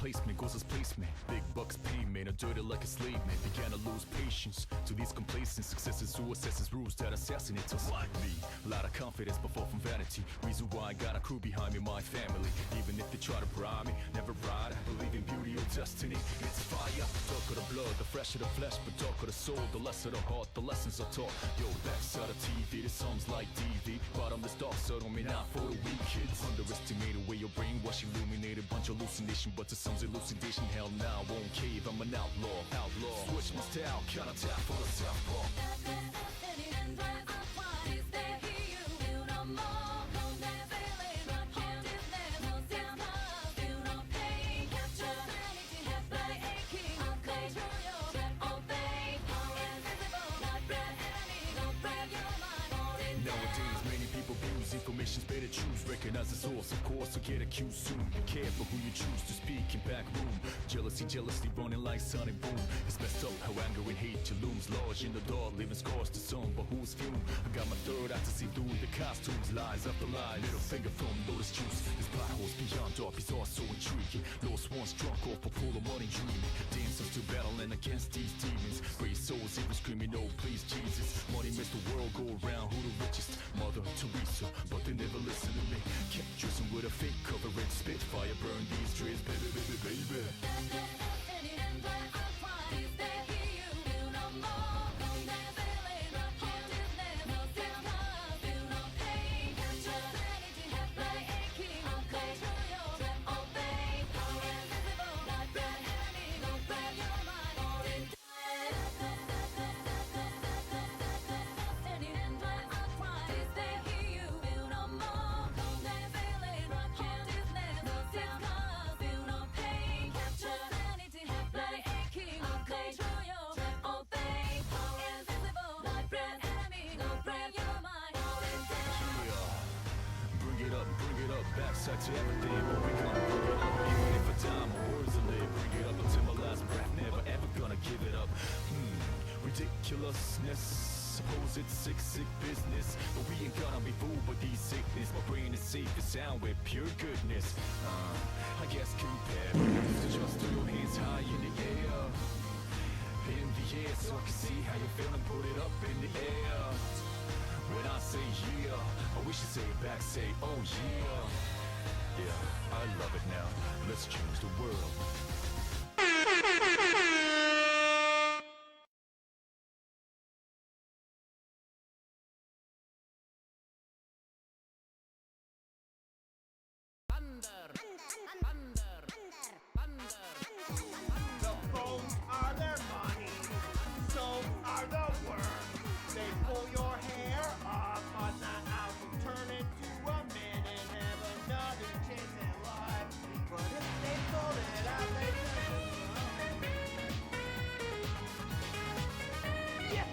replacement, goes as placement. Big bucks payment, I'm dirty like a slave man. Began to lose patience to these complacent successes who assesses rules that assassinate us like me. A lot of confidence but fall from vanity. Reason why I got a crew behind me, my family. Even if they try to bribe me, never ride. I believe in beauty or destiny. It's fire, dark of the blood, the fresh of the flesh, but dark of the soul, the less of the heart, the lessons are taught. Yo, backside of TV, this song's like DV. Bottomless dark, so don't mean not for the weak kids. Underestimate the way your brainwash illuminated. Bunch of hallucination, but to some's elucidation. Hell nah, I won't cave, I'm an outlaw. Switch my style, counter tap for the southpaw. Information's better choose, recognize the source, of course, so get accused soon. Be careful who you choose to speak in back room. Jealousy running like sonic boom. It's messed up how anger and hate you looms large in the dark, leaving scars to some, but who's fume? I got my third eye to see through the costumes, lies after lies. Middle finger from Lotus Juice. This black horse beyond dark is all so intriguing. Lost ones drunk off a pool of money dreaming. Dancers still battling against these demons. Brave souls even screaming, oh please Jesus. Money makes the world go around, who the richest? Mother Teresa, but they never listen to me. Kept dressing with a fake cover and spitfire, burn these trees, baby, baby, baby. Bring it up, backside to everything, but we gonna bring it up. Even if I die, my words will live. Bring it up until my last breath, never ever gonna give it up. Ridiculousness, suppose it's sick business, but we ain't gonna be fooled by these sickness. My brain is safe and sound with pure goodness. I guess compare to just throw your hands high in the air. In the air, so I can see how you're feeling, put it up in the air. When I say yeah, I wish you say it back, say oh yeah. Yeah, I love it now, let's change the world. The phones are their money, so are the worms. They pull your hair off on the album, turn it to a man and have another chance at life. But if they pull it out, they yes!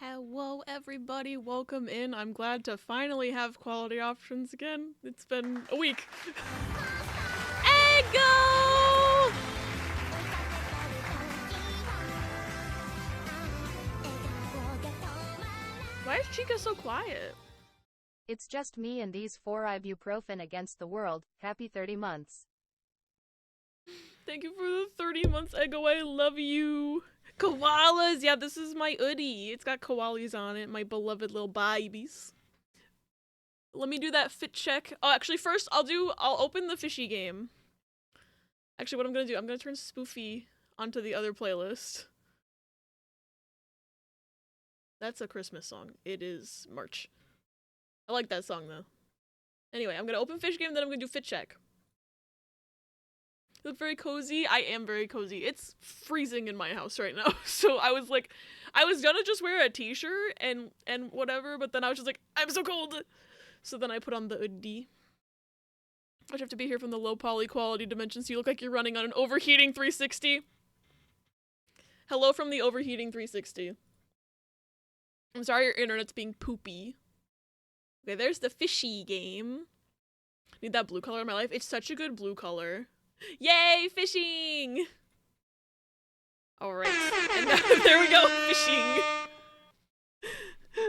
Hello everybody, welcome in. I'm glad to finally have quality options again. It's been a week. Ego! Why is Chica so quiet? It's just me and these 4 ibuprofen against the world. Happy 30 months. Thank you for the 30 months, Ego. I love you. Koalas! Yeah, this is my hoodie. It's got koalas on it, my beloved little babies. Let me do that fit check. Oh, actually, first I'll open the fishy game. Actually, what I'm gonna do, I'm gonna turn Spoofy onto the other playlist. That's a Christmas song. It is March. I like that song, though. Anyway, I'm gonna open fish game, then I'm gonna do fit check. You look very cozy. I am very cozy. It's freezing in my house right now. So I was gonna just wear a t-shirt and whatever, but then I was just like, I'm so cold. So then I put on the hoodie. I have to be here from the low poly quality dimension, so you look like you're running on an overheating 360. Hello from the overheating 360. I'm sorry your internet's being poopy. Okay, there's the fishy game. Need that blue color in my life. It's such a good blue color. Yay, fishing! Alright, and there we go, fishing.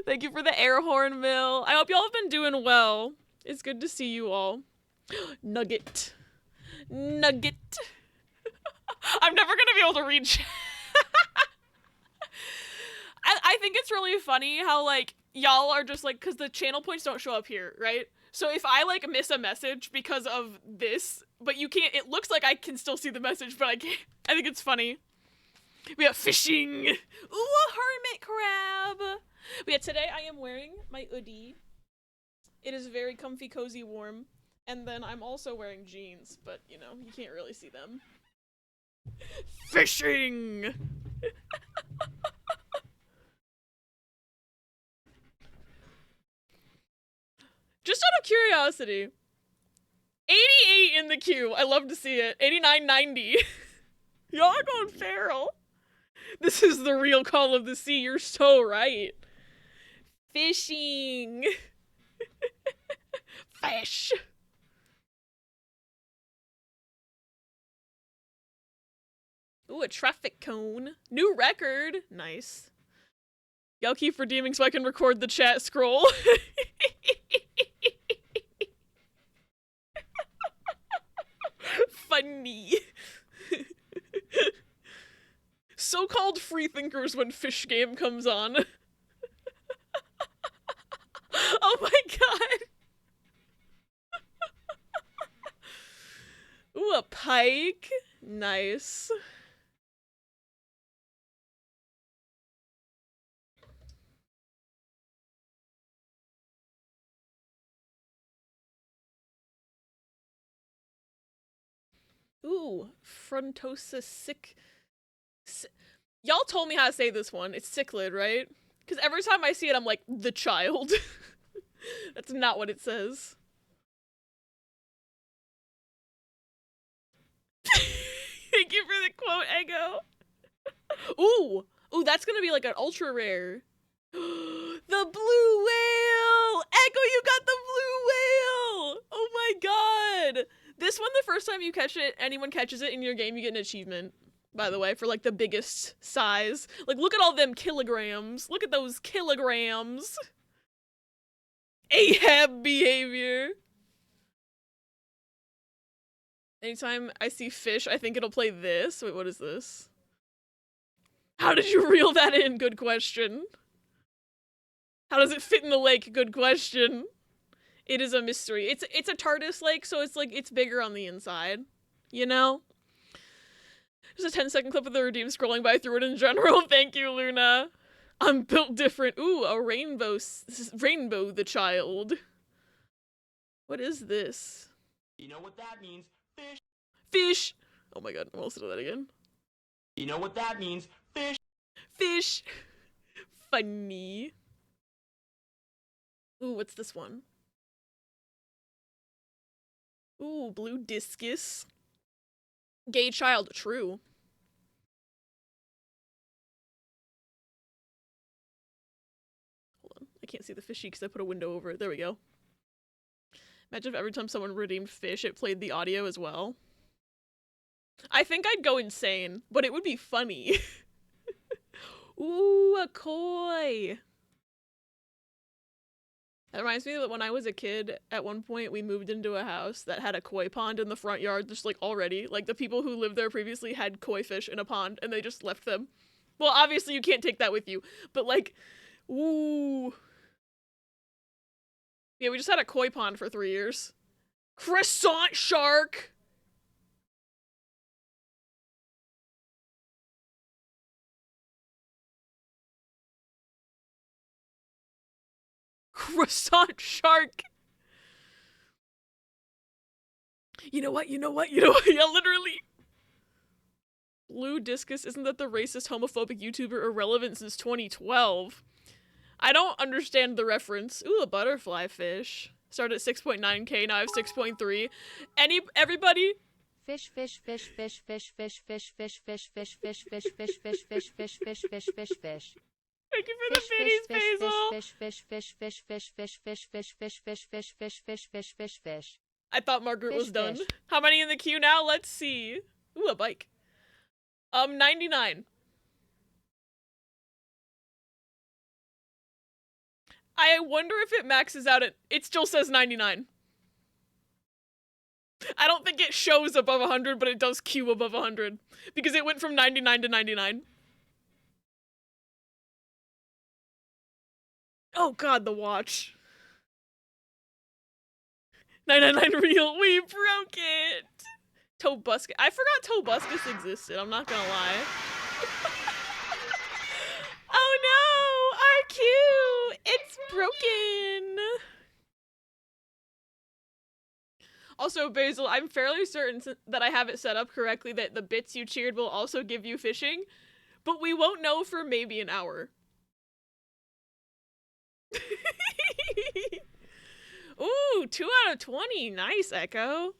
Thank you for the air horn, Mill. I hope y'all have been doing well. It's good to see you all. Nugget. Nugget. I'm never gonna be able to read chat. I think it's really funny how, like, y'all are just, like, because the channel points don't show up here, right? So if I, like, miss a message because of this, but you can't, it looks like I can still see the message, but I can't. I think it's funny. We have fishing. Ooh, a hermit crab. But yeah, today I am wearing my hoodie. It is very comfy, cozy, warm. And then I'm also wearing jeans, but, you know, you can't really see them. Fishing! Just out of curiosity, 88 in the queue. I love to see it. 89.90. Y'all are going feral. This is the real call of the sea. You're so right. Fishing. Fish. Ooh, a traffic cone. New record. Nice. Y'all keep redeeming so I can record the chat scroll. Funny. So-called free thinkers when fish game comes on. Oh my god. Ooh, a pike. Nice. Ooh, frontosa sick. Y'all told me how to say this one. It's cichlid, right? Because every time I see it, I'm like, the child. That's not what it says. Thank you for the quote, Ego. Ooh, that's gonna be like an ultra rare. The blue whale! Echo, you got the blue whale! Oh my god! This one, the first time you catch it, anyone catches it in your game, you get an achievement. By the way, for like the biggest size. Like, look at all them kilograms. Look at those kilograms. Ahab behavior. Anytime I see fish, I think it'll play this. Wait, what is this? How did you reel that in? Good question. How does it fit in the lake? Good question. It is a mystery. It's a TARDIS lake, so it's like, it's bigger on the inside. You know? There's a 10-second clip of the redeem scrolling by through it in general. Thank you, Luna. I'm built different. Ooh, a rainbow the child. What is this? You know what that means? Fish. Fish. Oh my god, I'm almost do that again. You know what that means? Fish. Fish. Funny. Ooh, what's this one? Ooh, blue discus. Gay child. True. can't see the fishy because I put a window over it. There we go. Imagine if every time someone redeemed fish, it played the audio as well. I think I'd go insane, but it would be funny. Ooh, a koi. That reminds me that when I was a kid, at one point we moved into a house that had a koi pond in the front yard, just like already. Like the people who lived there previously had koi fish in a pond and they just left them. Well, obviously you can't take that with you, but like, ooh. Yeah, we just had a koi pond for 3 years. Croissant shark! Croissant shark! You know what? Yeah, literally. Blue Discus, isn't that the racist homophobic YouTuber irrelevant since 2012? I don't understand the reference. Ooh, a butterfly fish. Started at 6.9k, now I have 6.3. Everybody? Fish, fish, fish, fish, fish, fish, fish, fish, fish, fish, fish, fish, fish, fish, fish, fish, fish, fish, fish, fish. Thank you for the biddies, Basil. Fish, fish, fish, fish, fish, fish, fish, fish, fish, fish, fish, fish, fish, fish, fish, fish. I thought Margaret was done. Fish. How many in the queue now? Let's see. Ooh, a bike. 99. I wonder if it maxes out at... It still says 99. I don't think it shows above 100, but it does queue above 100. Because it went from 99 to 99. Oh god, the watch. 999 real. We broke it. Tobuscus. I forgot Tobuscus existed. I'm not gonna lie. Oh no! Our queue! It's broken! Also, Basil, I'm fairly certain that I have it set up correctly that the bits you cheered will also give you fishing, but we won't know for maybe an hour. Ooh, 2 out of 20. Nice, Echo.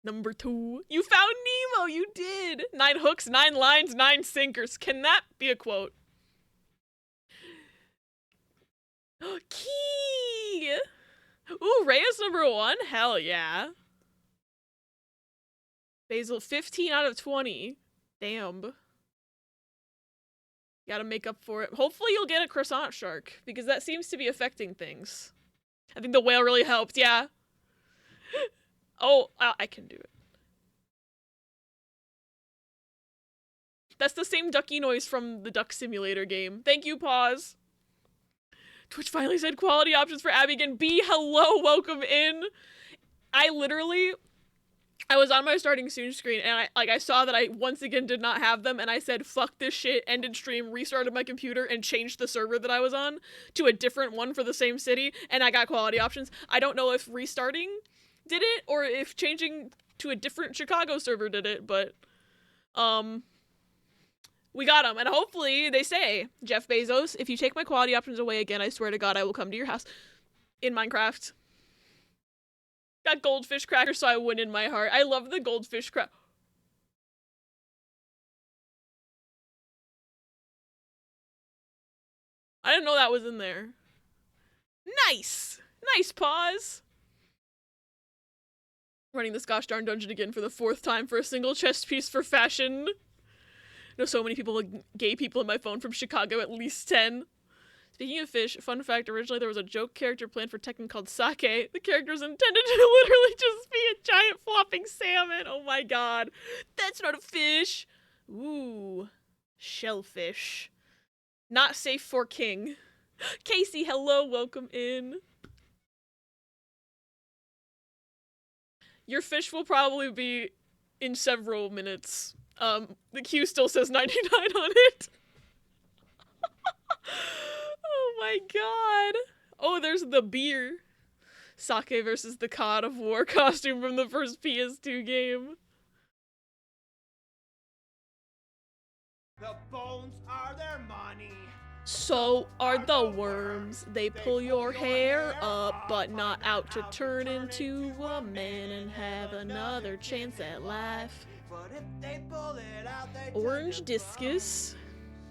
Number 2. You found Nemo, you did! 9 hooks, 9 lines, 9 sinkers. Can that be a quote? Key! Ooh, Rhea's number 1? Hell yeah. Basil, 15 out of 20. Damn. Gotta make up for it. Hopefully you'll get a croissant shark, because that seems to be affecting things. I think the whale really helped, yeah. Oh, I can do it. That's the same ducky noise from the Duck Simulator game. Thank you, Pause. Twitch finally said quality options for Abby again. B, hello, welcome in. I was on my starting soon screen and I saw that I once again did not have them and I said, fuck this shit, ended stream, restarted my computer and changed the server that I was on to a different one for the same city and I got quality options. I don't know if restarting did it or if changing to a different Chicago server did it, but we got them, and hopefully they say, Jeff Bezos, if you take my quality options away again, I swear to God I will come to your house in Minecraft. Got goldfish crackers, so I win in my heart. I love the goldfish crack. I didn't know that was in there. Nice! Nice pause! Running this gosh darn dungeon again for the 4th time for a single chest piece for fashion. I know so many people, like gay people in my phone from Chicago, at least 10. Speaking of fish, fun fact, originally there was a joke character planned for Tekken called Sake. The character was intended to literally just be a giant flopping salmon. Oh my god. That's not a fish. Ooh. Shellfish. Not safe for king. Casey, hello, welcome in. Your fish will probably be in several minutes. The queue still says 99 on it. Oh my god. Oh, there's the beer. Sake versus the God of War costume from the first PS2 game. The bones are their money. So are the worms. They pull your hair up, but not out to turn into a man and have another chance at life. But if they pull it out, they Orange discus.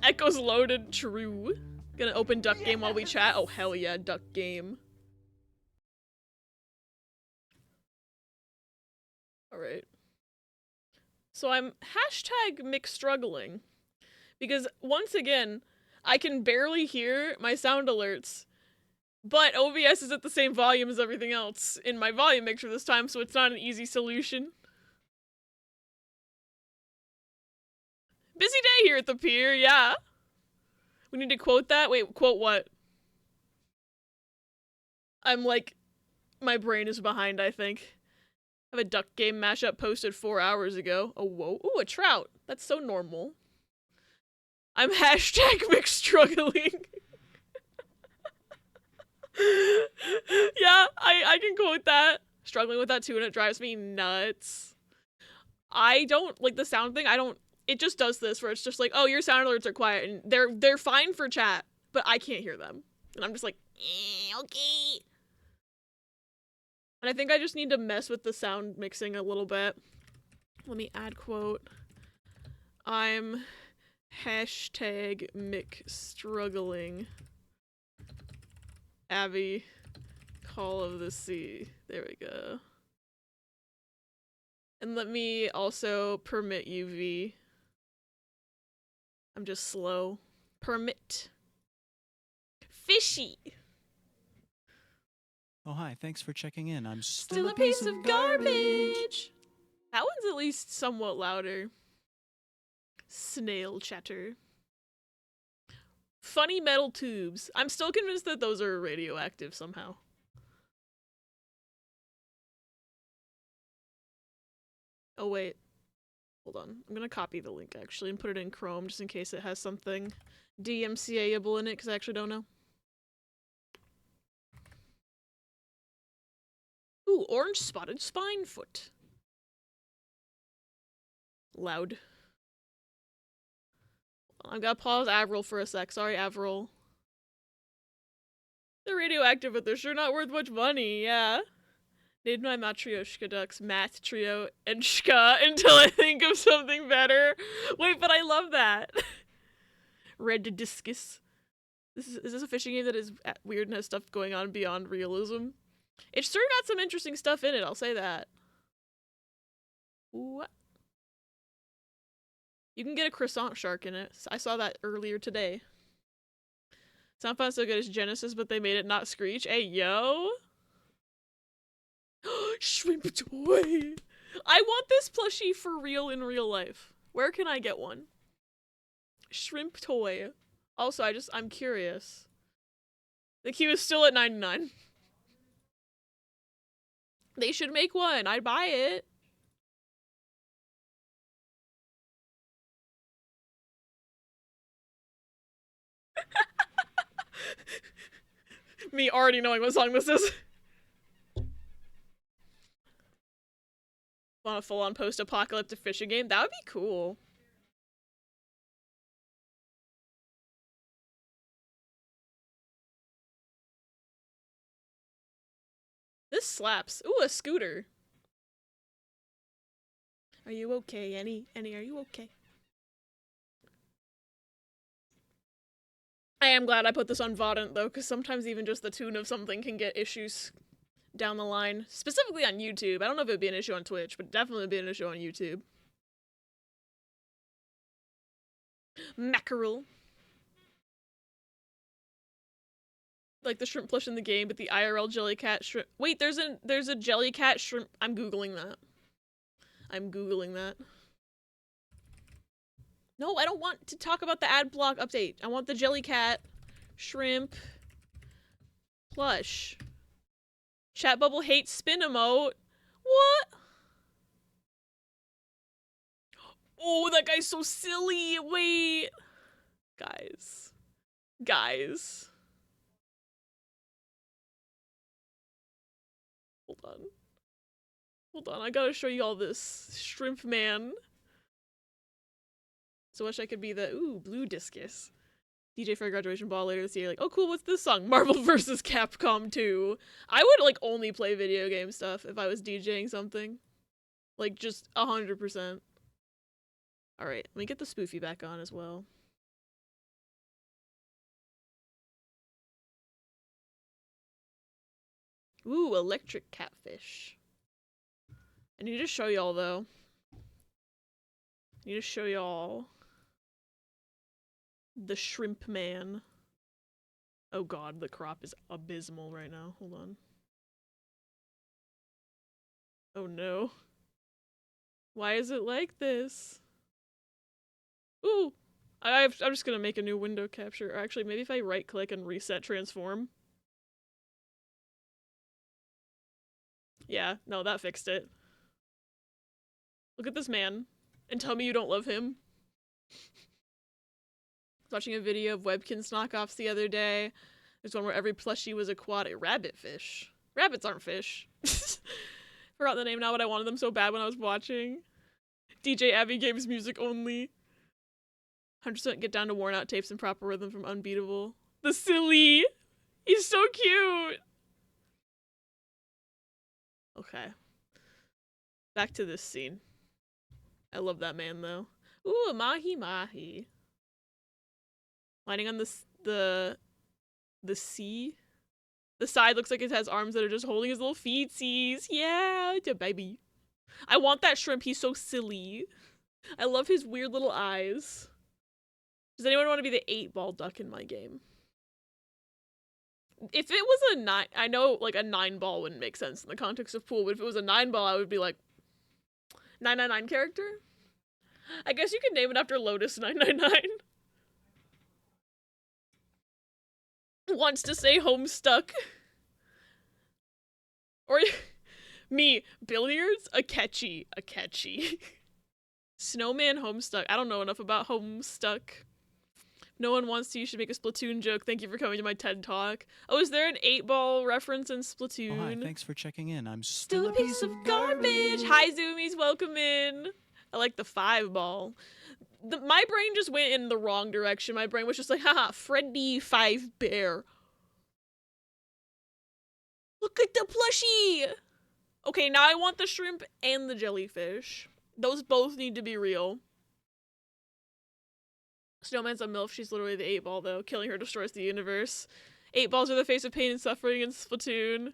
Echoes loaded, true. Gonna open Duck Game while we chat. Oh, hell yeah, Duck Game. Alright. So I'm hashtag McStruggling. Because, once again, I can barely hear my sound alerts. But OBS is at the same volume as everything else in my volume mixer this time, so it's not an easy solution. Busy day here at the pier, yeah. We need to quote that? Wait, quote what? I'm like, my brain is behind, I think. I have a Duck Game mashup posted 4 hours ago. Oh, whoa. Ooh, a trout. That's so normal. I'm hashtag McStruggling. Yeah, I can quote that. Struggling with that too, and it drives me nuts. I don't, like, the sound thing, it just does this, where it's just like, oh, your sound alerts are quiet, and they're fine for chat, but I can't hear them. And I'm just like, okay. And I think I just need to mess with the sound mixing a little bit. Let me add quote. I'm hashtag McStruggling. Abby, Call of the Sea. There we go. And let me also permit UV. I'm just slow. Permit. Fishy. Oh, hi. Thanks for checking in. I'm Still a piece of garbage. That one's at least somewhat louder. Snail chatter. Funny metal tubes. I'm still convinced that those are radioactive somehow. Oh wait. Hold on. I'm gonna copy the link actually and put it in Chrome just in case it has something DMCA-able in it, because I actually don't know. Ooh, orange spotted spinefoot. Loud. I've got to pause Avril for a sec. Sorry, Avril. They're radioactive, but they're sure not worth much money, yeah. Named my Matryoshka ducks Mat, Trio, and Shka until I think of something better. Wait, but I love that. Red Discus. Is this a fishing game that is weird and has stuff going on beyond realism? It's sure got some interesting stuff in it, I'll say that. What? You can get a croissant shark in it. I saw that earlier today. It's not fun so good as Genesis, but they made it not screech. Hey, yo! Shrimp toy! I want this plushie for real in real life. Where can I get one? Shrimp toy. Also, I'm curious. The queue is still at 99. They should make one. I'd buy it. Me already knowing what song this is. Want a full-on post-apocalyptic fishing game? That would be cool. This slaps. Ooh, a scooter. Are you okay, Annie? Annie, are you okay? I am glad I put this on Vodent, though, because sometimes even just the tune of something can get issues down the line. Specifically on YouTube. I don't know if it would be an issue on Twitch, but definitely would be an issue on YouTube. Mackerel. Like the shrimp plush in the game, but the IRL Jellycat shrimp. Wait, there's a Jellycat shrimp. I'm googling that. I'm googling that. No, I don't want to talk about the ad block update. I want the Jellycat shrimp plush. Chat bubble hates spin emote. What? Oh, that guy's so silly. Wait. Guys. Guys. Hold on. Hold on, I gotta show you all this. Shrimp man. So I wish I could be the, ooh, blue discus. DJ for a graduation ball later this year, like, oh cool, what's this song? Marvel vs. Capcom 2. I would, like, only play video game stuff if I was DJing something. Like, just 100%. Alright, let me get the spoofy back on as well. Ooh, electric catfish. I need to show y'all though. I need to show y'all the shrimp man. Oh god, the crop is abysmal right now. Hold on. Oh no. Why is it like this? Ooh! I'm just gonna make a new window capture. Or actually, maybe if I right click and reset transform. Yeah, no, that fixed it. Look at this man. And tell me you don't love him. I was watching a video of Webkinz knockoffs the other day. There's one where every plushie was aquatic. Rabbit fish. Rabbits aren't fish. Forgot the name now, but I wanted them so bad when I was watching. DJ Abby Games music only. 100% get down to worn out tapes and proper rhythm from Unbeatable. The silly! He's so cute! Okay. Back to this scene. I love that man though. Ooh, mahi mahi. Lining on the sea. The side looks like it has arms that are just holding his little feetsies. Yeah, it's a baby. I want that shrimp. He's so silly. I love his weird little eyes. Does anyone want to be the 8-ball duck in my game? If it was a 9, I know like a 9-ball wouldn't make sense in the context of pool, but if it was a 9-ball, I would be like 999 character. I guess you could name it after Lotus 999. Wants to say Homestuck. Or me, billiards, a catchy. Snowman Homestuck. I don't know enough about Homestuck. No one wants to, you should make a Splatoon joke. Thank you for coming to my TED Talk. Oh, is there an 8-ball reference in Splatoon? Oh, hi, thanks for checking in. I'm Still a piece of garbage. Hi, Zoomies, welcome in. I like the 5-ball. My brain just went in the wrong direction. My brain was just like, haha, Freddy 5 Bear. Look at the plushie! Okay, now I want the shrimp and the jellyfish. Those both need to be real. Snowman's a MILF, she's literally the 8-ball though. Killing her destroys the universe. 8-balls are the face of pain and suffering in Splatoon.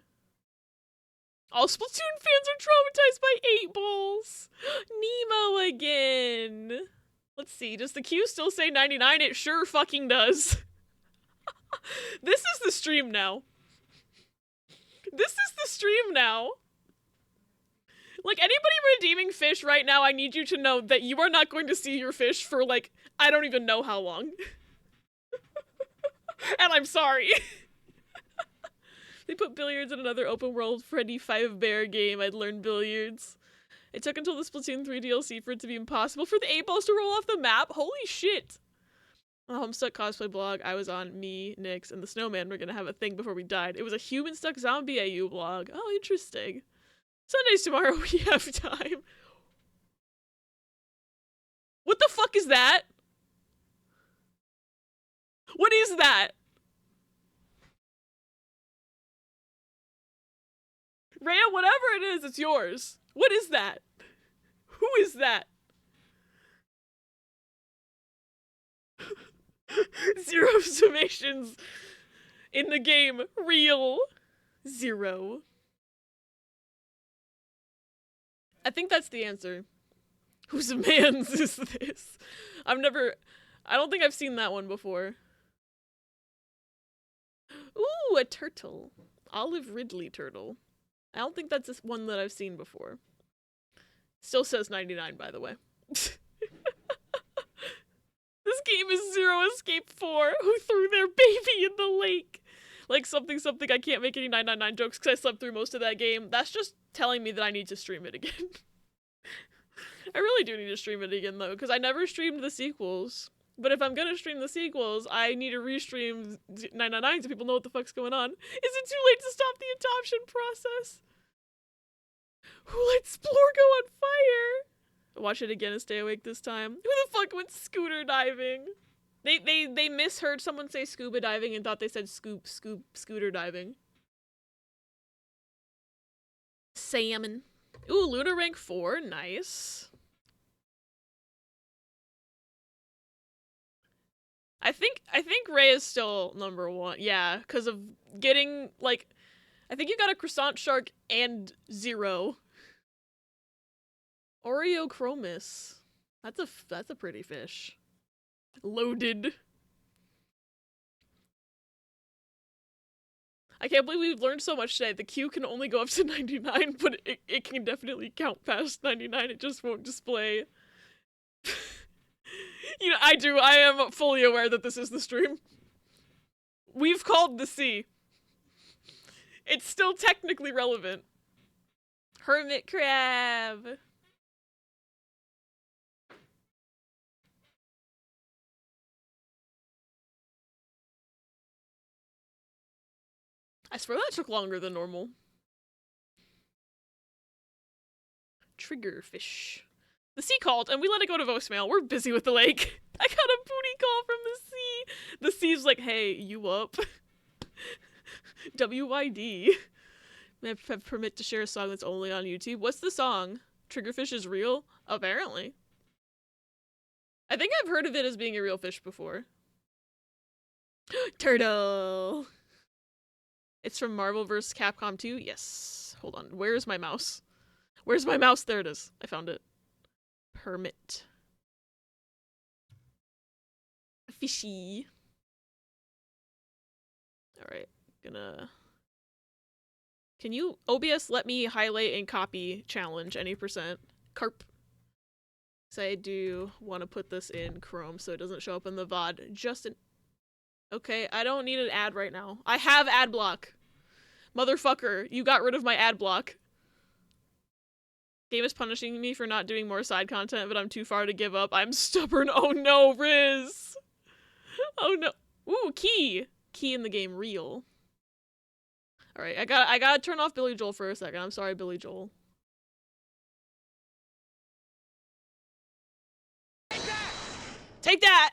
All Splatoon fans are traumatized by 8-balls! Nemo again! Let's see, does the Q still say 99? It sure fucking does. This is the stream now. This is the stream now. Like, anybody redeeming fish right now, I need you to know that you are not going to see your fish for, like, I don't even know how long. And I'm sorry. They put billiards in another open world Freddy 5 Bear game. I'd learn billiards. It took until the Splatoon 3 DLC for it to be impossible for the 8-balls to roll off the map. Holy shit. A Homestuck cosplay blog I was on, me, Nyx, and the Snowman were gonna have a thing before we died. It was a human stuck zombie AU blog. Oh, interesting. Sundays tomorrow, we have time. What the fuck is that? What is that? Rhea, whatever it is, it's yours. What is that? Who is that? 0 summations in the game. Real. 0. I think that's the answer. Whose man's is this? I don't think I've seen that one before. Ooh, a turtle. Olive Ridley turtle. I don't think that's one that I've seen before. Still says 99, by the way. This game is Zero Escape 4, who threw their baby in the lake. Like something, I can't make any 999 jokes because I slept through most of that game. That's just telling me that I need to stream it again. I really do need to stream it again, though, because I never streamed the sequels. But if I'm gonna stream the sequels, I need to restream 999 so people know what the fuck's going on. Is it too late to stop the adoption process? Who let Splore go on fire? Watch it again and stay awake this time. Who the fuck went scooter diving? They misheard someone say scuba diving and thought they said scooter diving. Salmon. Ooh, Lunar rank 4, nice. I think Ray is still number 1. Yeah, because of getting, like, I think you got a croissant shark and 0. Oreochromis. That's a pretty fish. Loaded. I can't believe we've learned so much today. The queue can only go up to 99, but it can definitely count past 99. It just won't display. You know, I am fully aware that this is the stream. We've called the sea. It's still technically relevant. Hermit crab. I swear that took longer than normal. Triggerfish. The sea called, and we let it go to voicemail. We're busy with the lake. I got a booty call from the sea. The sea's like, hey, you up? WYD. May I have permit to share a song that's only on YouTube? What's the song? Triggerfish is real? Apparently. I think I've heard of it as being a real fish before. Turtle! It's from Marvel vs. Capcom 2? Yes. Hold on. Where's my mouse? Where's my mouse? There it is. I found it. Permit. Fishy. Alright. Gonna... Can you, OBS, let me highlight and copy challenge any %? Carp. So I do want to put this in Chrome so it doesn't show up in the VOD. Just an... Okay, I don't need an ad right now. I have ad block. Motherfucker, you got rid of my ad block. Game is punishing me for not doing more side content, but I'm too far to give up. I'm stubborn. Oh no, Riz! Oh no. Ooh, key! Key in the game, real. Alright, I gotta turn off Billy Joel for a second. I'm sorry, Billy Joel. Take that!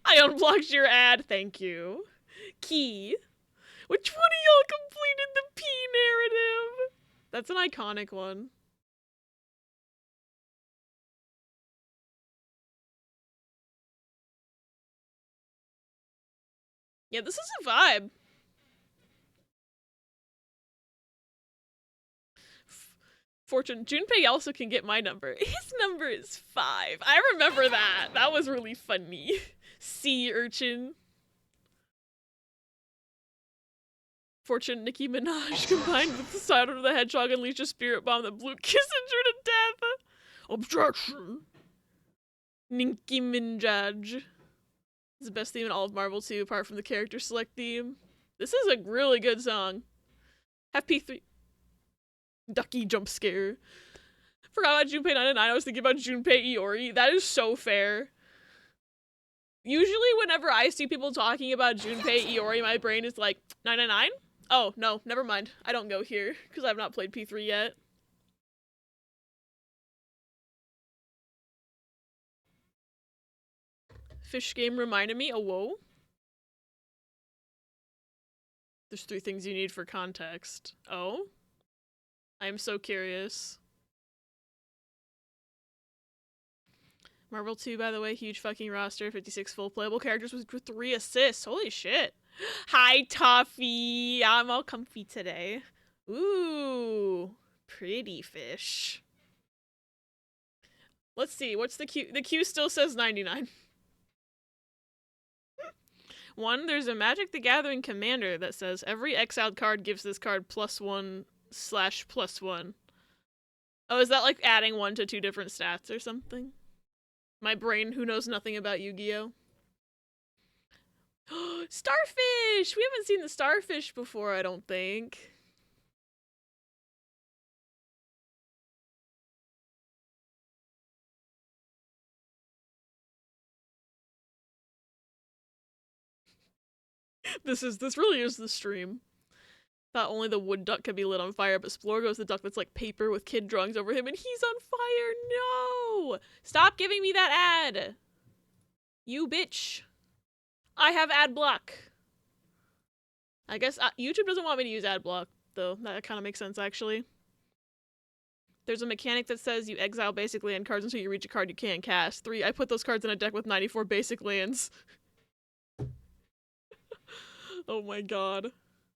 I unblocked your ad, thank you. Key. Which one of y'all completed the P narrative? That's an iconic one. Yeah, this is a vibe. Fortune, Junpei also can get my number. His number is 5. I remember that. That was really funny. Sea urchin. Fortune, Nicki Minaj combined with the side of the hedgehog unleashed a spirit bomb that blew Kissinger to death. Obstruction. Nicki Minaj. It's the best theme in all of Marvel 2, apart from the character select theme. This is a really good song. Have P3. Ducky jump scare. Forgot about Junpei 99. I was thinking about Junpei Iori. That is so fair. Usually whenever I see people talking about Junpei Iori, my brain is like, 999? Oh, no, never mind. I don't go here, because I've not played P3 yet. Fish game reminded me. Oh, whoa. There's 3 things you need for context. Oh? I'm so curious. Marvel 2, by the way, huge fucking roster, 56 full playable characters with 3 assists. Holy shit. Hi, Toffee. I'm all comfy today. Ooh, pretty fish. Let's see, what's the queue? The queue still says 99. 1, there's a Magic the Gathering commander that says every exiled card gives this card +1/+1. Oh, is that like adding 1 to 2 different stats or something? My brain, who knows nothing about Yu-Gi-Oh! Starfish! We haven't seen the starfish before, I don't think. This really is the stream. Thought only the wood duck could be lit on fire, but Splorgo's the duck that's like paper with kid drawings over him and he's on fire. No! Stop giving me that ad! You bitch. I have ad block. I guess YouTube doesn't want me to use ad block, though. That kind of makes sense, actually. There's a mechanic that says you exile basic land cards until you reach a card you can't cast. 3, I put those cards in a deck with 94 basic lands. Oh my god.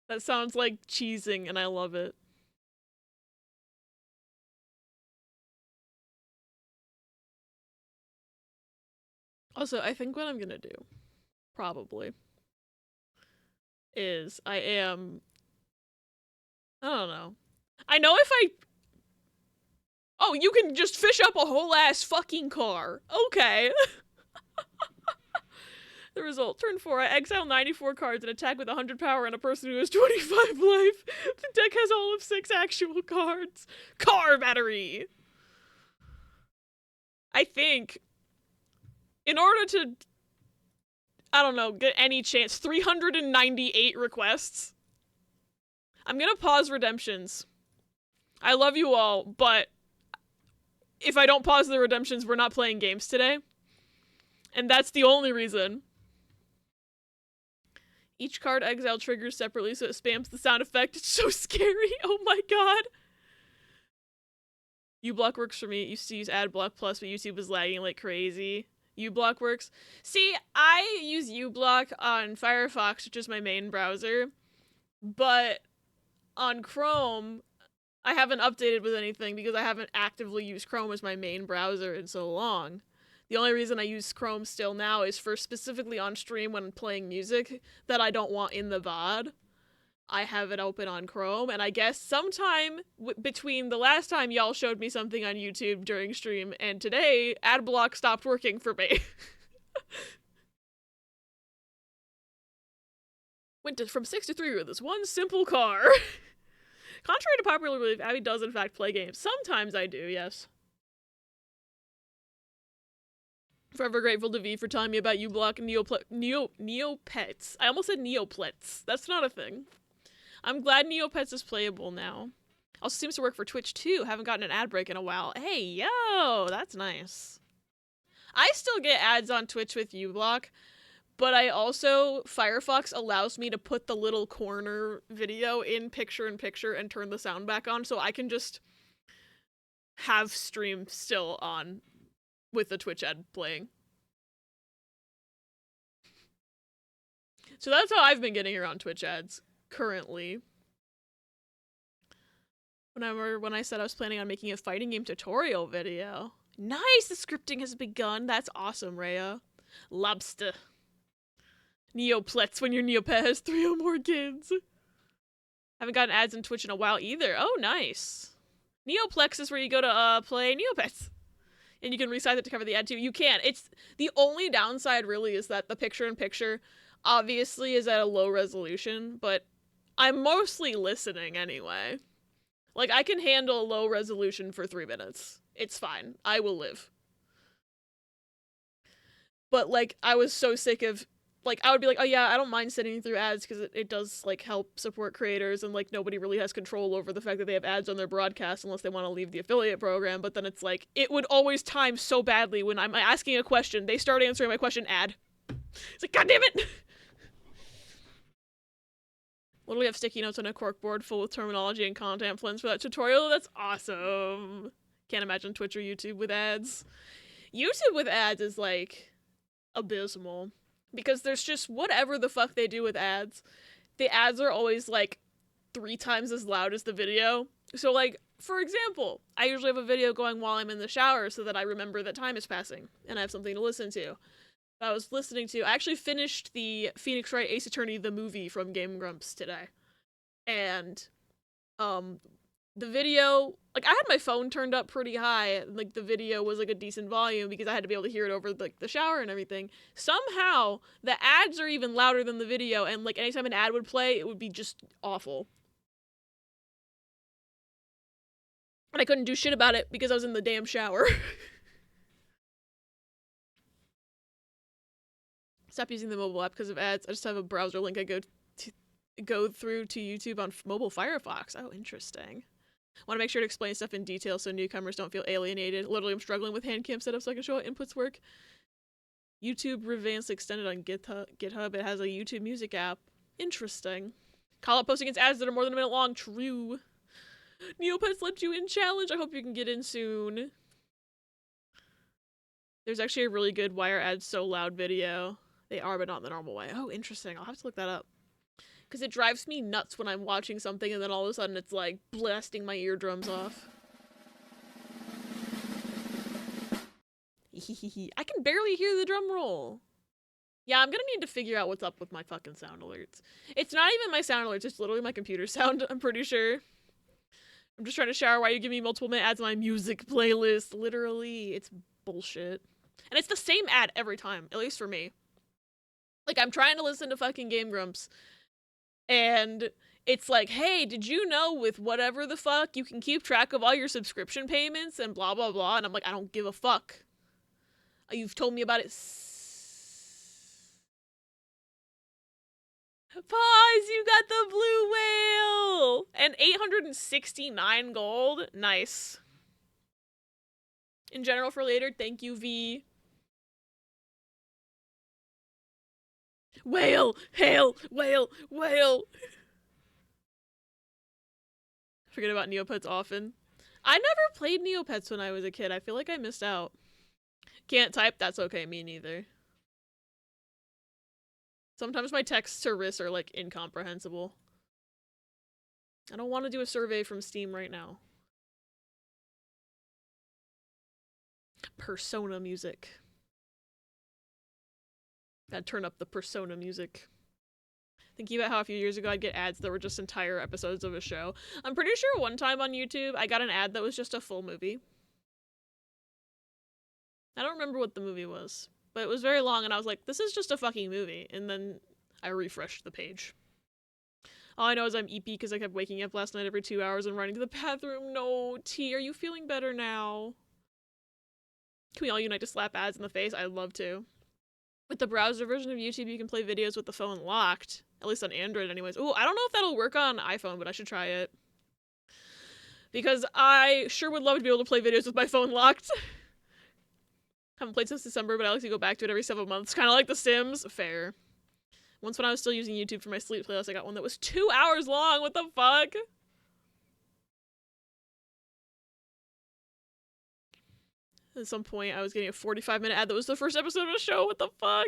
That sounds like cheesing, and I love it. Also, I think what I'm gonna do, probably, is I don't know. I know if I... Oh, you can just fish up a whole ass fucking car. Okay. The result, turn 4, I exile 94 cards and attack with 100 power on a person who has 25 life. The deck has all of 6 actual cards. Car battery! I think, in order to, I don't know, get any chance, 398 requests. I'm gonna pause redemptions. I love you all, but if I don't pause the redemptions, we're not playing games today. And that's the only reason. Each card exile triggers separately, so it spams the sound effect. It's so scary. Oh my god. uBlock works for me. It used to use AdBlock Plus, but YouTube was lagging like crazy. uBlock works. See, I use uBlock on Firefox, which is my main browser. But on Chrome, I haven't updated with anything because I haven't actively used Chrome as my main browser in so long. The only reason I use Chrome still now is for specifically on stream when playing music that I don't want in the VOD. I have it open on Chrome, and I guess sometime between the last time y'all showed me something on YouTube during stream and today, AdBlock stopped working for me. Went from 6 to 3 with this one simple car. Contrary to popular belief, Abby does in fact play games. Sometimes I do, yes. Forever grateful to V for telling me about uBlock and Neopets. I almost said Neoplets. That's not a thing. I'm glad Neopets is playable now. Also seems to work for Twitch too. Haven't gotten an ad break in a while. Hey, yo, that's nice. I still get ads on Twitch with uBlock, but I also, Firefox allows me to put the little corner video in picture-in-picture and turn the sound back on, so I can just have stream still on with the Twitch ad playing. So that's how I've been getting around Twitch ads currently. When I said I was planning on making a fighting game tutorial video. Nice! The scripting has begun. That's awesome, Rhea. Lobster. Neoplets when your Neopet has 3 or more kids. Haven't gotten ads on Twitch in a while either. Oh, nice. Neoplex is where you go to play Neopets. And you can resize it to cover the ad too. You can. It's the only downside really is that the picture-in-picture obviously is at a low resolution, but I'm mostly listening anyway. Like, I can handle low resolution for 3 minutes. It's fine. I will live. But, like, I was so sick of, like, I would be like, oh yeah, I don't mind sitting through ads because it does, like, help support creators, and, like, nobody really has control over the fact that they have ads on their broadcast unless they want to leave the affiliate program, but then it's like, it would always time so badly when I'm asking a question, they start answering my question, ad. It's like, god damn it! Literally have sticky notes on a corkboard full with terminology and content plans for that tutorial. That's awesome. Can't imagine Twitch or YouTube with ads. YouTube with ads is, like, abysmal. Because there's just whatever the fuck they do with ads. The ads are always, like, 3 times as loud as the video. So, like, for example, I usually have a video going while I'm in the shower so that I remember that time is passing and I have something to listen to. I was listening to, I actually finished the Phoenix Wright Ace Attorney the movie from Game Grumps today. And, the video, like, I had my phone turned up pretty high, like, the video was, like, a decent volume because I had to be able to hear it over, like, the shower and everything. Somehow, the ads are even louder than the video, and, like, anytime an ad would play, it would be just awful. And I couldn't do shit about it because I was in the damn shower. Stop using the mobile app because of ads. I just have a browser link I go through to YouTube on mobile Firefox. Oh, interesting. Want to make sure to explain stuff in detail so newcomers don't feel alienated. Literally, I'm struggling with hand cam setup so I can show how inputs work. YouTube Revanced extended on GitHub. It has a YouTube music app. Interesting. Call out posting against ads that are more than a minute long. True. Neopets let you in challenge. I hope you can get in soon. There's actually a really good Why Are Ads So Loud video. They are, but not in the normal way. Oh, interesting. I'll have to look that up. Because it drives me nuts when I'm watching something and then all of a sudden it's like blasting my eardrums off. I can barely hear the drum roll. Yeah, I'm gonna need to figure out what's up with my fucking sound alerts. It's not even my sound alerts, it's literally my computer sound, I'm pretty sure. I'm just trying to shower while you give me multiple minute ads on my music playlist. Literally, it's bullshit. And it's the same ad every time, at least for me. Like, I'm trying to listen to fucking Game Grumps, and it's like, hey, did you know with whatever the fuck, you can keep track of all your subscription payments and blah, blah, blah. And I'm like, I don't give a fuck. You've told me about it. Pause, you got the blue whale! And 869 gold. Nice. In general for later, thank you, V. Whale! Hail! Whale! Whale! Forget about Neopets often. I never played Neopets when I was a kid. I feel like I missed out. Can't type? That's okay, me neither. Sometimes my texts to Riss are, like, incomprehensible. I don't want to do a survey from Steam right now. Persona music. Gotta turn up the Persona music. Thinking about how a few years ago I'd get ads that were just entire episodes of a show. I'm pretty sure one time on YouTube I got an ad that was just a full movie. I don't remember what the movie was, but it was very long and I was like, this is just a fucking movie. And then I refreshed the page. All I know is I'm EP because I kept waking up last night every 2 hours and running to the bathroom. No, T, are you feeling better now? Can we all unite to slap ads in the face? I'd love to. With the browser version of YouTube, you can play videos with the phone locked. At least on Android anyways. Ooh, I don't know if that'll work on iPhone, but I should try it. Because I sure would love to be able to play videos with my phone locked. Haven't played since December, but I like to go back to it every 7 months. Kind of like The Sims. Fair. Once when I was still using YouTube for my sleep playlist, I got one that was 2 hours long. What the fuck? At some point, I was getting a 45-minute ad that was the first episode of a show. What the fuck?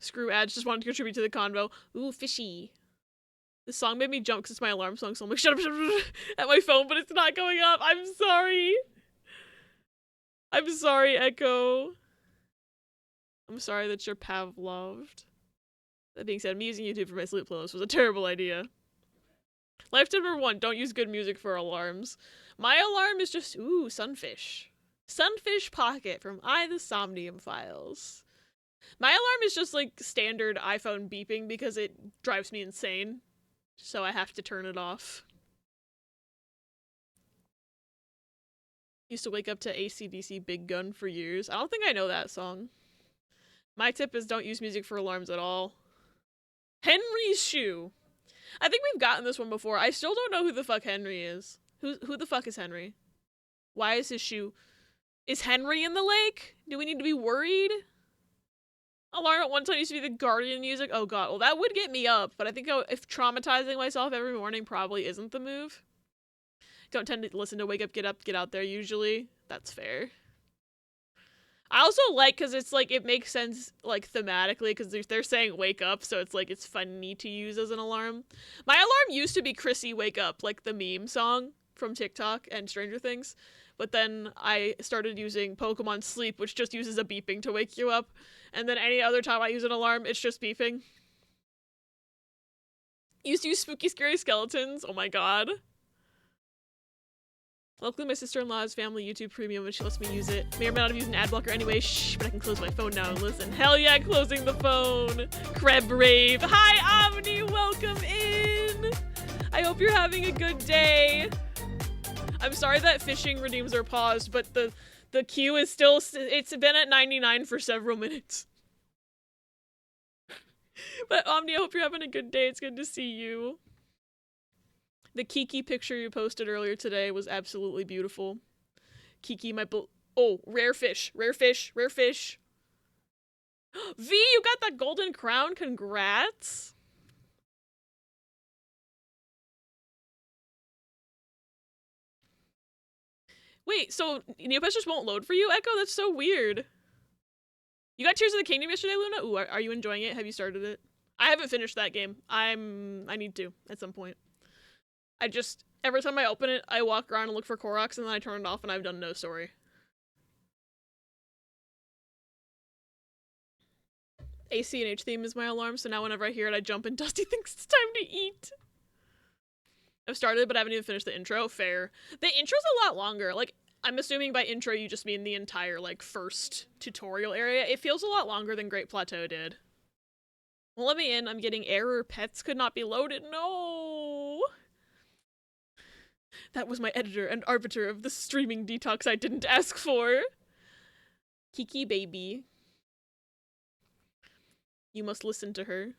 Screw ads, just wanted to contribute to the convo. Ooh, fishy. This song made me jump because it's my alarm song, so I'm like, shut up, at my phone, but it's not going up. I'm sorry. I'm sorry, Echo. I'm sorry that you're Pavloved. That being said, me using YouTube for my sleep playlist was a terrible idea. Life tip number 1, don't use good music for alarms. My alarm is just, ooh, Sunfish. Sunfish Pocket from the Somnium Files. My alarm is just like standard iPhone beeping because it drives me insane. So I have to turn it off. Used to wake up to AC/DC Big Gun for years. I don't think I know that song. My tip is don't use music for alarms at all. Henry's shoe. I think we've gotten this one before. I still don't know who the fuck Henry is. Who the fuck is Henry? Why is his shoe? Is Henry in the lake? Do we need to be worried? Alarm at one time used to be the Guardian music. Oh god, well that would get me up, but I think if traumatizing myself every morning probably isn't the move. Don't tend to listen to Wake Up, Get Up, Get Out There usually. That's fair. I also like, because it's like, it makes sense, like, thematically, because they're saying wake up, so it's like, it's funny to use as an alarm. My alarm used to be Chrissy Wake Up, like the meme song from TikTok and Stranger Things, but then I started using Pokemon Sleep, which just uses a beeping to wake you up, and then any other time I use an alarm, it's just beeping. Used to use Spooky Scary Skeletons, oh my god. Luckily, my sister-in-law's family YouTube Premium and she lets me use it. May or may not have used an ad blocker anyway, shh, but I can close my phone now and listen. Hell yeah, closing the phone! Creb Brave. Hi, Omni, welcome in! I hope you're having a good day. I'm sorry that fishing redeems are paused, but the queue is still, it's been at 99 for several minutes. But Omni, I hope you're having a good day. It's good to see you. The Kiki picture you posted earlier today was absolutely beautiful. Kiki, oh, rare fish, rare fish, rare fish. V, you got that golden crown, congrats. Wait, so Neopets just won't load for you, Echo? That's so weird. You got Tears of the Kingdom yesterday, Luna? Ooh, are you enjoying it? Have you started it? I haven't finished that game. I need to at some point. Every time I open it, I walk around and look for Koroks, and then I turn it off, and I've done no story. ACNH theme is my alarm, so now whenever I hear it, I jump and Dusty thinks it's time to eat. I've started, but I haven't even finished the intro. Fair. The intro's a lot longer. Like, I'm assuming by intro you just mean the entire, like, first tutorial area. It feels a lot longer than Great Plateau did. Well, let me in. I'm getting error. Pets could not be loaded. No! That was my editor and arbiter of the streaming detox I didn't ask for. Kiki baby. You must listen to her.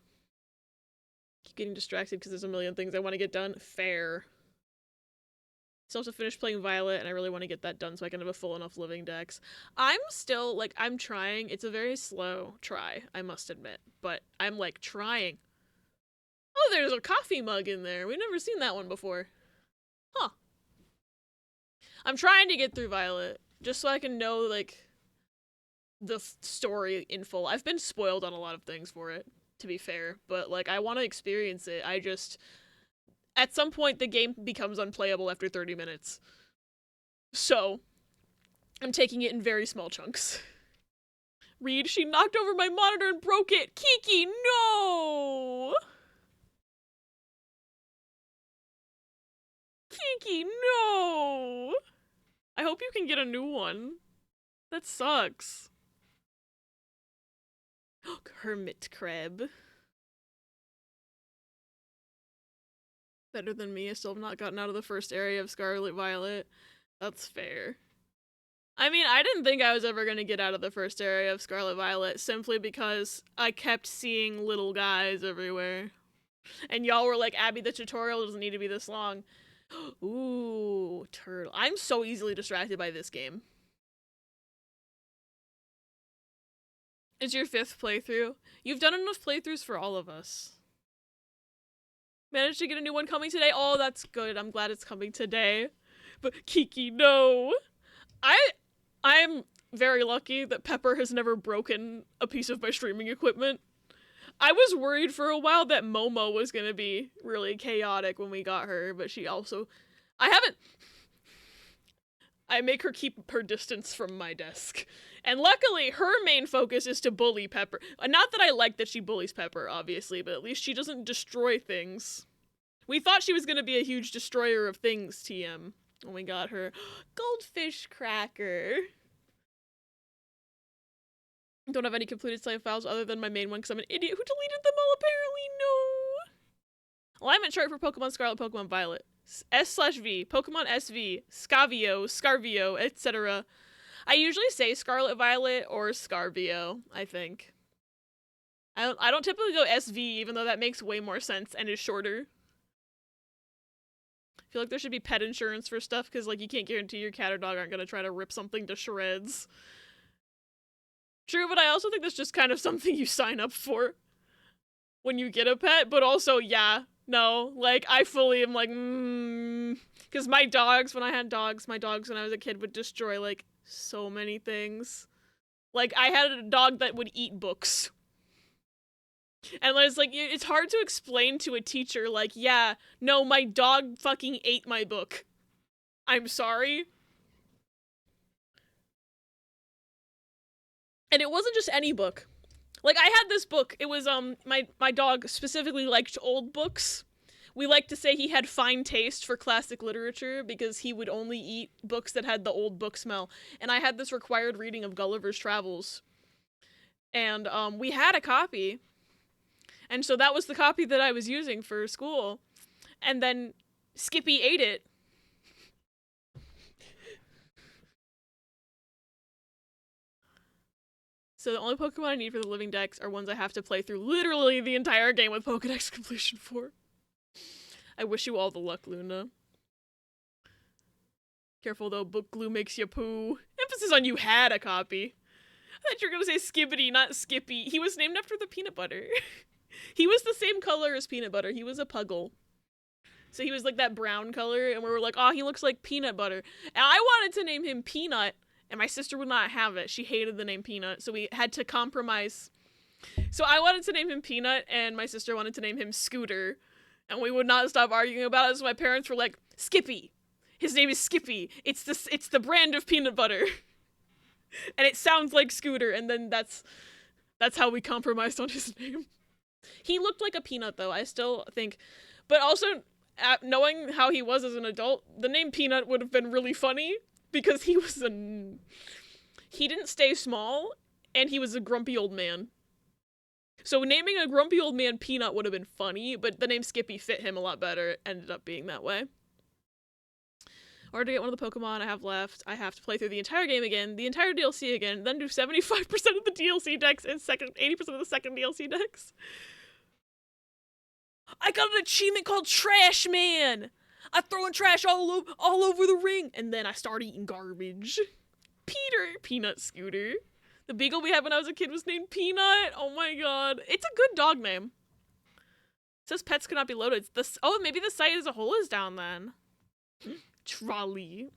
Keep getting distracted because there's a million things I want to get done. Fair. Still have to finish playing Violet, and I really want to get that done so I can have a full enough living dex. I'm still, like, I'm trying. It's a very slow try, I must admit. But I'm, like, trying. Oh, there's a coffee mug in there. We've never seen that one before. Huh. I'm trying to get through Violet, just so I can know, like, the story in full. I've been spoiled on a lot of things for it, to be fair, but, like, I want to experience it. At some point, the game becomes unplayable after 30 minutes. So, I'm taking it in very small chunks. Reed, she knocked over my monitor and broke it! Kiki, no! Kiki, no! I hope you can get a new one. That sucks. Hermit crab. Better than me. I still have not gotten out of the first area of Scarlet Violet. That's fair. I mean, I didn't think I was ever going to get out of the first area of Scarlet Violet simply because I kept seeing little guys everywhere. And y'all were like, Abby, the tutorial doesn't need to be this long. Ooh, turtle. I'm so easily distracted by this game. It's your 5th playthrough. You've done enough playthroughs for all of us. Managed to get a new one coming today. Oh, that's good. I'm glad it's coming today. But Kiki, no. I'm very lucky that Pepper has never broken a piece of my streaming equipment. I was worried for a while that Momo was gonna be really chaotic when we got her, but she also... I make her keep her distance from my desk. And luckily, her main focus is to bully Pepper. Not that I like that she bullies Pepper, obviously, but at least she doesn't destroy things. We thought she was going to be a huge destroyer of things, TM, when we got her. Goldfish cracker. Don't have any completed save files other than my main one because I'm an idiot who deleted them all, apparently. No. Alignment chart for Pokemon Scarlet, Pokemon Violet. S/V, Pokemon SV, Scarvio, etc. I usually say Scarlet Violet or Scarvio, I think. I don't typically go SV, even though that makes way more sense and is shorter. I feel like there should be pet insurance for stuff, because, like, you can't guarantee your cat or dog aren't gonna try to rip something to shreds. True, but I also think that's just kind of something you sign up for when you get a pet, but also, yeah, no, like, I fully am like, because my dogs, when I had dogs, when I was a kid would destroy, like, so many things. Like, I had a dog that would eat books. And it's like, it's hard to explain to a teacher, like, yeah, no, my dog fucking ate my book. I'm sorry. And it wasn't just any book. Like, I had this book. It was, my dog specifically liked old books. We like to say he had fine taste for classic literature because he would only eat books that had the old book smell. And I had this required reading of Gulliver's Travels. And, we had a copy. And so that was the copy that I was using for school. And then Skippy ate it. So the only Pokemon I need for the living dex are ones I have to play through literally the entire game with Pokedex completion for. I wish you all the luck, Luna. Careful though, book glue makes you poo. Emphasis on you had a copy. I thought you were gonna say Skibbity, not Skippy. He was named after the peanut butter. He was the same color as peanut butter. He was a puggle. So he was like that brown color, and we were like, oh, he looks like peanut butter. And I wanted to name him Peanut, and my sister would not have it. She hated the name Peanut, so we had to compromise So I wanted to name him Peanut, and my sister wanted to name him Scooter, and we would not stop arguing about it. So my parents were like, Skippy. His name is Skippy. It's the brand of peanut butter, and it sounds like Scooter. And then that's how we compromised on his name. He looked like a peanut, though. I still think, but also knowing how he was as an adult, the name Peanut would have been really funny because he didn't stay small, and he was a grumpy old man. So naming a grumpy old man Peanut would have been funny, but the name Skippy fit him a lot better. It ended up being that way. In order to get one of the Pokemon I have left, I have to play through the entire game again, the entire DLC again, then do 75% of the DLC decks and 80% of the second DLC decks. I got an achievement called Trash Man! I'm throwing trash all over the ring, and then I start eating garbage. Peanut Scooter. The beagle we had when I was a kid was named Peanut. Oh my god. It's a good dog name. It says pets cannot be loaded. Maybe the site as a whole is down then. Trolley.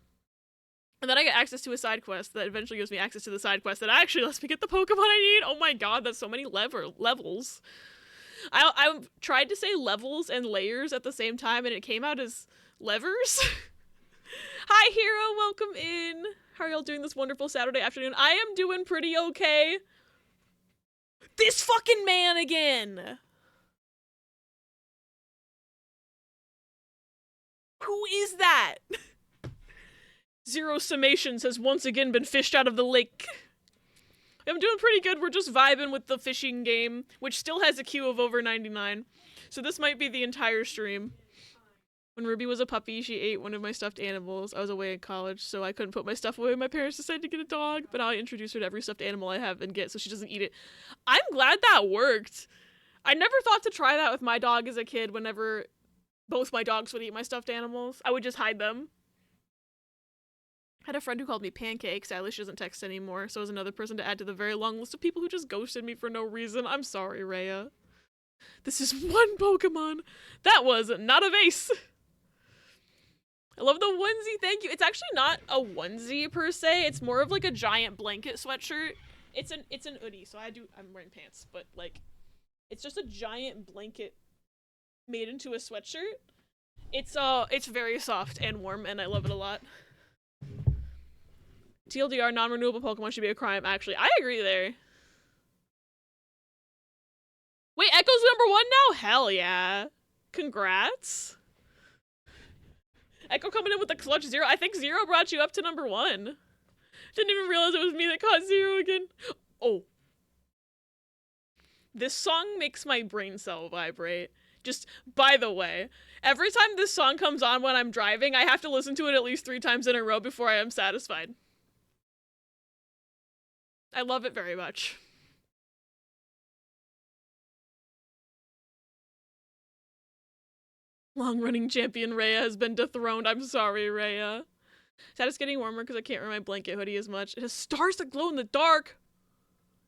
And then I get access to a side quest that eventually gives me access to the side quest that actually lets me get the Pokemon I need. Oh my god, that's so many levels. I tried to say levels and layers at the same time, and it came out as levers. Hi, Hero. Welcome in. How are y'all doing this wonderful Saturday afternoon? I am doing pretty okay. This fucking man again. Who is that? Zero Summations has once again been fished out of the lake. I'm doing pretty good. We're just vibing with the fishing game, which still has a queue of over 99. So this might be the entire stream. When Ruby was a puppy, she ate one of my stuffed animals. I was away in college, so I couldn't put my stuff away. My parents decided to get a dog, but now I introduce her to every stuffed animal I have and get so she doesn't eat it. I'm glad that worked. I never thought to try that with my dog as a kid. Whenever both my dogs would eat my stuffed animals, I would just hide them. I had a friend who called me Pancake. Sadly, she doesn't text anymore, so as another person to add to the very long list of people who just ghosted me for no reason. I'm sorry, Rhea. This is one Pokemon. That was not a vase. I love the onesie, thank you. It's actually not a onesie per se. It's more of like a giant blanket sweatshirt. It's an hoodie, so I'm wearing pants, but like, it's just a giant blanket made into a sweatshirt. It's very soft and warm, and I love it a lot. TLDR, non-renewable Pokemon should be a crime, actually. I agree there. Wait, Echo's #1 now? Hell yeah. Congrats. Echo coming in with the clutch 0. I think 0 brought you up to #1. Didn't even realize it was me that caught 0 again. Oh. This song makes my brain cell vibrate. Just, by the way, every time this song comes on when I'm driving, I have to listen to it at least 3 times in a row before I am satisfied. I love it very much. Long-running champion Rhea has been dethroned. I'm sorry, Rhea. It's getting warmer because I can't wear my blanket hoodie as much. It has stars that glow in the dark.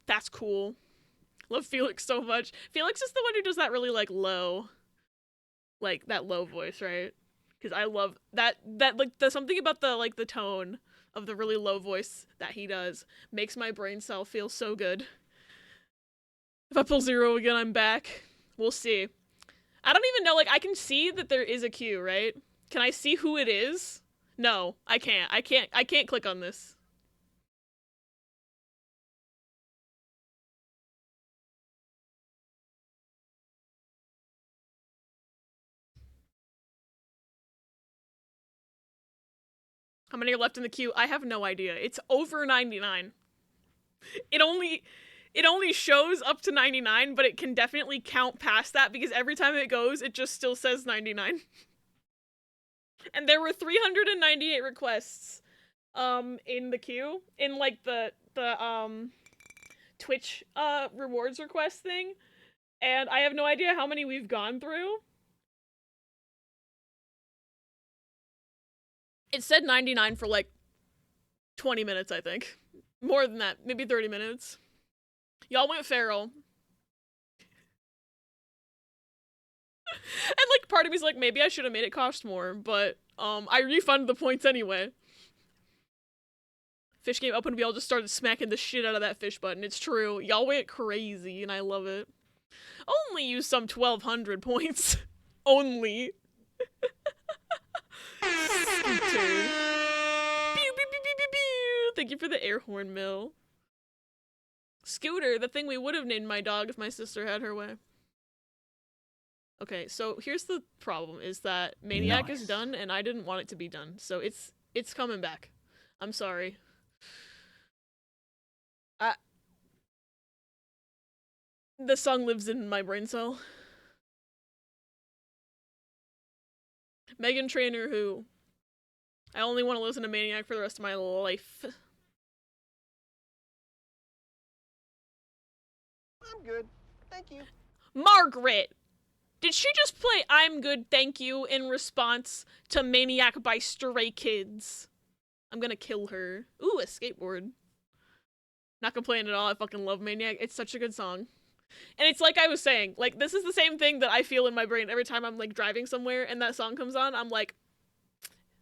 That's cool. Love Felix so much. Felix is the one who does that really, like, low. Like, that low voice, right? Because I love that, like, the something about the, like, the tone of the really low voice that he does makes my brain cell feel so good. If I pull 0 again, I'm back. We'll see. I don't even know, like, I can see that there is a queue, right? Can I see who it is? No, I can't. I can't click on this. How many are left in the queue? I have no idea. It's over 99. It only shows up to 99, but it can definitely count past that because every time it goes, it just still says 99. And there were 398 requests in the queue, in like the Twitch rewards request thing, and I have no idea how many we've gone through. It said 99 for like 20 minutes, I think. More than that, maybe 30 minutes. Y'all went feral. And like part of me's like, maybe I should have made it cost more, but I refunded the points anyway. Fish game opened, we all just started smacking the shit out of that fish button. It's true. Y'all went crazy, and I love it. Only use some 1,200 points. Only. Scooter. Pew, pew, pew, pew, pew, pew. Thank you for the air horn, Mill. Scooter, the thing we would have named my dog if my sister had her way. Okay, so here's the problem, is that Maniac is done, and I didn't want it to be done. So it's coming back. I'm sorry. The song lives in my brain cell. Megan Trainor, who I only want to listen to Maniac for the rest of my life. I'm good. Thank you. Margaret! Did she just play I'm Good, Thank You in response to Maniac by Stray Kids? I'm gonna kill her. Ooh, a skateboard. Not complaining at all, I fucking love Maniac. It's such a good song. And it's like I was saying, like, this is the same thing that I feel in my brain every time I'm, like, driving somewhere and that song comes on. I'm like,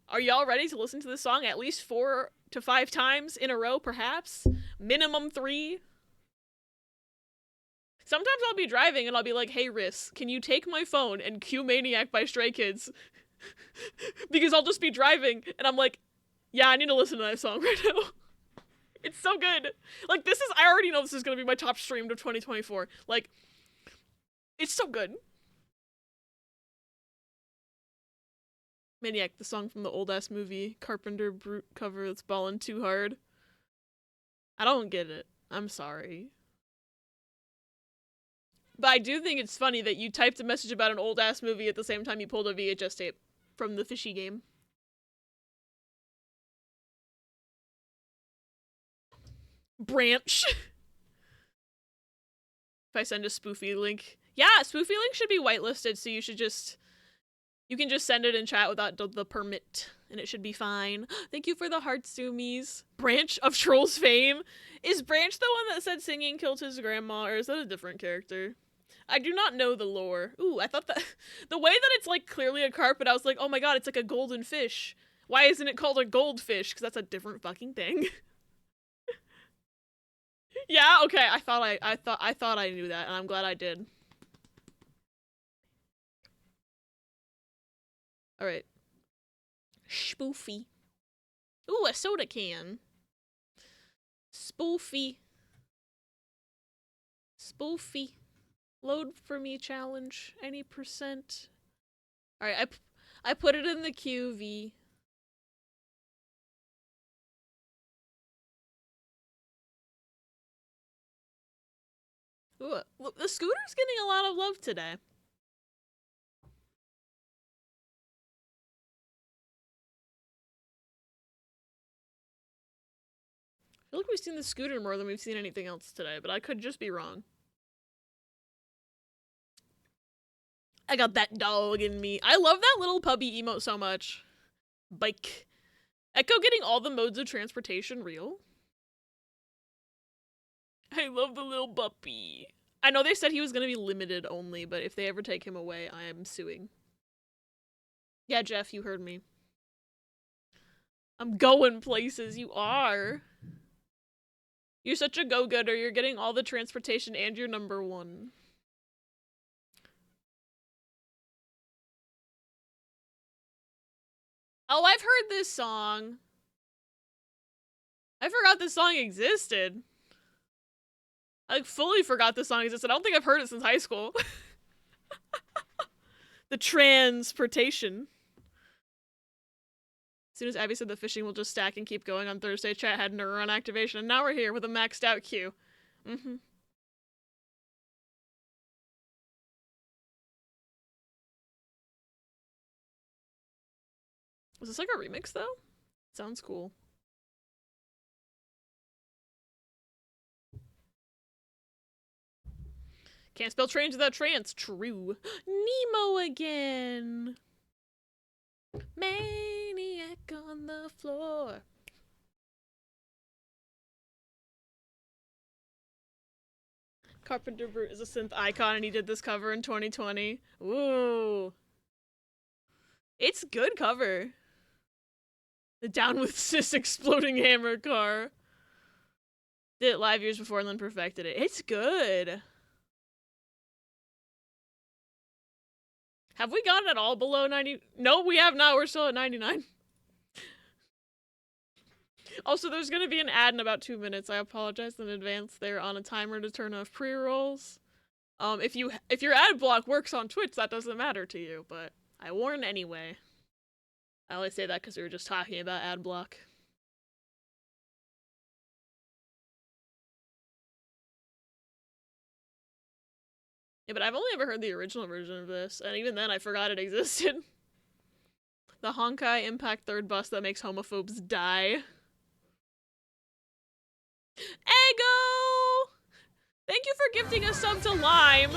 are y'all ready to listen to this song at least 4 to 5 times in a row, perhaps? Minimum 3? Sometimes I'll be driving and I'll be like, hey, Riss, can you take my phone and cue Maniac by Stray Kids? Because I'll just be driving and I'm like, yeah, I need to listen to that song right now. It's so good. Like, I already know this is gonna be my top streamed of 2024. Like, it's so good. Maniac, the song from the old-ass movie, Carpenter Brute cover that's ballin' too hard. I don't get it. I'm sorry. But I do think it's funny that you typed a message about an old-ass movie at the same time you pulled a VHS tape from the fishy game. Branch. If I send a spoofy link. Yeah, spoofy link should be whitelisted, so you can just send it in chat without the permit, and it should be fine. Thank you for the heart zoomies. Branch of Trolls fame? Is Branch the one that said singing killed his grandma, or is that a different character? I do not know the lore. Ooh, I thought that the way that it's like clearly a carpet, I was like, oh my god, it's like a golden fish. Why isn't it called a goldfish? Because that's a different fucking thing. Yeah, okay, I thought I knew that, and I'm glad I did. Alright. Spoofy. Ooh, a soda can. Spoofy. Spoofy. Load for me challenge. Any percent. Alright, I put it in the QV. Ooh, look, the scooter's getting a lot of love today. I feel like we've seen the scooter more than we've seen anything else today, but I could just be wrong. I got that dog in me. I love that little puppy emote so much. Bike. Echo getting all the modes of transportation real. I love the little puppy. I know they said he was gonna be limited only, but if they ever take him away, I am suing. Yeah, Jeff, you heard me. I'm going places, you are. You're such a go-getter, you're getting all the transportation and you're number 1. Oh, I've heard this song. I forgot this song existed. I fully forgot this song existed. I don't think I've heard it since high school. The transportation. As soon as Abby said the fishing will just stack and keep going on Thursday, chat had neuron activation, and now we're here with a maxed out queue. Mm-hmm. Was this like a remix, though? Sounds cool. Can't spell trains without trance. True. Nemo again. Maniac on the floor. Carpenter Brute is a synth icon and he did this cover in 2020. Ooh. It's good cover. The Down with Sis exploding hammer car. Did it live years before and then perfected it. It's good. Have we gotten it all below 90? No, we have not. We're still at 99. Also, there's gonna be an ad in about 2 minutes. I apologize in advance. They're on a timer to turn off pre-rolls. If your ad block works on Twitch, that doesn't matter to you, but I warn anyway. I only say that because we were just talking about ad block. Yeah, but I've only ever heard the original version of this, and even then I forgot it existed. The Honkai Impact third bus that makes homophobes die. Ego! Thank you for gifting a sub to Lime.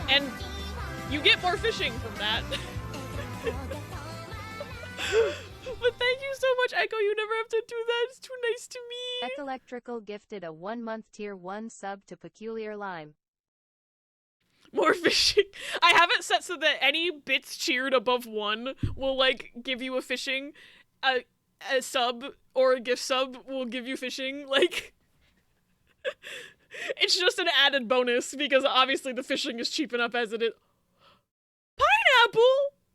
And you get more fishing from that. But thank you so much, Echo. You never have to do that. It's too nice to me. Electrical gifted a 1-month tier 1 sub to Peculiar Lime. More fishing. I have it set so that any bits cheered above 1 will, like, give you a fishing. A sub or a gift sub will give you fishing. Like, it's just an added bonus because obviously the fishing is cheap enough as it is. Pineapple!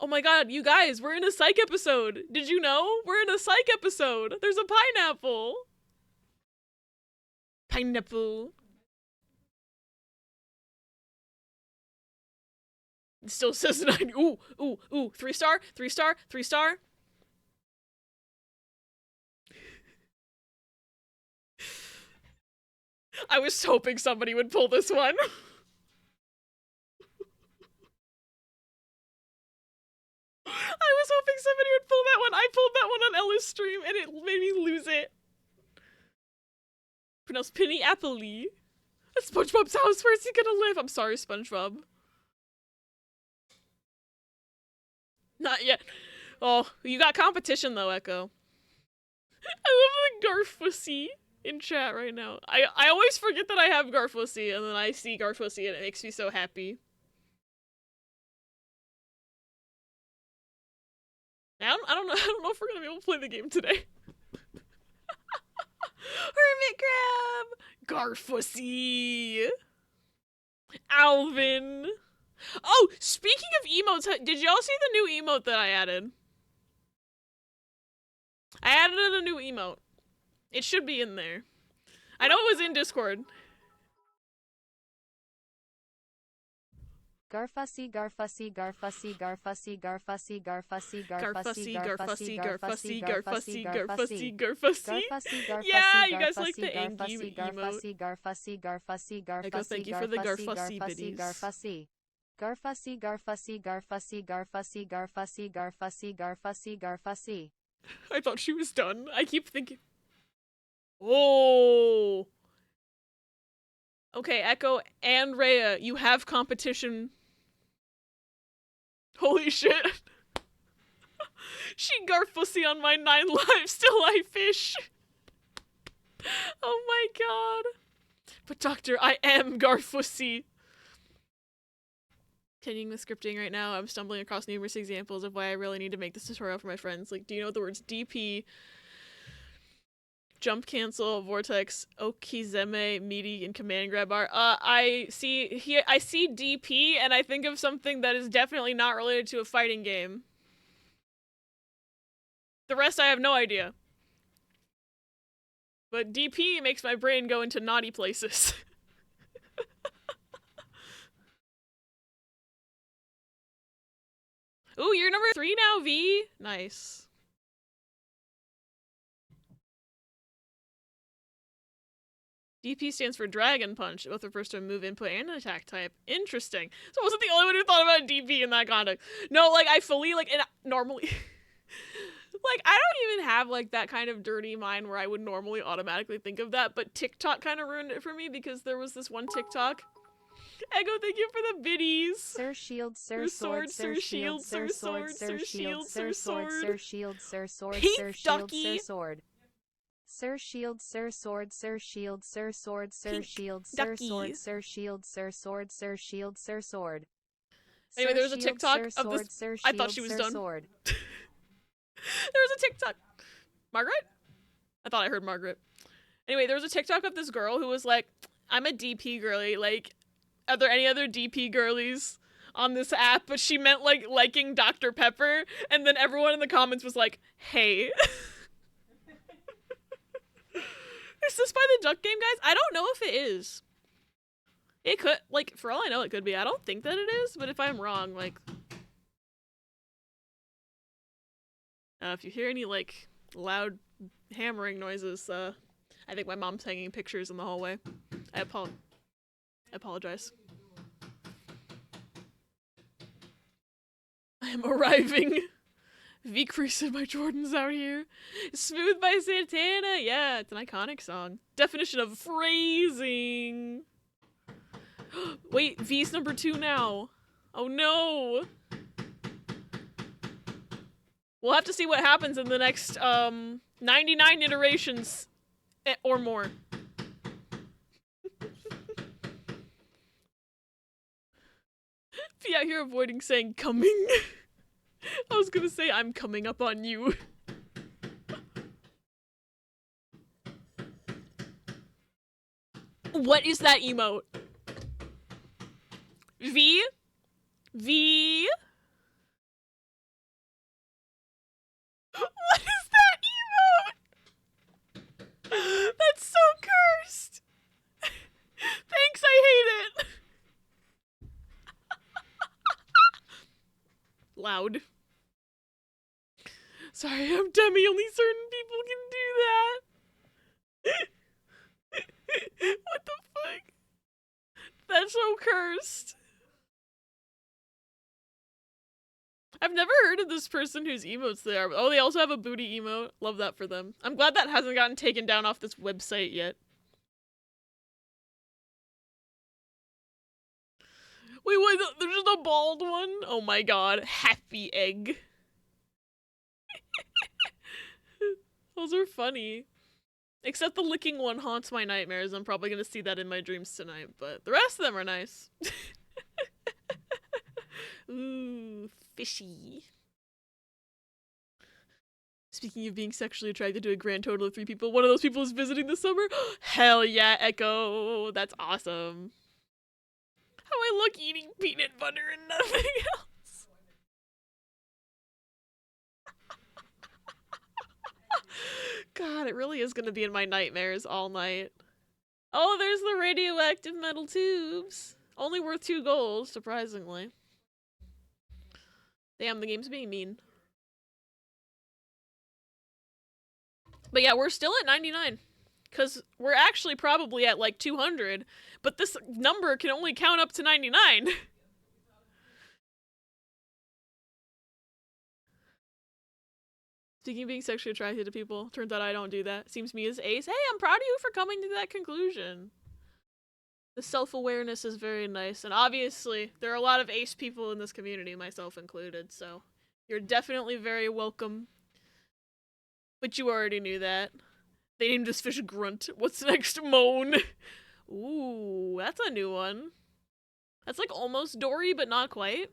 Oh my god, you guys, we're in a psych episode. Did you know? We're in a psych episode. There's a pineapple. Pineapple. It still says 9. Ooh, ooh, ooh. 3 star, 3 star, 3 star. I was hoping somebody would pull this one. I was hoping somebody would pull that one. I pulled that one on Ella's stream and it made me lose it. Pronounced Penny Appley. At SpongeBob's house, where's he gonna live? I'm sorry, SpongeBob. Not yet. Oh, you got competition though, Echo. I love the Garfussy in chat right now. I always forget that I have Garfussy and then I see Garfussy and it makes me so happy. I don't know if we're gonna be able to play the game today. Hermit Crab! Garfussy! Alvin! Oh, speaking of emotes, did y'all see the new emote that I added? I added a new emote. It should be in there. I know it was in Discord. Garfussy, Garfussy, Garfussy, Garfussy, Garfussy, Garfussy, Garfussy, Garfussy, Garfussy, Garfussy, Garfussy, Garfussy. Yeah, you guys like the Angie emote. Garfussy, Garfussy, Garfussy, Garfussy, Thank you for the Garfussy biddies. Garfussy. Garfussy, Garfussy, Garfussy, Garfussy, Garfussy, Garfussy, Garfussy, Garfussy. I thought she was done. I keep thinking. Oh. Okay, Echo and Rhea, you have competition. Holy shit. She Garfussy on my 9 lives, still I fish. Oh my god. But Doctor, I am Garfussy. Continuing the scripting right now, I'm stumbling across numerous examples of why I really need to make this tutorial for my friends. Like, do you know what the words DP, jump cancel, vortex, okizeme, meaty, and command grab are? I see DP and I think of something that is definitely not related to a fighting game. The rest I have no idea. But DP makes my brain go into naughty places. Ooh, you're number 3 now, V. Nice. DP stands for Dragon Punch. It both refers to a move input and an attack type. Interesting. So I wasn't the only one who thought about DP in that context. No, like, I fully, like, and normally... like, I don't even have, like, that kind of dirty mind where I would normally automatically think of that, but TikTok kind of ruined it for me because there was this one TikTok. Ego, thank you for the biddies. Sir Shield, Sir Sword, Sir Shield, Sir Sword, Sir Shield, Sir Sword, Sir Shield, Sir Sword, Sir Shield, Sir Sword. Sir Shield, Sir Sword, Sir Shield, Sir Sword, Sir Shield, Sir Sword, Sir Shield, Sir Sword, Sir Shield, Sir Sword. Anyway, Sir there was a shield, TikTok sir of sword, this. Sir I thought shield, she was sir done. Sword. There was a TikTok. Margaret? I thought I heard Margaret. Anyway, there was a TikTok of this girl who was like, I'm a DP girly. Like, are there any other DP girlies on this app? But she meant like liking Dr. Pepper. And then everyone in the comments was like, hey. Is this by the Duck Game, guys? I don't know if it is. It could, like, for all I know, it could be. I don't think that it is, but if I'm wrong, like... if you hear any, like, loud hammering noises, I think my mom's hanging pictures in the hallway. I apologize. I am arriving. V-Crease and my Jordan's out here. Smooth by Santana. Yeah, it's an iconic song. Definition of phrasing. Wait, V's number 2 now. Oh no. We'll have to see what happens in the next 99 iterations or more. V out here avoiding saying coming. I was gonna say I'm coming up on you. What is that emote? V? V? What is that emote? That's so cursed. Thanks, I hate it. Loud. Sorry, I'm Demi. Only certain people can do that. What the fuck? That's so cursed. I've never heard of this person whose emotes they are. Oh, they also have a booty emote. Love that for them. I'm glad that hasn't gotten taken down off this website yet. Wait, there's just a bald one? Oh my god. Happy egg. Those are funny. Except the licking one haunts my nightmares. I'm probably gonna see that in my dreams tonight, but the rest of them are nice. Ooh, fishy. Speaking of being sexually attracted to a grand total of 3 people, one of those people is visiting this summer? Hell yeah, Echo! That's awesome. How I look eating peanut butter and nothing else. God, it really is gonna be in my nightmares all night. Oh, there's the radioactive metal tubes. Only worth 2 gold, surprisingly. Damn, the game's being mean. But yeah, we're still at 99. Because we're actually probably at like 200. But this number can only count up to 99. Speaking of being sexually attracted to people, turns out I don't do that. Seems me as ace. Hey, I'm proud of you for coming to that conclusion. The self-awareness is very nice. And obviously, there are a lot of ace people in this community, myself included. So, you're definitely very welcome. But you already knew that. They named this fish Grunt. What's next? Moan. Ooh, that's a new one. That's like almost Dory, but not quite.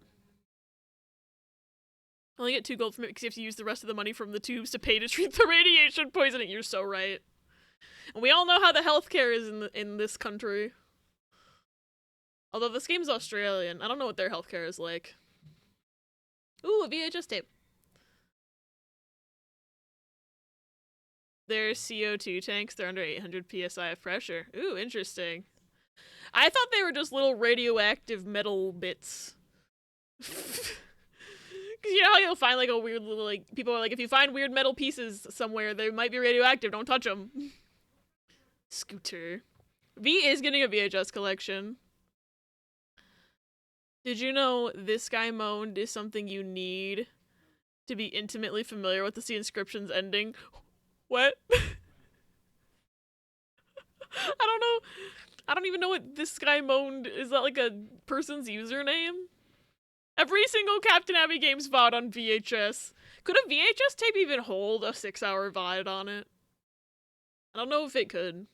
I only get 2 gold from it because you have to use the rest of the money from the tubes to pay to treat the radiation poisoning. You're so right. And we all know how the healthcare is in this country. Although this game's Australian. I don't know what their healthcare is like. Ooh, a VHS tape. They're CO2 tanks. They're under 800 psi of pressure. Ooh, interesting. I thought they were just little radioactive metal bits. Because you know how you'll find like a weird little, like, people are like, if you find weird metal pieces somewhere, they might be radioactive. Don't touch them. Scooter. V is getting a VHS collection. Did you know This Guy Moaned is something you need to be intimately familiar with to see Inscription's ending? What? I don't know. I don't even know what This Guy Moaned is. That like a person's username? Every single Captain Abby game's VOD on VHS. Could a VHS tape even hold a 6-hour VOD on it? I don't know if it could.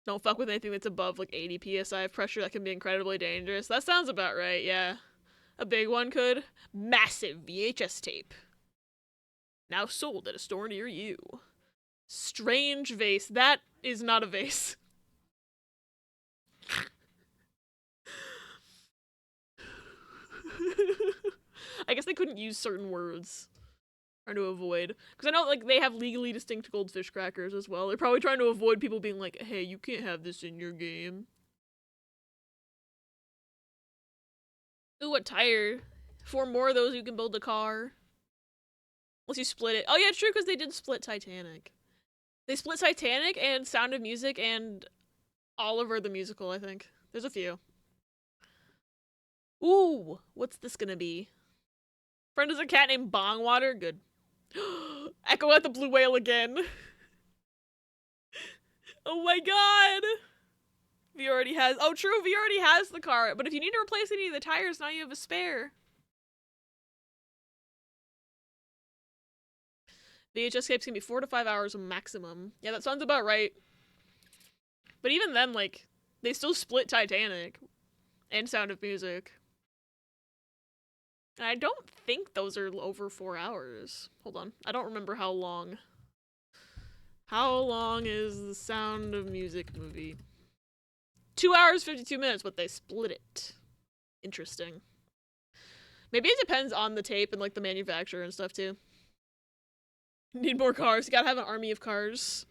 Don't fuck with anything that's above like 80 psi of pressure. That can be incredibly dangerous. That sounds about right, yeah. A big one could. Massive VHS tape. Now sold at a store near you. Strange vase. That is not a vase. I guess they couldn't use certain words. Trying to avoid, because I know like they have legally distinct goldfish crackers as well. They're probably trying to avoid people being like, hey, you can't have this in your game. Ooh, a tire. 4 more of those you can build a car. Unless you split it. Oh yeah, it's true, because they did split Titanic. They split Titanic and Sound of Music and Oliver the Musical, I think. There's a few. Ooh, what's this gonna be? Friend is a cat named Bongwater? Good. Echo at the blue whale again. Oh my god! V already has- oh true, V already has the car, but if you need to replace any of the tires, now you have a spare. VHS tapes can be 4 to 5 hours maximum. Yeah, that sounds about right. But even then, like, they still split Titanic and Sound of Music. And I don't think those are over 4 hours. Hold on. I don't remember how long. How long is the Sound of Music movie? 2 hours, 52 minutes, but they split it. Interesting. Maybe it depends on the tape and, like, the manufacturer and stuff, too. Need more cars. You gotta have an army of cars.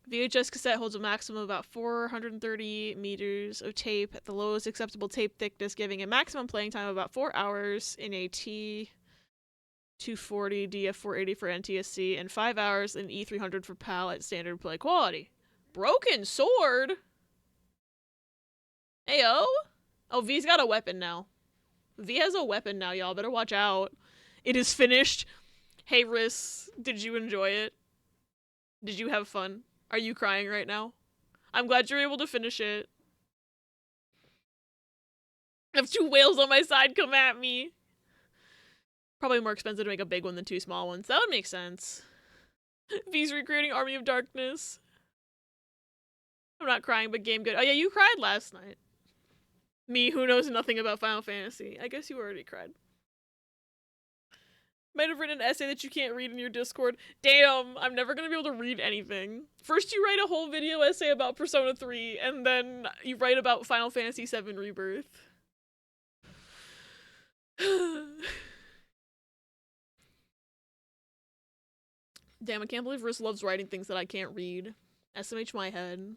VHS cassette holds a maximum of about 430 meters of tape at the lowest acceptable tape thickness, giving a maximum playing time of about 4 hours in a T240 DF480 for NTSC and 5 hours in E300 for PAL at standard play quality. Broken sword? Ayo? Oh, V's got a weapon now. V has a weapon now, y'all. Better watch out. It is finished. Hey, Riss, did you enjoy it? Did you have fun? Are you crying right now? I'm glad you're able to finish it. I have 2 whales on my side come at me. Probably more expensive to make a big one than 2 small ones. That would make sense. V's recreating Army of Darkness. I'm not crying, but game good. Oh yeah, you cried last night. Me, who knows nothing about Final Fantasy. I guess you already cried. Might have written an essay that you can't read in your Discord. Damn, I'm never gonna be able to read anything. First you write a whole video essay about Persona 3, and then you write about Final Fantasy 7 Rebirth. Damn, I can't believe Riss loves writing things that I can't read. SMH my head.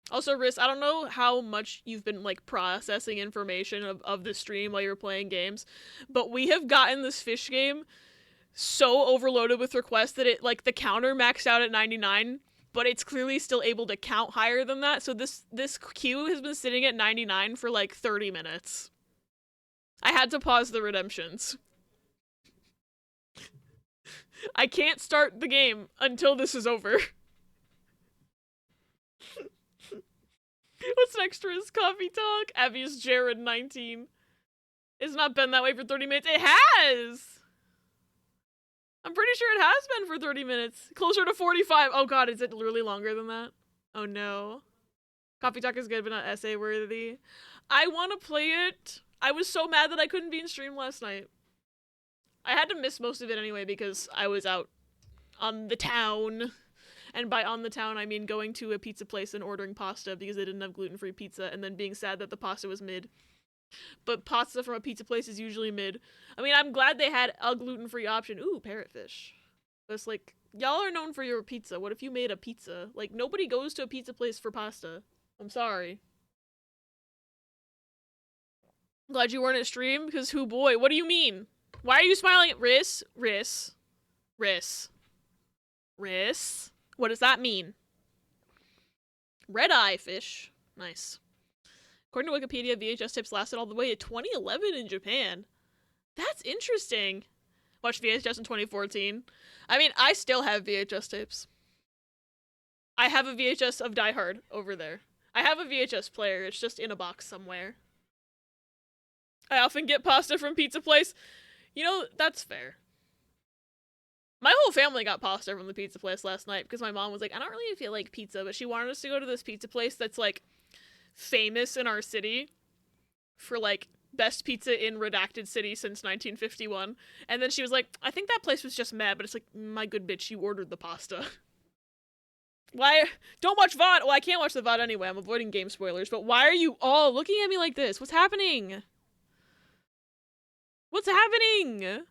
Also, Riss, I don't know how much you've been, like, processing information of the stream while you were playing games, but we have gotten this fish game so overloaded with requests that it, like, the counter maxed out at 99, but it's clearly still able to count higher than that, so this queue has been sitting at 99 for, like, 30 minutes. I had to pause the redemptions. I can't start the game until this is over. What's next for his coffee talk? Abby's Jared 19. It's not been that way for 30 minutes. It has! I'm pretty sure it has been for 30 minutes. Closer to 45. Oh god, is it literally longer than that? Oh no. Coffee talk is good, but not essay worthy. I want to play it. I was so mad that I couldn't be in stream last night. I had to miss most of it anyway because I was out on the town. And by on the town, I mean going to a pizza place and ordering pasta because they didn't have gluten-free pizza, and then being sad that the pasta was mid. But pasta from a pizza place is usually mid. I mean, I'm glad they had a gluten-free option. Ooh, parrotfish. But it's like, y'all are known for your pizza. What if you made a pizza? Like, nobody goes to a pizza place for pasta. I'm sorry. Glad you weren't at stream, because who boy, what do you mean? Why are you smiling at Riss? Riss. Riss. Riss. What does that mean? Red eye fish. Nice. According to Wikipedia, VHS tapes lasted all the way to 2011 in Japan. That's interesting. Watched VHS in 2014. I mean, I still have VHS tapes. I have a VHS of Die Hard over there. I have a VHS player. It's just in a box somewhere. I often get pasta from Pizza Place. You know, that's fair. My whole family got pasta from the pizza place last night because my mom was like, I don't really feel like pizza, but she wanted us to go to this pizza place that's, like, famous in our city for, like, best pizza in redacted city since 1951. And then she was like, I think that place was just mad, but it's like, my good bitch, you ordered the pasta. Why? Don't watch VOD. Well, I can't watch the VOD anyway. I'm avoiding game spoilers. But why are you all looking at me like this? What's happening? What's happening?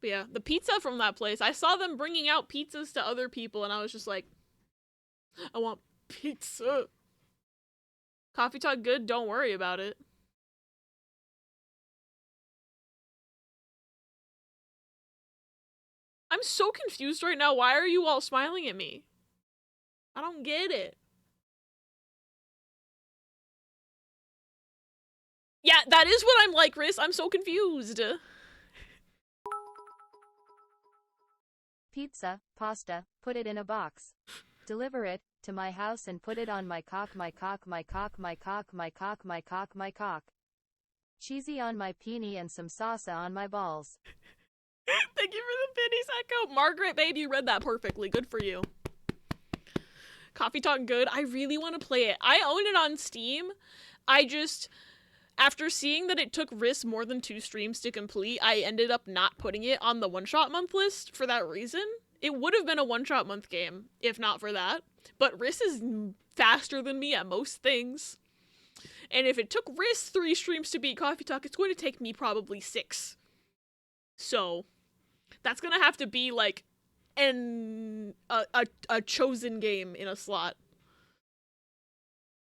But yeah, the pizza from that place, I saw them bringing out pizzas to other people, and I was just like, I want pizza. Coffee Talk good? Don't worry about it. I'm so confused right now. Why are you all smiling at me? I don't get it. Yeah, that is what I'm like, Riz. I'm so confused. Pizza, pasta, put it in a box. Deliver it to my house and put it on my cock, my cock, my cock, my cock, my cock, my cock, my cock. Cheesy on my peenie and some salsa on my balls. Thank you for the Penny's Echo. Margaret, babe, you read that perfectly. Good for you. Coffee Talk good. I really want to play it. I own it on Steam. I just, after seeing that it took Riss more than 2 streams to complete, I ended up not putting it on the one-shot month list for that reason. It would have been a one-shot month game, if not for that. But Riss is faster than me at most things. And if it took Riss 3 streams to beat Coffee Talk, it's going to take me probably 6. So, that's gonna have to be, like, a chosen game in a slot.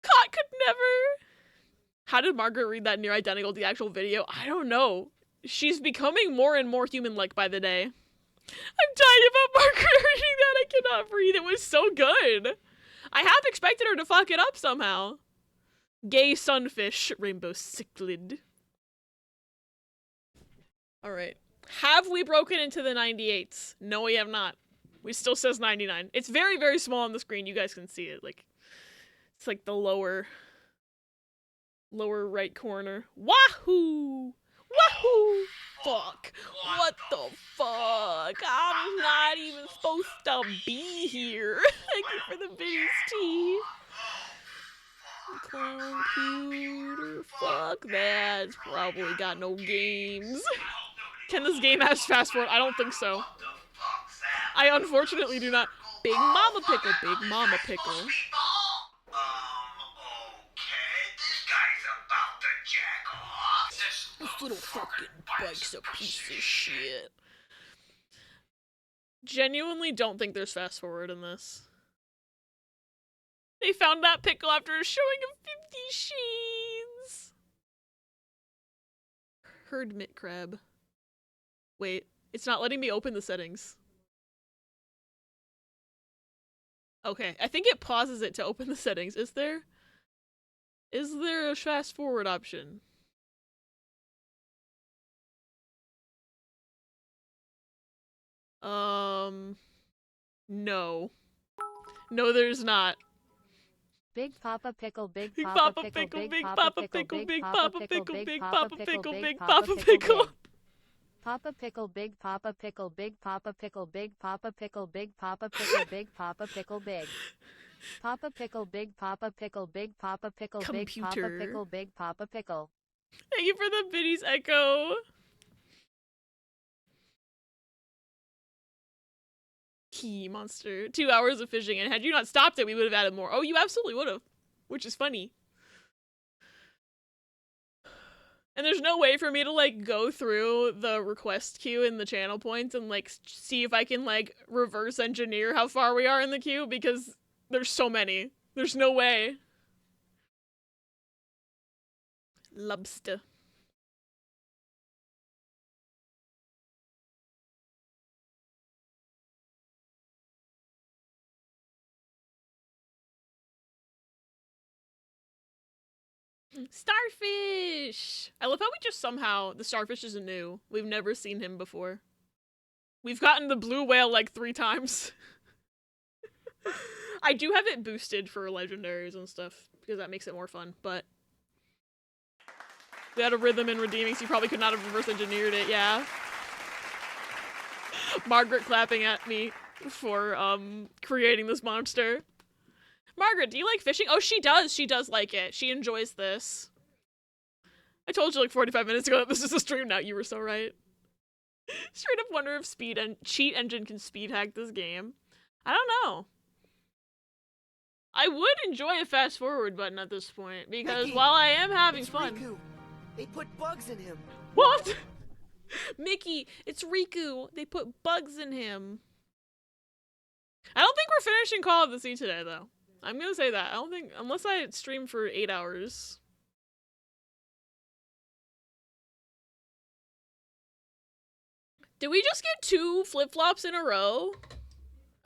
Cot could never! How did Margaret read that near identical to the actual video? I don't know. She's becoming more and more human-like by the day. I'm dying about Margaret reading that. I cannot breathe. It was so good. I half expected her to fuck it up somehow. Gay sunfish, rainbow cichlid. Alright. Have we broken into the 98s? No, we have not. We still says 99. It's very, very small on the screen. You guys can see it. Like, it's like the lower right corner. Wahoo! Wahoo! Fuck. What the fuck? I'm not even supposed to be here. Thank you for the Biddy's tea. Computer. Fuck that. It's probably got no games. Can this game have fast forward? I don't think so. I unfortunately do not. Big Mama Pickle, Big Mama Pickle. Okay, this guy's about to jack off. This little fucking bike's a piece of shit. Genuinely don't think there's fast forward in this. They found that pickle after a showing of 50 Sheens. Herd Mitt Crab. Wait, it's not letting me open the settings. Okay, I think it pauses it to open the settings. Is there a fast forward option? No. No, there's not. Big Papa Pickle, Big Big Papa Papa Pickle, Pickle, Big Papa Pickle, Big Papa Pickle, Big Papa Pickle, Big Papa Pickle. Papa Pickle, Big Papa Pickle, Big Papa Pickle, Big Papa Pickle, Big Papa Pickle, Big Papa Pickle, Big Papa Pickle, Big Papa Pickle, Big Papa Pickle, Big Papa Pickle, Big Papa Pickle. Thank you for the Biddy's Echo. Key monster. 2 hours of fishing, and had you not stopped it, we would have added more. Oh, you absolutely would have. Which is funny. And there's no way for me to, like, go through the request queue in the channel points and, like, see if I can, like, reverse engineer how far we are in the queue, because there's so many. There's no way. Lobster. Starfish! I love how we just somehow, the starfish is new. We've never seen him before. We've gotten the blue whale like 3 times. I do have it boosted for legendaries and stuff, because that makes it more fun, but... We had a rhythm in redeeming, so you probably could not have reverse engineered it, yeah. Margaret clapping at me for, creating this monster. Margaret, do you like fishing? Oh, she does. She does like it. She enjoys this. I told you like 45 minutes ago that this is a stream now. You were so right. Straight up wonder if Cheat Engine can speed hack this game. I don't know. I would enjoy a fast forward button at this point, because Mickey, while I am having it's fun... Riku. They put bugs in him. What? Mickey, it's Riku. They put bugs in him. I don't think we're finishing Call of the Sea today, though. I'm gonna say that. I don't think, unless I stream for 8 hours. Did we just get 2 flip-flops in a row?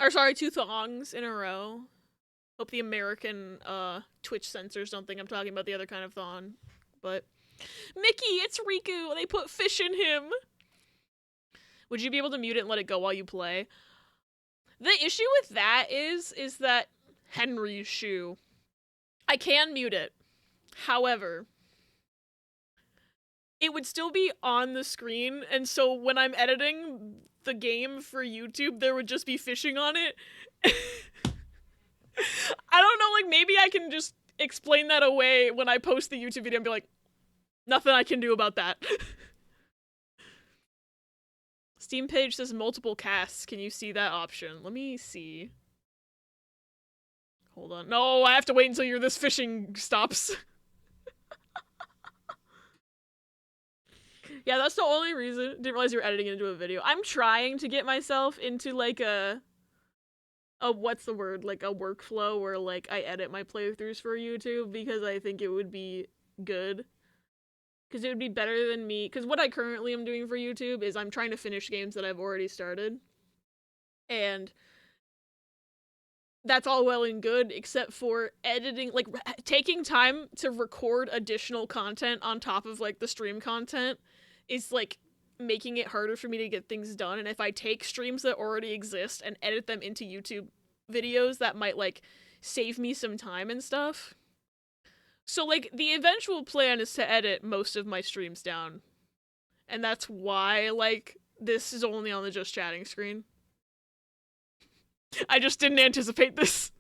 Or sorry, 2 thongs in a row. Hope the American Twitch censors don't think I'm talking about the other kind of thong. But Mickey, it's Riku. They put fish in him. Would you be able to mute it and let it go while you play? The issue with that is that Henry's shoe. I can mute it. However, it would still be on the screen, and so when I'm editing the game for YouTube, there would just be fishing on it. I don't know, like, maybe I can just explain that away when I post the YouTube video and be like, nothing I can do about that. Steam page says multiple casts. Can you see that option? Let me see. Hold on. No, I have to wait until this fishing stops. Yeah, that's the only reason. Didn't realize you were editing it into a video. I'm trying to get myself into, like, what's the word? Like, a workflow where, like, I edit my playthroughs for YouTube, because I think it would be good. Because it would be better than me. Because what I currently am doing for YouTube is I'm trying to finish games that I've already started. And that's all well and good, except for editing, like, taking time to record additional content on top of, like, the stream content is, like, making it harder for me to get things done. And if I take streams that already exist and edit them into YouTube videos, that might, like, save me some time and stuff. So, like, the eventual plan is to edit most of my streams down. And that's why, like, this is only on the just chatting screen. I just didn't anticipate this.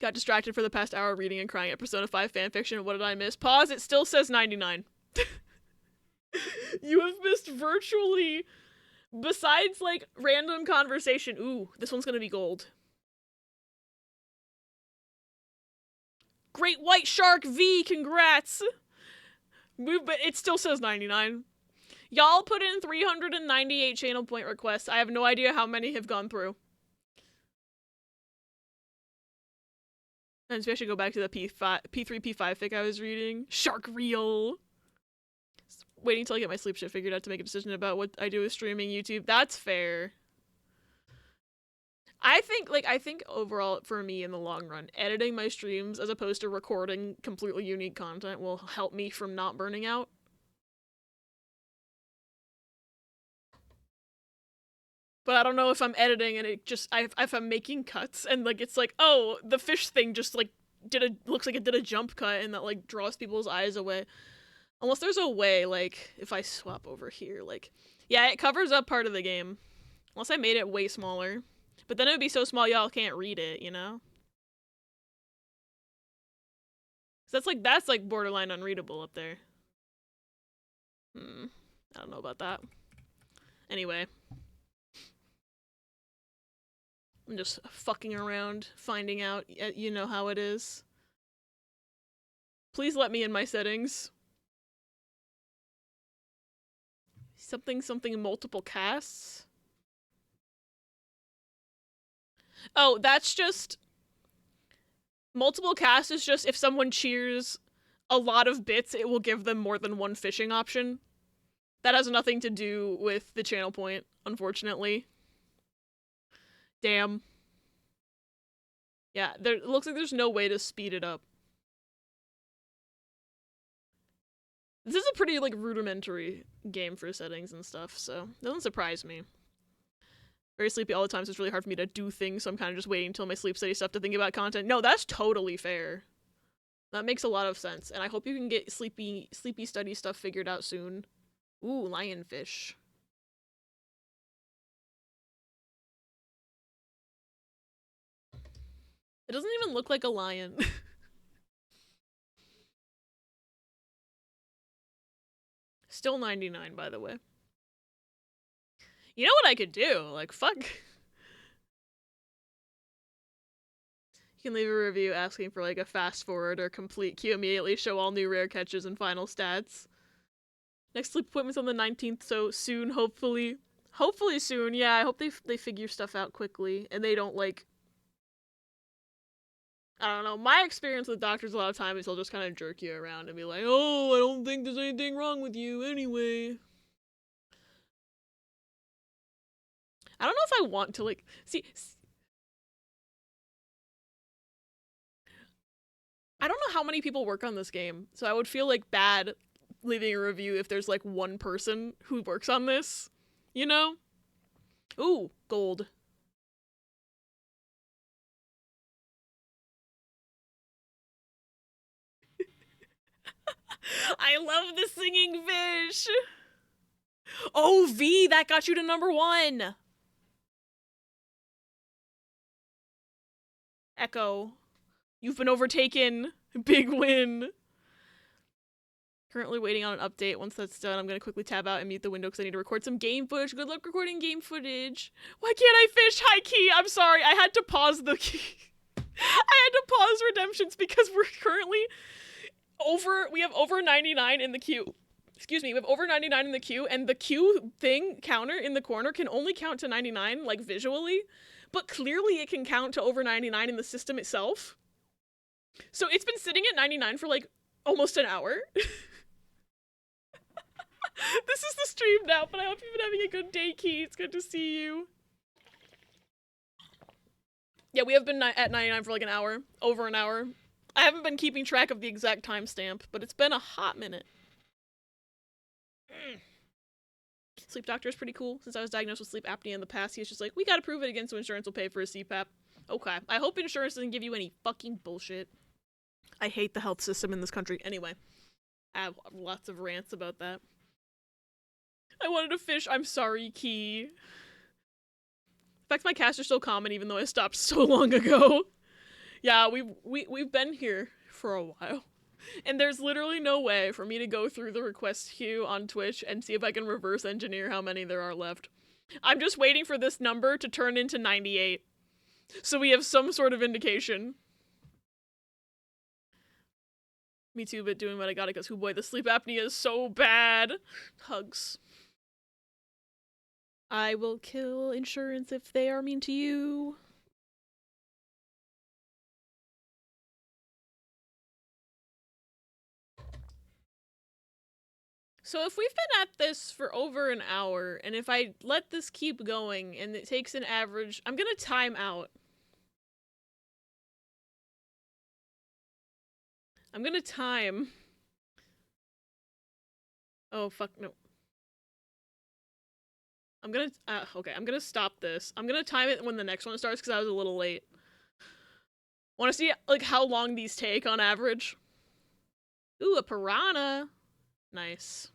Got distracted for the past hour reading and crying at Persona 5 fanfiction. What did I miss? Pause, it still says 99. You have missed virtually, besides, like, random conversation. Ooh, this one's gonna be gold. Great White Shark V, congrats! But it still says 99. Y'all put in 398 channel point requests. I have no idea how many have gone through. And so I should go back to the P3, P5 fic I was reading. Shark Reel. Waiting till I get my sleep shit figured out to make a decision about what I do with streaming YouTube. That's fair. I think overall, for me in the long run, editing my streams as opposed to recording completely unique content will help me from not burning out. But I don't know if I'm editing and it just, if I'm making cuts and, like, it's like, oh, the fish thing just, like, looks like it did a jump cut and that, like, draws people's eyes away. Unless there's a way, like, if I swap over here, like, yeah, it covers up part of the game. Unless I made it way smaller. But then it would be so small y'all can't read it, you know? So that's like borderline unreadable up there. I don't know about that. Anyway. I'm just fucking around, finding out, you know how it is. Please let me in my settings. Something multiple casts? Oh, that's just... Multiple casts is just if someone cheers a lot of bits, it will give them more than one fishing option. That has nothing to do with the channel point, unfortunately. Damn. Yeah, it looks like there's no way to speed it up. This is a pretty, like, rudimentary game for settings and stuff, so it doesn't surprise me. Very sleepy all the time, so it's really hard for me to do things, so I'm kind of just waiting until my sleep study stuff to think about content. No, that's totally fair. That makes a lot of sense, and I hope you can get sleepy study stuff figured out soon. Ooh, lionfish. It doesn't even look like a lion. Still 99, by the way. You know what I could do? Like, fuck. You can leave a review asking for, like, a fast forward or complete queue. Immediately show all new rare catches and final stats. Next sleep appointment's on the 19th, so soon, hopefully. Hopefully soon, yeah. I hope they figure stuff out quickly, and they don't, like... I don't know. My experience with doctors a lot of times is they'll just kind of jerk you around and be like, oh, I don't think there's anything wrong with you anyway. I don't know if I want to, like... See... I don't know how many people work on this game, so I would feel, like, bad leaving a review if there's, like, one person who works on this. You know? Ooh, gold. I love the singing fish! Oh, V, that got you to #1! Echo. You've been overtaken. Big win. Currently waiting on an update. Once that's done, I'm gonna quickly tab out and mute the window because I need to record some game footage. Good luck recording game footage. Why can't I fish? High key. I'm sorry. I had to pause the key. I had to pause redemptions because we're currently we have over 99 in the queue. Excuse me, we have over 99 in the queue, and the queue thing counter in the corner can only count to 99, like, visually, but clearly it can count to over 99 in the system itself. So it's been sitting at 99 for, like, almost an hour. This is the stream now, but I hope you've been having a good day, Key. It's good to see you. Yeah, we have been at 99 for, like, an hour. Over an hour. I haven't been keeping track of the exact timestamp, but it's been a hot minute. Sleep doctor is pretty cool. Since I was diagnosed with sleep apnea in the past, he was just like, we gotta prove it again so insurance will pay for a CPAP. Okay. I hope insurance doesn't give you any fucking bullshit. I hate the health system in this country. Anyway, I have lots of rants about that. I wanted to fish. I'm sorry, Key. In fact, my casts are still common even though I stopped so long ago. Yeah, we've been here for a while. And there's literally no way for me to go through the request queue on Twitch and see if I can reverse engineer how many there are left. I'm just waiting for this number to turn into 98. So we have some sort of indication. Me too, but doing what I gotta, because oh boy, the sleep apnea is so bad. Hugs. I will kill insurance if they are mean to you. So if we've been at this for over an hour, and if I let this keep going, and it takes an average... I'm gonna time out. I'm gonna time... Oh, fuck, no. I'm gonna... okay, I'm gonna stop this. I'm gonna time it when the next one starts, because I was a little late. Wanna see, like, how long these take on average? Ooh, a piranha! Nice.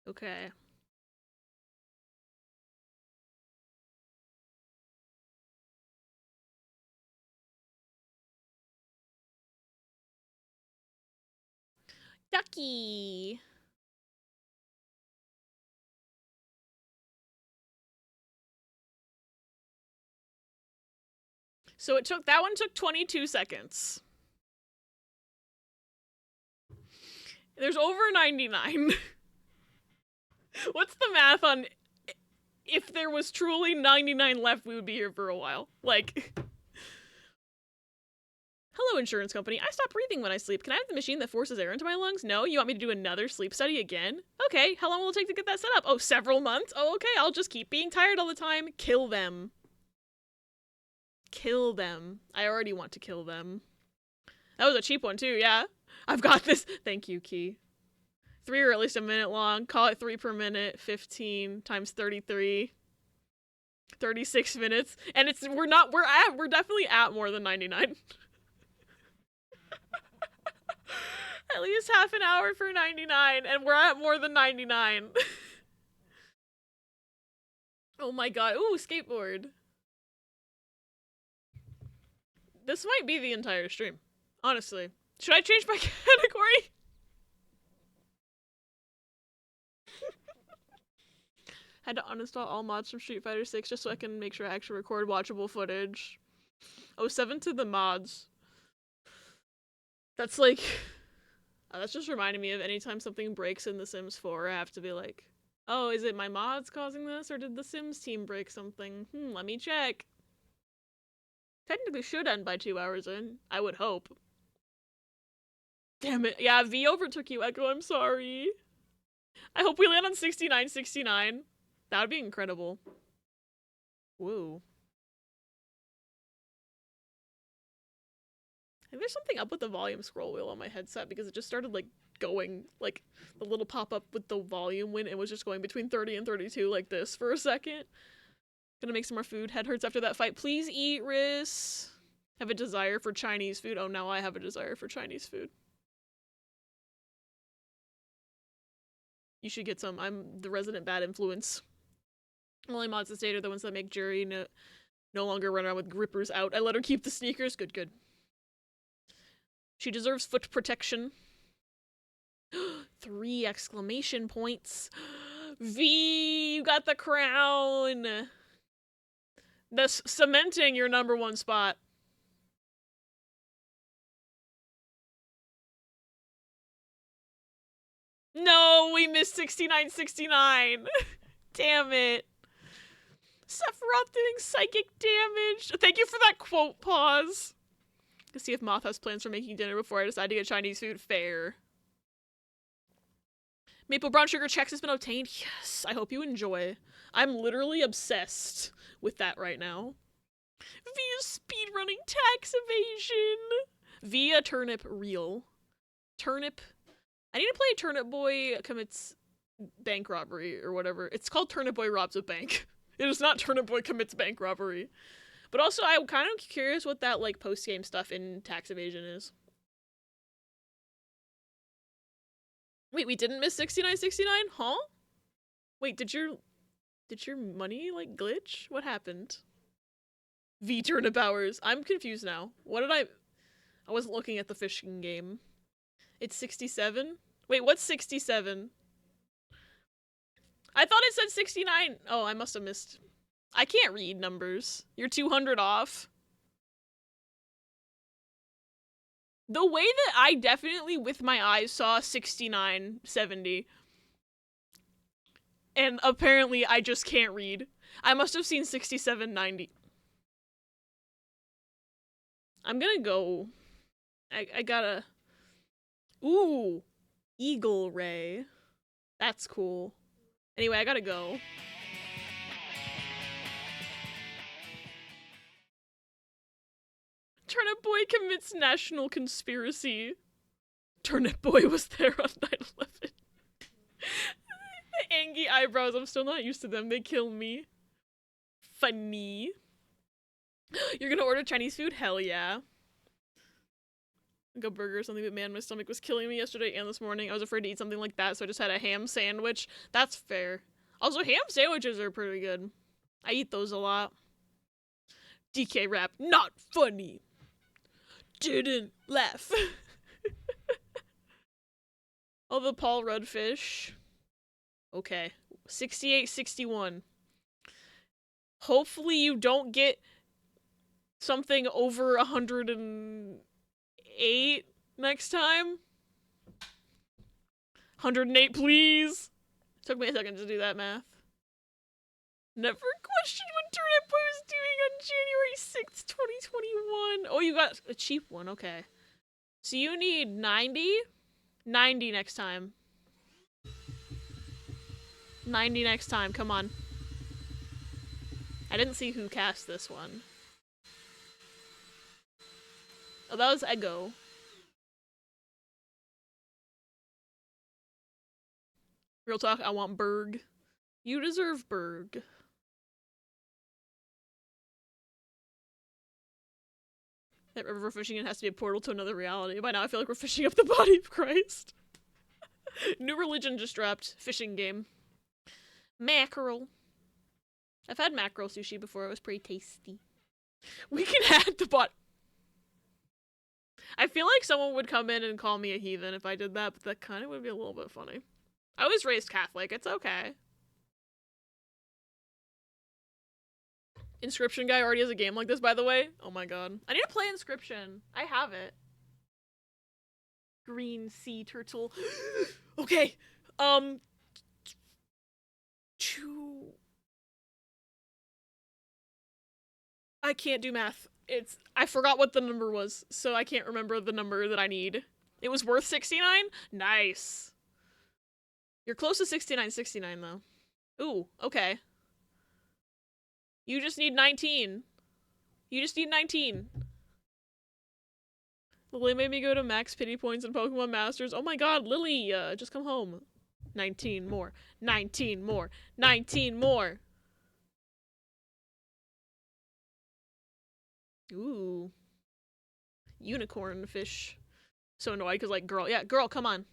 Okay. Ducky! So that one took 22 seconds. There's over 99. What's the math on if there was truly 99 left, we would be here for a while? Like, hello, insurance company. I stop breathing when I sleep. Can I have the machine that forces air into my lungs? No? You want me to do another sleep study again? Okay, how long will it take to get that set up? Oh, several months? Oh, okay, I'll just keep being tired all the time. Kill them. Kill them. I already want to kill them. That was a cheap one too, yeah? I've got this. Thank you, Key. 3 or at least a minute long. Call it 3 per minute. 15 times 33. 36 minutes, and we're definitely at more than 99. At least half an hour for 99, and we're at more than 99. Oh my god. Ooh, skateboard. This might be the entire stream, honestly. Should I change my category? Had to uninstall all mods from Street Fighter 6 just so I can make sure I actually record watchable footage. Oh, 7 to the mods. That's like... that's just reminding me of anytime something breaks in The Sims 4, I have to be like, oh, is it my mods causing this, or did the Sims team break something? Let me check. Technically should end by 2 hours in. I would hope. Damn it. Yeah, V overtook you, Echo. I'm sorry. I hope we land on 6969. That would be incredible. Woo. I think there's something up with the volume scroll wheel on my headset because it just started, like, going, like, the little pop-up with the volume when it was just going between 30 and 32 like this for a second. Gonna make some more food. Head hurts after that fight. Please eat, Riss. Have a desire for Chinese food. Oh, now I have a desire for Chinese food. You should get some. I'm the resident bad influence. Only mods that stayed are the ones that make Jury no longer run around with grippers out. I let her keep the sneakers. Good, good. She deserves foot protection. 3 exclamation points. V, you got the crown. Thus cementing your #1 spot. No, we missed 6969. Damn it. Sephiroth doing psychic damage. Thank you for that quote pause. To see if Moth has plans for making dinner before I decide to get Chinese food. Fair. Maple brown sugar checks has been obtained. Yes, I hope you enjoy. I'm literally obsessed with that right now. Via speedrunning tax evasion. Via turnip reel. Turnip. I need to play Turnip Boy commits bank robbery or whatever. It's called Turnip Boy robs a bank. It is not Turnip Boy commits bank robbery. But also, I'm kind of curious what that, like, post-game stuff in tax evasion is. Wait, we didn't miss 6969? Huh? Wait, did your money, like, glitch? What happened? V turnip hours. I'm confused now. What did I wasn't looking at the fishing game. It's 67? Wait, what's 67? I thought it said 69. Oh, I must have missed. I can't read numbers. You're 200 off. The way that I definitely, with my eyes, saw 69.70. And apparently I just can't read. I must have seen 67.90. I'm gonna go. I gotta... Ooh! Eagle Ray. That's cool. Anyway, I gotta go. Turnip Boy commits national conspiracy. Turnip Boy was there on 9/11. The angy eyebrows, I'm still not used to them. They kill me. Funny. You're gonna order Chinese food? Hell yeah. Like a burger or something, but man, my stomach was killing me yesterday and this morning. I was afraid to eat something like that, so I just had a ham sandwich. That's fair. Also, ham sandwiches are pretty good. I eat those a lot. DK rap, not funny. Didn't laugh. Oh, the Paul Rudd fish. Okay. 68-61. Hopefully you don't get something over 108 next time. 108, please. Took me a second to do that math. Never questioned what Turnip Boy was doing on January 6th, 2021. Oh, you got a cheap one. Okay. So you need 90? 90 next time. 90 next time. Come on. I didn't see who cast this one. Oh, that was Ego. Real talk, I want Berg. You deserve Berg. That river we're fishing in has to be a portal to another reality. By now I feel like we're fishing up the body of Christ. New religion just dropped. Fishing game. Mackerel. I've had mackerel sushi before. It was pretty tasty. We can add the bot. I feel like someone would come in and call me a heathen if I did that, but that kind of would be a little bit funny. I was raised Catholic. It's okay. Inscription guy already has a game like this, by the way. Oh my god. I need to play Inscription. I have it. Green sea turtle. Okay. I can't do math. I forgot what the number was, so I can't remember the number that I need. It was worth 69? Nice. You're close to 69 though. Ooh, okay. You just need 19. You just need 19. Lily made me go to max pity points in Pokemon Masters. Oh my god, Lily, just come home. 19 more. 19 more. 19 more. Ooh. Unicorn fish. So annoyed because, like, girl. Yeah, girl, come on.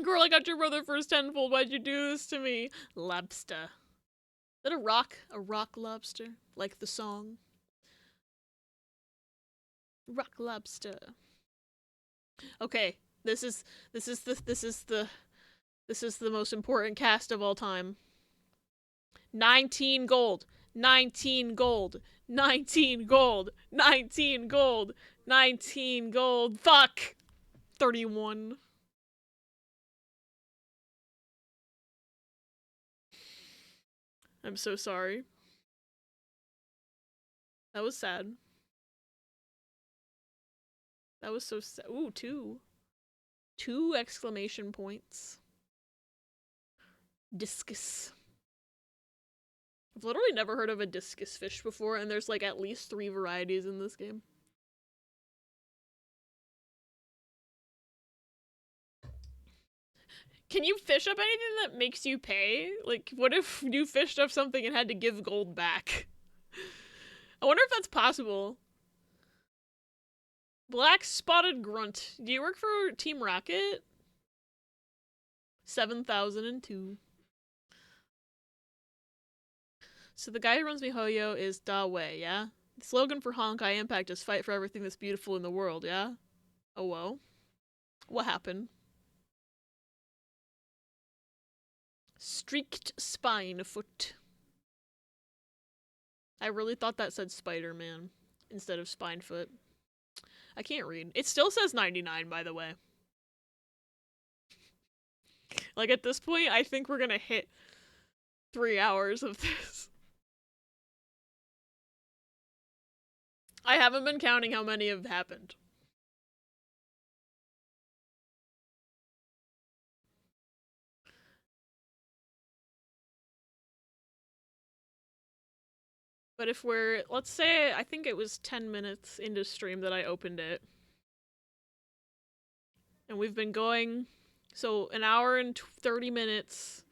Girl, I got your brother first tenfold. Why'd you do this to me? Lobster. Is that a rock? A rock lobster? Like the song? Rock lobster. Okay, this is the most important cast of all time. 19 gold. 19 gold. 19 gold. 19 gold. 19 gold. Fuck. 31. I'm so sorry. That was sad. That was so sad. Ooh, 2. 2 exclamation points. Discus. I've literally never heard of a discus fish before, and there's like at least 3 varieties in this game. Can you fish up anything that makes you pay? Like, what if you fished up something and had to give gold back? I wonder if that's possible. Black Spotted Grunt. Do you work for Team Rocket? 7002. So the guy who runs MiHoYo is Da Wei, yeah? The slogan for Honkai Impact is fight for everything that's beautiful in the world, yeah? Oh, whoa. What happened? Streaked Spine Foot. I really thought that said Spider-Man instead of Spinefoot. I can't read. It still says 99, by the way. Like, at this point, I think we're gonna hit 3 hours of this. I haven't been counting how many have happened. But if we're, let's say, I think it was 10 minutes into stream that I opened it. And we've been going, so an hour and 30 minutes.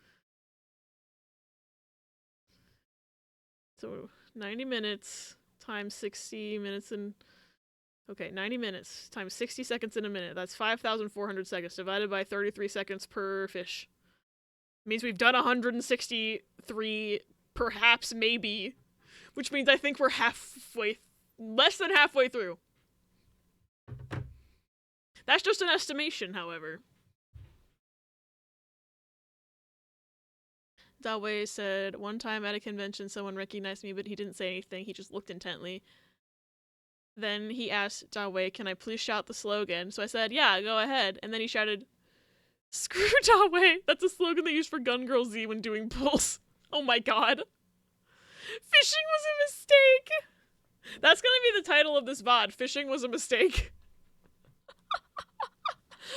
So 90 minutes times 60 minutes and, okay, 90 minutes times 60 seconds in a minute. That's 5,400 seconds divided by 33 seconds per fish. It means we've done 163, perhaps, maybe. Which means I think we're less than halfway through. That's just an estimation, however. Dawei said, one time at a convention someone recognized me but he didn't say anything, he just looked intently. Then he asked Dawei, can I please shout the slogan? So I said, yeah, go ahead. And then he shouted, screw Dawei! That's a slogan they use for Gun Girl Z when doing pulls. Oh my god. Fishing was a mistake! That's gonna be the title of this VOD. Fishing was a mistake.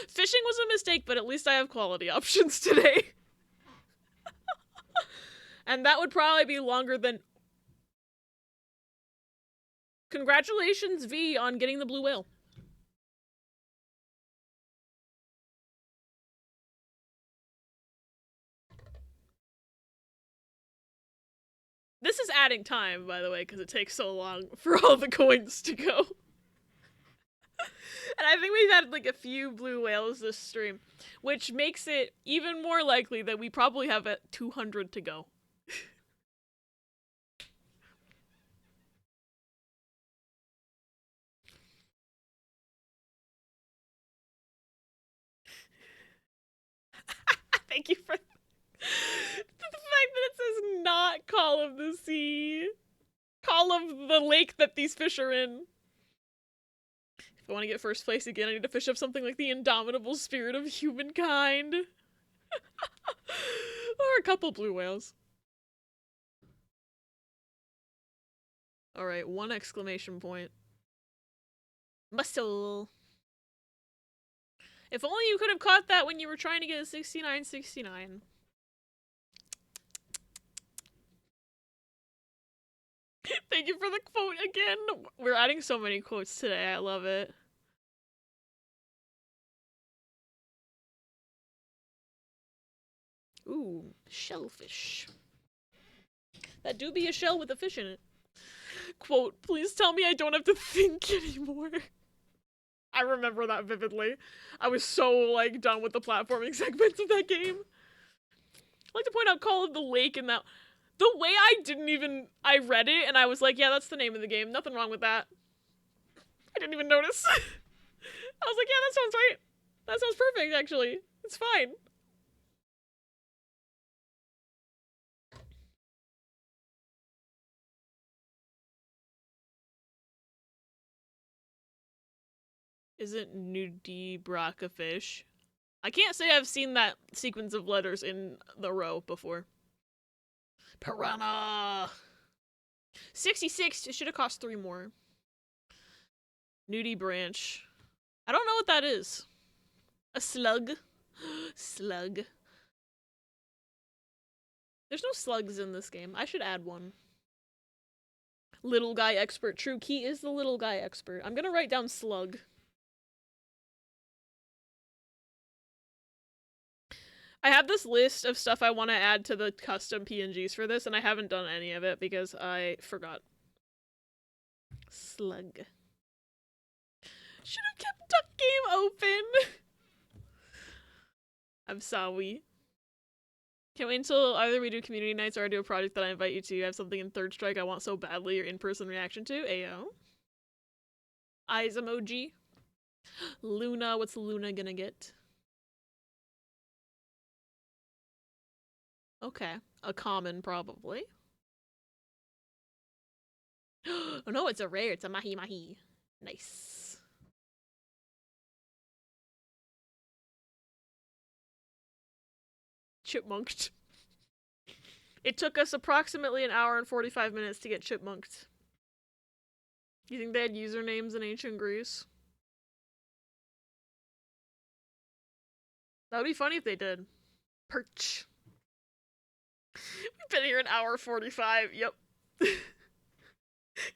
Fishing was a mistake, but at least I have quality options today. And that would probably be longer than... Congratulations, V, on getting the blue whale. This is adding time, by the way, because it takes so long for all the coins to go. And I think we've had like a few blue whales this stream, which makes it even more likely that we probably have 200 to go. Thank you for the fact that it says not Call of the Sea. Call of the lake that these fish are in. If I want to get first place again, I need to fish up something like the indomitable spirit of humankind. Or a couple blue whales. Alright, 1 exclamation point. Muscle. If only you could have caught that when you were trying to get a 69-69. Thank you for the quote again. We're adding so many quotes today. I love it. Ooh, shellfish. That do be a shell with a fish in it. Quote, please tell me I don't have to think anymore. I remember that vividly. I was so, like, done with the platforming segments of that game. I'd like to point out Call of the Lake in that... The way I read it and I was like, yeah, that's the name of the game. Nothing wrong with that. I didn't even notice. I was like, yeah, that sounds right. That sounds perfect, actually. It's fine. Isn't nudibranch a fish? I can't say I've seen that sequence of letters in the row before. Piranha! 66, it should have cost 3 more. Nudibranch. I don't know what that is. A slug? Slug. There's no slugs in this game. I should add one. Little guy expert. True, Key is the little guy expert. I'm gonna write down slug. I have this list of stuff I want to add to the custom PNGs for this, and I haven't done any of it because I forgot. Slug. Should have kept Duck Game open! I'm sorry. Can't wait until either we do community nights or I do a project that I invite you to. I have something in Third Strike I want so badly your in-person reaction to. Ayo. Eyes emoji. Luna, what's Luna gonna get? Okay. A common, probably. Oh no, it's a rare. It's a mahi-mahi. Nice. Chipmunked. It took us approximately an hour and 45 minutes to get chipmunked. You think they had usernames in ancient Greece? That would be funny if they did. Perch. We've been here an hour 45. Yep.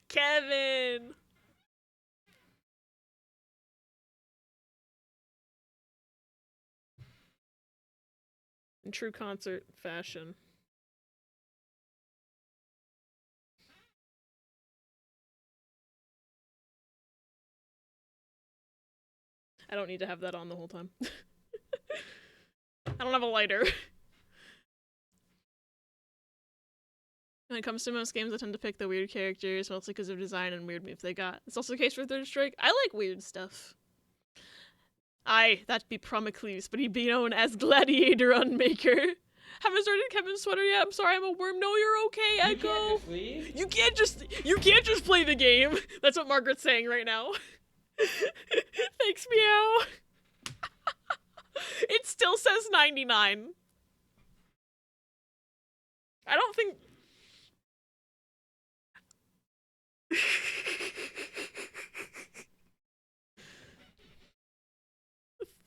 Kevin. In true concert fashion. I don't need to have that on the whole time. I don't have a lighter. When it comes to most games, I tend to pick the weird characters, mostly because of design and weird moves they got. It's also the case for Third Strike. I like weird stuff. Aye, that'd be Promicles, but he'd be known as Gladiator Unmaker. Haven't started Kevin's sweater yet. I'm sorry, I'm a worm. No, you're okay, Echo. You can't just play the game. That's what Margaret's saying right now. Thanks, Meow. It still says 99. I don't think...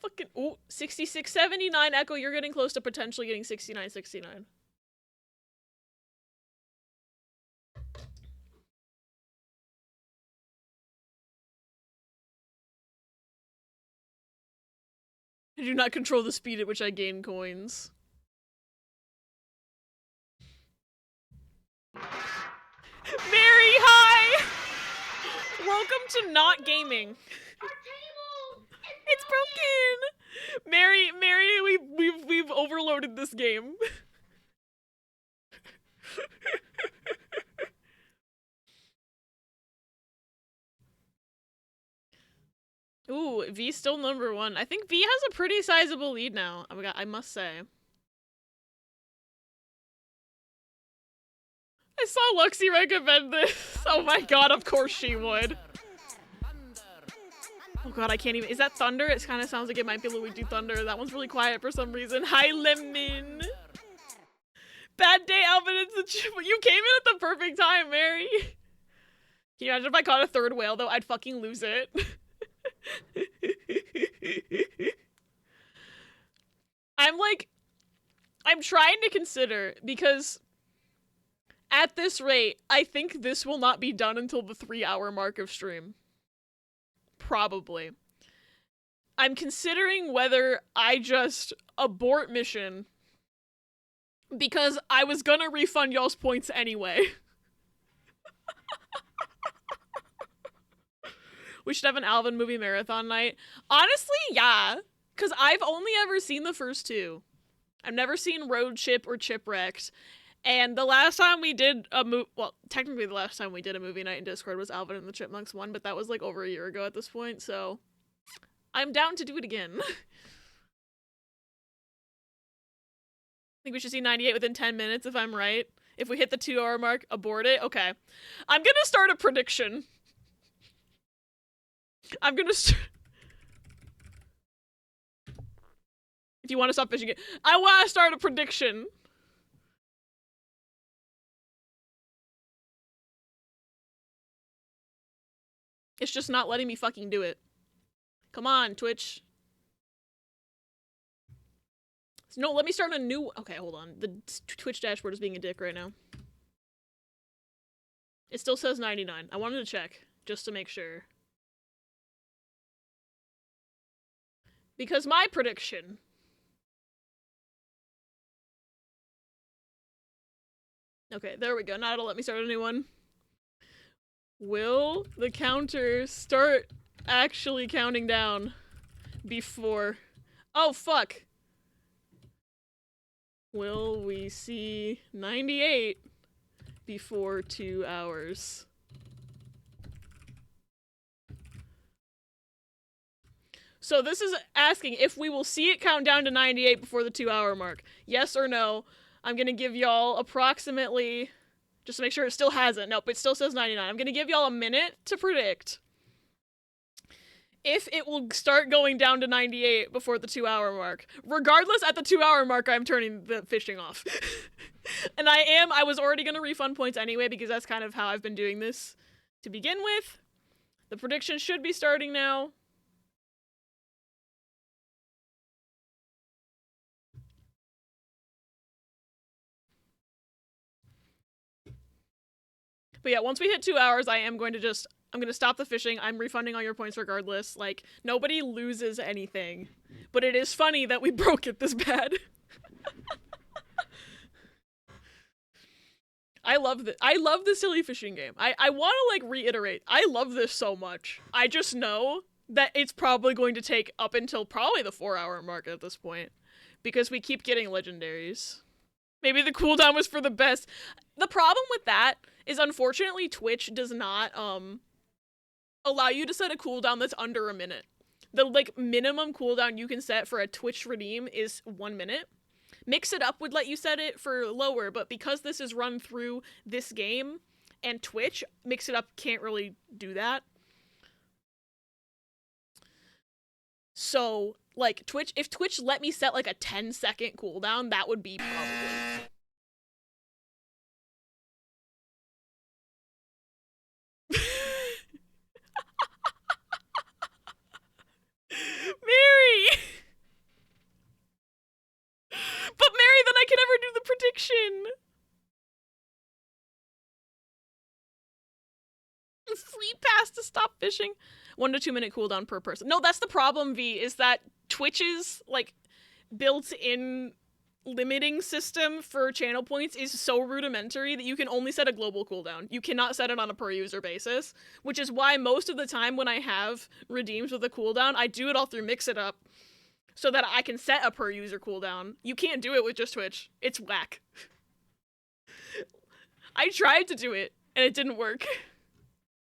Fucking... Ooh, 66.79. Echo, you're getting close to potentially getting 69.69. I do not control the speed at which I gain coins. Mary, hi! Welcome to not gaming. It's broken! Mary, we've overloaded this game. Ooh, V still number 1. I think V has a pretty sizable lead now. Oh my god, I must say. I saw Luxie recommend this. Oh my god, of course she would. Oh god, I can't even. Is that Thunder? It kind of sounds like it might be Luigi Thunder. That one's really quiet for some reason. Hi, Lemon. Bad day, Alvin. It's the chip. You came in at the perfect time, Mary. Can you imagine if I caught a third whale, though? I'd fucking lose it. I'm trying to consider, because at this rate, I think this will not be done until the 3-hour mark of stream. Probably. I'm considering whether I just abort mission, because I was gonna refund y'all's points anyway. We should have an Alvin movie marathon night. Honestly, yeah. Because I've only ever seen the first 2. I've never seen Road Chip or Chipwrecked. And the last time we did a well, technically the last time we did a movie night in Discord was Alvin and the Chipmunks 1, but that was like over a year ago at this point, so I'm down to do it again. I think we should see 98 within 10 minutes if I'm right. If we hit the 2-hour mark, abort it. Okay. I'm gonna start a prediction. I'm gonna if you want to stop fishing it, I want to start a prediction. It's just not letting me fucking do it. Come on, Twitch. No, let me start a new... Okay, hold on. The Twitch dashboard is being a dick right now. It still says 99. I wanted to check, just to make sure. Because my prediction... Okay, there we go. Now it'll let me start a new one. Will the counter start actually counting down before... Oh, fuck! Will we see 98 before 2 hours? So this is asking if we will see it count down to 98 before the 2-hour mark. Yes or no? I'm gonna give y'all approximately... Just to make sure it still hasn't. Nope, it still says 99. I'm gonna give y'all a minute to predict if it will start going down to 98 before the 2-hour mark. Regardless, at the 2-hour mark, I'm turning the fishing off. And I was already gonna refund points anyway, because that's kind of how I've been doing this to begin with. The prediction should be starting now. But yeah, once we hit 2 hours, I'm going to stop the fishing. I'm refunding all your points regardless. Like, nobody loses anything. But it is funny that we broke it this bad. I love the silly fishing game. I want to, like, reiterate. I love this so much. I just know that it's probably going to take up until probably the 4-hour mark at this point. Because we keep getting legendaries. Maybe the cooldown was for the best. The problem with that is, unfortunately, Twitch does not allow you to set a cooldown that's under a minute. The like minimum cooldown you can set for a Twitch redeem is 1 minute. Mix It Up would let you set it for lower, but because this is run through this game and Twitch, Mix It Up can't really do that. So, like, if Twitch let me set like a 10-second cooldown, that would be probably... Mary! But Mary, then I can never do the prediction! Free pass to stop fishing. 1 to 2 minute cooldown per person. No, that's the problem, V, is that Twitch's, like, built-in, limiting system for channel points is so rudimentary that you can only set a global cooldown. You cannot set it on a per user basis, which is why most of the time when I have redeems with a cooldown, I do it all through Mix It Up so that I can set a per user cooldown. You can't do it with just Twitch. It's whack. I tried to do it and it didn't work.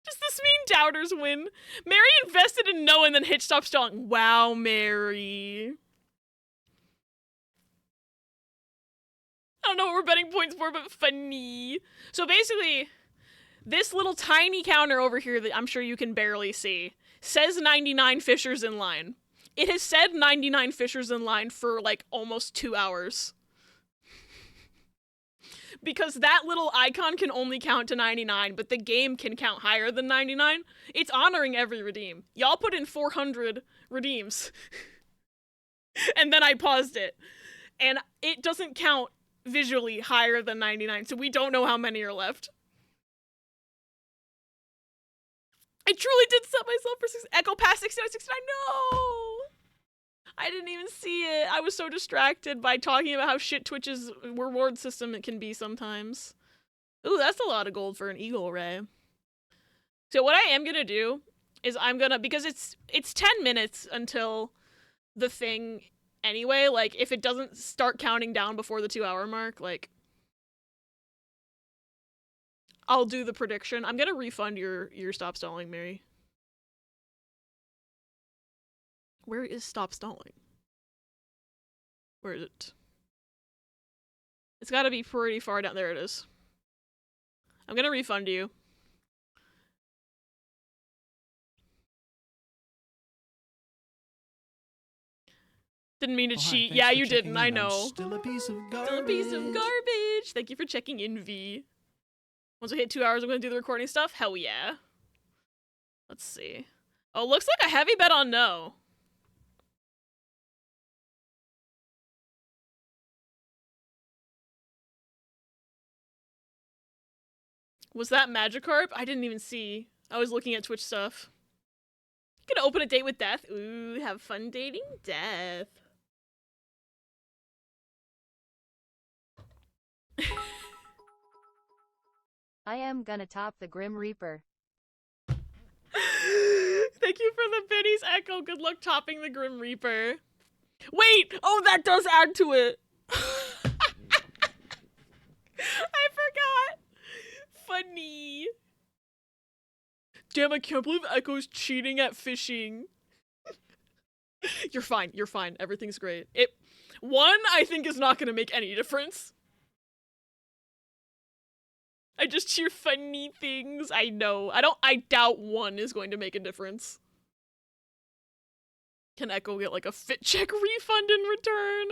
Just this mean doubters win. Mary invested in Noah and then hit stop stalling. Wow, Mary. I don't know what we're betting points for, but funny. So basically, this little tiny counter over here that I'm sure you can barely see says 99 fishers in line. It has said 99 fishers in line for like almost 2 hours. Because that little icon can only count to 99, but the game can count higher than 99. It's honoring every redeem. Y'all put in 400 redeems. And then I paused it. And it doesn't count visually higher than 99, so we don't know how many are left. I truly did set myself for Echo past 69. No! I didn't even see it. I was so distracted by talking about how shit Twitch's reward system it can be sometimes. Ooh, that's a lot of gold for an eagle ray. So what I am gonna do is I'm gonna, because it's 10 minutes until the thing anyway, like, if it doesn't start counting down before the 2 hour mark, like, I'll do the prediction. I'm gonna refund your stop stalling, Mary. Where is stop stalling? Where is it? It's gotta be pretty far down. There it is. I'm gonna refund you. Didn't mean to cheat. Yeah, you didn't. I know. Still a piece of garbage. Still a piece of garbage. Thank you for checking in, V. Once we hit 2 hours, I'm gonna do the recording stuff. Hell yeah. Let's see. Oh, looks like a heavy bet on no. Was that Magikarp? I didn't even see. I was looking at Twitch stuff. Gonna open a date with Death. Ooh, have fun dating Death. I am gonna top the Grim Reaper. Thank you for the biddies, Echo. Good luck topping the Grim Reaper. Wait! Oh, that does add to it! I forgot! Funny. Damn, I can't believe Echo's cheating at fishing. You're fine, you're fine. Everything's great. One, I think, is not gonna make any difference. I just cheer funny things. I know. I doubt one is going to make a difference. Can Echo get like a fit check refund in return?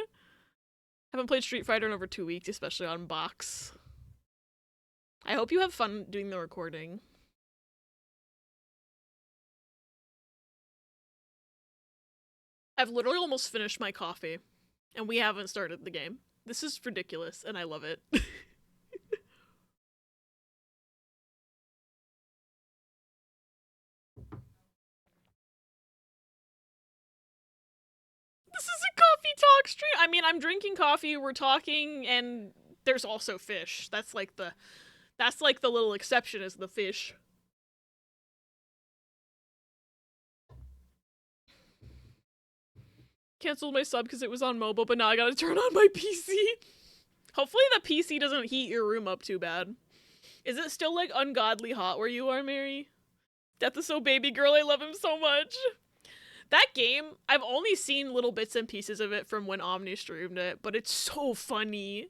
Haven't played Street Fighter in over 2 weeks, especially on box. I hope you have fun doing the recording. I've literally almost finished my coffee, and we haven't started the game. This is ridiculous, and I love it. This is a coffee talk stream. I mean, I'm drinking coffee, we're talking, and there's also fish. That's like the little exception is the fish. Canceled my sub because it was on mobile, but now I gotta turn on my PC. Hopefully the PC doesn't heat your room up too bad. Is it still like ungodly hot where you are, Mary? Death is so baby girl, I love him so much. That game, I've only seen little bits and pieces of it from when Omni streamed it, but it's so funny.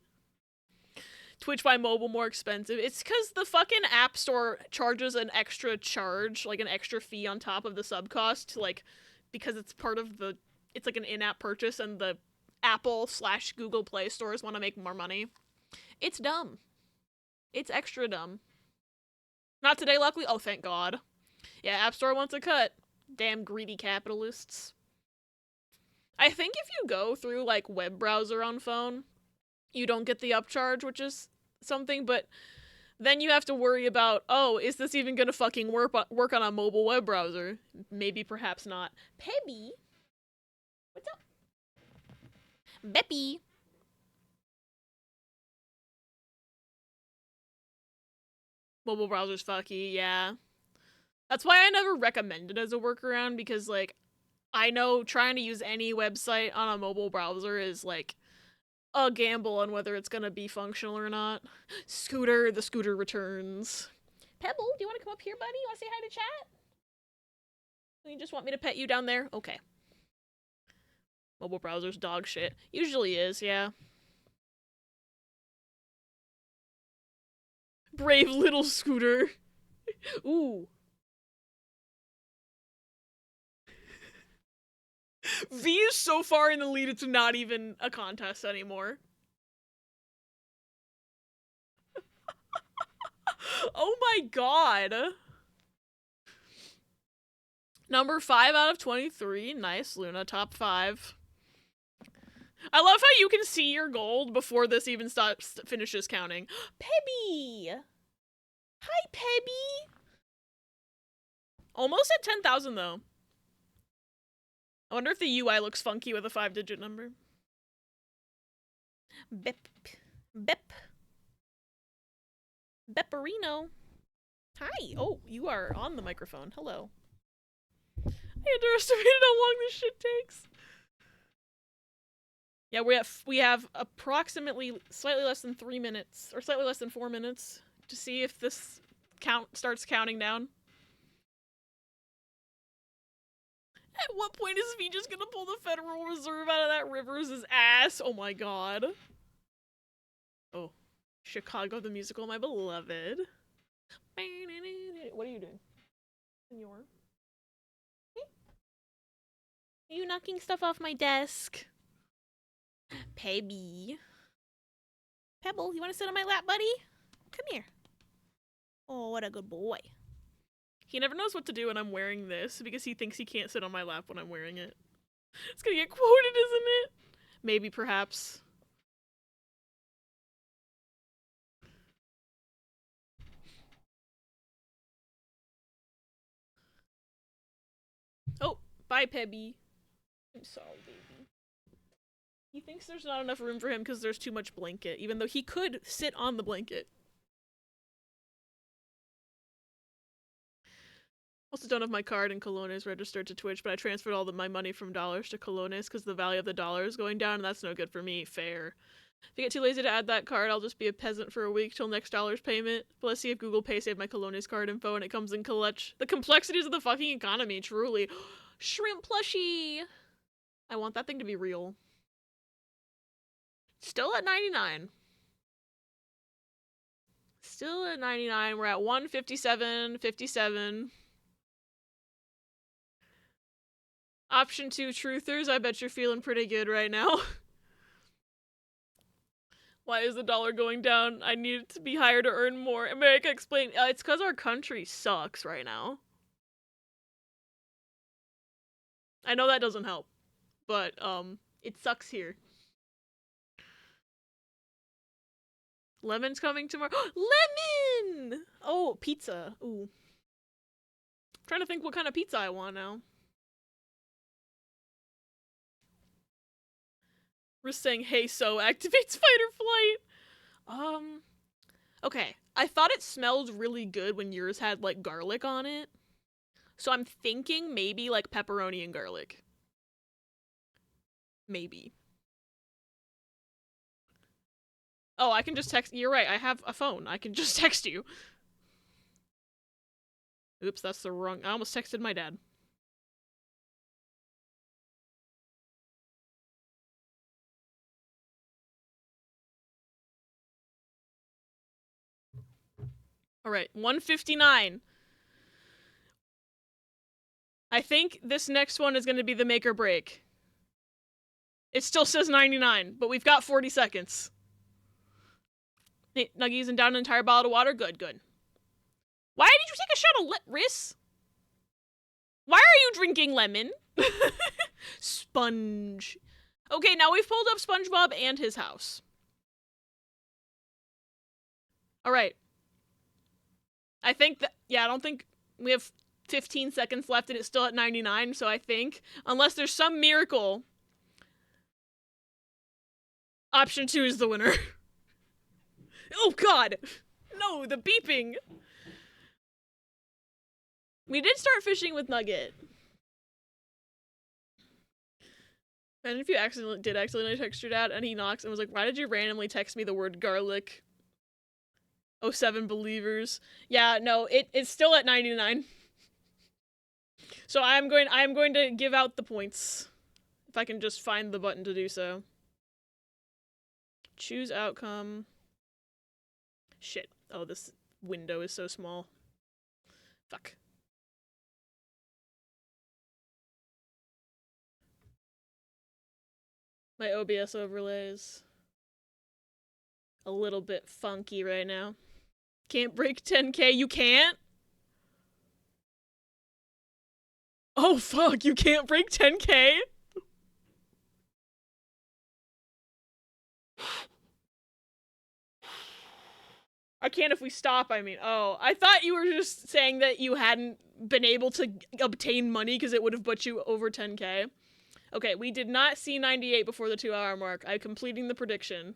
Twitch by mobile more expensive. It's because the fucking App Store charges an extra charge, like an extra fee on top of the sub cost, like, because it's part of the, it's like an in-app purchase and the Apple/Google Play stores want to make more money. It's dumb. It's extra dumb. Not today, luckily. Oh, thank God. Yeah, App Store wants a cut. Damn greedy capitalists. I think if you go through, like, web browser on phone, you don't get the upcharge, which is something, but then you have to worry about, oh, is this even gonna fucking work on a mobile web browser? Maybe, perhaps not. Pebby? What's up? Beppy? Mobile browser's fucky, yeah. That's why I never recommend it as a workaround, because, like, I know trying to use any website on a mobile browser is, like, a gamble on whether it's gonna be functional or not. Scooter, the scooter returns. Pebble, do you want to come up here, buddy? You want to say hi to chat? You just want me to pet you down there? Okay. Mobile browser's dog shit. Usually is, yeah. Brave little scooter. Ooh. V is so far in the lead, it's not even a contest anymore. Oh my god. Number 5 out of 23. Nice, Luna. Top 5. I love how you can see your gold before this even finishes counting. Pebby! Hi, Pebby! Almost at 10,000, though. I wonder if the UI looks funky with a 5-digit number. Bep. Bep. Bepperino. Hi. Oh, you are on the microphone. Hello. I underestimated how long this shit takes. Yeah, we have approximately slightly less than 3 minutes, or slightly less than 4 minutes, to see if this count starts counting down. At what point is V just gonna pull the Federal Reserve out of that Rivers' ass? Oh my god. Oh. Chicago the Musical, my beloved. What are you doing? Senor? Are you knocking stuff off my desk? Pebby. Pebble, you want to sit on my lap, buddy? Come here. Oh, what a good boy. He never knows what to do when I'm wearing this because he thinks he can't sit on my lap when I'm wearing it. It's gonna get quoted, isn't it? Maybe, perhaps. Oh, bye, Pebby. I'm sorry, baby. He thinks there's not enough room for him because there's too much blanket, even though he could sit on the blanket. Also don't have my card in colones registered to Twitch, but I transferred all my money from dollars to colones because the value of the dollar is going down, and that's no good for me. Fair. If I get too lazy to add that card, I'll just be a peasant for a week till next dollar's payment. But let's see if Google Pay saved my colones card info and it comes in clutch. The complexities of the fucking economy, truly. Shrimp plushie! I want that thing to be real. Still at 99. Still at 99. We're at 157.57. Option 2, truthers. I bet you're feeling pretty good right now. Why is the dollar going down? I need it to be higher to earn more. America, explain. It's because our country sucks right now. I know that doesn't help, but it sucks here. Lemon's coming tomorrow. Lemon! Oh, pizza. Ooh. I'm trying to think what kind of pizza I want now. We're saying, hey, so activates fight or flight. Okay. I thought it smelled really good when yours had, like, garlic on it. So I'm thinking maybe, like, pepperoni and garlic. Maybe. Oh, I can just text. You're right, I have a phone. I can just text you. Oops, that's the wrong. I almost texted my dad. Alright, 159. I think this next one is going to be the make or break. It still says 99, but we've got 40 seconds. Nuggies and down an entire bottle of water? Good, good. Why did you take a shot of Riss? Why are you drinking lemon? Sponge. Okay, now we've pulled up SpongeBob and his house. Alright. I think that, yeah, I don't think we have 15 seconds left and it's still at 99, so I think, unless there's some miracle, option 2 is the winner. Oh god! No, the beeping! We did start fishing with Nugget. And if you accidentally text your dad and he knocks and was like, why did you randomly text me the word garlic? 07 believers. Yeah, no, it's still at 99. So I'm going to give out the points. If I can just find the button to do so. Choose outcome. Shit. Oh, this window is so small. Fuck. My OBS overlays a little bit funky right now. Can't break 10K. You can't? Oh fuck, you can't break 10K? I can't if we stop, I mean. Oh, I thought you were just saying that you hadn't been able to obtain money because it would have put you over 10K. Okay, we did not see 98 before the 2-hour mark. I'm completing the prediction.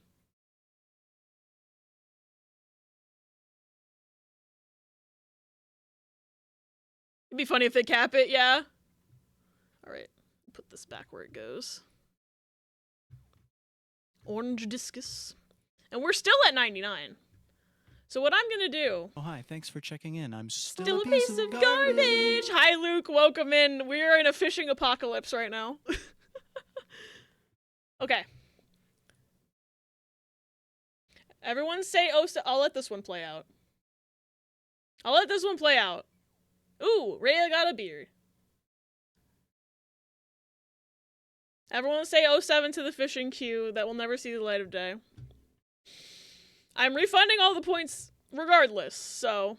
It'd be funny if they cap it, yeah? Alright, put this back where it goes. Orange discus. And we're still at 99. So what I'm gonna do... Oh, hi. Thanks for checking in. I'm still a piece of garbage! Hi, Luke. Welcome in. We're in a fishing apocalypse right now. Okay. Everyone say, oh, I'll let this one play out. I'll let this one play out. Ooh, Rhea got a beard. Everyone say 07 to the fishing queue that will never see the light of day. I'm refunding all the points regardless, so...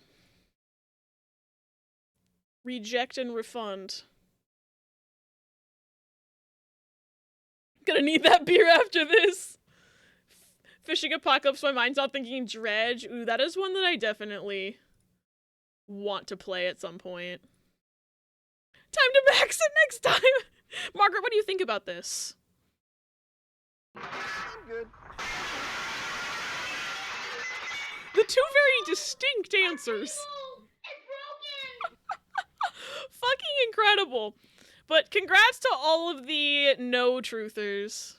Reject and refund. Gonna need that beer after this. Fishing apocalypse, my mind's not thinking dredge. Ooh, that is one that I definitely want to play at some point. Time to max it next time! Margaret, what do you think about this? I'm good. The two very distinct answers. Fucking incredible. But congrats to all of the no truthers.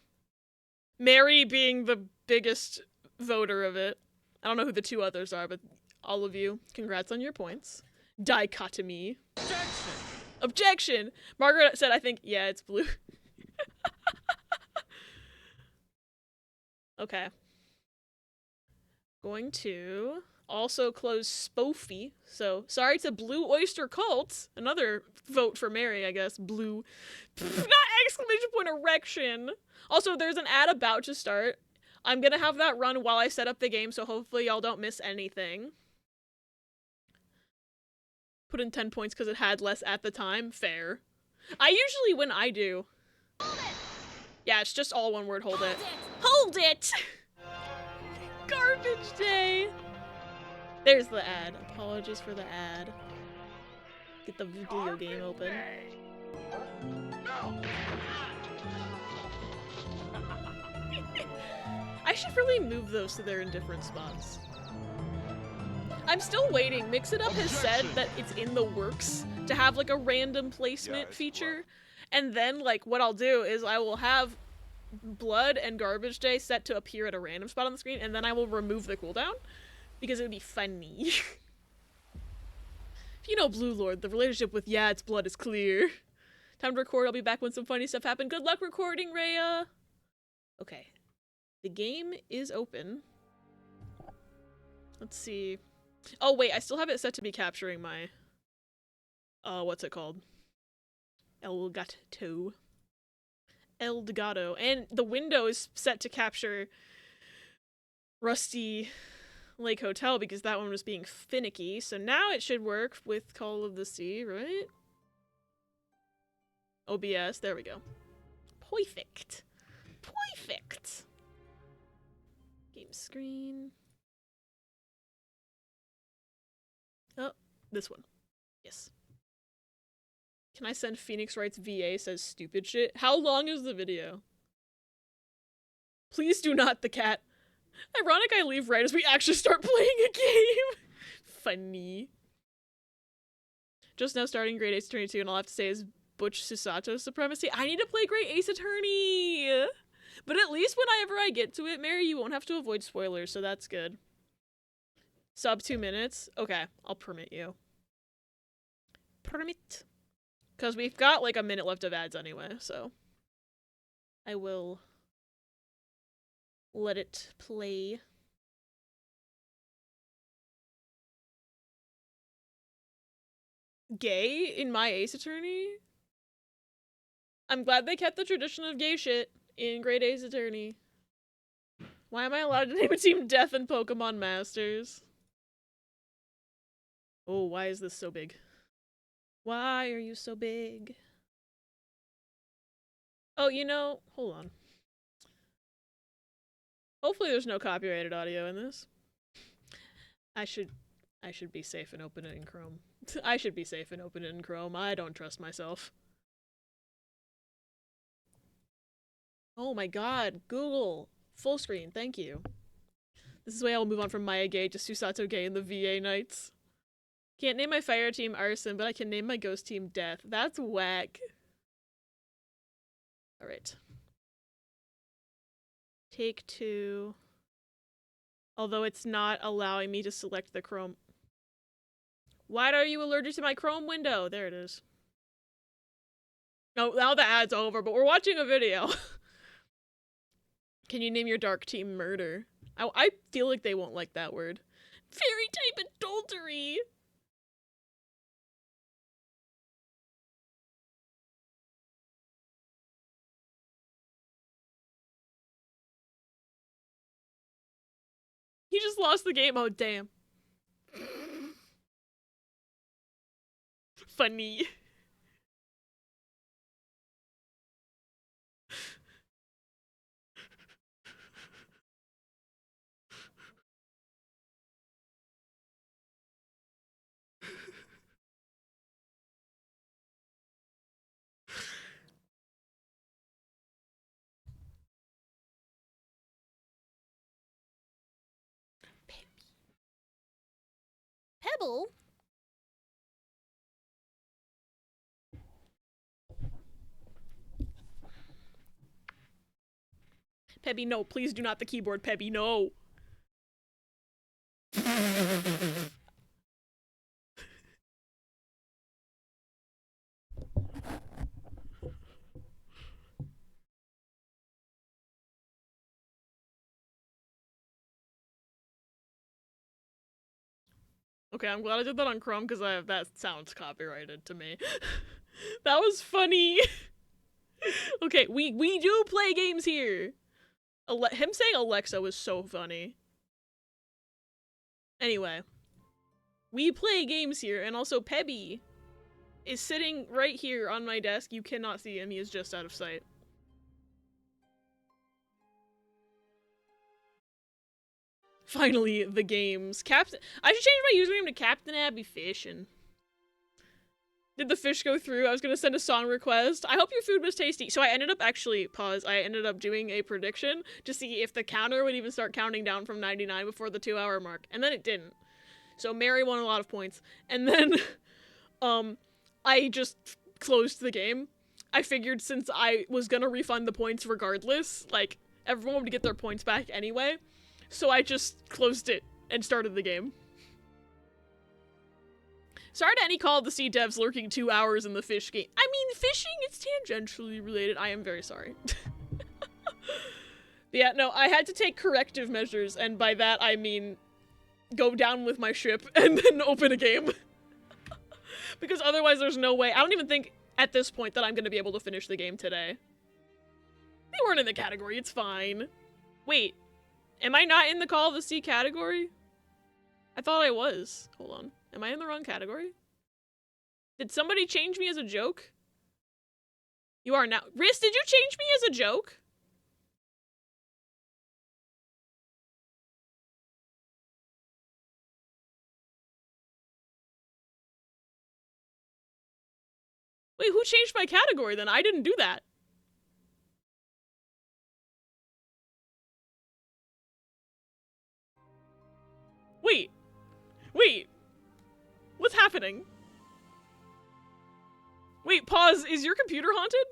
Mary being the biggest voter of it. I don't know who the two others are, but all of you, congrats on your points. Dichotomy. Objection! Objection! Margaret said, I think, yeah, it's blue. Okay. Going to also close Spoofy. So, sorry to Blue Oyster Cult. Another vote for Mary, I guess. Blue. Not exclamation point erection. Also, there's an ad about to start. I'm gonna have that run while I set up the game, so hopefully y'all don't miss anything. Put in 10 points because it had less at the time. Fair. I usually, when I do... Yeah, it's just all one word, hold it. Hold it! Garbage day! There's the ad. Apologies for the ad. Get the video game open. I should really move those so they're in different spots. I'm still waiting. Mix It Up has said that it's in the works to have like a random placement feature. And then like what I'll do is I will have Blood and Garbage Day set to appear at a random spot on the screen, and then I will remove the cooldown because it would be funny. If you know Blue Lord, the relationship with yeah, it's blood is clear. Time to record. I'll be back when some funny stuff happens. Good luck recording, Rhea. Okay. The game is open. Let's see. Oh, wait, I still have it set to be capturing my... what's it called? Elgato. And the window is set to capture Rusty Lake Hotel because that one was being finicky. So now it should work with Call of the Sea, right? OBS, there we go. Perfect. Perfect. Game screen. Oh, this one. Yes. Can I send Phoenix Wrights VA says stupid shit? How long is the video? Please do not the cat. Ironic I leave right as we actually start playing a game. Funny. Just now starting Great Ace Attorney 2, and all I have to say is Butch Susato Supremacy. I need to play Great Ace Attorney! But at least whenever I get to it, Mary, you won't have to avoid spoilers, so that's good. Sub 2 minutes? Okay, I'll permit you. Permit. Because we've got like a minute left of ads anyway, so I will let it play. Gay in my Ace Attorney? I'm glad they kept the tradition of gay shit in Great Ace Attorney. Why am I allowed to name a team Death and Pokemon Masters? Oh, why is this so big? Why are you so big? Oh, you know, hold on. Hopefully there's no copyrighted audio in this. I should be safe and open it in Chrome. I should be safe and open it in Chrome. I don't trust myself. Oh my god, Google. Full screen, thank you. This is the way I will move on from Maya Gay to Susato Gay in the VA Knights. Can't name my fire team Arson, but I can name my ghost team Death. That's whack. Alright. Take 2. Although it's not allowing me to select the Chrome. Why are you allergic to my Chrome window? There it is. No, now the ad's over, but we're watching a video. Can you name your dark team Murder? I feel like they won't like that word. Fairy type adultery! He just lost the game. Oh, damn. Funny. Pebble? Pebby, no. Please do not the keyboard, Pebby, no. Okay, I'm glad I did that on Chrome because that sounds copyrighted to me. That was funny. Okay, we do play games here. Him saying Alexa was so funny. Anyway, we play games here, and also Pebby is sitting right here on my desk. You cannot see him, he is just out of sight. Finally, the games. Captain. I should change my username to Captain Abby Fish. And did the fish go through? I was gonna send a song request. I hope your food was tasty. So I ended up I ended up doing a prediction to see if the counter would even start counting down from 99 before the 2-hour mark, and then it didn't. So Mary won a lot of points, and then, I just closed the game. I figured since I was gonna refund the points regardless, like everyone would get their points back anyway. So I just closed it and started the game. Sorry to any Call of the Sea devs lurking 2 hours in the fish game. I mean, fishing is tangentially related. I am very sorry. Yeah, no, I had to take corrective measures, and by that I mean go down with my ship and then open a game. Because otherwise there's no way. I don't even think at this point that I'm going to be able to finish the game today. They weren't in the category, it's fine. Wait. Am I not in the Call of the Sea category? I thought I was. Hold on. Am I in the wrong category? Did somebody change me as a joke? You are now. Riz, did you change me as a joke? Wait, who changed my category then? I didn't do that. Wait. Wait. What's happening? Wait, pause. Is your computer haunted?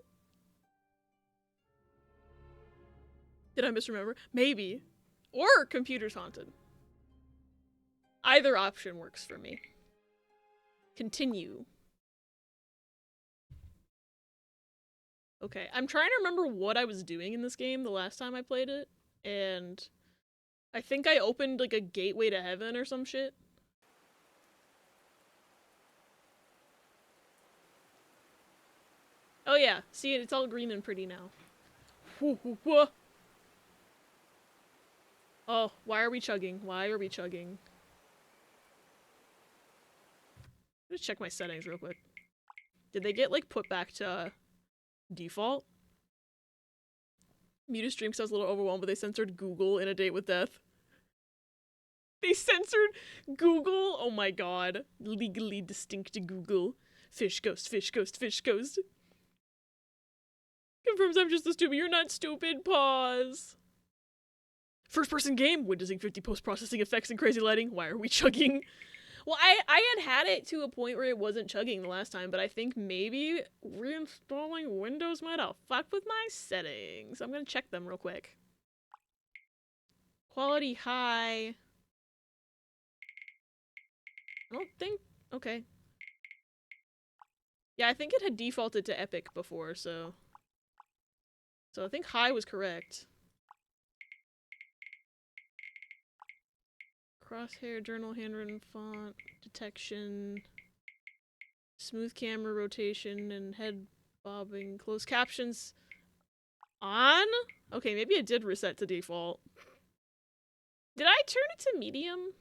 Did I misremember? Maybe. Or computer's haunted. Either option works for me. Continue. Okay, I'm trying to remember what I was doing in this game the last time I played it, and I think I opened like a gateway to heaven or some shit. Oh yeah, see, it's all green and pretty now. Oh, why are we chugging? Why are we chugging? Let's check my settings real quick. Did they get like put back to default? Muted stream because I was a little overwhelmed, but they censored Google in A Date with Death. They censored Google? Oh my god. Legally distinct Google. Fish ghost, fish ghost, fish ghost. Confirms I'm just a stupid. You're not stupid. Pause. First person game. Windowsing 50 post-processing effects and crazy lighting. Why are we chugging? Well, I had it to a point where it wasn't chugging the last time, but I think maybe reinstalling Windows might have fucked with my settings. I'm gonna check them real quick. Quality high. I don't think... Okay. Yeah, I think it had defaulted to Epic before, so... So I think high was correct. Crosshair, journal, handwritten font, detection, smooth camera rotation, and head bobbing. Closed captions on? Okay, maybe it did reset to default. Did I turn it to medium?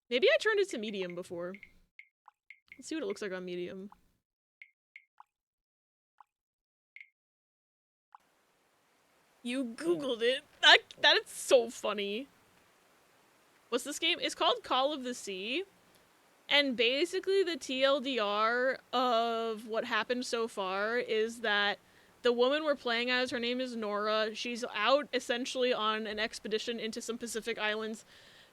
Maybe I turned it to medium before. Let's see what it looks like on medium. You Googled it. That is so funny. What's this game? It's called Call of the Sea. And basically the TLDR of what happened so far is that the woman we're playing as, her name is Nora. She's out essentially on an expedition into some Pacific islands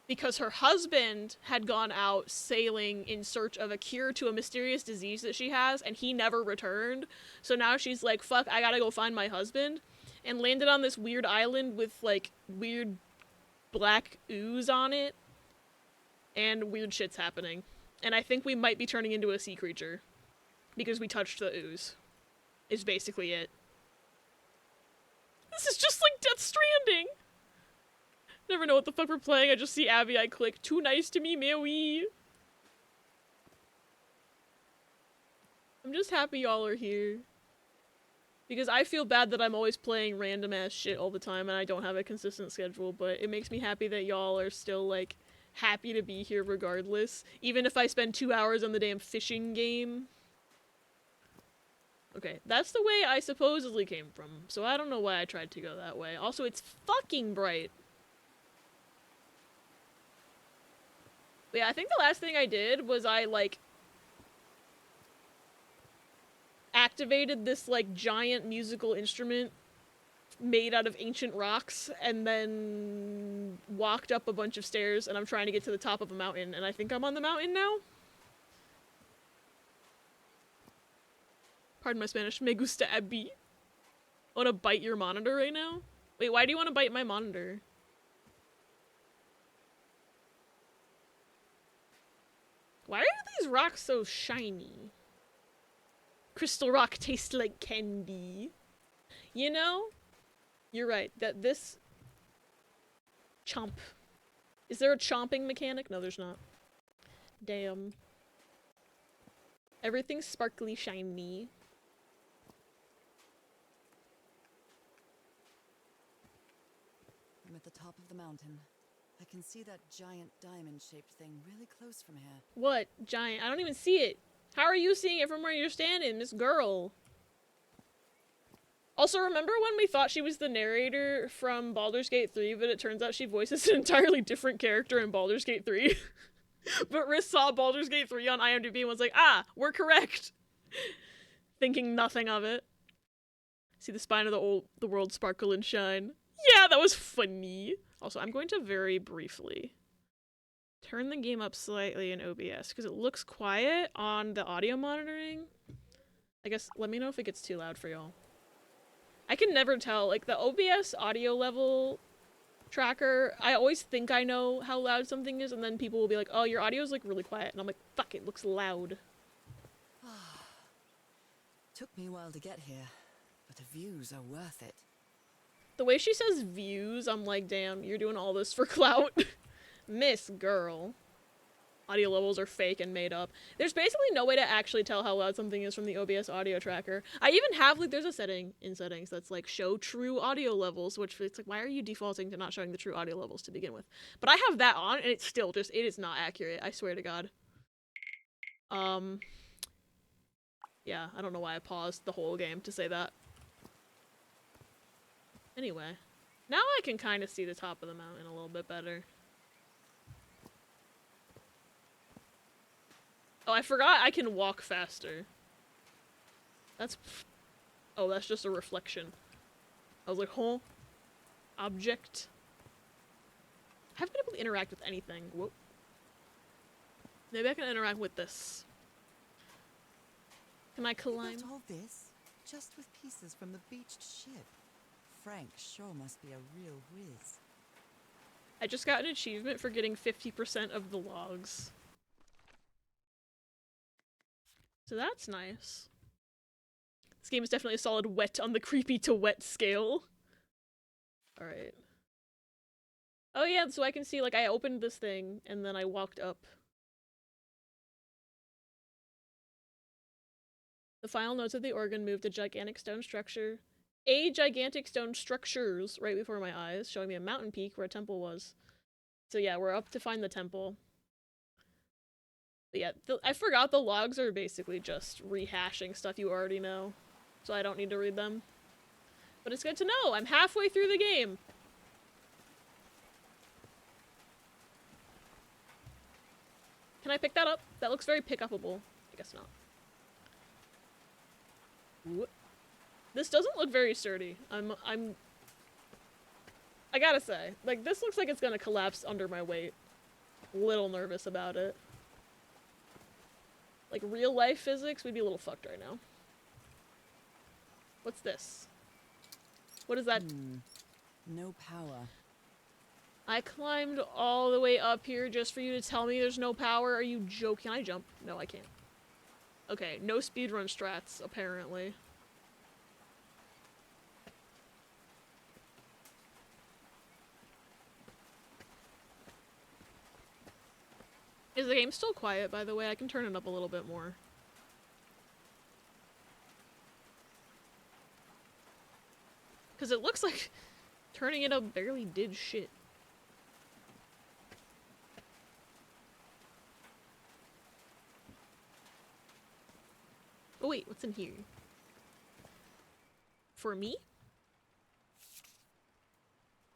because her husband had gone out sailing in search of a cure to a mysterious disease that she has, and he never returned. So now she's like, fuck, I gotta go find my husband. And landed on this weird island with, like, weird black ooze on it. And weird shit's happening. And I think we might be turning into a sea creature. Because we touched the ooze. Is basically it. This is just like Death Stranding! Never know what the fuck we're playing, I just see Abby, I click, too nice to me, Maui. I'm just happy y'all are here. Because I feel bad that I'm always playing random ass shit all the time and I don't have a consistent schedule, but it makes me happy that y'all are still, like, happy to be here regardless. Even if I spend 2 hours on the damn fishing game. Okay, that's the way I supposedly came from, so I don't know why I tried to go that way. Also, it's fucking bright. But yeah, I think the last thing I did was I, like, activated this, like, giant musical instrument made out of ancient rocks, and then walked up a bunch of stairs, and I'm trying to get to the top of a mountain, and I think I'm on the mountain now? Pardon my Spanish. Me gusta Abby. I wanna bite your monitor right now? Wait, why do you wanna bite my monitor? Why are these rocks so shiny? Crystal rock tastes like candy. You know? You're right. That this... Chomp. Is there a chomping mechanic? No, there's not. Damn. Everything's sparkly shiny. I'm at the top of the mountain. I can see that giant diamond-shaped thing really close from here. What? Giant? I don't even see it. How are you seeing it from where you're standing, Miss Girl? Also, remember when we thought she was the narrator from Baldur's Gate 3, but it turns out she voices an entirely different character in Baldur's Gate 3? But Riz saw Baldur's Gate 3 on IMDb and was like, ah, we're correct! Thinking nothing of it. See the spine of the world sparkle and shine. Yeah, that was funny! Also, I'm going to very briefly Turn the game up slightly in OBS because it looks quiet on the audio monitoring. I guess let me know if it gets too loud for y'all. I can never tell. Like the OBS audio level tracker, I always think I know how loud something is, and then people will be like, "Oh, your audio is like really quiet," and I'm like, "Fuck, it looks loud." Took me a while to get here, but the views are worth it. The way she says views, I'm like, damn, you're doing all this for clout. Miss girl. Audio levels are fake and made up. There's basically no way to actually tell how loud something is from the OBS audio tracker. I even have, like, there's a setting in settings that's like, show true audio levels, which it's like, why are you defaulting to not showing the true audio levels to begin with? But I have that on, and it's still just, it is not accurate, I swear to God. Yeah, I don't know why I paused the whole game to say that. Anyway, now I can kind of see the top of the mountain a little bit better. Oh, I forgot I can walk faster. That's... Oh, that's just a reflection. I was like, huh? Object? I haven't been able to interact with anything. Whoop. Maybe I can interact with this. Can I climb? Built all this just with pieces from the beached ship. Frank sure must be a real whiz. I just got an achievement for getting 50% of the logs. So that's nice. This game is definitely a solid wet on the creepy to wet scale. Alright. Oh yeah, so I can see, like, I opened this thing, and then I walked up. The final notes of the organ moved a gigantic stone structure. Gigantic stone structures right before my eyes, showing me a mountain peak where a temple was. So yeah, we're up to find the temple. But yeah, I forgot the logs are basically just rehashing stuff you already know. So I don't need to read them. But it's good to know! I'm halfway through the game! Can I pick that up? That looks very pick-upable. I guess not. Whoop. This doesn't look very sturdy. I gotta say, like, this looks like it's gonna collapse under my weight. A little nervous about it. Like, real life physics, we'd be a little fucked right now. What's this? What is that? No power. I climbed all the way up here just for you to tell me there's no power? Are you joking? Can I jump? No, I can't. Okay, no speedrun strats, apparently. Is the game still quiet, by the way? I can turn it up a little bit more. Because it looks like turning it up barely did shit. Oh wait, what's in here? For me?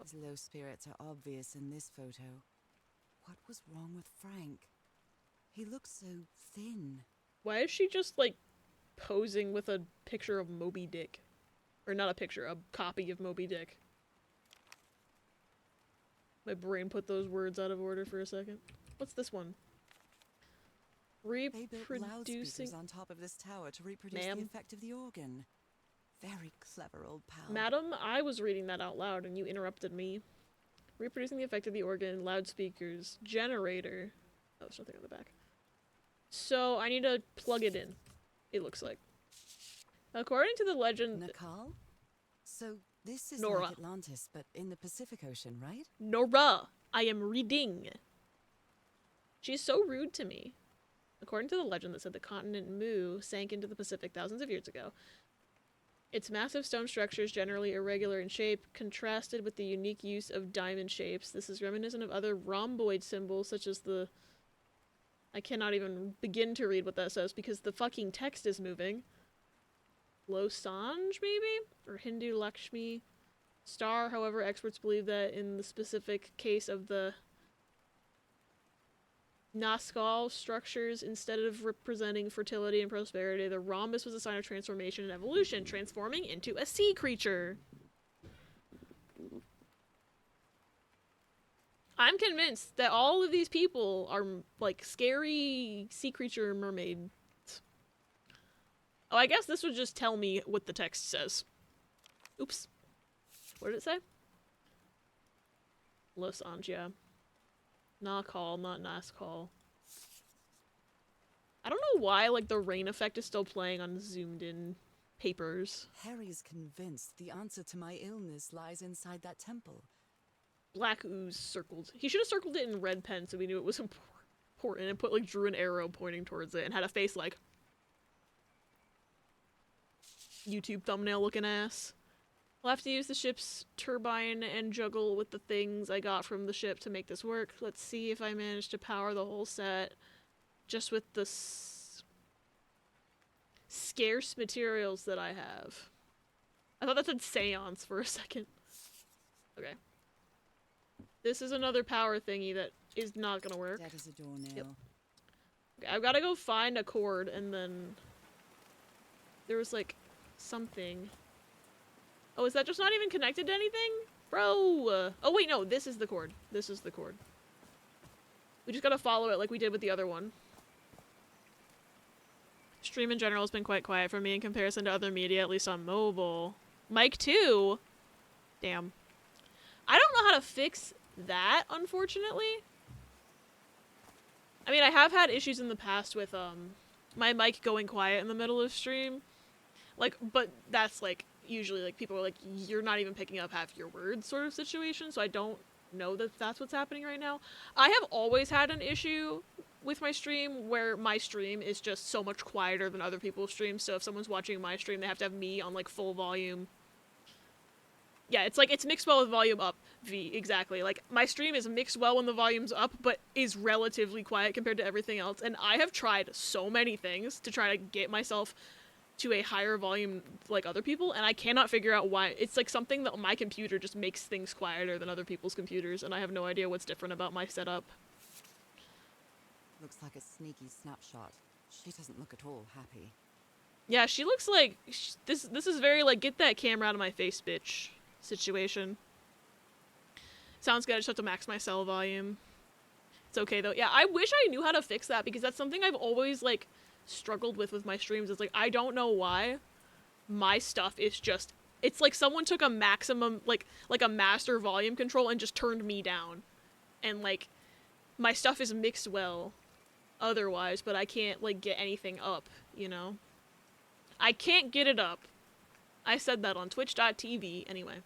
His low spirits are obvious in this photo. What was wrong with Frank? He looks so thin. Why is she just, like, posing with a picture of Moby Dick? Or not a picture, a copy of Moby Dick. My brain put those words out of order for a second. What's this one? They built Reproducing... loudspeakers on top of this tower to reproduce the effect of the organ. Very clever, old pal. Madam, I was reading that out loud and you interrupted me. Reproducing the effect of the organ, loudspeakers, generator. Oh, there's nothing on the back. So, I need to plug it in, it looks like. According to the legend... Nakal? So, this is Nora. like Atlantis, but in the Pacific Ocean, right? Nora! I am reading! She's so rude to me. According to the legend that said the continent Mu sank into the Pacific thousands of years ago. Its massive stone structures, generally irregular in shape, contrasted with the unique use of diamond shapes. This is reminiscent of other rhomboid symbols, such as the... I cannot even begin to read what that says because the fucking text is moving. Losange, maybe? Or Hindu Lakshmi star. However, experts believe that in the specific case of the Nazcal structures, instead of representing fertility and prosperity, the rhombus was a sign of transformation and evolution, transforming into a sea creature. I'm convinced that all of these people are, like, scary sea creature mermaids. Oh, I guess this would just tell me what the text says. Oops. What did it say? Los Angeles. Nah call, not nice call. I don't know why, like, the rain effect is still playing on zoomed in papers. Harry's convinced the answer to my illness lies inside that temple. Black ooze circled. He should have circled it in red pen so we knew it was important and put, like, drew an arrow pointing towards it and had a face like YouTube thumbnail looking ass. We'll have to use the ship's turbine and juggle with the things I got from the ship to make this work. Let's see if I manage to power the whole set just with the scarce materials that I have. I thought that said seance for a second. Okay. This is another power thingy that is not gonna work. That is a doornail. Yep. Okay, I've gotta go find a cord and then there was like something. Oh, is that just not even connected to anything? Bro! Oh wait, no, this is the cord. This is the cord. We just gotta follow it like we did with the other one. Stream in general has been quite quiet for me in comparison to other media, at least on mobile. Mic 2? Damn. I don't know how to fix that, unfortunately. I mean, I have had issues in the past with, my mic going quiet in the middle of stream. Like, but that's, like, usually, like, people are like, you're not even picking up half your words sort of situation, so I don't know that that's what's happening right now. I have always had an issue with my stream where my stream is just so much quieter than other people's streams, so if someone's watching my stream, they have to have me on, like, full volume. Yeah, it's like, it's mixed well with volume up, V, exactly. Like, my stream is mixed well when the volume's up, but is relatively quiet compared to everything else, and I have tried so many things to try to get myself to a higher volume like other people, and I cannot figure out why. It's like something that my computer just makes things quieter than other people's computers, and I have no idea what's different about my setup. Looks like a sneaky snapshot. She doesn't look at all happy. Yeah, she looks like, this is very like, get that camera out of my face, bitch situation. Sounds good, I just have to max my cell volume. It's okay though. Yeah, I wish I knew how to fix that because that's something I've always like struggled with my streams. It's like, I don't know why my stuff is just, it's like someone took a maximum, like a master volume control and just turned me down. And like, my stuff is mixed well otherwise, but I can't like get anything up, you know? I can't get it up. I said that on twitch.tv anyway.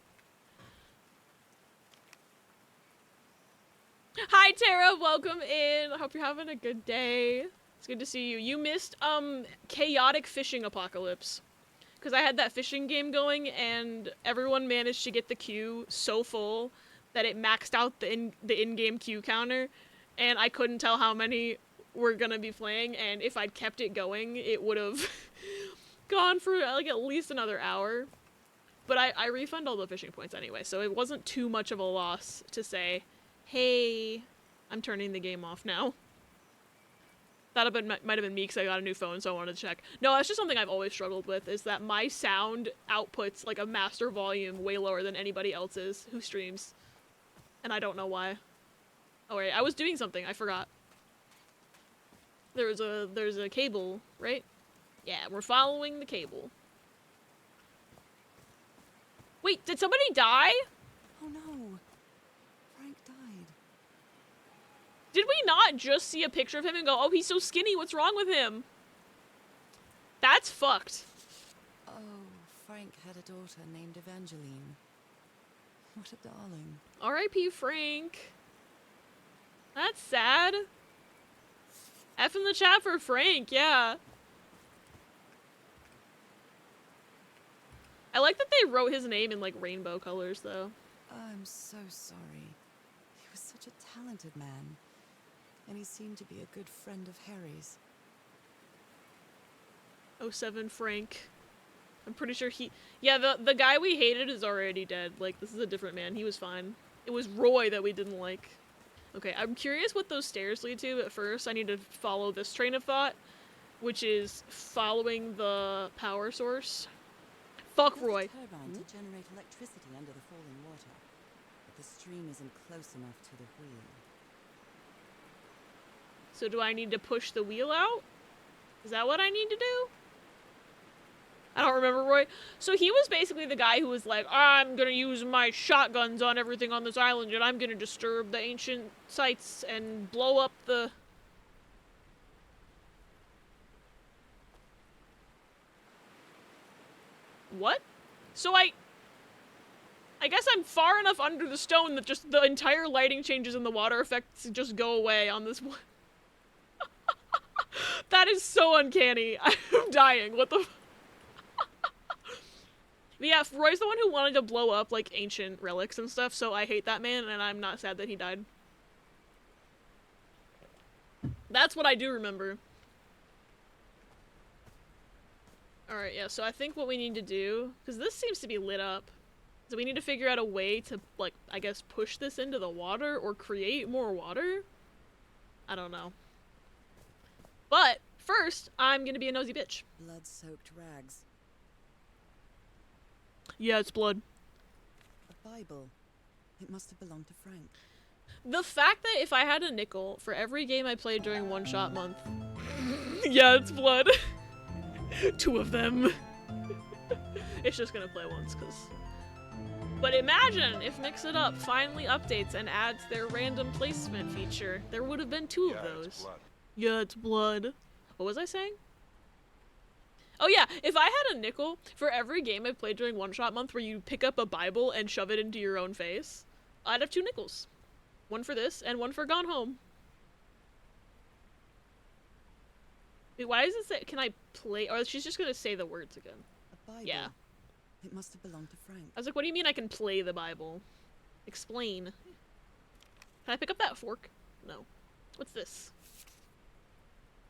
Hi Tara, welcome in. I hope you're having a good day. It's good to see you. You missed chaotic fishing apocalypse. Because I had that fishing game going and everyone managed to get the queue so full that it maxed out the in-game queue counter, and I couldn't tell how many were gonna be playing, and if I'd kept it going, it would have gone for like at least another hour. But I refund all the fishing points anyway, so it wasn't too much of a loss to say, hey, I'm turning the game off now. That might have been me because I got a new phone, so I wanted to check. No, that's just something I've always struggled with, is that my sound outputs like a master volume way lower than anybody else's who streams. And I don't know why. Oh wait, I was doing something, I forgot. There's a cable, right? Yeah, we're following the cable. Wait, did somebody die? Oh no. Frank died. Did we not just see a picture of him and go, oh, he's so skinny, what's wrong with him? That's fucked. Oh, Frank had a daughter named Evangeline. What a darling. R.I.P. Frank. That's sad. F in the chat for Frank, yeah. I like that they wrote his name in like rainbow colors though. I'm so sorry. He was such a talented man. And he seemed to be a good friend of Harry's. 07 Frank. I'm pretty sure yeah, the guy we hated is already dead. Like, this is a different man. He was fine. It was Roy that we didn't like. Okay, I'm curious what those stairs lead to, but first I need to follow this train of thought, which is following the power source. Fuck Roy. Turbine to generate electricity under the falling water. The stream isn't close enough to the wheel. So do I need to push the wheel out? Is that what I need to do? I don't remember, Roy. So he was basically the guy who was like, I'm gonna use my shotguns on everything on this island and I'm gonna disturb the ancient sites and blow up the... What? So I guess I'm far enough under the stone that just the entire lighting changes and the water effects just go away on this one. That is so uncanny. I'm dying. What the... But yeah, Roy's the one who wanted to blow up, like, ancient relics and stuff, so I hate that man, and I'm not sad that he died. That's what I do remember. Alright, yeah, so I think what we need to do, because this seems to be lit up, so we need to figure out a way to, like, I guess push this into the water, or create more water? I don't know. But, first, I'm gonna be a nosy bitch. Blood-soaked rags. Yeah, it's blood. A Bible. It must have belonged to Frank. The fact that if I had a nickel for every game I played during One Shot Month... Yeah, it's blood. 2 of them. It's just gonna play once, cause... But imagine if Mix It Up finally updates and adds their random placement feature. There would have been 2 of those. It's blood. Yeah, it's blood. What was I saying? Oh yeah, if I had a nickel for every game I played during One Shot Month where you pick up a Bible and shove it into your own face, I'd have 2 nickels. 1 for this, and 1 for Gone Home. Wait, why does it say, can I play, or she's just gonna say the words again. A Bible. Yeah. It must have belonged to Frank. I was like, what do you mean I can play the Bible? Explain. Can I pick up that fork? No. What's this?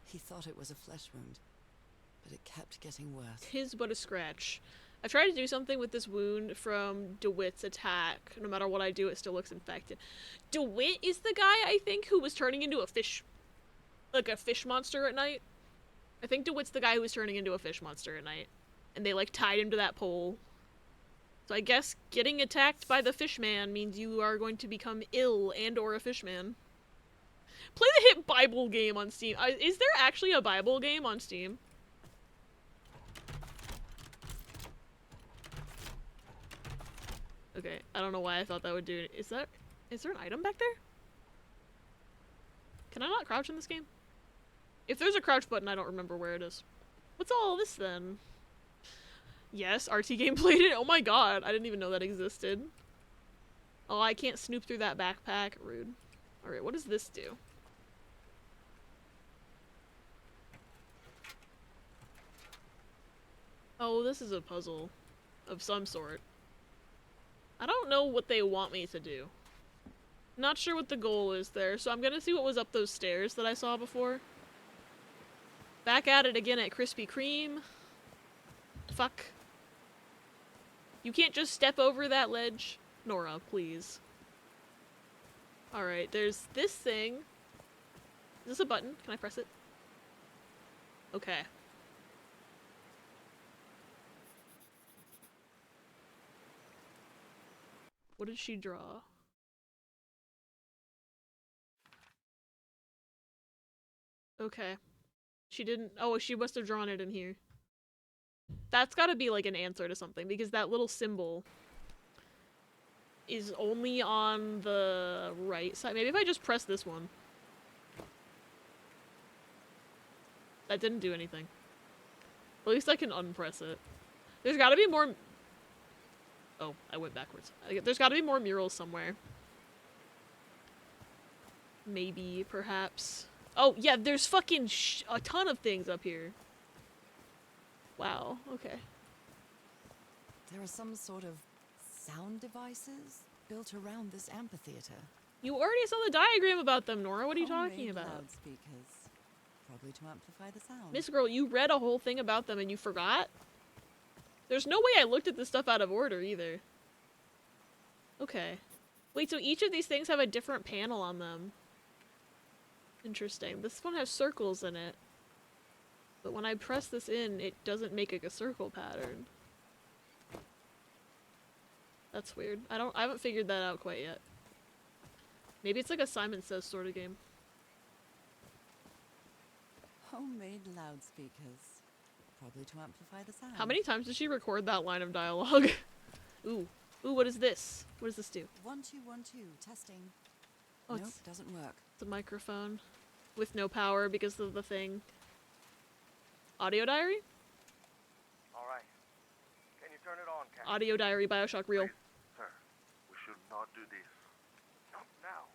He thought it was a flesh wound, but it kept getting worse. 'Tis but a scratch. I've tried to do something with this wound from DeWitt's attack. No matter what I do, it still looks infected. DeWitt is the guy, I think, who was turning into a fish... like a fish monster at night. I think DeWitt's the guy who was turning into a fish monster at night. And they, like, tied him to that pole. So I guess getting attacked by the fishman means you are going to become ill and or a fishman. Play the hit Bible game on Steam. Is there actually a Bible game on Steam? Okay, I don't know why I thought that would do it. Is there an item back there? Can I not crouch in this game? If there's a crouch button, I don't remember where it is. What's all this then? Yes, RT game played it. Oh my god, I didn't even know that existed. Oh, I can't snoop through that backpack. Rude. Alright, what does this do? Oh, this is a puzzle of some sort. I don't know what they want me to do. Not sure what the goal is there, so I'm gonna see what was up those stairs that I saw before. Back at it again at Krispy Kreme. Fuck. You can't just step over that ledge. Nora, please. Alright, there's this thing. Is this a button? Can I press it? Okay. What did she draw? Okay. She didn't- oh, she must have drawn it in here. That's gotta be like an answer to something, because that little symbol is only on the right side. Maybe if I just press this one. That didn't do anything. At least I can unpress it. There's gotta be more... Oh, I went backwards. There's gotta be more murals somewhere. Maybe, perhaps. Oh, yeah, there's fucking a ton of things up here. Wow, okay. There are some sort of sound devices built around this amphitheater. You already saw the diagram about them, Nora. What are you talking Homemade about? Loudspeakers, probably to amplify the sound. Miss Girl, you read a whole thing about them and you forgot? There's no way I looked at this stuff out of order, either. Okay. Wait, so each of these things have a different panel on them. Interesting. This one has circles in it. But when I press this in, it doesn't make like a circle pattern. That's weird. I haven't figured that out quite yet. Maybe it's like a Simon Says sort of game. Homemade loudspeakers. Probably to amplify the sound. How many times did she record that line of dialogue? Ooh. Ooh, what is this? What does this do? 1 2 1 2 testing. Oh, Nope, it's doesn't work. a microphone with no power because of the thing. Audio diary? Alright. Can you turn it on, Captain? Audio diary, Bioshock Real. Please, sir, we should not do this. Not now.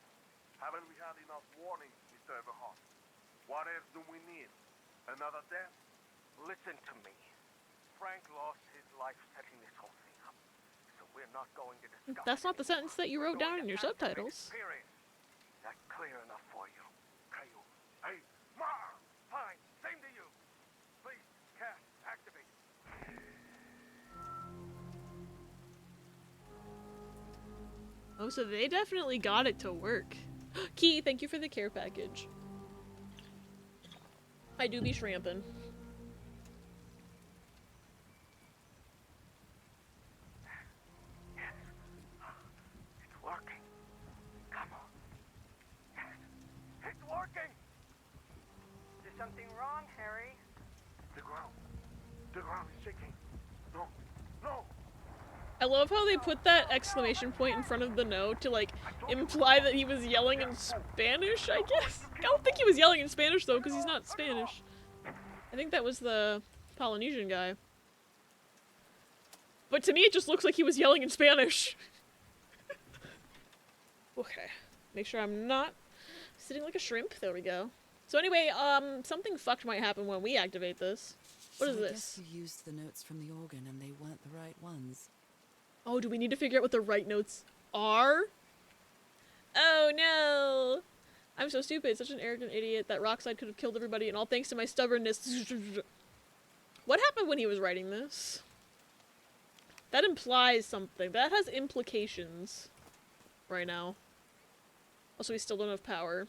Haven't we had enough warnings, Mr. Everhart? What else do we need? Another death? Listen to me. Frank lost his life setting this whole thing up. So we're not going to discuss That's not the it sentence that you anymore. wrote down We're in your going to subtitles. experience. Is that clear enough for you? Caillou. Hey, Ma! Fine. Same to you. Please, cast, activate. Oh, so they definitely got it to work. Key, thank you for the care package. I do be shramping. Yes. It's working. Come on. Yes. It's working. Is something wrong, Harry? The ground is shaking. No, no! I love how they put that exclamation point in front of the no to, like, imply that he was yelling in Spanish, I guess? I don't think he was yelling in Spanish, though, because he's not Spanish. I think that was the Polynesian guy. But to me, it just looks like he was yelling in Spanish. Okay. Make sure I'm not sitting like a shrimp. There we go. So anyway, something fucked might happen when we activate this. What is I this? guess you used the notes from the organ and they weren't the right ones. Oh, do we need to figure out what the right notes are? Oh no! I'm so stupid, such an arrogant idiot. That Rockslide could have killed everybody, and all thanks to my stubbornness. What happened when he was writing this? That implies something. That has implications right now. Also, we still don't have power.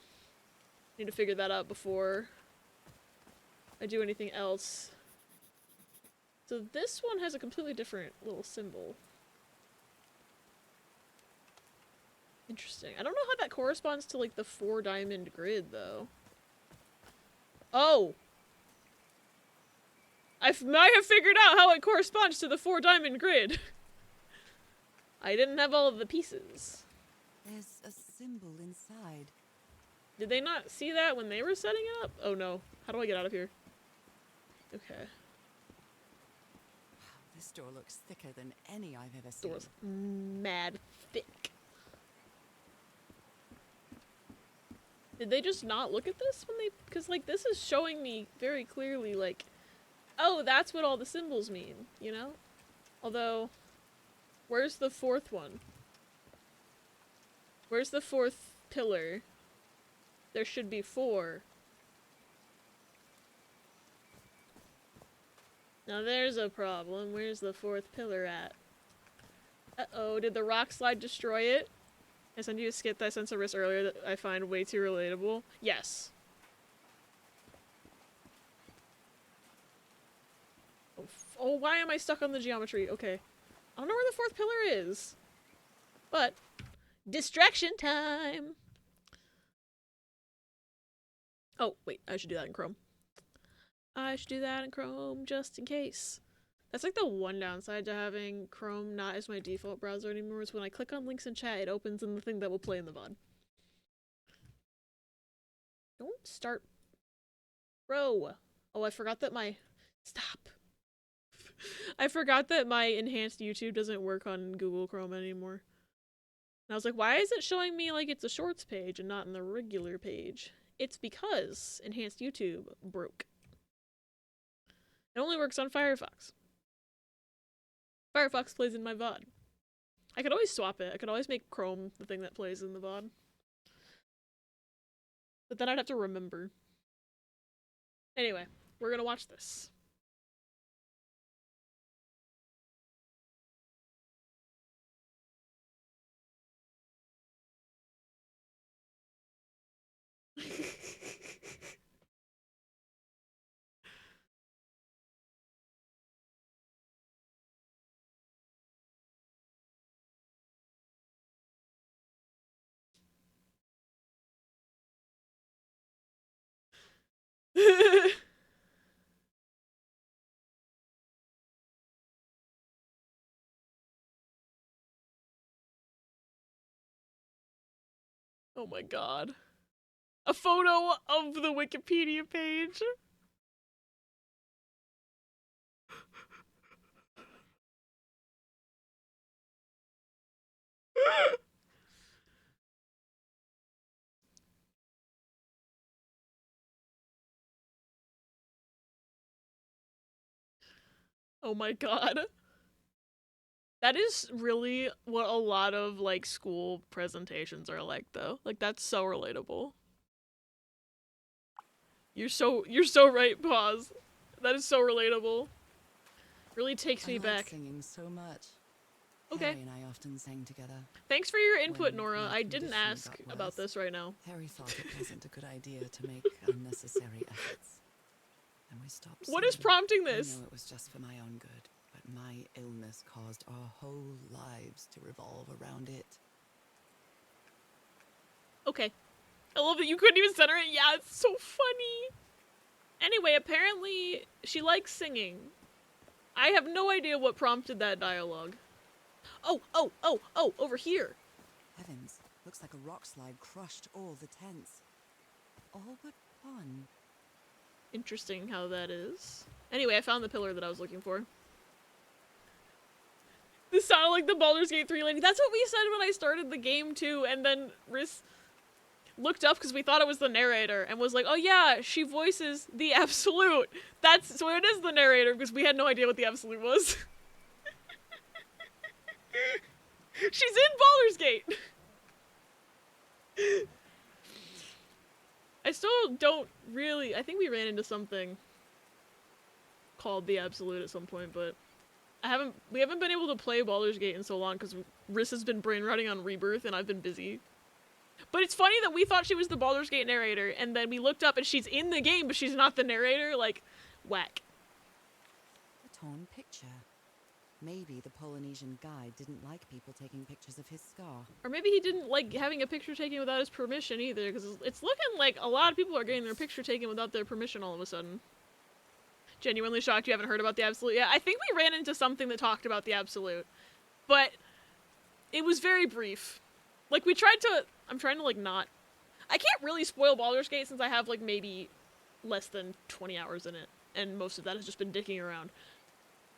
Need to figure that out before I do anything else. So this one has a completely different little symbol. Interesting. I don't know how that corresponds to, like, the 4-diamond grid, though. Oh! might have figured out how it corresponds to the 4-diamond grid. I didn't have all of the pieces. There's a symbol inside. Did they not see that when they were setting it up? Oh no. How do I get out of here? Okay. Wow, this door looks thicker than any I've ever seen. Door's mad thick. Did they just not look at this when they... Because, like, this is showing me very clearly, like, oh, that's what all the symbols mean, you know? Although, where's the fourth one? Where's the fourth pillar? There should be 4. Now there's a problem. Where's the 4th pillar at? Uh-oh, did the rock slide destroy it? I sent you a skit that I sent to Riss earlier that I find way too relatable. Yes. Oh, why am I stuck on the geometry? Okay. I don't know where the 4th pillar is. But, distraction time! Oh, wait, I should do that in Chrome. I should do that in Chrome just in case. That's like the one downside to having Chrome not as my default browser anymore is when I click on links in chat, it opens in the thing that will play in the VOD. Don't start. Bro. Oh, I forgot that my... Stop. I forgot that my enhanced YouTube doesn't work on Google Chrome anymore. And I was like, why is it showing me like it's a shorts page and not in the regular page? It's because enhanced YouTube broke. It only works on Firefox. Firefox plays in my VOD. I could always swap it. I could always make Chrome the thing that plays in the VOD. But then I'd have to remember. Anyway, we're gonna watch this. Oh my god. A photo of the Wikipedia page. Oh my god. That is really what a lot of, like, school presentations are like, though. Like, that's so relatable. You're so right, Pause. That is so relatable. Really takes me I like back. singing so much. Okay. Harry and I often sang together. Thanks for your input, When Nora. my I didn't condition ask got about worse, this right now. Harry thought it wasn't a good idea to make unnecessary efforts. And we stopped What is singing. prompting I this? know it was just for my own good, but my illness caused our whole lives to revolve around it. Okay. I love that you couldn't even center it. Yeah, it's so funny. Anyway, apparently she likes singing. I have no idea what prompted that dialogue. Oh, over here. Heavens, looks like a rock slide crushed all the tents. All but one. Interesting how that is. Anyway, I found the pillar that I was looking for. This sounded like the Baldur's Gate 3 lady. That's what we said when I started the game too, and then Riss looked up because we thought it was the narrator and was like, oh yeah, she voices the Absolute. So it is the narrator because we had no idea what the Absolute was. She's in Baldur's Gate. I still don't really, I think we ran into something called the Absolute at some point, but we haven't been able to play Baldur's Gate in so long because Riss has been brain rotting on Rebirth and I've been busy. But it's funny that we thought she was the Baldur's Gate narrator, and then we looked up and she's in the game, but she's not the narrator. Like, whack. A torn picture. Maybe the Polynesian guide didn't like people taking pictures of his scar. Or maybe he didn't like having a picture taken without his permission either, because it's looking like a lot of people are getting their picture taken without their permission all of a sudden. Genuinely shocked you haven't heard about the Absolute yet. I think we ran into something that talked about the Absolute, but it was very brief. Like, I'm trying to, like, not... I can't really spoil Baldur's Gate since I have, like, maybe less than 20 hours in it, and most of that has just been dicking around.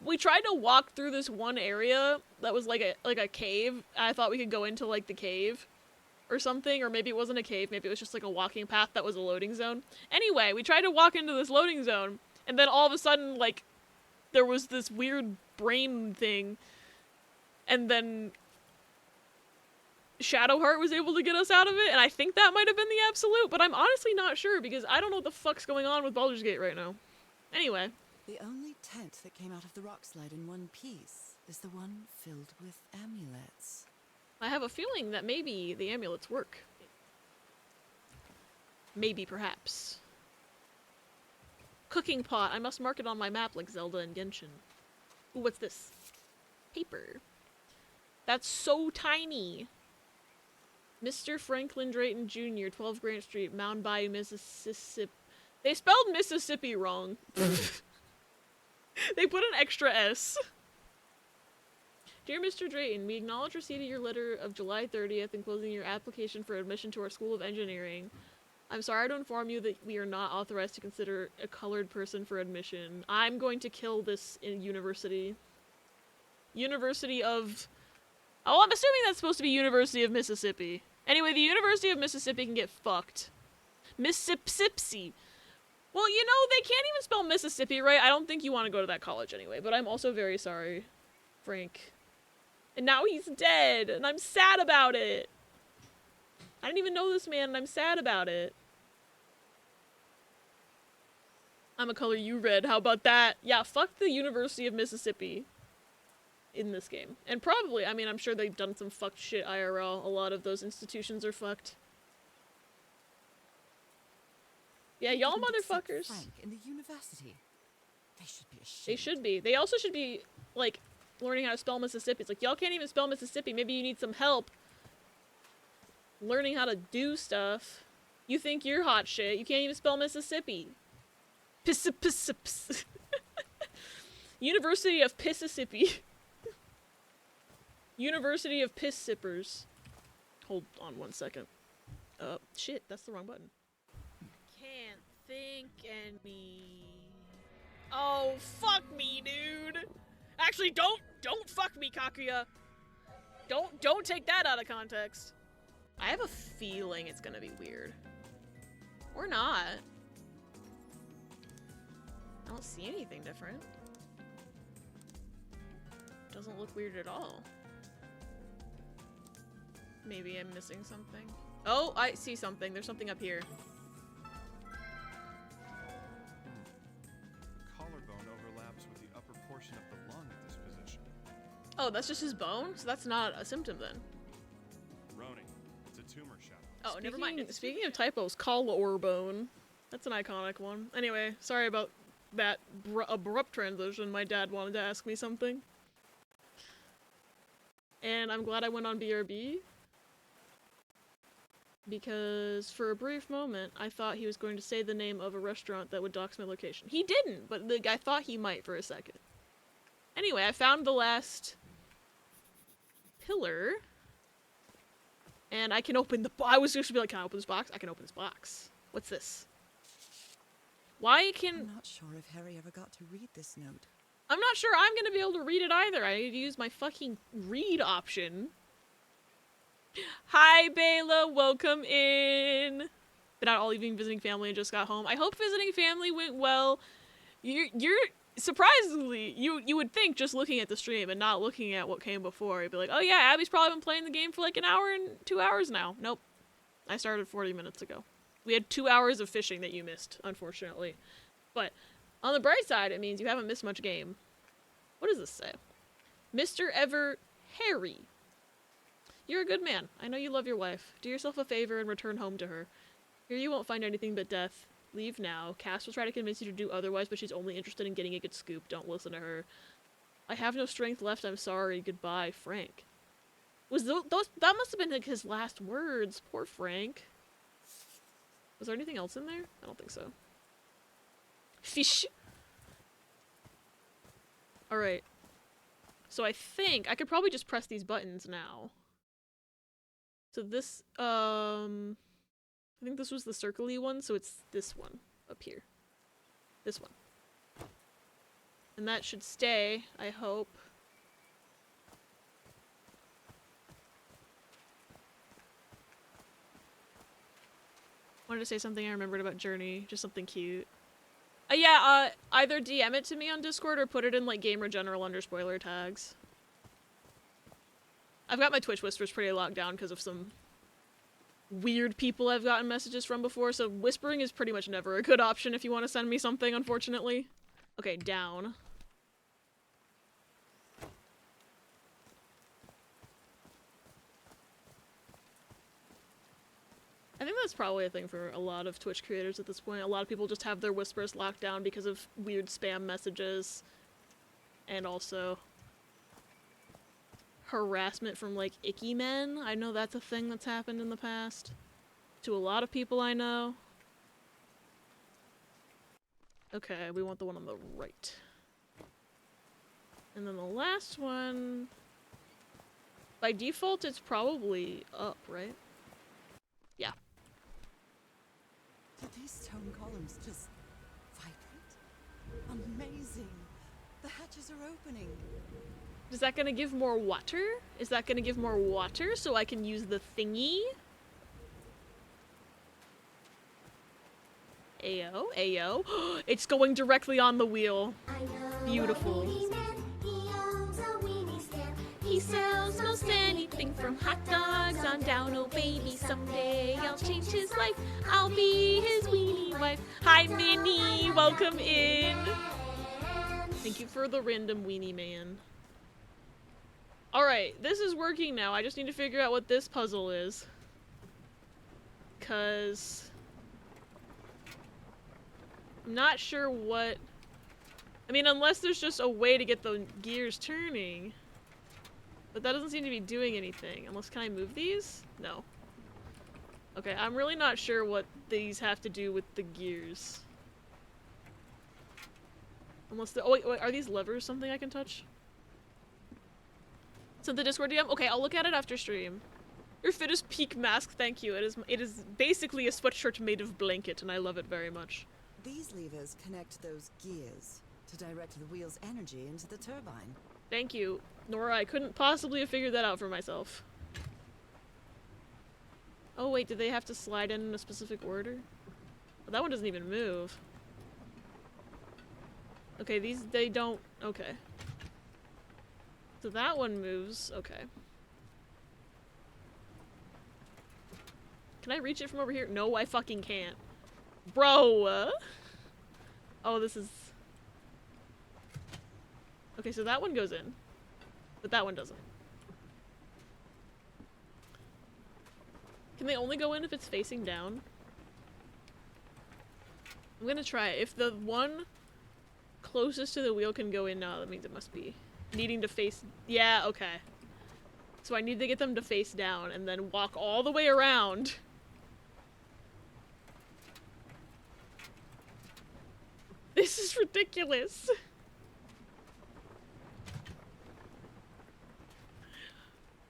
We tried to walk through this one area that was, like a cave. I thought we could go into, like, the cave or something, or maybe it wasn't a cave, maybe it was just, like, a walking path that was a loading zone. Anyway, we tried to walk into this loading zone, and then all of a sudden, like, there was this weird brain thing, and then Shadowheart was able to get us out of it, and I think that might have been the Absolute, but I'm honestly not sure, because I don't know what the fuck's going on with Baldur's Gate right now. Anyway. The only tent that came out of the rock slide in one piece is the one filled with amulets. I have a feeling that maybe the amulets work. Maybe, perhaps. Cooking pot. I must mark it on my map like Zelda and Genshin. Ooh, what's this? Paper. That's so tiny. Mr. Franklin Drayton Jr., 12 Grant Street, Mound Bayou, Mississippi. They spelled Mississippi wrong. They put an extra S. Dear Mr. Drayton, we acknowledge receipt of your letter of July 30th enclosing your application for admission to our School of Engineering. I'm sorry to inform you that we are not authorized to consider a colored person for admission. I'm going to kill this university. University of... Oh, I'm assuming that's supposed to be University of Mississippi. Anyway, the University of Mississippi can get fucked. Mississippi. Well, you know, they can't even spell Mississippi right. I don't think you want to go to that college anyway, but I'm also very sorry, Frank. And now he's dead, and I'm sad about it. I didn't even know this man, and I'm sad about it. I'm a color you red. How about that? Yeah, fuck the University of Mississippi in this game. And probably, I mean, I'm sure they've done some fucked shit IRL. A lot of those institutions are fucked. Yeah, y'all motherfuckers. Frank in the university. They should be ashamed. They should be. They also should be, like, learning how to spell Mississippi. It's like, y'all can't even spell Mississippi. Maybe you need some help learning how to do stuff. You think you're hot shit. You can't even spell Mississippi. University of Mississippi. University of Piss Sippers. Hold on one second. Shit, that's the wrong button. Can't think any... Oh, fuck me, dude! Actually, don't fuck me, Kakuya! Don't take that out of context. I have a feeling it's gonna be weird. Or not. I don't see anything different. Doesn't look weird at all. Maybe I'm missing something. Oh, I see something. There's something up here. Collarbone overlaps with the upper portion of the lung at this position. Oh, that's just his bone? So that's not a symptom then. Roning. It's a tumor shadow. Oh, never mind. Speaking of typos, collarbone. That's an iconic one. Anyway, sorry about that abrupt transition. My dad wanted to ask me something. And I'm glad I went on BRB. Because for a brief moment, I thought he was going to say the name of a restaurant that would dox my location. He didn't, but I thought he might for a second. Anyway, I found the last pillar. And I can open the I was just gonna be like, can I open this box? I can open this box. What's this? Why can... I'm not sure if Harry ever got to read this note. I'm not sure I'm gonna be able to read it either. I need to use my fucking read option. Hi, Bayla. Welcome in. Been out all evening visiting family and just got home. I hope visiting family went well. You're surprisingly, you would think just looking at the stream and not looking at what came before, you'd be like, oh yeah, Abby's probably been playing the game for like an hour and 2 hours now. Nope. I started 40 minutes ago. We had 2 hours of fishing that you missed, unfortunately. But on the bright side, it means you haven't missed much game. What does this say? Mr. Ever Harry. You're a good man. I know you love your wife. Do yourself a favor and return home to her. Here you won't find anything but death. Leave now. Cass will try to convince you to do otherwise, but she's only interested in getting a good scoop. Don't listen to her. I have no strength left. I'm sorry. Goodbye, Frank. Was those that must have been like his last words. Poor Frank. Was there anything else in there? I don't think so. Fish. Alright. So I think I could probably just press these buttons now. So this, I think this was the circle-y one, so it's this one up here. This one. And that should stay, I hope. Wanted to say something I remembered about Journey, just something cute. Yeah, either DM it to me on Discord or put it in, like, Gamer General under spoiler tags. I've got my Twitch whispers pretty locked down because of some weird people I've gotten messages from before, so whispering is pretty much never a good option if you want to send me something, unfortunately. Okay, down. I think that's probably a thing for a lot of Twitch creators at this point. A lot of people just have their whispers locked down because of weird spam messages. And also harassment from, like, icky men. I know that's a thing that's happened in the past. To a lot of people I know. Okay, we want the one on the right. And then the last one... By default, it's probably up, right? Yeah. Did these stone columns just vibrate? Amazing! The hatches are opening. Is that gonna give more water? Is that gonna give more water so I can use the thingy? Ayo, ayo. It's going directly on the wheel. Beautiful. He sells most anything from hot dogs on down. Oh baby, someday I'll change his life. I'll be his weenie wife. Hi Minnie, welcome in. Thank you for the random weenie man. Alright, this is working now. I just need to figure out what this puzzle is. 'Cause I'm not sure what... I mean, unless there's just a way to get the gears turning. But that doesn't seem to be doing anything. Unless, can I move these? No. Okay, I'm really not sure what these have to do with the gears. Unless the- oh wait, are these levers something I can touch? Sent the Discord DM? Okay, I'll look at it after stream. Your fit is peak mask, thank you. It is basically a sweatshirt made of blanket, and I love it very much. These levers connect those gears to direct the wheel's energy into the turbine. Thank you, Nora. I couldn't possibly have figured that out for myself. Oh wait, did they have to slide in a specific order? Well, that one doesn't even move. Okay, these, they don't, okay. So that one moves, okay. Can I reach it from over here? No, I fucking can't. Bro! Oh, this is... Okay, so that one goes in. But that one doesn't. Can they only go in if it's facing down? I'm gonna try it. If the one closest to the wheel can go in now, that means it must be needing to face... Yeah, okay. So I need to get them to face down and then walk all the way around. This is ridiculous.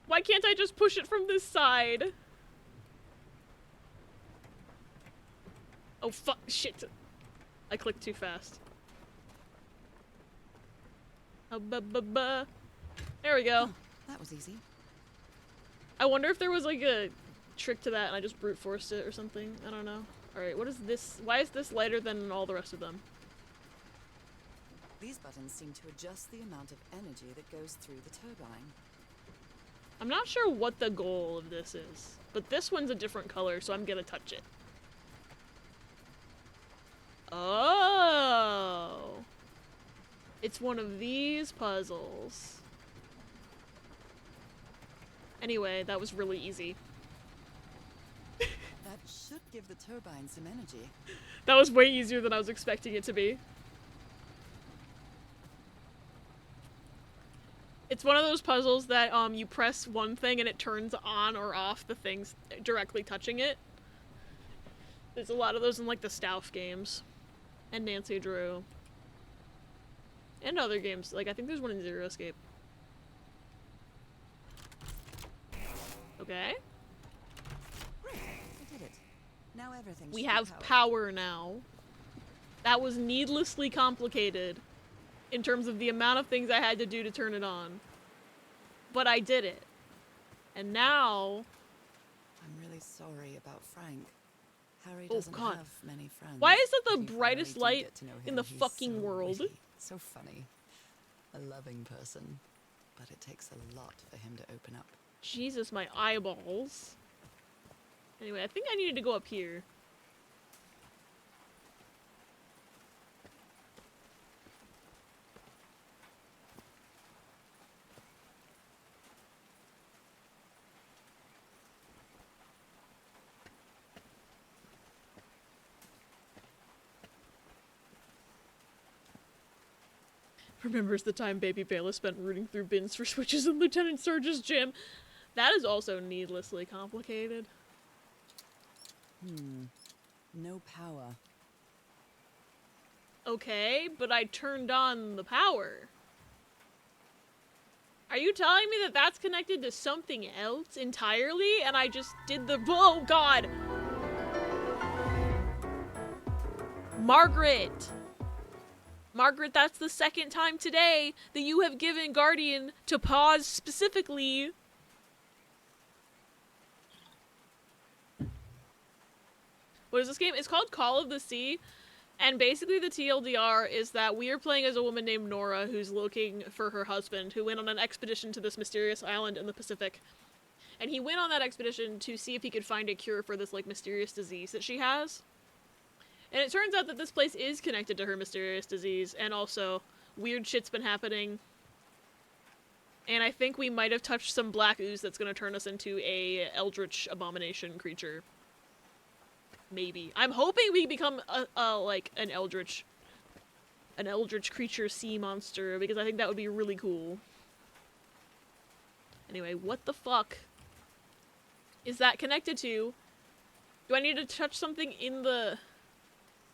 Why can't I just push it from this side? Oh fuck, shit. I clicked too fast. There we go. Oh, that was easy. I wonder if there was like a trick to that and I just brute forced it or something. I don't know. Alright, what is this? Why is this lighter than all the rest of them? These buttons seem to adjust the amount of energy that goes through the turbine. I'm not sure what the goal of this is, but this one's a different color, so I'm gonna touch it. Oh! It's one of these puzzles. Anyway, that was really easy. That should give the turbine some energy. That was way easier than I was expecting it to be. It's one of those puzzles that you press one thing and it turns on or off the things directly touching it. There's a lot of those in like the Stauf games. And Nancy Drew. And other games. Like I think there's one in Zero Escape. Okay. I did it. Now everything We should be have powered. power now. That was needlessly complicated in terms of the amount of things I had to do to turn it on. But I did it. And now... I'm really sorry about Frank. Harry Oh, doesn't God. have many friends. Why is that the but you brightest finally do light get to know in him. the He's fucking so world? witty, so funny. A loving person. But it takes a lot for him to open up. Jesus, my eyeballs. Anyway, I think I needed to go up here. Remembers the time Baby Bela spent rooting through bins for switches in Lieutenant Surge's gym. That is also needlessly complicated. No power. Okay, but I turned on the power. Are you telling me that that's connected to something else entirely? And I just did the- Oh, God! Margaret! Margaret, that's the second time today that you have given Guardian to pause specifically. What is this game? It's called Call of the Sea. And basically the TLDR is that we are playing as a woman named Nora who's looking for her husband, who went on an expedition to this mysterious island in the Pacific. And he went on that expedition to see if he could find a cure for this, like, mysterious disease that she has. And it turns out that this place is connected to her mysterious disease, and also weird shit's been happening. And I think we might have touched some black ooze that's gonna turn us into a eldritch abomination creature. Maybe. I'm hoping we become like an eldritch creature sea monster, because I think that would be really cool. Anyway, what the fuck is that connected to? Do I need to touch something in the...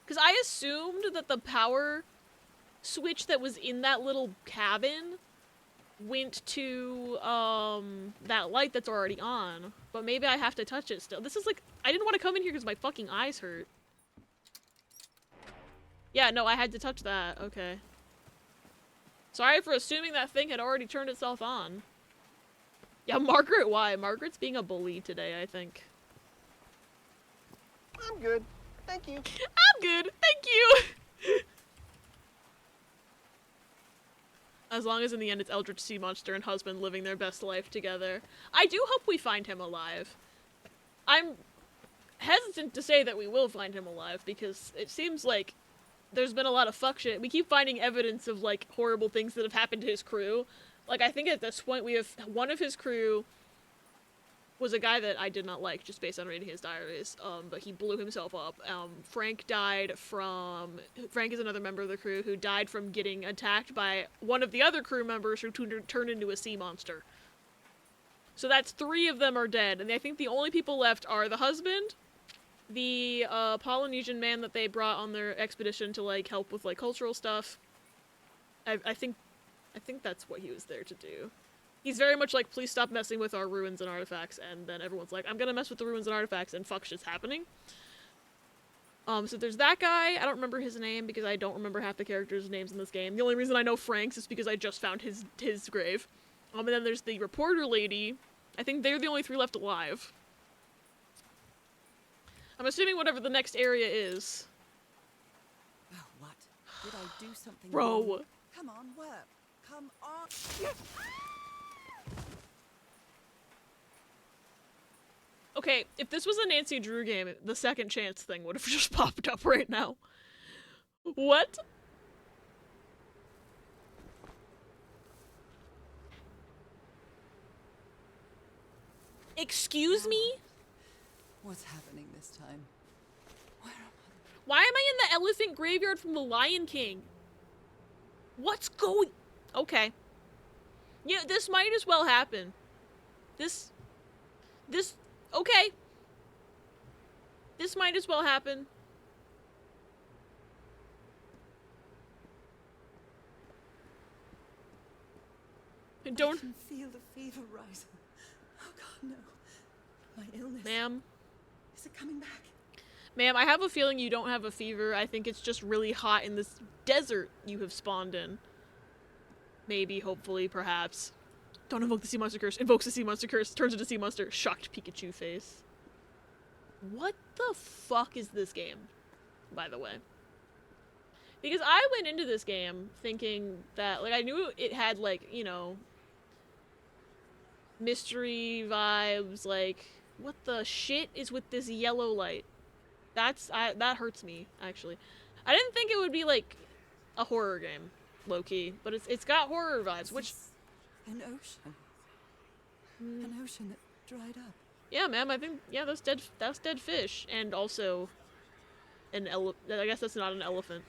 Because I assumed that the power switch that was in that little cabin went to, that light that's already on. But maybe I have to touch it still. This is like, I didn't want to come in here because my fucking eyes hurt. Yeah, no, I had to touch that. Okay. Sorry for assuming that thing had already turned itself on. Yeah, Margaret, why? Margaret's being a bully today, I think. I'm good. Thank you. I'm good, thank you! As long as in the end it's Eldritch Sea Monster and husband living their best life together. I do hope we find him alive. I'm hesitant to say that we will find him alive, because it seems like there's been a lot of fuck shit. We keep finding evidence of, like, horrible things that have happened to his crew. Like, I think at this point we have one of his crew was a guy that I did not like, just based on reading his diaries, but he blew himself up. Frank is another member of the crew who died from getting attacked by one of the other crew members who turned into a sea monster. So that's 3 of them are dead, and I think the only people left are the husband, the Polynesian man that they brought on their expedition to, like, help with, like, cultural stuff. I think that's what he was there to do. He's very much like, please stop messing with our ruins and artifacts, and then everyone's like, I'm gonna mess with the ruins and artifacts, and fuck shit's happening. So there's that guy. I don't remember his name because I don't remember half the characters' names in this game. The only reason I know Frank's is because I just found his grave. And then there's the reporter lady. I think they're the only 3 left alive. I'm assuming whatever the next area is. Oh, what? Did I do something Bro. wrong? Come on, work. Come on. Okay, if this was a Nancy Drew game, the second chance thing would have just popped up right now. What? Excuse me? What's happening this time? Where am I? Why am I in the elephant graveyard from The Lion King? What's going... Okay. Yeah, this might as well happen. This... Okay. This might as well happen. I Don't... can feel the fever rising. Oh God, no. My illness. Ma'am? Is it coming back? Ma'am, I have a feeling you don't have a fever. I think it's just really hot in this desert you have spawned in. Maybe, hopefully, perhaps. Don't invoke the sea monster curse. Invokes the sea monster curse. Turns into sea monster. Shocked Pikachu face. What the fuck is this game, by the way? Because I went into this game thinking that, like, I knew it had, like, you know, mystery vibes, like, what the shit is with this yellow light? That hurts me, actually. I didn't think it would be, like, a horror game, low-key, but it's got horror vibes, which... An ocean. An ocean that dried up. Yeah, ma'am, I think, yeah, that's dead fish, and also an I guess that's not an elephant.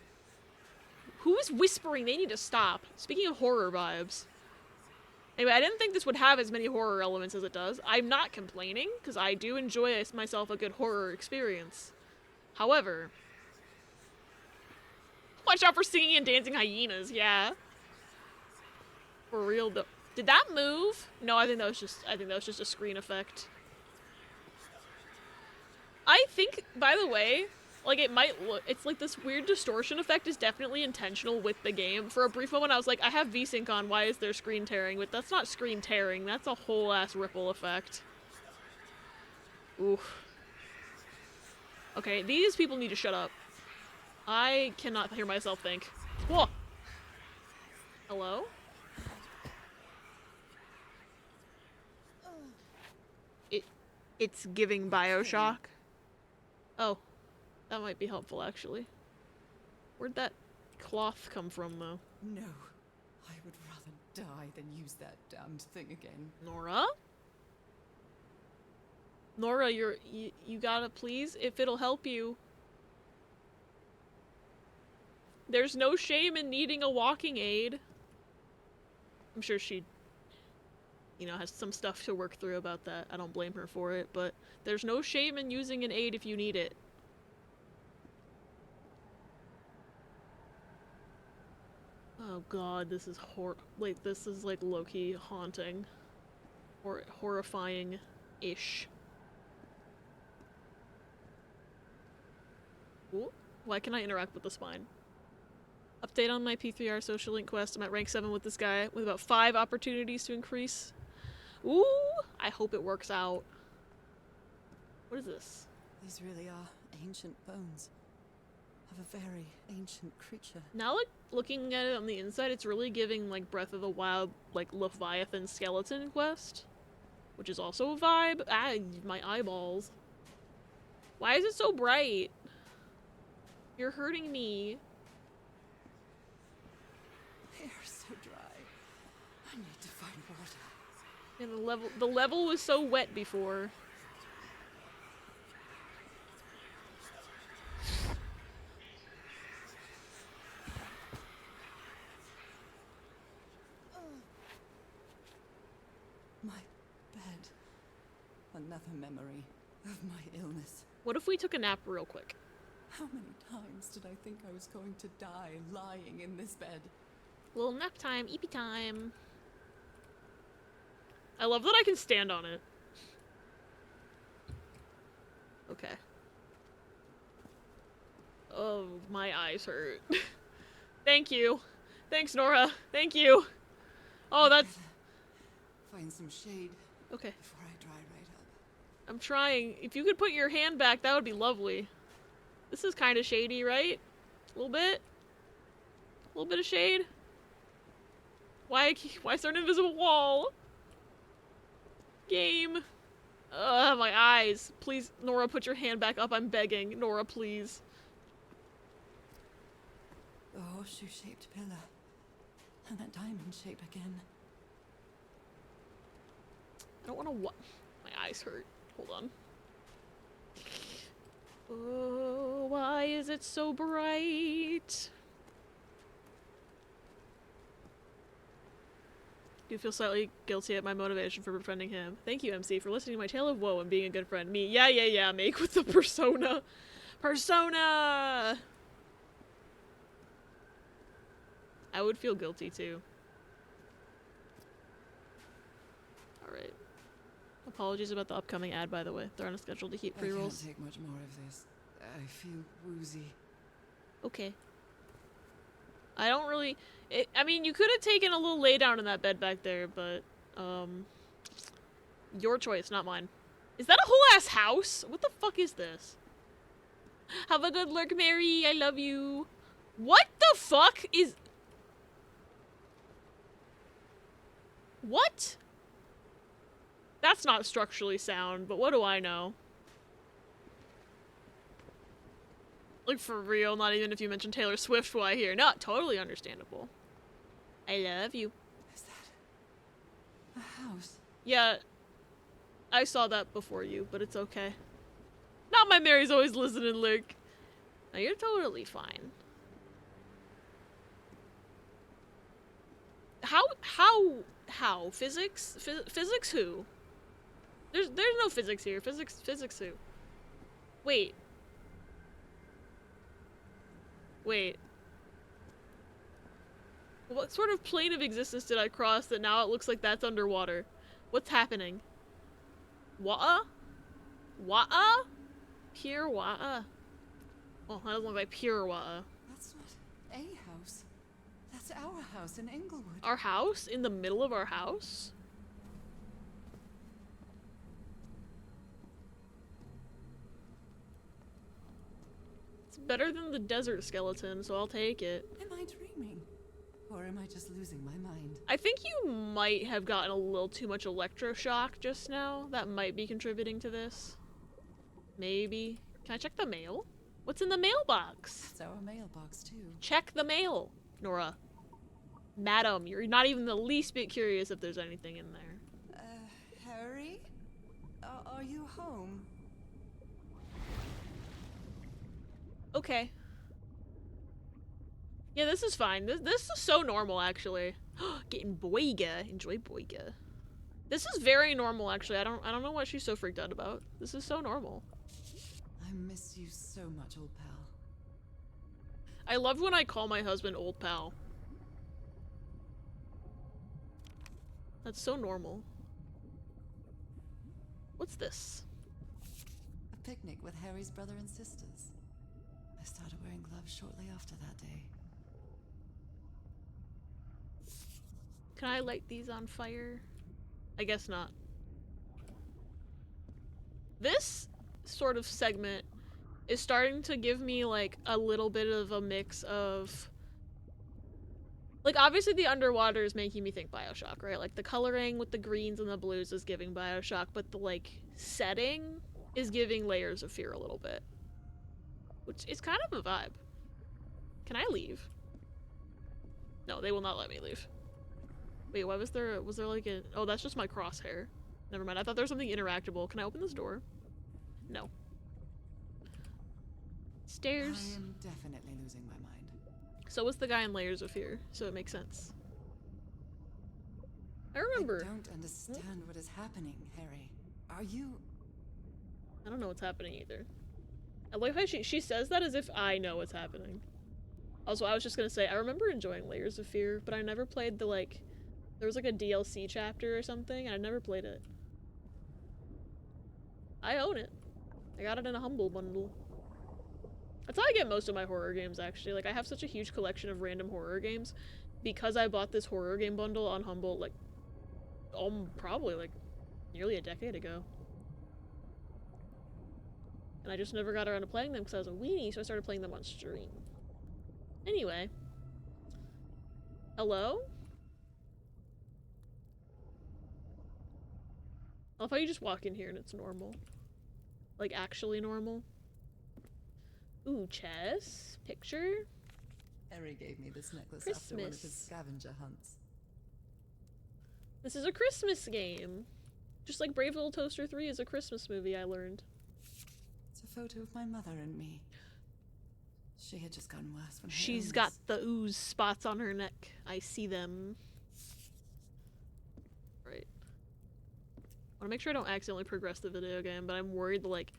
Who is whispering? They need to stop. Speaking of horror vibes. Anyway, I didn't think this would have as many horror elements as it does. I'm not complaining, because I do enjoy myself a good horror experience. However, watch out for singing and dancing hyenas, yeah. For real though. Did that move? No, I think that was just a screen effect. I think, by the way, like, it might look, it's like this weird distortion effect is definitely intentional with the game. For a brief moment, I was like, I have VSync on, why is there screen tearing? But that's not screen tearing, that's a whole ass ripple effect. Oof. Okay, these people need to shut up. I cannot hear myself think. Whoa! Hello? It's giving Bioshock. Oh. That might be helpful, actually. Where'd that cloth come from, though? No. I would rather die than use that damned thing again. Nora? Nora, you gotta please, if it'll help you. There's no shame in needing a walking aid. I'm sure she, you know, has some stuff to work through about that. I don't blame her for it, but there's no shame in using an aid if you need it. Oh god, this is like, this is like low-key haunting. Or horrifying-ish. Ooh, why can I interact with the spine? Update on my P3R social link quest. I'm at rank 7 with this guy, with about 5 opportunities to increase. Ooh! I hope it works out. What is this? These really are ancient bones of a very ancient creature. Now, like, looking at it on the inside, it's really giving, like, Breath of the Wild, like, Leviathan skeleton quest. Which is also a vibe. Ah, my eyeballs. Why is it so bright? You're hurting me. They are so dry. I need to find water. And the level was so wet before. My bed. Another memory of my illness. What if we took a nap real quick? How many times did I think I was going to die lying in this bed? Little nap time, eepy time. I love that I can stand on it. Okay. Oh, my eyes hurt. Thank you. Thanks, Nora. Thank you. Oh, that's... Find some shade. Okay. Before I dry right up. I'm trying. If you could put your hand back, that would be lovely. This is kind of shady, right? A little bit? A little bit of shade? Why is there an invisible wall? Game. Ugh, my eyes. Please, Nora, put your hand back up. I'm begging. Nora, please. The horseshoe-shaped pillar. And that diamond shape again. I don't want to my eyes hurt. Hold on. Oh, why is it so bright? Do feel slightly guilty at my motivation for befriending him. Thank you, MC, for listening to my tale of woe and being a good friend. Me, yeah, make with the persona. Persona! I would feel guilty, too. Alright. Apologies about the upcoming ad, by the way. They're on a schedule to keep pre-rolls. I can't take much more of this. I feel woozy. Okay. I don't really... I mean, you could have taken a little lay down in that bed back there, but... Your choice, not mine. Is that a whole-ass house? What the fuck is this? Have a good lurk, Mary. I love you. What the fuck is... What? That's not structurally sound, but what do I know? Like, for real, not even if you mention Taylor Swift, why here? Not totally understandable. I love you. Is that a house? Yeah, I saw that before you, but it's okay. Not my Mary's always listening, Lick. No, you're totally fine. How? Physics? Physics who? There's no physics here. Physics who? Wait. What sort of plane of existence did I cross that now it looks like that's underwater? What's happening? Wa'a? Wa'a? Pure Wa'a? Oh, that doesn't look like pure Wa'a. That's not a house. That's our house in Inglewood. Our house? In the middle of our house? It's better than the desert skeleton, so I'll take it. Am I dreaming? Or am I just losing my mind? I think you might have gotten a little too much electroshock just now. That might be contributing to this. Maybe. Can I check the mail? What's in the mailbox? It's our mailbox, too. Check the mail, Nora. Madam, you're not even the least bit curious if there's anything in there. Harry? Are you home? Okay. Yeah, this is fine. This is so normal, actually. Getting boiga. Enjoy boiga. This is very normal, actually. I don't know what she's so freaked out about. This is so normal. I miss you so much, old pal. I love when I call my husband old pal. That's so normal. What's this? A picnic with Harry's brother and sisters. I started wearing gloves shortly after that day. Can I light these on fire? I guess not. This sort of segment is starting to give me like a little bit of a mix of like, obviously the underwater is making me think BioShock, right? Like the coloring with the greens and the blues is giving BioShock, but the like setting is giving Layers of Fear a little bit, which is kind of a vibe. Can I leave? No, they will not let me leave. Wait, why was there like a, oh, that's just my crosshair. Never mind, I thought there was something interactable. Can I open this door? No. Stairs. I am definitely losing my mind. So was the guy in Layers of Fear, so it makes sense. I remember. I don't understand what is happening, Harry. Are you... I don't know what's happening either. I like how she says that as if I know what's happening. Also, I was just gonna say, I remember enjoying Layers of Fear, but I never played the, like, there was like a DLC chapter or something, and I never played it. I own it. I got it in a Humble bundle. That's how I get most of my horror games, actually. Like, I have such a huge collection of random horror games because I bought this horror game bundle on Humble, like, probably, like, nearly a decade ago. And I just never got around to playing them because I was a weenie, so I started playing them on stream. Anyway. Hello? I love how you just walk in here and it's normal. Like, actually normal. Ooh, chess. Picture. Harry gave me this necklace after one of his Christmas. scavenger hunts. This is a Christmas game. Just like Brave Little Toaster 3 is a Christmas movie, I learned. It's a photo of my mother and me. She had just gotten worse from her She's illness. got the ooze spots on her neck. I see them. Right. I want to make sure I don't accidentally progress the video game, but I'm worried that, like...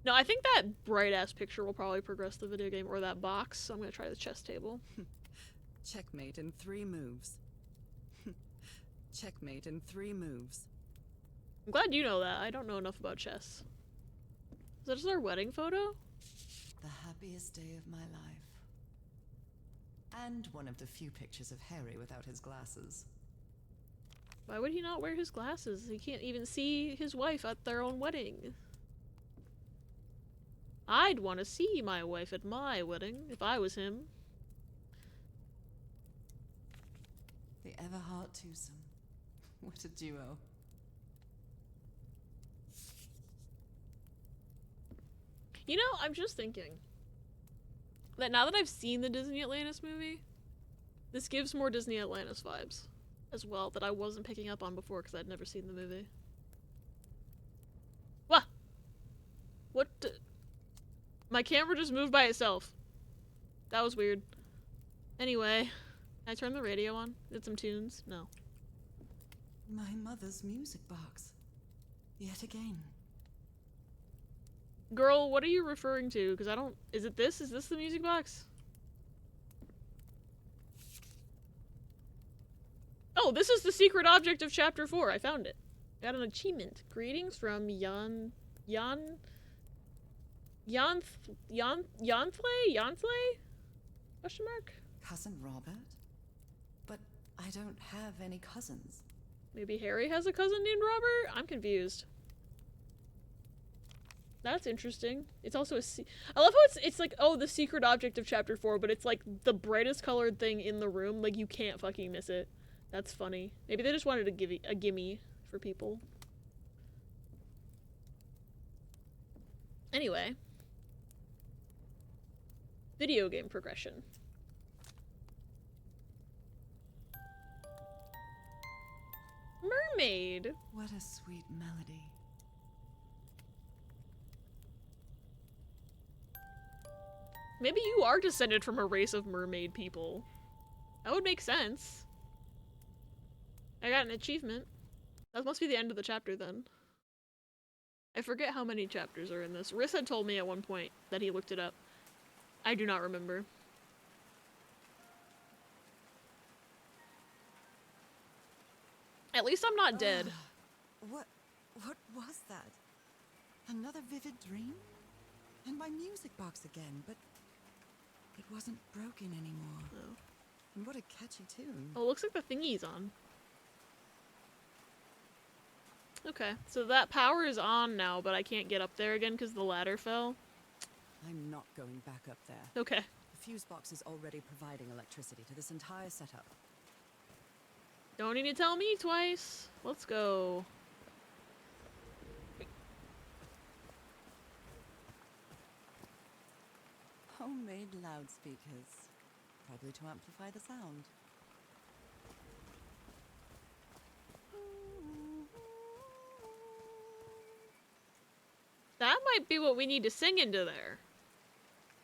No, I think that bright-ass picture will probably progress the video game, or that box, so I'm gonna try the chess table. Checkmate in 3 moves. Checkmate in 3 moves. I'm glad you know that. I don't know enough about chess. Is that just our wedding photo? The happiest day of my life. And one of the few pictures of Harry without his glasses. Why would he not wear his glasses? He can't even see his wife at their own wedding. I'd want to see my wife at my wedding, if I was him. The Everhart twosome. What a duo. You know, I'm just thinking that now that I've seen the Disney Atlantis movie, this gives more Disney Atlantis vibes as well that I wasn't picking up on before because I'd never seen the movie. What? What? My camera just moved by itself. That was weird. Anyway, can I turn the radio on? Get some tunes? No. My mother's music box. Yet again. Girl, what are you referring to? Because I don't... Is it this? Is this the music box? Oh, this is the secret object of Chapter 4. I found it. Got an achievement. Greetings from Yantle? Question mark? Cousin Robert? But I don't have any cousins. Maybe Harry has a cousin named Robert? I'm confused. That's interesting. It's also I love how it's like, oh, the secret object of Chapter 4, but it's like the brightest colored thing in the room. Like, you can't fucking miss it. That's funny. Maybe they just wanted to give a gimme for people. Anyway. Video game progression. Mermaid. What a sweet melody. Maybe you are descended from a race of mermaid people. That would make sense. I got an achievement. That must be the end of the chapter then. I forget how many chapters are in this. Riss had told me at one point that he looked it up. I do not remember. At least I'm not dead. What was that? Another vivid dream? And my music box again, but it wasn't broken anymore. Oh. And what a catchy tune. Oh, it looks like the thingy's on. Okay, so that power is on now, but I can't get up there again because the ladder fell. I'm not going back up there. Okay. The fuse box is already providing electricity to this entire setup. Don't need to tell me twice. Let's go. Homemade loudspeakers. Probably to amplify the sound. That might be what we need to sing into there.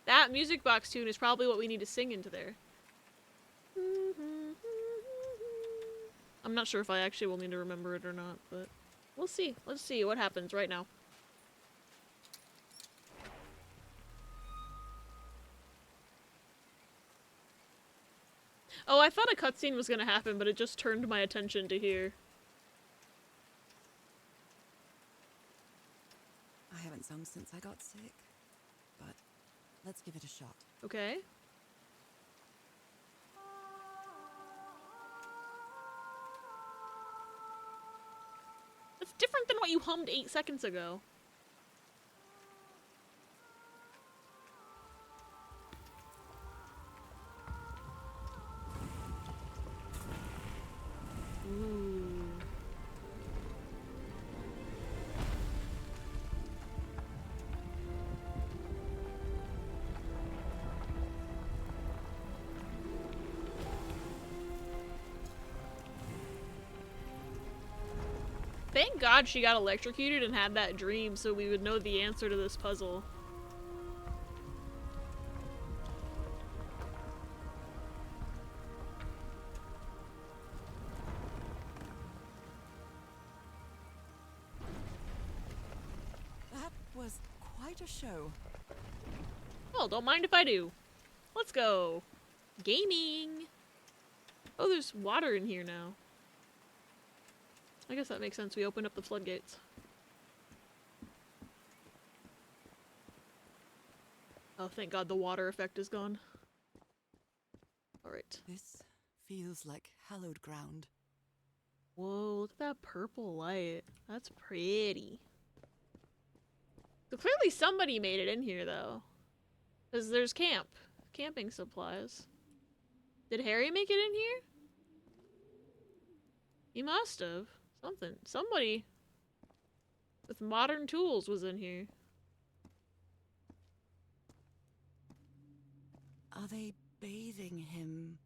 That music box tune is probably what we need to sing into there. I'm not sure if I actually will need to remember it or not, but we'll see. Let's see what happens right now. Oh, I thought a cutscene was gonna happen, but it just turned my attention to here. I haven't sung since I got sick, but let's give it a shot. Okay. That's different than what you hummed 8 seconds ago. Ooh. Thank God she got electrocuted and had that dream so we would know the answer to this puzzle. That was quite a show. Well, don't mind if I do. Let's go. Gaming. Oh, there's water in here now. I guess that makes sense. We opened up the floodgates. Oh, thank God the water effect is gone. Alright. This feels like hallowed ground. Whoa, look at that purple light. That's pretty. So clearly somebody made it in here, though. Because there's camping supplies. Did Harry make it in here? He must have. Somebody with modern tools was in here. Are they bathing him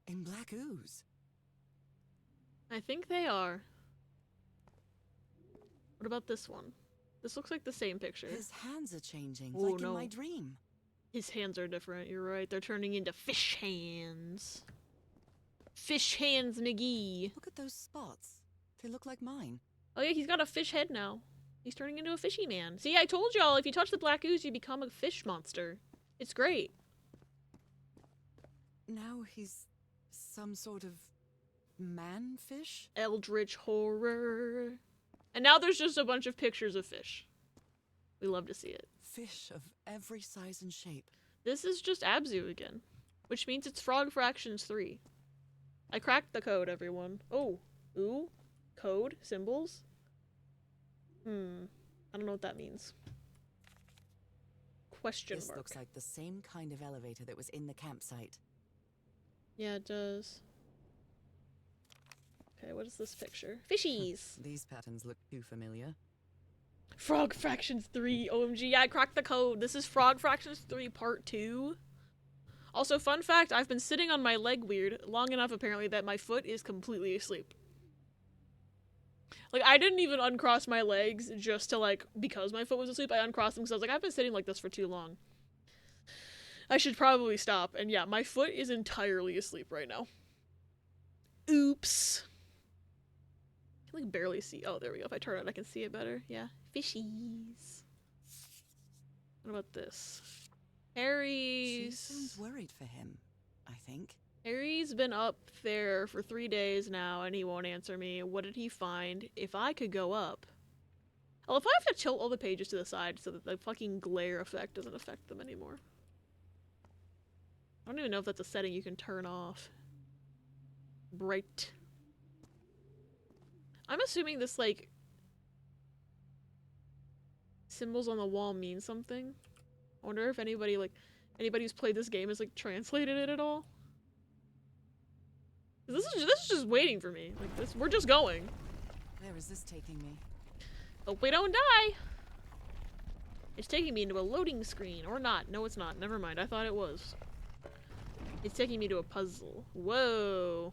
in black ooze? I think they are. What about this one? This looks like the same picture. His hands are changing, Oh, like no. in my dream. His hands are different, you're right. They're turning into fish hands. Fish hands McGee. Look at those spots. They look like mine. Oh yeah, he's got a fish head now. He's turning into a fishy man. See, I told y'all, if you touch the black ooze, you become a fish monster. It's great. Now he's some sort of man-fish? Eldritch horror. And now there's just a bunch of pictures of fish. We love to see it. Fish of every size and shape. This is just Abzu again. Which means it's Frog Fractions 3. I cracked the code, everyone. Oh. Ooh. Code? Symbols? I don't know what that means. Question This mark. looks like the same kind of elevator that was in the campsite. Yeah, it does. Okay, what is this picture? Fishies! These patterns look too familiar. Frog Fractions 3, OMG, I cracked the code. This is Frog Fractions 3 Part 2. Also, fun fact, I've been sitting on my leg weird long enough apparently that my foot is completely asleep. Like, I didn't even uncross my legs just to, like, because my foot was asleep. I uncrossed them because I was like, I've been sitting like this for too long. I should probably stop. And yeah, my foot is entirely asleep right now. Oops. I can, like, barely see. Oh, there we go. If I turn it, I can see it better. Yeah. Fishies. What about this? She Harry's. seems worried for him, I think. Harry's been up there for 3 days now, and he won't answer me. What did he find? If I could go up... Oh, if I have to tilt all the pages to the side so that the fucking glare effect doesn't affect them anymore. I don't even know if that's a setting you can turn off. Bright. I'm assuming this, like, symbols on the wall mean something. I wonder if anybody who's played this game has, like, translated it at all. This is just waiting for me. Like, we're just going. Where is this taking me? Hope we don't die! It's taking me into a loading screen. Or not. No, it's not. Never mind. I thought it was. It's taking me to a puzzle. Whoa.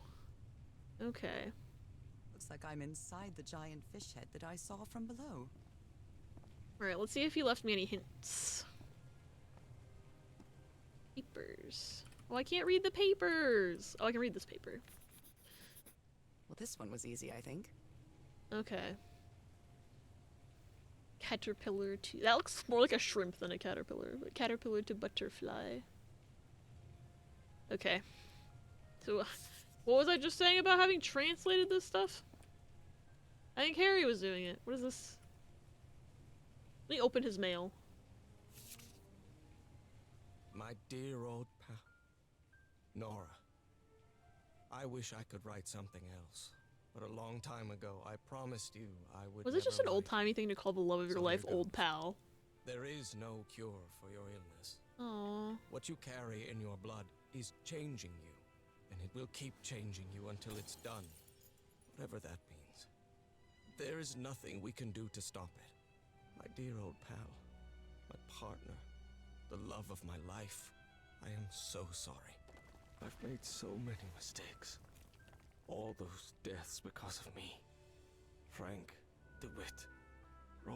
Okay. Looks like I'm inside the giant fish head that I saw from below. Alright, let's see if he left me any hints. Papers. Oh, I can't read the papers! Oh, I can read this paper. Well, this one was easy, I think. Okay. Caterpillar to... That looks more like a shrimp than a caterpillar. But caterpillar to butterfly. Okay. So, what was I just saying about having translated this stuff? I think Harry was doing it. What is this? Let me open his mail. My dear old pal, Nora. I wish I could write something else. But a long time ago, I promised you I would. Was it just an never old-timey thing to call the love of your So life here old goes. pal? There is no cure for your illness. Aww. What you carry in your blood is changing you, and it will keep changing you until it's done, whatever that means. There is nothing we can do to stop it. My dear old pal, my partner, the love of my life, I am so sorry. I've made so many mistakes. All those deaths because of me. Frank, DeWitt, Roy.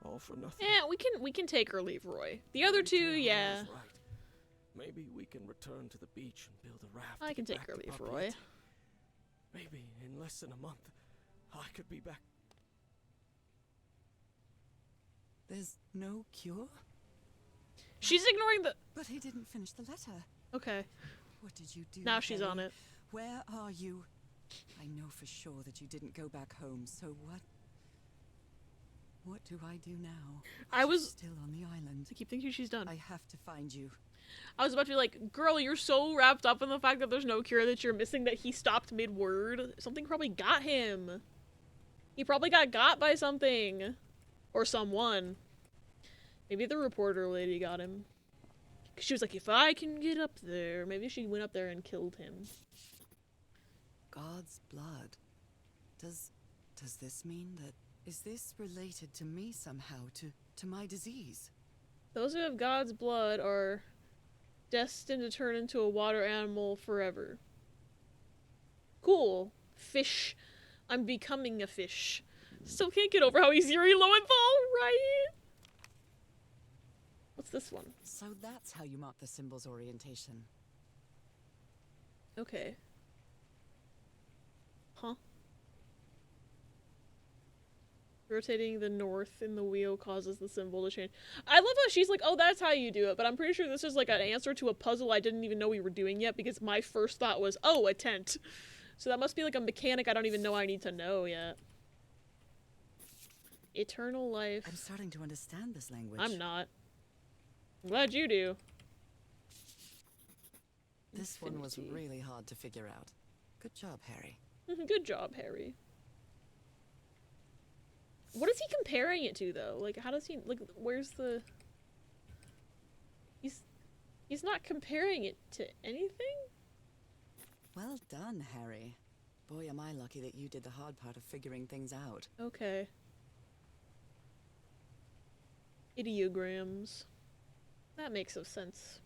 All for nothing. Yeah, we can take or leave Roy. The other two, Dear yeah. Laura's right. Maybe we can return to the beach and build a raft. I to can get take back or to leave Papeete. Roy. Maybe in less than a month, I could be back. There's no cure? She's ignoring the... But he didn't finish the letter. Okay. What did you do? Now she's Harry? on it. Where are you? I know for sure that you didn't go back home, so what? What do I do now? I was... She's still on the island. I keep thinking she's done. I have to find you. I was about to be like, girl, you're so wrapped up in the fact that there's no cure that you're missing that he stopped mid-word. Something probably got him. He probably got by something. Or someone. Maybe the reporter lady got him. 'Cause she was like, if I can get up there. Maybe she went up there and killed him. God's blood. Does this mean that... Is this related to me somehow, to my disease? Those who have God's blood are destined to turn into a water animal forever. Cool. Fish. I'm becoming a fish. Still can't get over how he's Yuri Lowenthal, right? What's this one? So that's how you mark the symbol's orientation. Okay. Huh? Rotating the north in the wheel causes the symbol to change. I love how she's like, oh, that's how you do it, but I'm pretty sure this is like an answer to a puzzle I didn't even know we were doing yet, because my first thought was, oh, a tent. So that must be like a mechanic I don't even know I need to know yet. Eternal life. I'm starting to understand this language. I'm not. I'm glad you do. This one was Infinity. really hard to figure out. Good job, Harry. Good job, Harry. What is he comparing it to, though? Like, how does he... Like, where's the... He's not comparing it to anything? Well done, Harry. Boy, am I lucky that you did the hard part of figuring things out. Okay. Ideograms. That makes some sense.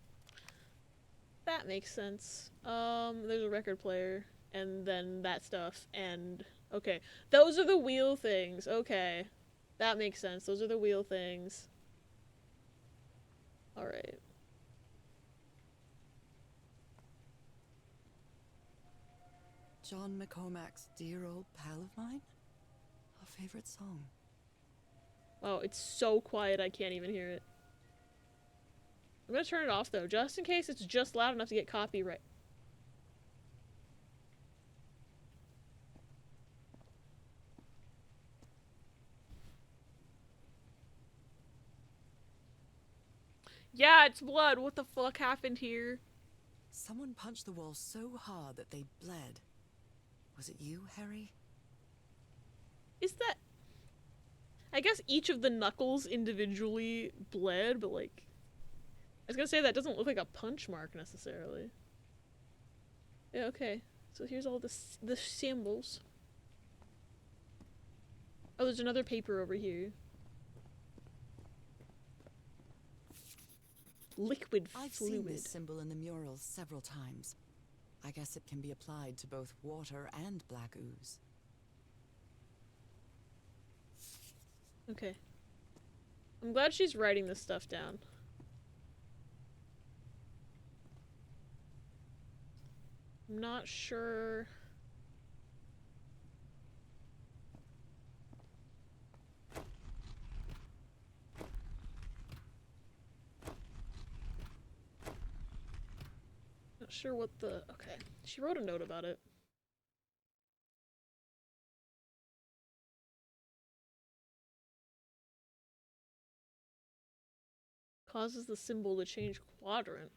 That makes sense. There's a record player, and then that stuff, and... Okay. Those are the wheel things. Okay. That makes sense. Those are the wheel things. Alright. John McCormack's Dear Old Pal of Mine? Our favorite song. Wow, it's so quiet I can't even hear it. I'm gonna turn it off though, just in case it's just loud enough to get copyright. Yeah, it's blood. What the fuck happened here? Someone punched the wall so hard that they bled. Was it you, Harry? Is that... I guess each of the knuckles individually bled, but like... I was gonna say that doesn't look like a punch mark necessarily. Yeah, okay. So here's all the symbols. Oh, there's another paper over here. Liquid fluid. I've seen this symbol in the murals several times. I guess it can be applied to both water and black ooze. Okay. I'm glad she's writing this stuff down. I'm not sure... Not sure what the... Okay. She wrote a note about it. Causes the symbol to change quadrant.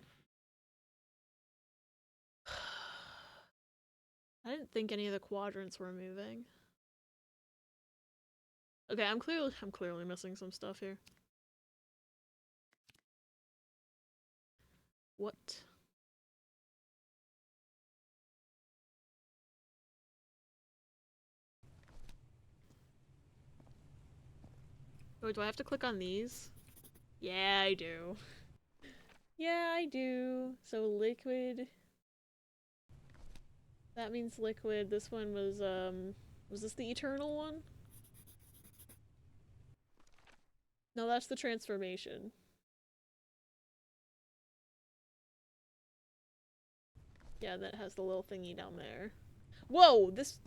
I didn't think any of the quadrants were moving. Okay, I'm clearly missing some stuff here. What? Oh, do I have to click on these? Yeah, I do. Yeah, I do. So liquid. That means liquid. This one was this the eternal one? No, that's the transformation. Yeah, that has the little thingy down there. Whoa, this...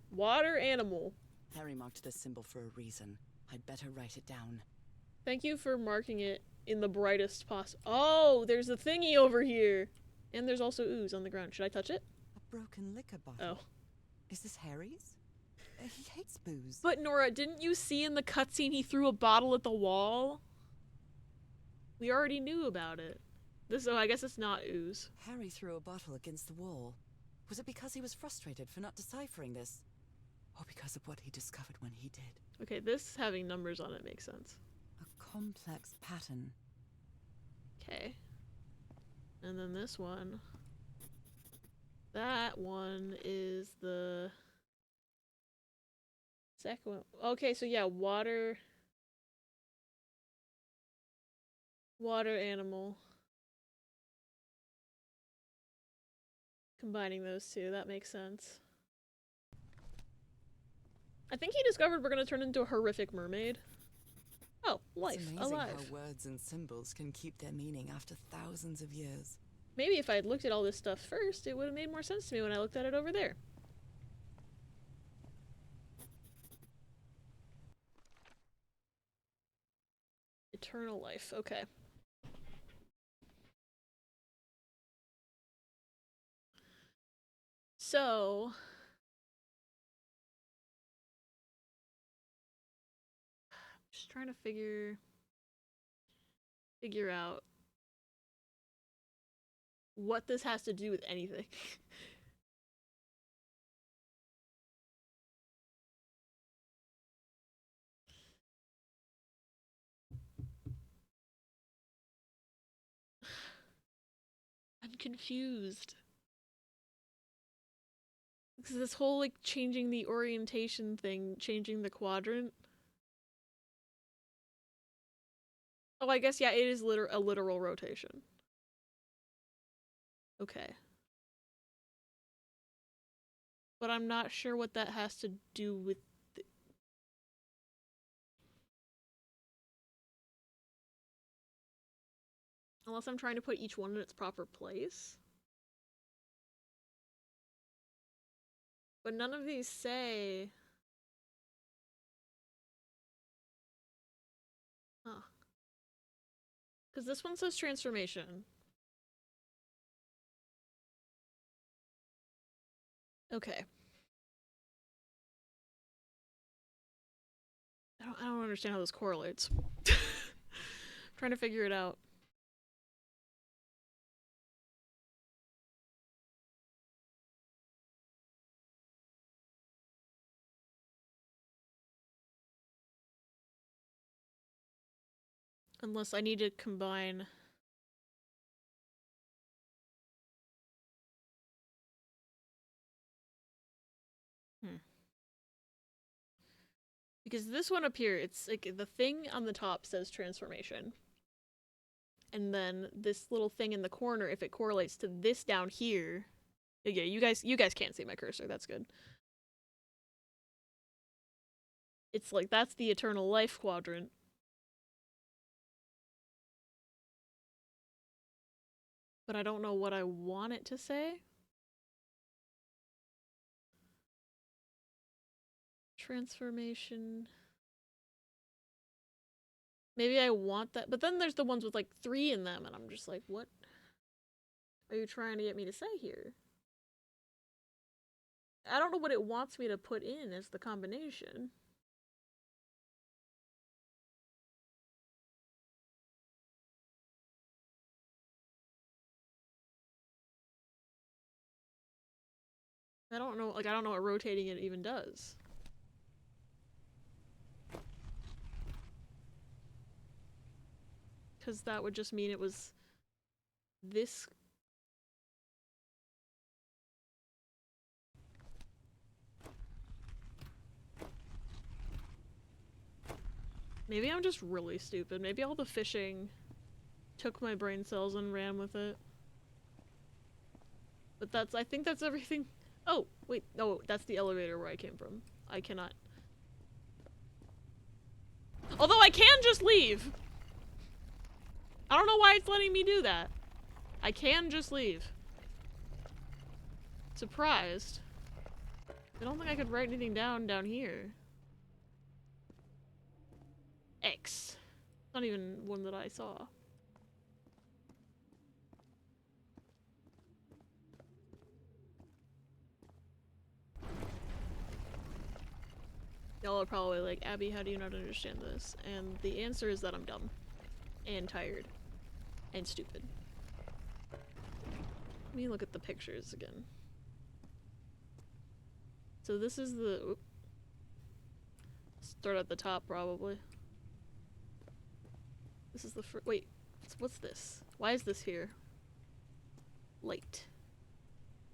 Water animal. Harry marked this symbol for a reason. I'd better write it down. Thank you for marking it in the brightest possible. Oh, there's a thingy over here. And there's also ooze on the ground. Should I touch it? A broken liquor bottle. Oh. Is this Harry's? He hates booze. But Nora, didn't you see in the cutscene he threw a bottle at the wall? We already knew about it. Oh, I guess it's not ooze. Harry threw a bottle against the wall. Was it because he was frustrated for not deciphering this? Or because of what he discovered when he did? Okay, this having numbers on it makes sense. A complex pattern. Okay. And then this one. That one is the second one. Okay, so yeah, water. Water animal. Combining those two, that makes sense. I think he discovered we're gonna turn into a horrific mermaid. Oh, life, it's amazing alive. How words and symbols can keep their meaning after thousands of years. Maybe if I had looked at all this stuff first, it would have made more sense to me when I looked at it over there. Eternal life, okay. So... just trying to figure out what this has to do with anything. I'm confused. Because this whole, like, changing the orientation thing, changing the quadrant. Oh, I guess, yeah, it is a literal rotation. Okay. But I'm not sure what that has to do with... Unless I'm trying to put each one in its proper place. But none of these say... Huh. Because this one says transformation. Okay. I don't understand how this correlates. Trying to figure it out. Unless I need to combine... Because this one up here, it's like the thing on the top says transformation. And then this little thing in the corner, if it correlates to this down here... Yeah, you guys can't see my cursor, that's good. It's like, that's the eternal life quadrant. But I don't know what I want it to say. Transformation. Maybe I want that, but then there's the ones with like 3 in them, and I'm just like, what are you trying to get me to say here? I don't know what it wants me to put in as the combination. I don't know what rotating it even does. Because that would just mean it was this. Maybe I'm just really stupid. Maybe all the fishing took my brain cells and ran with it. But I think that's everything. Oh, wait, no, that's the elevator where I came from. I cannot. Although I can just leave! I don't know why it's letting me do that. I can just leave. Surprised. I don't think I could write anything down here. X. Not even one that I saw. Y'all are probably like, Abby, how do you not understand this? And the answer is that I'm dumb. And tired. And stupid. Let me look at the pictures again. So this is the... Start at the top, probably. This is the first... Wait, what's this? Why is this here? Light.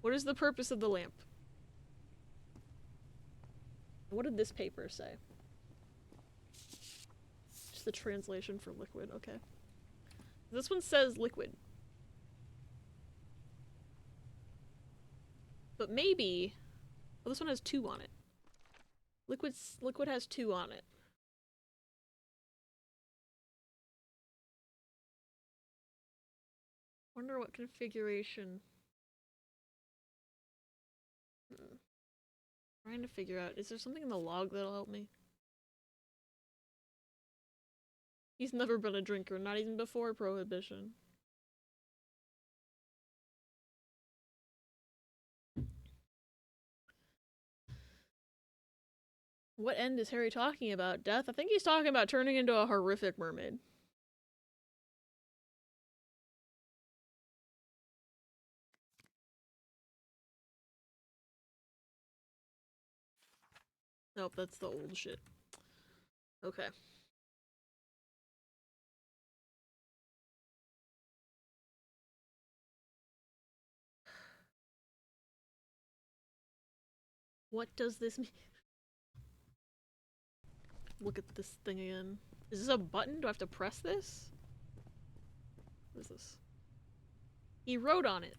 What is the purpose of the lamp? What did this paper say? Just the translation for liquid, okay. This one says liquid. But maybe... Well, this one has 2 on it. Liquid has 2 on it. Wonder what configuration... Trying to figure out, is there something in the log that'll help me? He's never been a drinker, not even before Prohibition. What end is Harry talking about? Death? I think he's talking about turning into a horrific mermaid. Nope, that's the old shit. Okay. What does this mean? Look at this thing again. Is this a button? Do I have to press this? What is this? He wrote on it.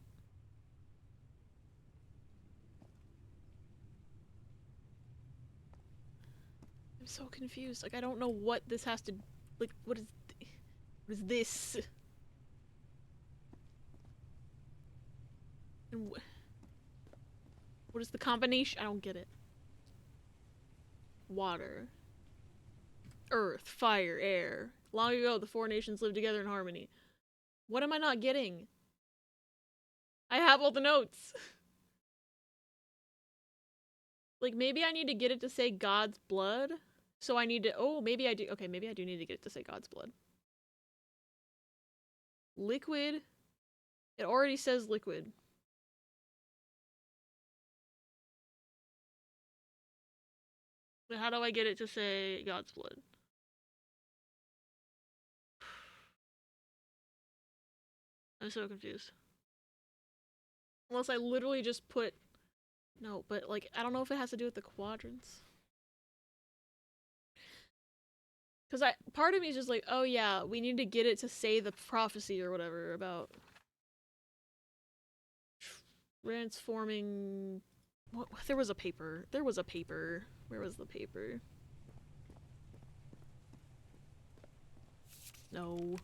I'm so confused. Like, I don't know what this has to... Like, what is this? And what is the combination? I don't get it. Water. Earth, fire, air. Long ago, the four nations lived together in harmony. What am I not getting? I have all the notes. Like, maybe I need to get it to say God's blood. So I need to... Oh, maybe I do... Okay, maybe I do need to get it to say God's blood. Liquid. It already says liquid. But how do I get it to say God's blood? I'm so confused. Unless I literally just put... No, but, like, I don't know if it has to do with the quadrants. Because part of me is just like, oh yeah, we need to get it to say the prophecy or whatever about... transforming... What? There was a paper. There was a paper. Where was the paper? No.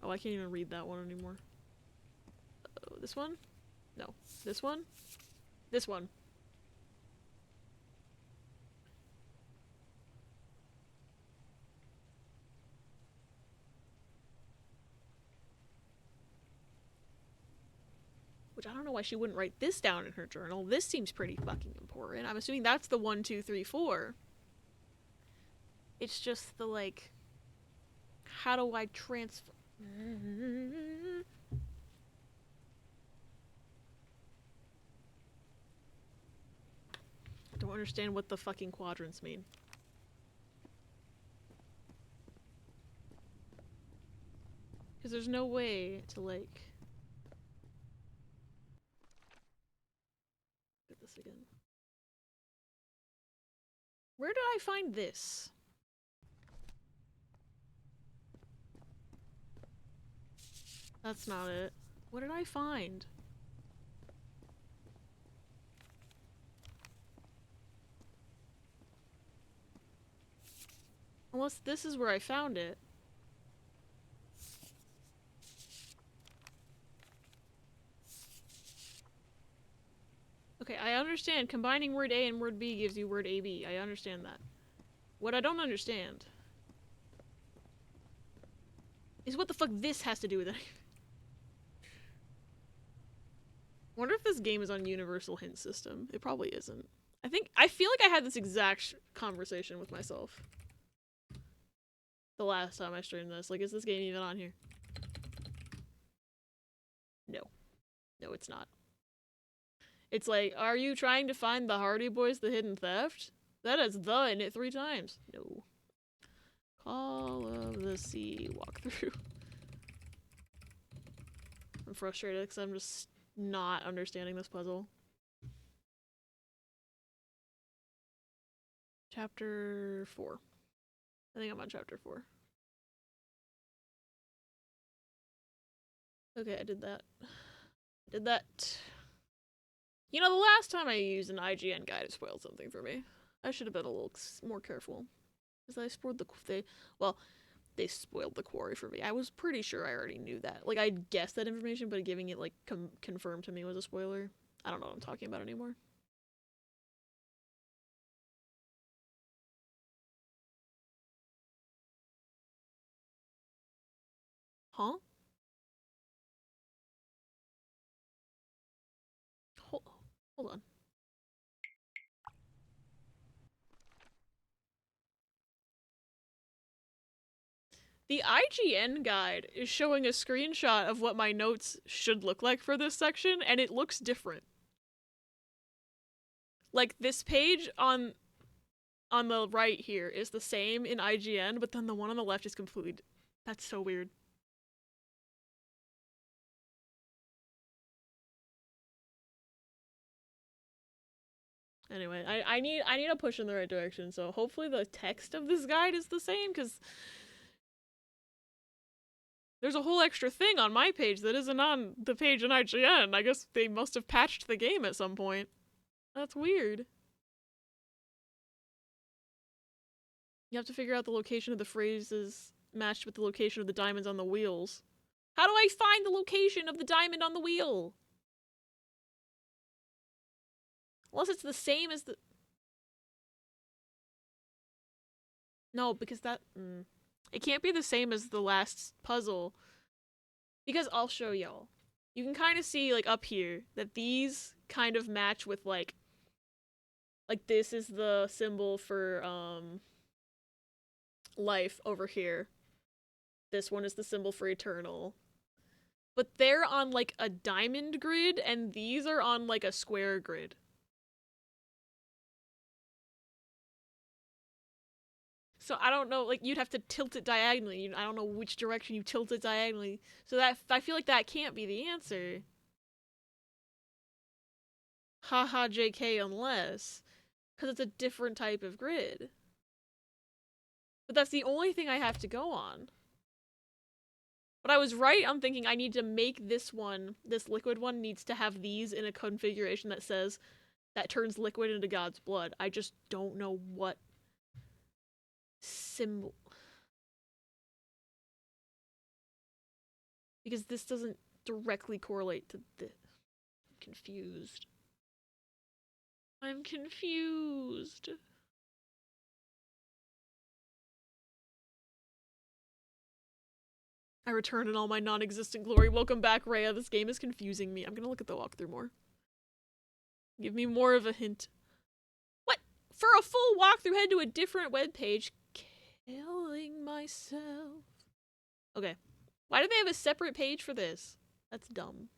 Oh, I can't even read that one anymore. Oh, this one? No. This one? This one. Which I don't know why she wouldn't write this down in her journal. This seems pretty fucking important. I'm assuming that's the 1, 2, 3, 4. It's just the, like... How do I transfer... I don't understand what the fucking quadrants mean. Because there's no way to, like... Get this again. Where did I find this? That's not it. What did I find? Unless this is where I found it. Okay, I understand combining word A and word B gives you word AB. I understand that. What I don't understand is what the fuck this has to do with it. Wonder if this game is on Universal Hint System. It probably isn't. I feel like I had this exact conversation with myself the last time I streamed this. Like, is this game even on here? No. No, it's not. It's like, are you trying to find the Hardy Boys, the hidden theft? That has the in it 3 times. No. Call of the Sea walkthrough. I'm frustrated because I'm just not understanding this puzzle. Chapter 4. I think I'm on chapter 4. Okay, I did that. I did that. You know, the last time I used an IGN guide, it spoiled something for me. I should have been a little more careful. Because I spoiled they spoiled the quarry for me. I was pretty sure I already knew that. Like, I guessed that information, but giving it, like, confirmed to me was a spoiler. I don't know what I'm talking about anymore. Huh? Hold on. The IGN guide is showing a screenshot of what my notes should look like for this section, and it looks different. Like, this page on the right here is the same in IGN, but then the one on the left is completely... That's so weird. Anyway, I need a push in the right direction, so hopefully the text of this guide is the same, because there's a whole extra thing on my page that isn't on the page in IGN. I guess they must have patched the game at some point. That's weird. You have to figure out the location of the phrases matched with the location of the diamonds on the wheels. How do I find the location of the diamond on the wheel? Unless it's the same as the... No, because that... It can't be the same as the last puzzle. Because I'll show y'all. You can kind of see, like, up here, that these kind of match with, like, this is the symbol for, life over here. This one is the symbol for eternal. But they're on, like, a diamond grid, and these are on, like, a square grid. So I don't know, like, you'd have to tilt it diagonally. I don't know which direction you tilt it diagonally. So that, I feel like that can't be the answer. Haha, JK, unless. Because it's a different type of grid. But that's the only thing I have to go on. But I was right on thinking I need to make this one, this liquid one, needs to have these in a configuration that says that turns liquid into God's blood. I just don't know what symbol. Because this doesn't directly correlate to this. I'm confused. I'm confused. I return in all my non-existent glory. Welcome back, Rhea. This game is confusing me. I'm gonna look at the walkthrough more. Give me more of a hint. What? For a full walkthrough, head to a different webpage. Killing myself. Okay. Why do they have a separate page for this? That's dumb.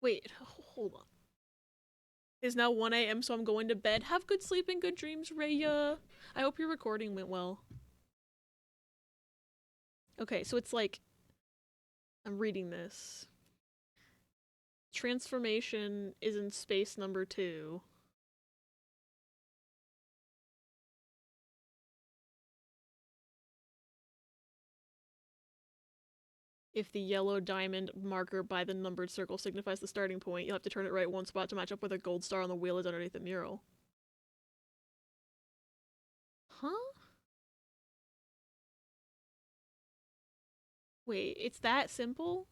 Wait, hold on. It's now 1 a.m., so I'm going to bed. Have good sleep and good dreams, Rhea. I hope your recording went well. Okay, so it's like... I'm reading this. Transformation is in space number 2. If the yellow diamond marker by the numbered circle signifies the starting point, you'll have to turn it right one spot to match up where the gold star on the wheel is underneath the mural. Huh? Wait, it's that simple?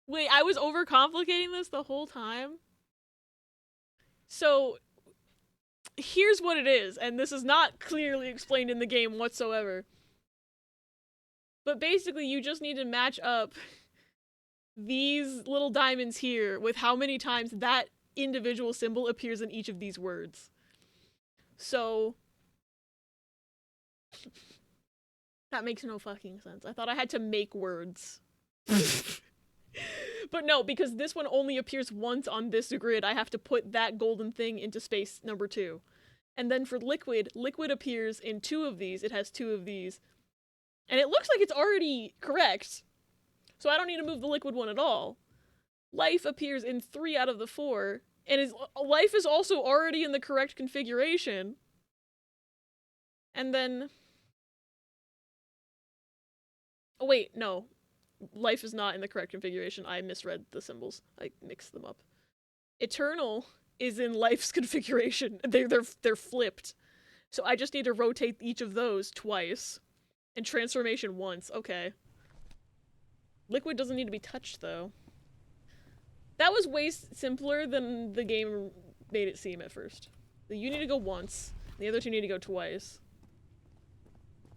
Wait, I was overcomplicating this the whole time? So, here's what it is, and this is not clearly explained in the game whatsoever. But basically, you just need to match up these little diamonds here with how many times that individual symbol appears in each of these words. So... that makes no fucking sense. I thought I had to make words. But no, because this one only appears once on this grid, I have to put that golden thing into space number 2. And then for liquid, liquid appears in 2 of these. It has 2 of these. And it looks like it's already correct. So I don't need to move the liquid one at all. Life appears in 3 out of the 4. And life is also already in the correct configuration. And then... oh wait, no. Life is not in the correct configuration. I misread the symbols. I mixed them up. Eternal is in life's configuration. They're flipped. So I just need to rotate each of those twice. And transformation once. Okay. Liquid doesn't need to be touched, though. That was way simpler than the game made it seem at first. You need to go once. The other 2 need to go twice.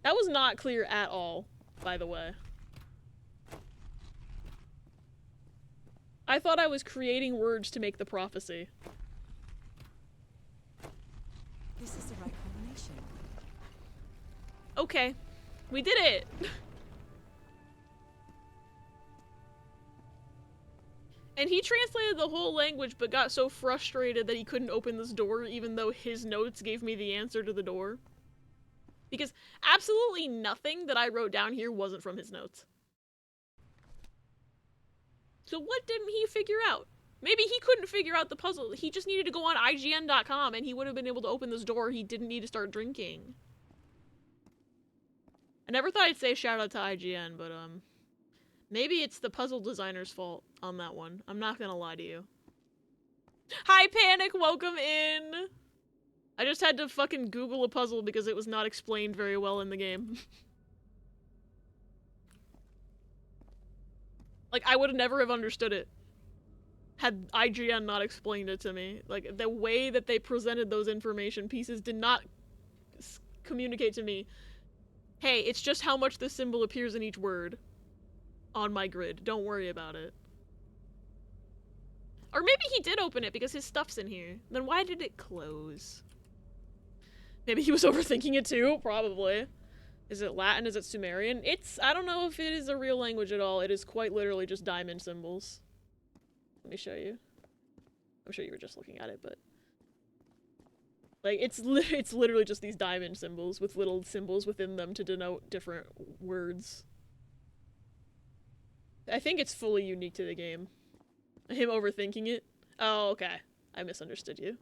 That was not clear at all, by the way. I thought I was creating words to make the prophecy. This is the right combination. Okay. We did it! And he translated the whole language but got so frustrated that he couldn't open this door even though his notes gave me the answer to the door. Because absolutely nothing that I wrote down here wasn't from his notes. So what didn't he figure out? Maybe he couldn't figure out the puzzle. He just needed to go on IGN.com and he would have been able to open this door. He didn't need to start drinking. I never thought I'd say shout out to IGN, but maybe it's the puzzle designer's fault on that one. I'm not gonna lie to you. Hi, Panic, welcome in. I just had to fucking Google a puzzle because it was not explained very well in the game. Like, I would never have understood it had IGN not explained it to me. Like, the way that they presented those information pieces did not communicate to me, hey, it's just how much this symbol appears in each word on my grid. Don't worry about it. Or maybe he did open it because his stuff's in here. Then why did it close? Maybe he was overthinking it too? Probably. Is it Latin? Is it Sumerian? I don't know if it is a real language at all. It is quite literally just diamond symbols. Let me show you. I'm sure you were just looking at it, but... like, it's literally just these diamond symbols with little symbols within them to denote different words. I think it's fully unique to the game. Him overthinking it? Oh, okay. I misunderstood you.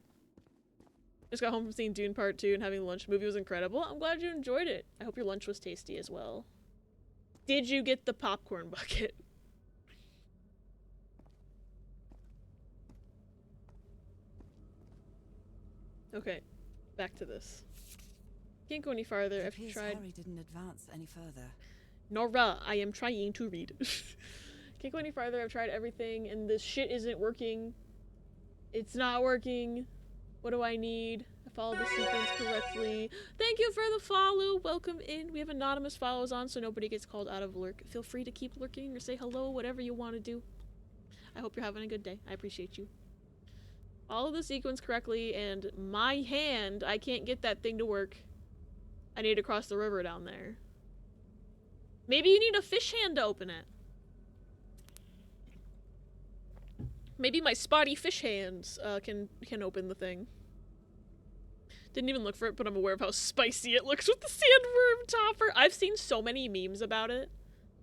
Just got home from seeing Dune Part 2 and having lunch. The movie was incredible. I'm glad you enjoyed it. I hope your lunch was tasty as well. Did you get the popcorn bucket? Okay, back to this. Can't go any farther. I've tried. Harry didn't advance any further. Nora, I am trying to read. Can't go any farther. I've tried everything, and this shit isn't working. It's not working. What do I need? I followed the sequence correctly. Thank you for the follow. Welcome in. We have anonymous follows on, so nobody gets called out of lurk. Feel free to keep lurking or say hello, whatever you want to do. I hope you're having a good day. I appreciate you. Follow the sequence correctly, and my hand, I can't get that thing to work. I need to cross the river down there. Maybe you need a fish hand to open it. Maybe my spotty fish hands can open the thing. Didn't even look for it, but I'm aware of how spicy it looks with the sandworm topper. I've seen so many memes about it.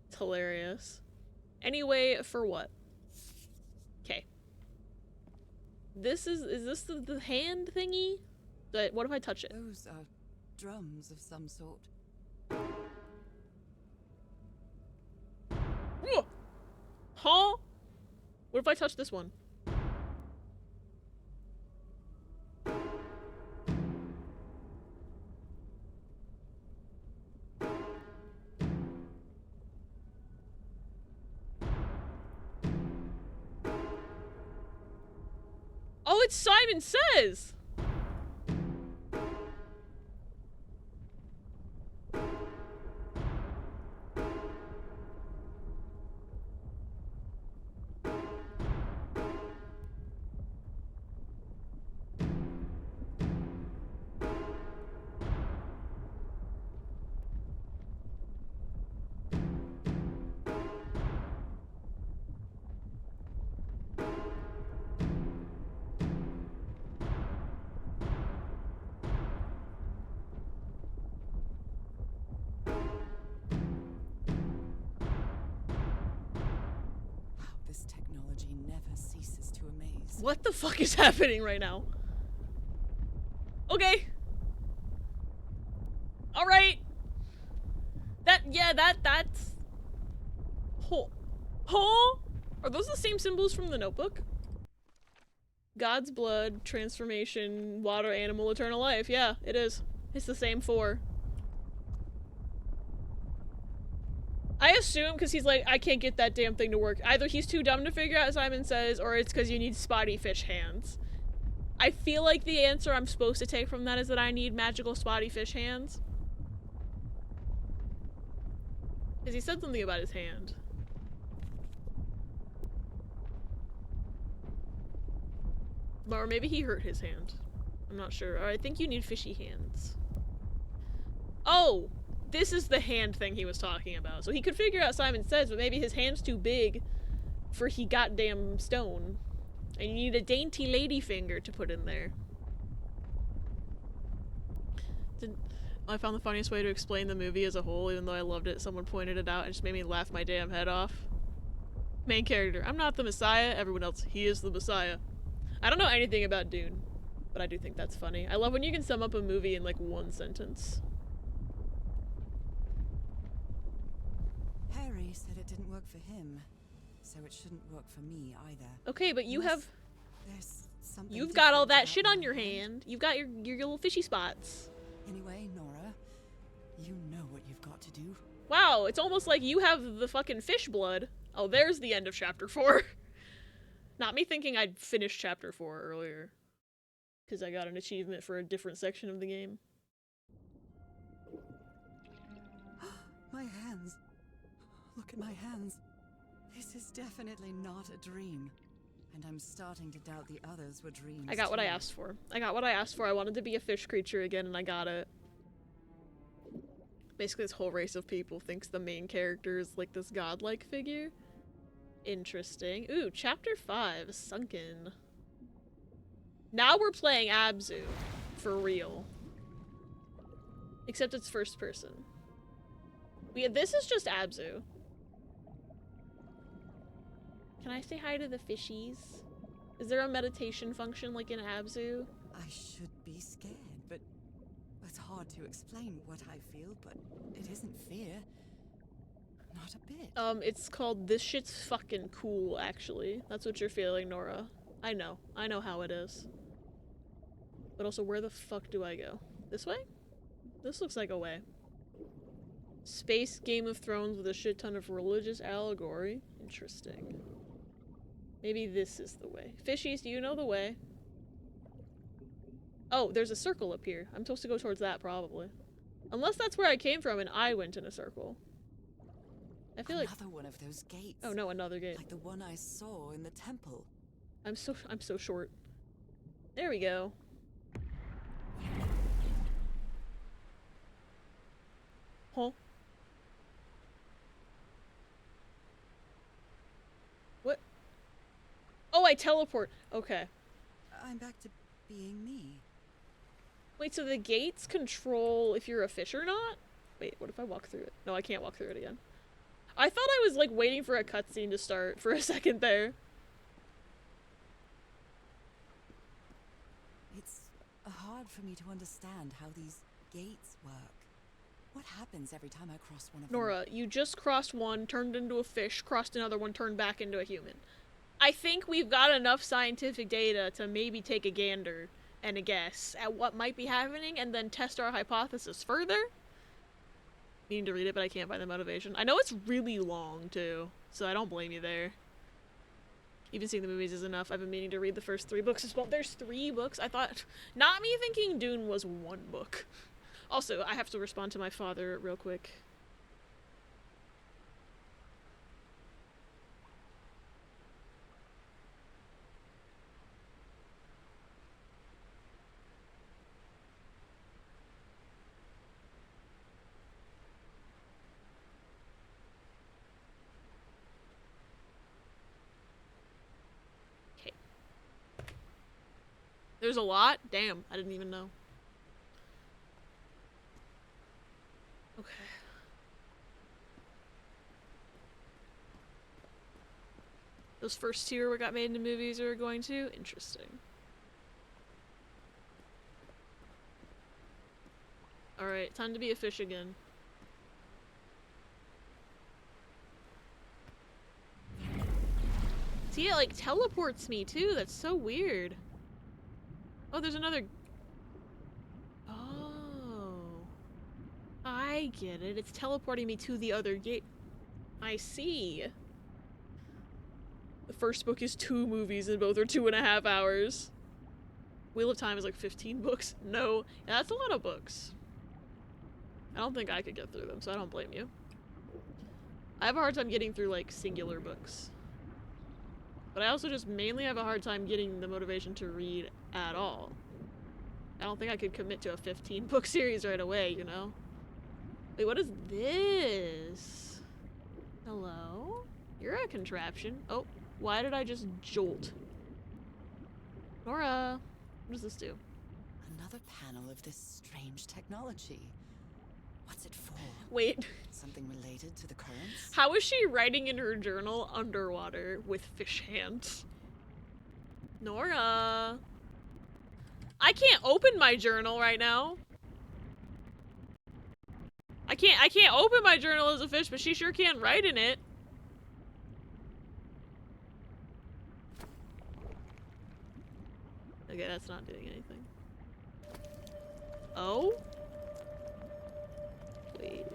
It's hilarious. Anyway, for what? Okay. Is this the hand thingy? What if I touch it? Those are drums of some sort. Whoa! Huh? What if I touch this one? Oh, it's Simon Says! This technology never ceases to amaze. What the fuck is happening right now? Okay. Alright. That's... Huh? Are those the same symbols from the Notebook? God's blood, transformation, water, animal, eternal life. Yeah, it is. It's the same four. I assume because he's like, I can't get that damn thing to work. Either he's too dumb to figure out, Simon Says, or it's because you need spotty fish hands. I feel like the answer I'm supposed to take from that is that I need magical spotty fish hands. Because he said something about his hand. Or maybe he hurt his hand. I'm not sure. Or I think you need fishy hands. Oh! This is the hand thing he was talking about. So he could figure out Simon Says, but maybe his hand's too big for he goddamn stone. And you need a dainty lady finger to put in there. I found the funniest way to explain the movie as a whole, even though I loved it. Someone pointed it out and just made me laugh my damn head off. Main character. I'm not the Messiah. Everyone else, he is the Messiah. I don't know anything about Dune, but I do think that's funny. I love when you can sum up a movie in like one sentence. Harry said it didn't work for him, so it shouldn't work for me either. Okay, but you have... There's something You've got all different that shit about on your my hand. You've got your little fishy spots. Anyway, Nora, you know what you've got to do. Wow, it's almost like you have the fucking fish blood. Oh, there's the end of chapter 4. Not me thinking I'd finished chapter 4 earlier. Because I got an achievement for a different section of the game. My hands. Look at my hands. This is definitely not a dream. And I'm starting to doubt the others were dreams. I got what I too. asked for. I got what I asked for. I wanted to be a fish creature again, and I got it. Basically, this whole race of people thinks the main character is like this godlike figure. Interesting. Ooh, chapter 5, Sunken. Now we're playing Abzu. For real. Except it's first person. This is just Abzu. Can I say hi to the fishies? Is there a meditation function like in Abzu? I should be scared, but it's hard to explain what I feel, but it isn't fear. Not a bit. It's called this shit's fucking cool, actually. That's what you're feeling, Nora. I know how it is. But also, where the fuck do I go? This way? This looks like a way. Space Game of Thrones with a shit ton of religious allegory. Interesting. Maybe this is the way. Fishies, do you know the way? Oh, there's a circle up here. I'm supposed to go towards that, probably. Unless that's where I came from and I went in a circle. I feel like another one of those gates. Oh no, another gate. Like the one I saw in the temple. I'm so short. There we go. Huh? What? Oh, I teleport. Okay. I'm back to being me. Wait, so the gates control if you're a fish or not? Wait, what if I walk through it? No, I can't walk through it again. I thought I was like waiting for a cutscene to start for a second there. It's hard for me to understand how these gates work. What happens every time I cross one of them? Nora, you just crossed one, turned into a fish, crossed another one, turned back into a human. I think we've got enough scientific data to maybe take a gander and a guess at what might be happening and then test our hypothesis further. Meaning to read it, but I can't find the motivation. I know it's really long, too, so I don't blame you there. Even seeing the movies is enough. I've been meaning to read the first 3 books as well. There's 3 books? I thought... Not me thinking Dune was 1 book. Also, I have to respond to my father real quick. There's a lot? Damn, I didn't even know. Okay. Those first 2 got made into movies are going to? Interesting. Alright, time to be a fish again. See, it like teleports me too, that's so weird. Oh, there's another... Oh. I get it. It's teleporting me to the other gate. I see. The first book is 2 movies and both are 2.5 hours. Wheel of Time is like 15 books. No. Yeah, that's a lot of books. I don't think I could get through them, so I don't blame you. I have a hard time getting through like singular books. But I also just mainly have a hard time getting the motivation to read at all. I don't think I could commit to a 15-book series right away, you know? Wait, what is this? Hello? You're a contraption. Oh, why did I just jolt? Nora, what does this do? Another panel of this strange technology. What's it for? Wait. Something related to the currents? How is she writing in her journal underwater with fish hands? Nora. I can't open my journal right now. I can't open my journal as a fish, but she sure can write in it. Okay, that's not doing anything. Oh? Wait.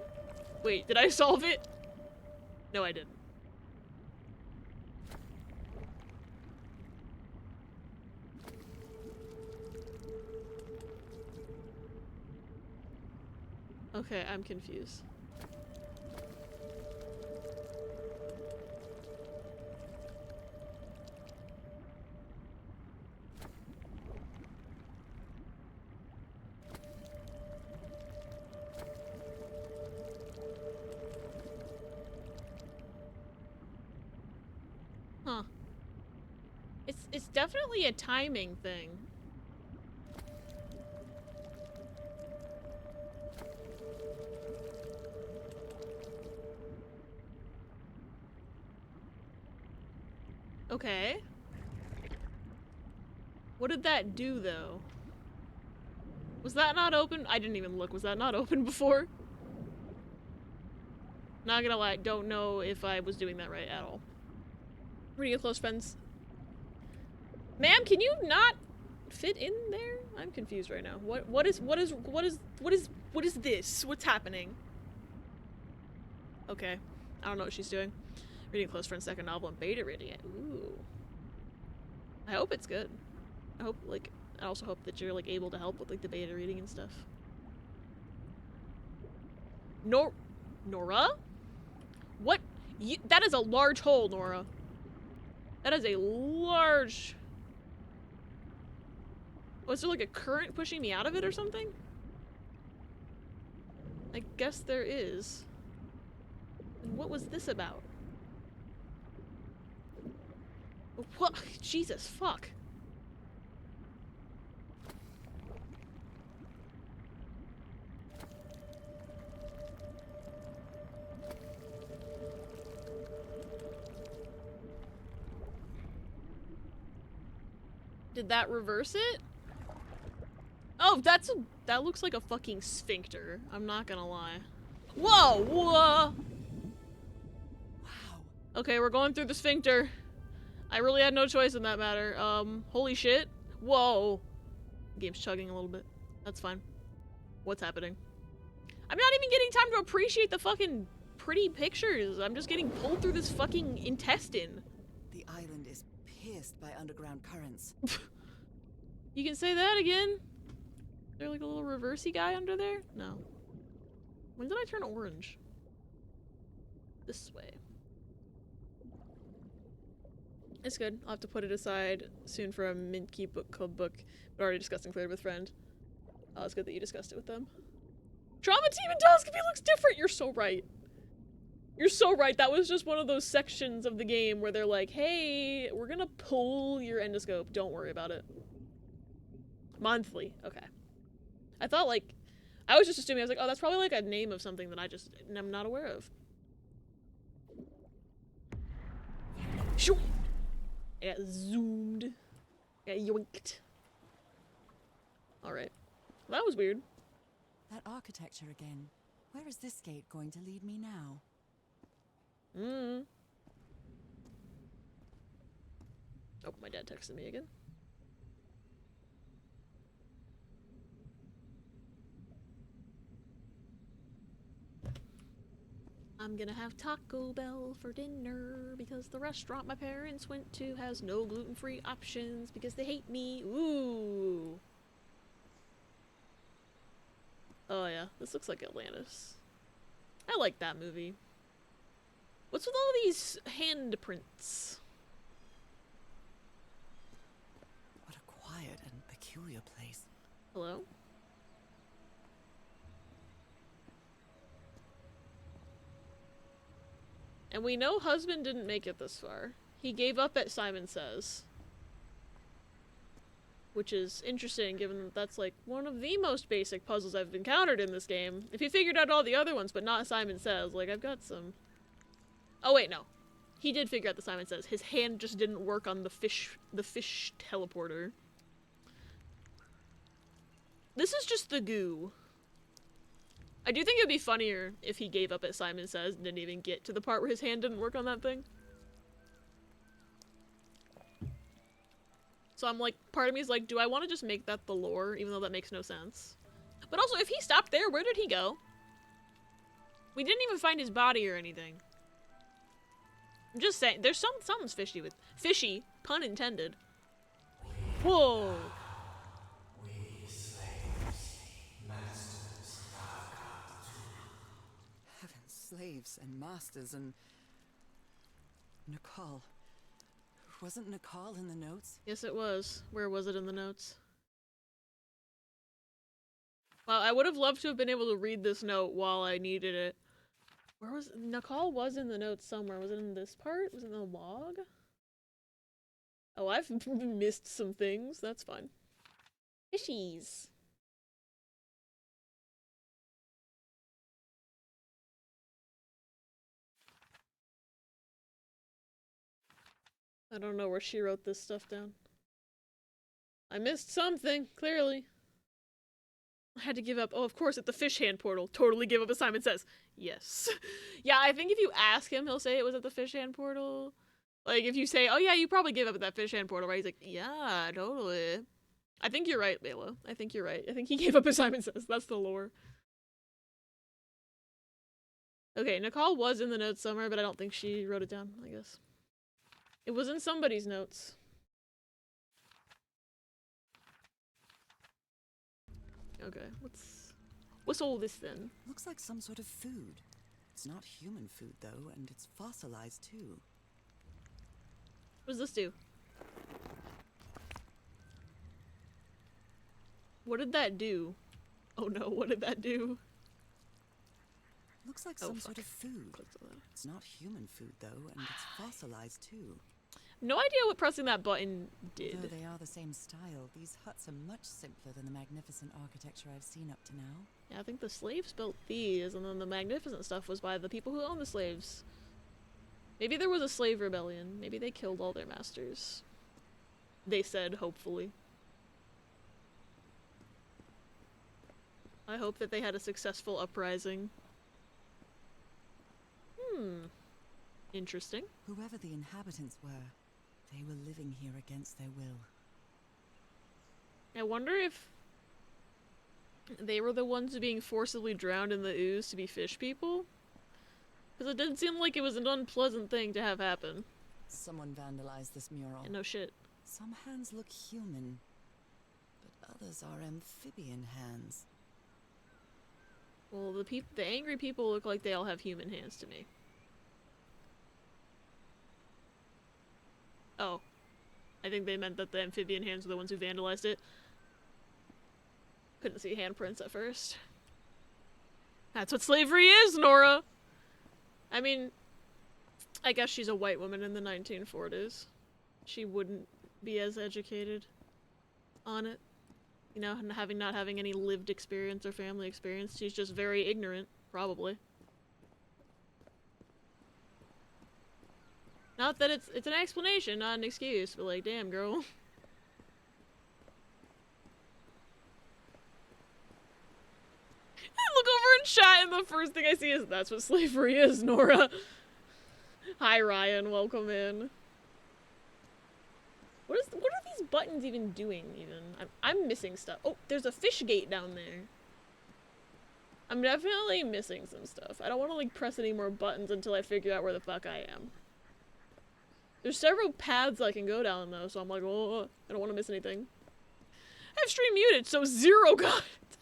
Wait, did I solve it? No, I didn't. Okay, I'm confused. Huh. It's definitely a timing thing. Okay. What did that do, though? Was that not open? I didn't even look. Was that not open before? Not gonna lie, don't know if I was doing that right at all. Where are you close friends? Ma'am, can you not fit in there? I'm confused right now. What is this? What's happening? Okay. I don't know what she's doing. Reading close friend's second novel and beta reading it. Ooh. I hope it's good. I hope, like, I also hope that you're, like, able to help with, like, the beta reading and stuff. Nora? What? That is a large hole, Nora. That is a large... Was there, like, a current pushing me out of it or something? I guess there is. And what was this about? What? Jesus, fuck. Did that reverse it? Oh, that looks like a fucking sphincter. I'm not gonna lie. Whoa! Whoa! Wow. Okay, we're going through the sphincter. I really had no choice in that matter. Holy shit. Whoa. Game's chugging a little bit. That's fine. What's happening? I'm not even getting time to appreciate the fucking pretty pictures. I'm just getting pulled through this fucking intestine. The island is pierced by underground currents. You can say that again? Is there like a little reversey guy under there? No. When did I turn orange? This way. It's good. I'll have to put it aside soon for a Mint Key book club book. But already discussed and cleared with friend. Oh, it's good that you discussed it with them. Trauma team endoscopy looks different! You're so right. You're so right. That was just one of those sections of the game where they're like, hey, we're gonna pull your endoscope. Don't worry about it. Monthly. Okay. I thought, like, I was just assuming, I was like, oh, that's probably like a name of something that I just am not aware of. Shoo! I got zoomed. I got yoinked. Alright. Well, that was weird. That architecture again. Where is this gate going to lead me now? Oh, my dad texted me again. I'm gonna have Taco Bell for dinner because the restaurant my parents went to has no gluten-free options because they hate me. Ooh. Oh yeah, this looks like Atlantis. I like that movie. What's with all these handprints? What a quiet and peculiar place. Hello? And we know husband didn't make it this far. He gave up at Simon Says. Which is interesting given that that's like one of the most basic puzzles I've encountered in this game. If you figured out all the other ones but not Simon Says, like I've got some... Oh wait, no. He did figure out the Simon Says. His hand just didn't work on the fish teleporter. This is just the goo. I do think it would be funnier if he gave up at Simon Says and didn't even get to the part where his hand didn't work on that thing. So I'm like, part of me is like, do I want to just make that the lore, even though that makes no sense? But also, if he stopped there, where did he go? We didn't even find his body or anything. I'm just saying, there's something's fishy with fishy, pun intended. Whoa. Heavens, slaves and masters and... Nicole. Wasn't Nicole in the notes? Yes, it was. Where was it in the notes? Well, I would have loved to have been able to read this note while I needed it. Where was Nicole was in the notes somewhere. Was it in this part? Was it in the log? Oh, I've missed some things. That's fine. Fishies. I don't know where she wrote this stuff down. I missed something, clearly. I had to give up. Oh, of course, at the fish hand portal. Totally give up, as Simon says. Yes. Yeah, I think if you ask him, he'll say it was at the fish hand portal. Like, if you say, oh yeah, you probably gave up at that fish hand portal, right? He's like, yeah, totally. I think you're right, Layla. I think you're right. I think he gave up, as Simon says. That's the lore. Okay, Nicole was in the notes somewhere, but I don't think she wrote it down, I guess. It was in somebody's notes. Okay, what's all this then? Looks like some sort of food. It's not human food though, and it's fossilized too. What does this do? What did that do? Oh no, what did that do? Looks like some sort of food. It's not human food though, and it's fossilized too. No idea what pressing that button did. Though they are the same style, these huts are much simpler than the magnificent architecture I've seen up to now. Yeah, I think the slaves built these, and then the magnificent stuff was by the people who owned the slaves. Maybe there was a slave rebellion. Maybe they killed all their masters. They said, hopefully. I hope that they had a successful uprising. Interesting. Whoever the inhabitants were, they were living here against their will. I wonder if they were the ones being forcibly drowned in the ooze to be fish people? Because it didn't seem like it was an unpleasant thing to have happen. Someone vandalized this mural. Yeah, no shit. Some hands look human, but others are amphibian hands. Well, the angry people look like they all have human hands to me. Oh. I think they meant that the amphibian hands were the ones who vandalized it. Couldn't see handprints at first. That's what slavery is, Nora! I mean, I guess she's a white woman in the 1940s. She wouldn't be as educated on it. You know, and not having any lived experience or family experience. She's just very ignorant, probably. Not that it's an explanation, not an excuse, but like, damn, girl. I look over in chat and the first thing I see is, that's what slavery is, Nora. Hi, Ryan, welcome in. What are these buttons even doing, even? I'm missing stuff. Oh, there's a fish gate down there. I'm definitely missing some stuff. I don't want to, like, press any more buttons until I figure out where the fuck I am. There's several paths I can go down, though, so I'm like, oh, I don't want to miss anything. I have stream muted, so 0 contacts.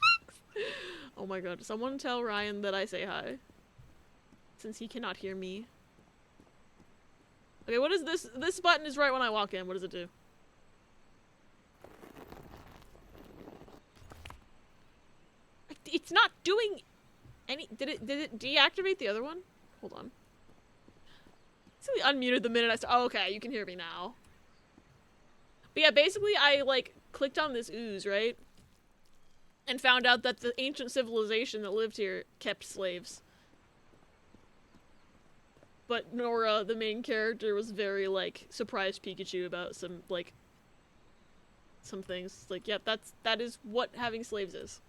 Oh my god, someone tell Ryan that I say hi. Since he cannot hear me. Okay, what is this? This button is right when I walk in. What does it do? It's not doing any- Did it deactivate the other one? Hold on. So we unmuted the minute I started. Oh, okay, you can hear me now. But yeah, basically I, like, clicked on this ooze, right? And found out that the ancient civilization that lived here kept slaves. But Nora, the main character, was very, like, surprised Pikachu about some, like, some things. Like, yep, that is what having slaves is.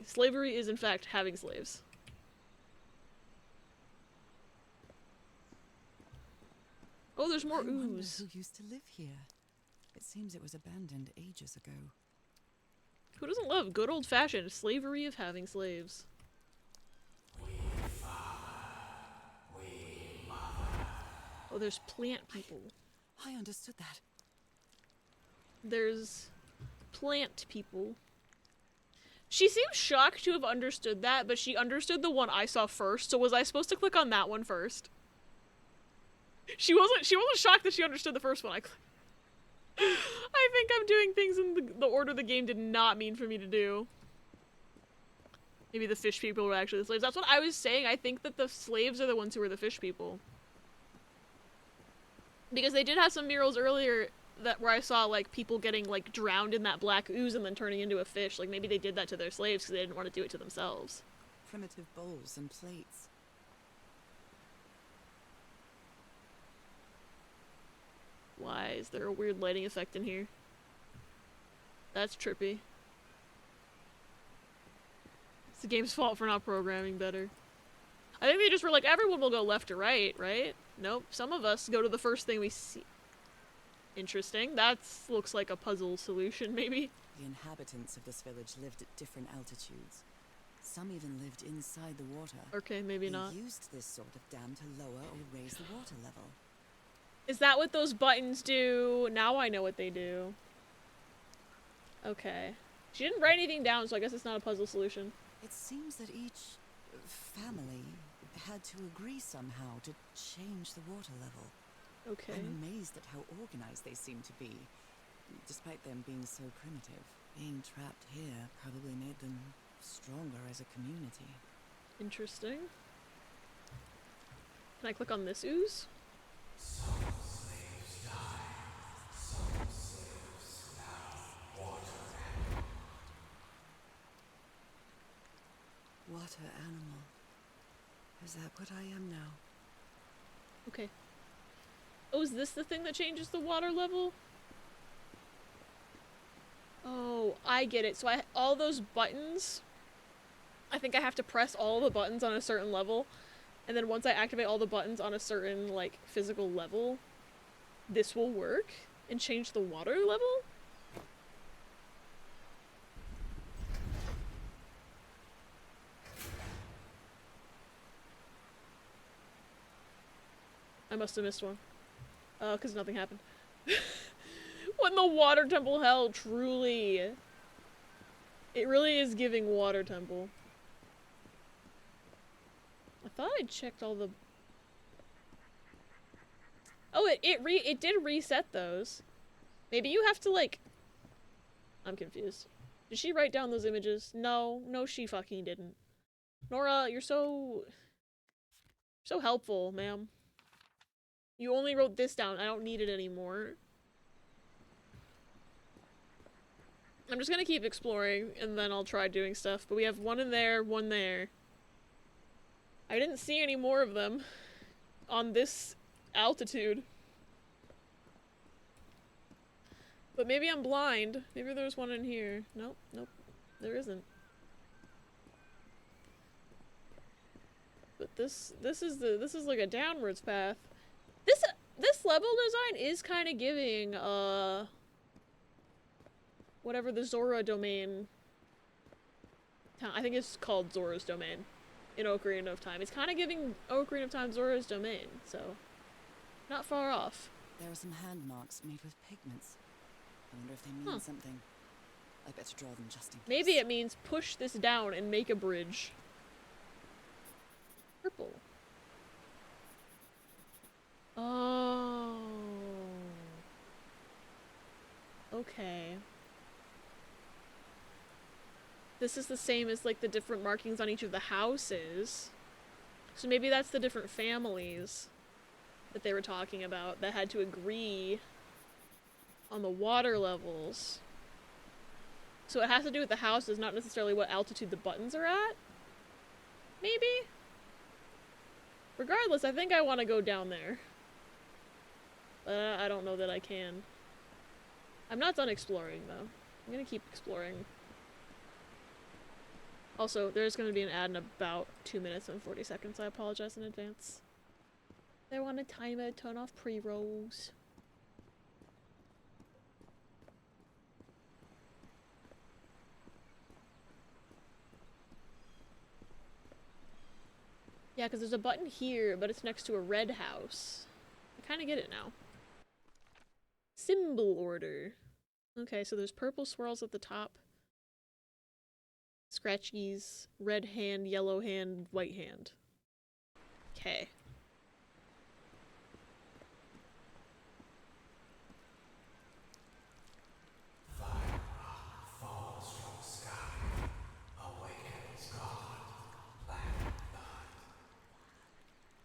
Slavery is, in fact, having slaves. Oh, there's more I wonder ooze. who used to live here. It seems it was abandoned ages ago. Who doesn't love good old-fashioned slavery of having slaves? Oh, there's plant people. I understood that. There's plant people. She seems shocked to have understood that, but she understood the one I saw first, so was I supposed to click on that one first? She wasn't shocked that she understood the first one. I think I'm doing things in the order the game did not mean for me to do. Maybe the fish people were actually the slaves. That's what I was saying. I think that the slaves are the ones who were the fish people. Because they did have some murals earlier where I saw, like, people getting, like, drowned in that black ooze and then turning into a fish. Like, maybe they did that to their slaves because they didn't want to do it to themselves. Primitive bowls and plates. Why? Is there a weird lighting effect in here? That's trippy. It's the game's fault for not programming better. I think they just were like, everyone will go left or right, right? Nope. Some of us go to the first thing we see. Interesting. That looks like a puzzle solution, maybe. The inhabitants of this village lived at different altitudes. Some even lived inside the water. Okay, maybe not. They used this sort of dam to lower or raise the water level. Is that what those buttons do? Now I know what they do. Okay. She didn't write anything down, so I guess it's not a puzzle solution. It seems that each family had to agree somehow to change the water level. Okay. I'm amazed at how organized they seem to be, despite them being so primitive. Being trapped here probably made them stronger as a community. Interesting. Can I click on this ooze? Some slaves die. Some slaves now water animal. Water animal. Is that what I am now? Okay. Oh, is this the thing that changes the water level? Oh, I get it. So all those buttons, I think I have to press all the buttons on a certain level, and then once I activate all the buttons on a certain, like, physical level, this will work and change the water level? I must have missed one. Because nothing happened. When the water temple held, truly. It really is giving water temple. I thought I checked all the... Oh, it did reset those. Maybe you have to, like... I'm confused. Did she write down those images? No. No, she fucking didn't. Nora, you're so helpful, ma'am. You only wrote this down. I don't need it anymore. I'm just gonna keep exploring, and then I'll try doing stuff. But we have one in there, one there. I didn't see any more of them on this altitude. But maybe I'm blind. Maybe there's one in here. Nope, nope. There isn't. But this is like a downwards path. This level design is kind of giving, whatever the Zora domain... I think it's called Zora's Domain in Ocarina of Time. It's kind of giving Ocarina of Time Zora's Domain, so... Not far off. There are some hand marks made with pigments. I wonder if they mean something. I better draw them just in case. Maybe it means push this down and make a bridge. Purple. Oh. Okay. This is the same as, like, the different markings on each of the houses. So maybe that's the different families that they were talking about that had to agree on the water levels. So it has to do with the houses, not necessarily what altitude the buttons are at? Maybe? Regardless, I think I want to go down there. But I don't know that I can. I'm not done exploring, though. I'm gonna keep exploring. Also, there's gonna be an ad in about 2 minutes and 40 seconds. I apologize in advance. They want a timer, turn off pre-rolls. Yeah, because there's a button here, but it's next to a red house. I kind of get it now. Symbol order. Okay, so there's purple swirls at the top. Scratchies, red hand, yellow hand, white hand. Okay.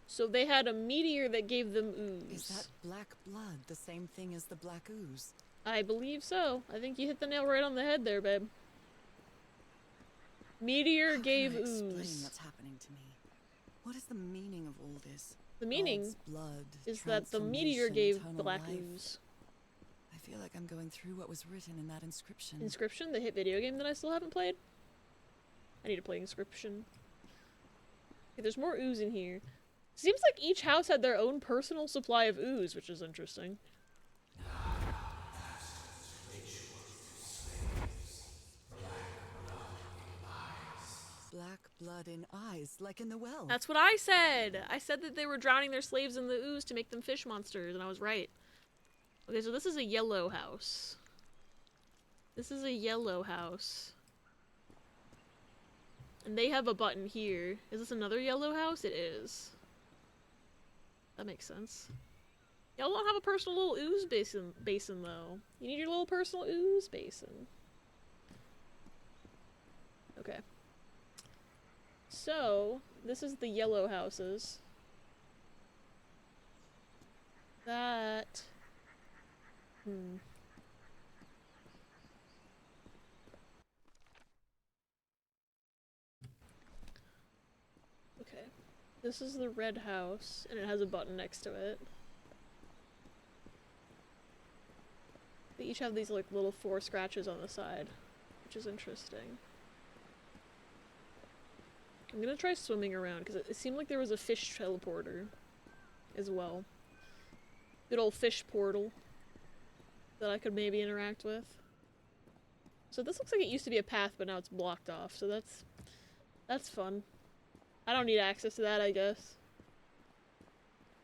So they had a meteor that gave them ooze. Is that black blood the same thing as the black ooze? I believe so. I think you hit the nail right on the head there, babe. Meteor gave ooze. Explain what's happening to me. What is the meaning of all this? The meaning God's blood, is that the meteor transformation, gave eternal black life. ooze. I feel like I'm going through what was written in that inscription. Inscription, the hit video game that I still haven't played. I need to play Inscription. Okay, there's more ooze in here. Seems like each house had their own personal supply of ooze, which is interesting. Black blood in eyes, like in the well. That's what I said! I said that they were drowning their slaves in the ooze to make them fish monsters, and I was right. Okay, so this is a yellow house. This is a yellow house. And they have a button here. Is this another yellow house? It is. That makes sense. Y'all don't have a personal little ooze basin though. You need your little personal ooze basin. Okay. So, this is the yellow houses. That... Okay. This is the red house, and it has a button next to it. They each have these like little 4 scratches on the side, which is interesting. I'm gonna try swimming around, because it seemed like there was a fish teleporter as well. Good old fish portal that I could maybe interact with. So this looks like it used to be a path, but now it's blocked off, so that's fun. I don't need access to that, I guess.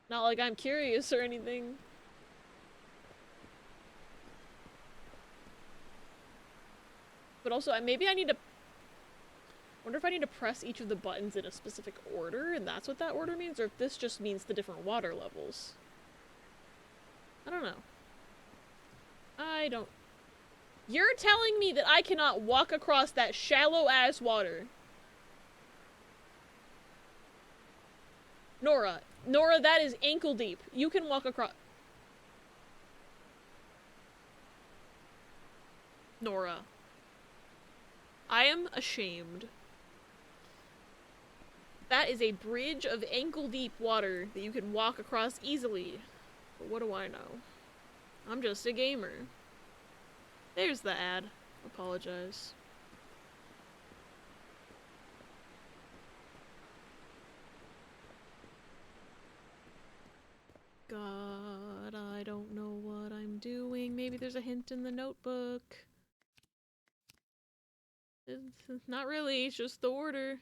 Not like I'm curious or anything. But also, maybe I need to... wonder if I need to press each of the buttons in a specific order, and that's what that order means, or if this just means the different water levels. I don't know. I don't... You're telling me that I cannot walk across that shallow-ass water. Nora, that is ankle deep. You can walk across... Nora. I am ashamed. That is a bridge of ankle-deep water that you can walk across easily. But what do I know? I'm just a gamer. There's the ad. Apologize. God, I don't know what I'm doing. Maybe there's a hint in the notebook. It's not really, it's just the order.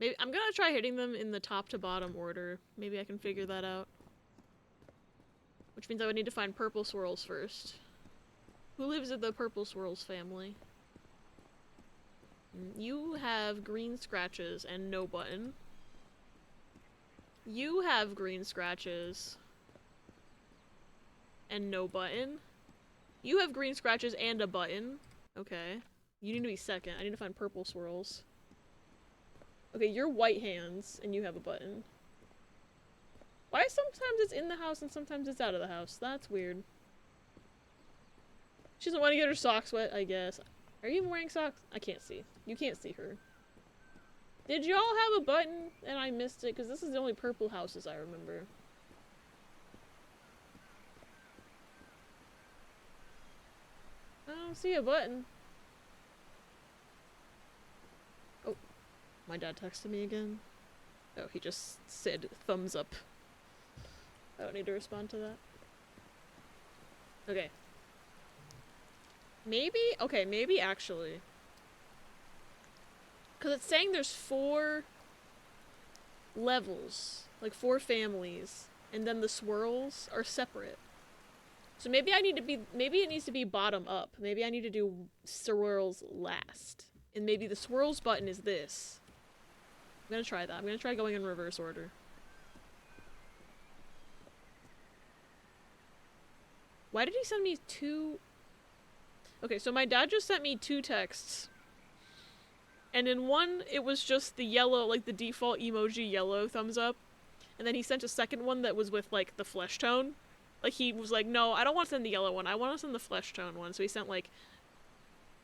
Maybe I'm gonna try hitting them in the top to bottom order. Maybe I can figure that out. Which means I would need to find purple swirls first. Who lives in the purple swirls family? You have green scratches and no button. You have green scratches and no button. You have green scratches and a button. Okay. You need to be second. I need to find purple swirls. Okay, you're white hands, and you have a button. Why sometimes it's in the house and sometimes it's out of the house? That's weird. She doesn't want to get her socks wet, I guess. Are you even wearing socks? I can't see. You can't see her. Did y'all have a button and I missed it? Because this is the only purple houses I remember. I don't see a button. My dad texted me again. Oh, he just said thumbs up. I don't need to respond to that. Okay. Maybe? Okay, maybe actually. Because it's saying there's 4 levels. Like 4 families. And then the swirls are separate. So maybe I need to be, maybe it needs to be bottom up. Maybe I need to do swirls last. And maybe the swirls button is this. I'm gonna try that. I'm gonna try going in reverse order. Why did he send me 2? Okay, so my dad just sent me 2 texts. And in one, it was just the yellow, like the default emoji yellow thumbs up. And then he sent a second one that was with, like, the flesh tone. Like, he was like, no, I don't want to send the yellow one. I want to send the flesh tone one. So he sent, like,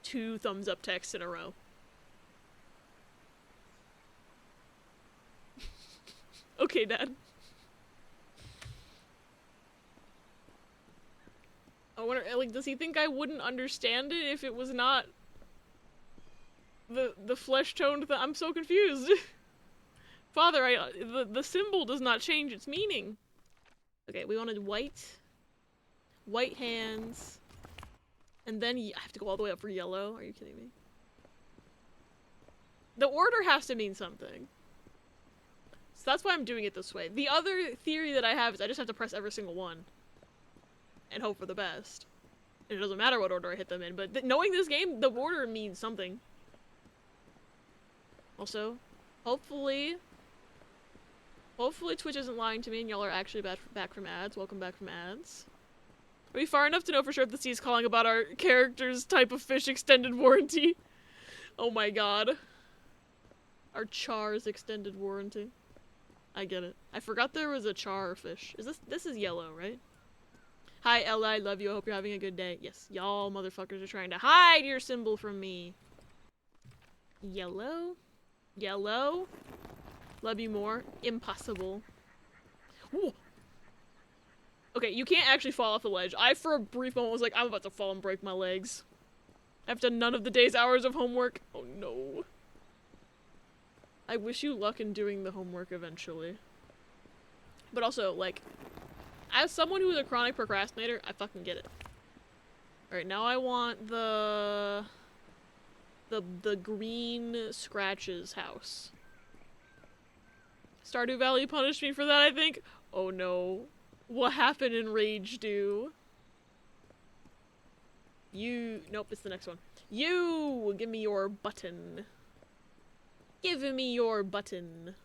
2 thumbs up texts in a row. Okay, Dad. I wonder, like, does he think I wouldn't understand it if it was not the flesh toned thing? I'm so confused. Father, the symbol does not change its meaning. Okay, we wanted white hands, and then I have to go all the way up for yellow. Are you kidding me? The order has to mean something. So that's why I'm doing it this way. The other theory that I have is I just have to press every single one and hope for the best. And it doesn't matter what order I hit them in, but knowing this game, the order means something. Also, hopefully Twitch isn't lying to me and y'all are actually back from ads. Welcome back from ads. Are we far enough to know for sure if the sea is calling about our character's type of fish extended warranty? Oh my god. Our char's extended warranty. I get it. I forgot there was a char fish. This is yellow, right? Hi Ella, I love you. I hope you're having a good day. Yes, y'all motherfuckers are trying to hide your symbol from me. Yellow? Yellow? Love you more? Impossible. Ooh. Okay, you can't actually fall off the ledge. I, for a brief moment, was like, I'm about to fall and break my legs. I've done none of the day's hours of homework. Oh no. I wish you luck in doing the homework eventually. But also, like, as someone who is a chronic procrastinator, I fucking get it. Alright, now I want the green scratches house. Stardew Valley punished me for that, I think. Oh no. What happened in Rage Do? You... Nope, it's the next one. You! Give me your button. Give me your button.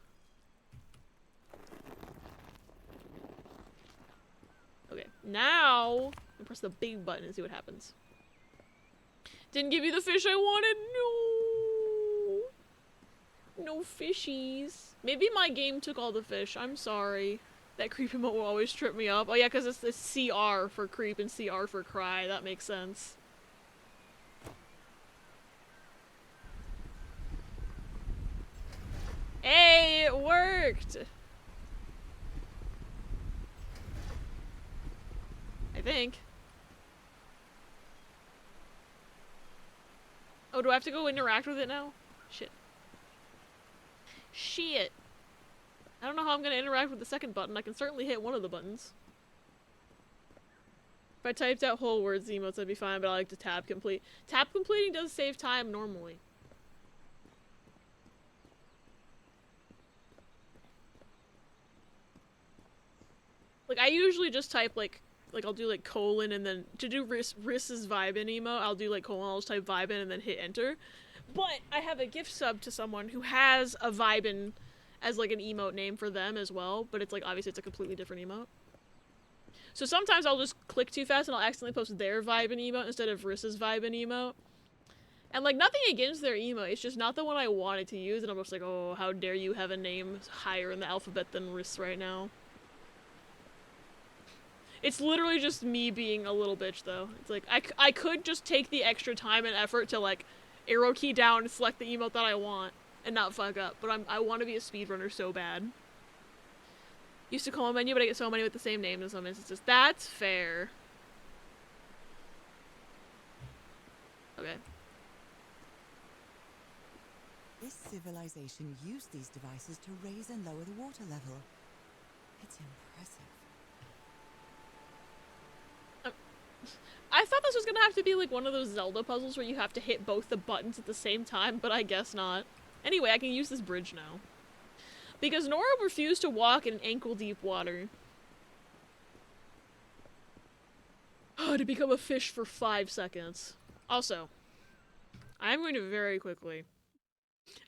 Okay, now... I'll press the big button and see what happens. Didn't give you the fish I wanted? No! No fishies. Maybe my game took all the fish. I'm sorry. That creep emote will always trip me up. Oh yeah, because it's CR for creep and CR for cry. That makes sense. Hey, it worked! I think. Oh, do I have to go interact with it now? Shit. Shit! I don't know how I'm gonna interact with the second button. I can certainly hit one of the buttons. If I typed out whole words emotes, I'd be fine, but I like to tab complete. Tab completing does save time normally. Like, I usually just type, like I'll do, like, colon, and then, to do Riss's Vibin emote, I'll do, like, colon, I'll just type Vibin, and then hit enter. But I have a gift sub to someone who has a Vibin as, like, an emote name for them as well, but it's, like, obviously it's a completely different emote. So sometimes I'll just click too fast and I'll accidentally post their Vibin emote instead of Riss's Vibin emote. And, like, nothing against their emote, it's just not the one I wanted to use, and I'm just like, oh, how dare you have a name higher in the alphabet than Riss right now. It's literally just me being a little bitch, though. It's like, I could just take the extra time and effort to, like, arrow key down and select the emote that I want and not fuck up, but I want to be a speedrunner so bad. Used to call a menu, but I get so many with the same name in some instances. That's fair. Okay. This civilization used these devices to raise and lower the water level. It's impressive. this was gonna have to be like one of those Zelda puzzles where you have to hit both the buttons at the same time, but I guess not. Anyway, I can use this bridge now. Because Nora refused to walk in ankle-deep water. To become a fish for 5 seconds. Also, I'm going to very quickly...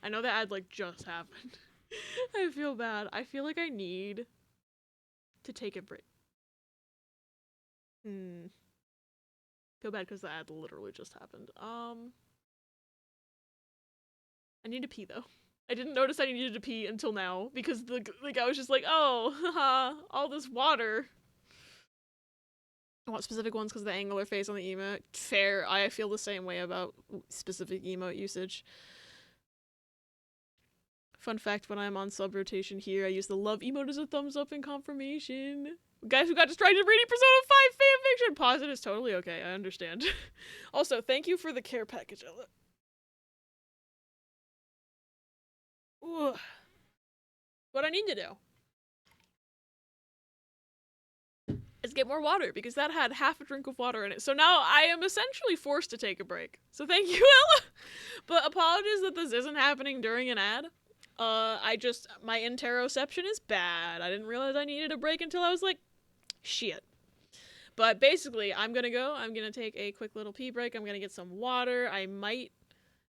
I know that ad, like, just happened. I feel bad. I feel like I need to take a break. Feel bad because the ad literally just happened. I need to pee, though. I didn't notice I needed to pee until now, because I was just like, oh, haha, all this water. I want specific ones because the angular face on the emote. Fair. I feel the same way about specific emote usage. Fun fact, when I'm on sub rotation here, I use the love emote as a thumbs up in confirmation. Guys who got distracted reading Persona 5 fanfiction! Pause it is totally okay, I understand. Also, thank you for the care package, Ella. Ooh. What I need to do is get more water, because that had half a drink of water in it. So now I am essentially forced to take a break. So thank you, Ella! But apologies that this isn't happening during an ad. My interoception is bad. I didn't realize I needed a break until I was like, shit. But basically, I'm gonna take a quick little pee break. I'm gonna get some water. I might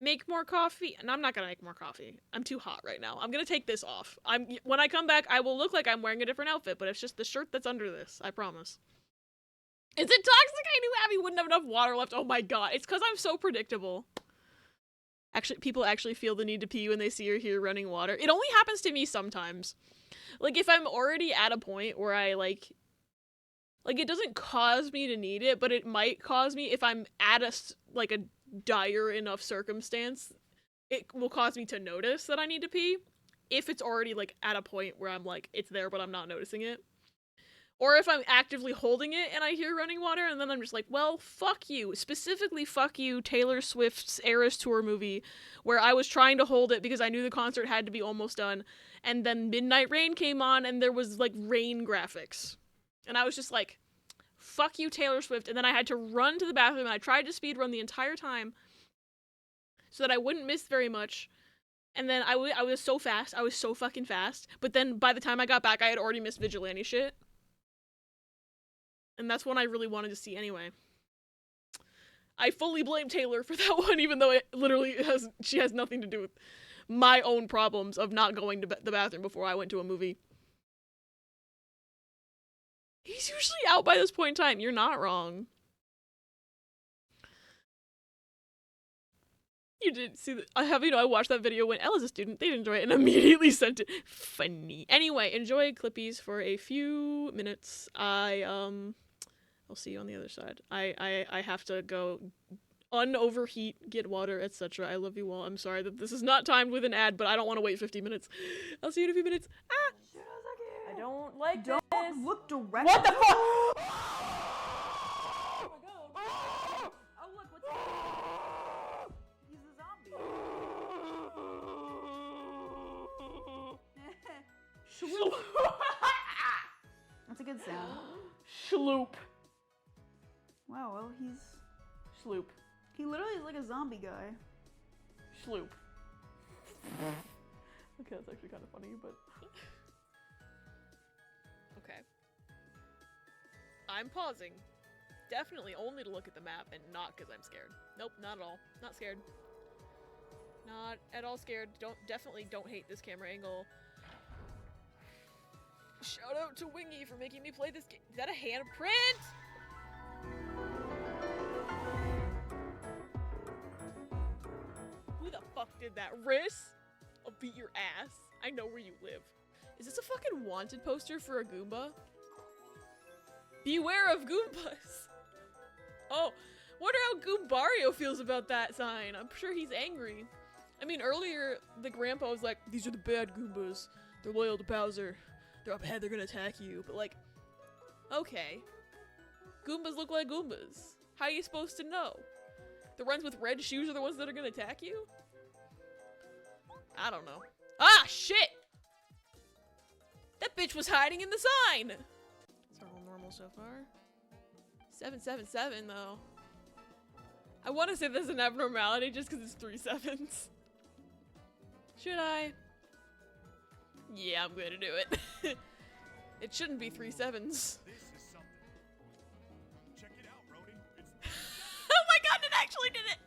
make more coffee. And I'm not gonna make more coffee. I'm too hot right now. I'm gonna take this off. When I come back, I will look like I'm wearing a different outfit, but it's just the shirt that's under this. I promise. Is it toxic? I knew Abby wouldn't have enough water left. Oh my god. It's because I'm so predictable. Actually, people actually feel the need to pee when they see or hear running water. It only happens to me sometimes. Like, if I'm already at a point where I, like, it doesn't cause me to need it, but it might cause me if I'm at a dire enough circumstance. It will cause me to notice that I need to pee. If it's already, like, at a point where I'm, like, it's there, but I'm not noticing it. Or if I'm actively holding it and I hear running water, and then I'm just like, well, fuck you. Specifically, fuck you, Taylor Swift's Eras Tour movie, where I was trying to hold it because I knew the concert had to be almost done, and then Midnight Rain came on, and there was, like, rain graphics. And I was just like, fuck you, Taylor Swift, and then I had to run to the bathroom, and I tried to speedrun the entire time so that I wouldn't miss very much. And then I was so fast, I was so fucking fast, but then by the time I got back, I had already missed Vigilante shit. And that's one I really wanted to see anyway. I fully blame Taylor for that one, even though it literally she has nothing to do with my own problems of not going to the bathroom before I went to a movie. He's usually out by this point in time. You're not wrong. You did see that. I watched that video when Ella's a student. They didn't enjoy it and immediately sent it. Funny. Anyway, enjoy Clippies for a few minutes. I'll see you on the other side. I have to go unoverheat, get water, etc. I love you all. I'm sorry that this is not timed with an ad, but I don't want to wait 50 minutes. I'll see you in a few minutes. Ah! I don't like this. Don't look directly. What the fuck? Oh my god. Oh look, what's that? He's a zombie. Shloop. That's a good sound. Shloop. Wow, well, he's... Shloop. He literally is like a zombie guy. Shloop. Okay, that's actually kind of funny, but... Okay. I'm pausing. Definitely only to look at the map and not because I'm scared. Nope, not at all. Not scared. Not at all scared. Definitely don't hate this camera angle. Shout out to Wingy for making me play this game. Is that a handprint? Who the fuck did that? Riss? I'll beat your ass. I know where you live. Is this a fucking wanted poster for a Goomba? Beware of Goombas. Oh, wonder how Goombario feels about that sign. I'm sure he's angry. I mean, earlier, the grandpa was like, these are the bad Goombas. They're loyal to Bowser. They're up ahead, they're gonna attack you. But like, okay. Goombas look like Goombas. How are you supposed to know? The ones with red shoes are the ones that are gonna attack you? I don't know. Ah, shit! That bitch was hiding in the sign! It's all normal so far. 777 though. I want to say there's an abnormality just because it's 3 sevens. Should I? Yeah, I'm going to do it. It shouldn't be 3 sevens. This is something. Check it out, Brody. It's Oh my god, it actually did it!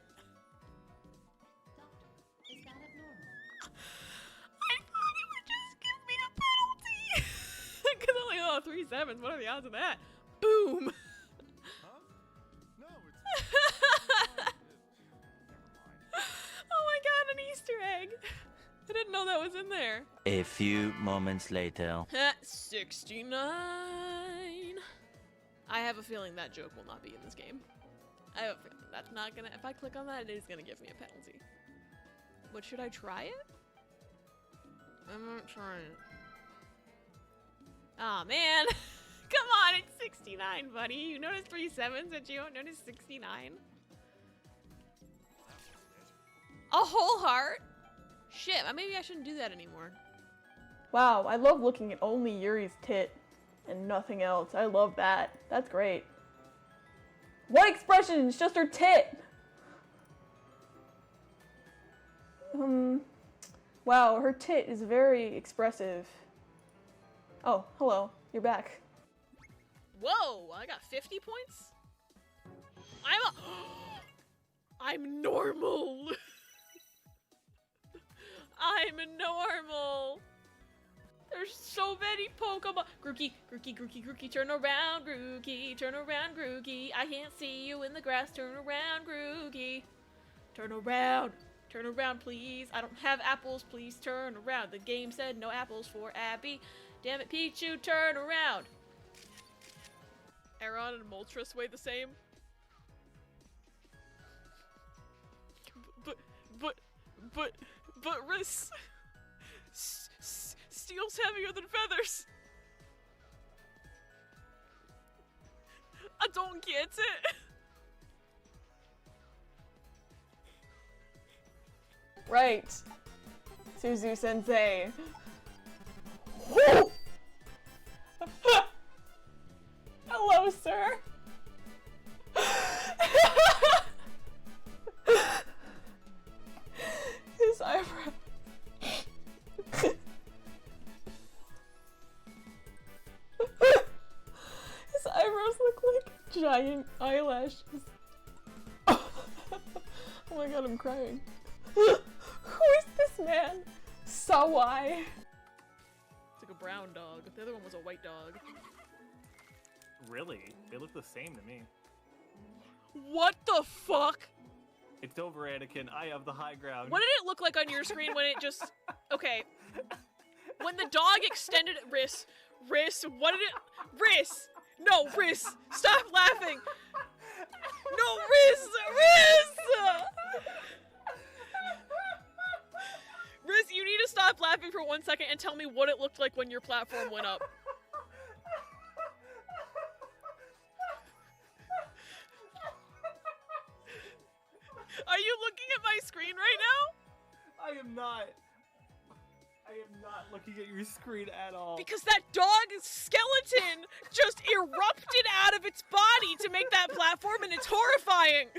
Is that abnormal? I thought it would just give me a penalty! Because I'm like, oh, 3 sevens, what are the odds of that? Boom! huh? No, it's Oh my god, an Easter egg! I didn't know that was in there. A few moments later. 69. I have a feeling that joke will not be in this game. I have a feeling that's not gonna. If I click on that, it is gonna give me a penalty. But should I try it? I'm not trying it. Aw, man. Come on, it's 69, buddy. You noticed 3 sevens, and you don't notice 69? A whole heart? Shit, maybe I shouldn't do that anymore. Wow, I love looking at only Yuri's tit and nothing else. I love that. That's great. What expression? It's just her tit! Wow, her tit is very expressive. Oh, hello. You're back. Whoa, I got 50 points? I'm normal! I'm normal! There's so many Pokemon! Grookey, Grookey, Grookey, Grookey, turn around, Grookey, turn around, Grookey. I can't see you in the grass, turn around, Grookey. Turn around, please. I don't have apples, please turn around. The game said no apples for Abby. Damn it, Pichu, turn around. Aeron and Moltres weigh the same. But Riss... Steel's heavier than feathers. I don't get it. Right. Suzu Sensei. Hello, sir. His eyebrow. His eyebrows look like giant eyelashes. Oh my god, I'm crying. Who is this man? Sawai. It's like a brown dog. The other one was a white dog. Really? They look the same to me. What the fuck? It's over, Anakin. I have the high ground. What did it look like on your screen when it just... Okay. When the dog extended... Riss, what did it... Riss! No, Riss! Stop laughing! No, Riss! Riz, you need to stop laughing for 1 second and tell me what it looked like when your platform went up. Are you looking at my screen right now? I am not. I am not looking at your screen at all. Because that dog's skeleton just erupted out of its body to make that platform, and it's horrifying.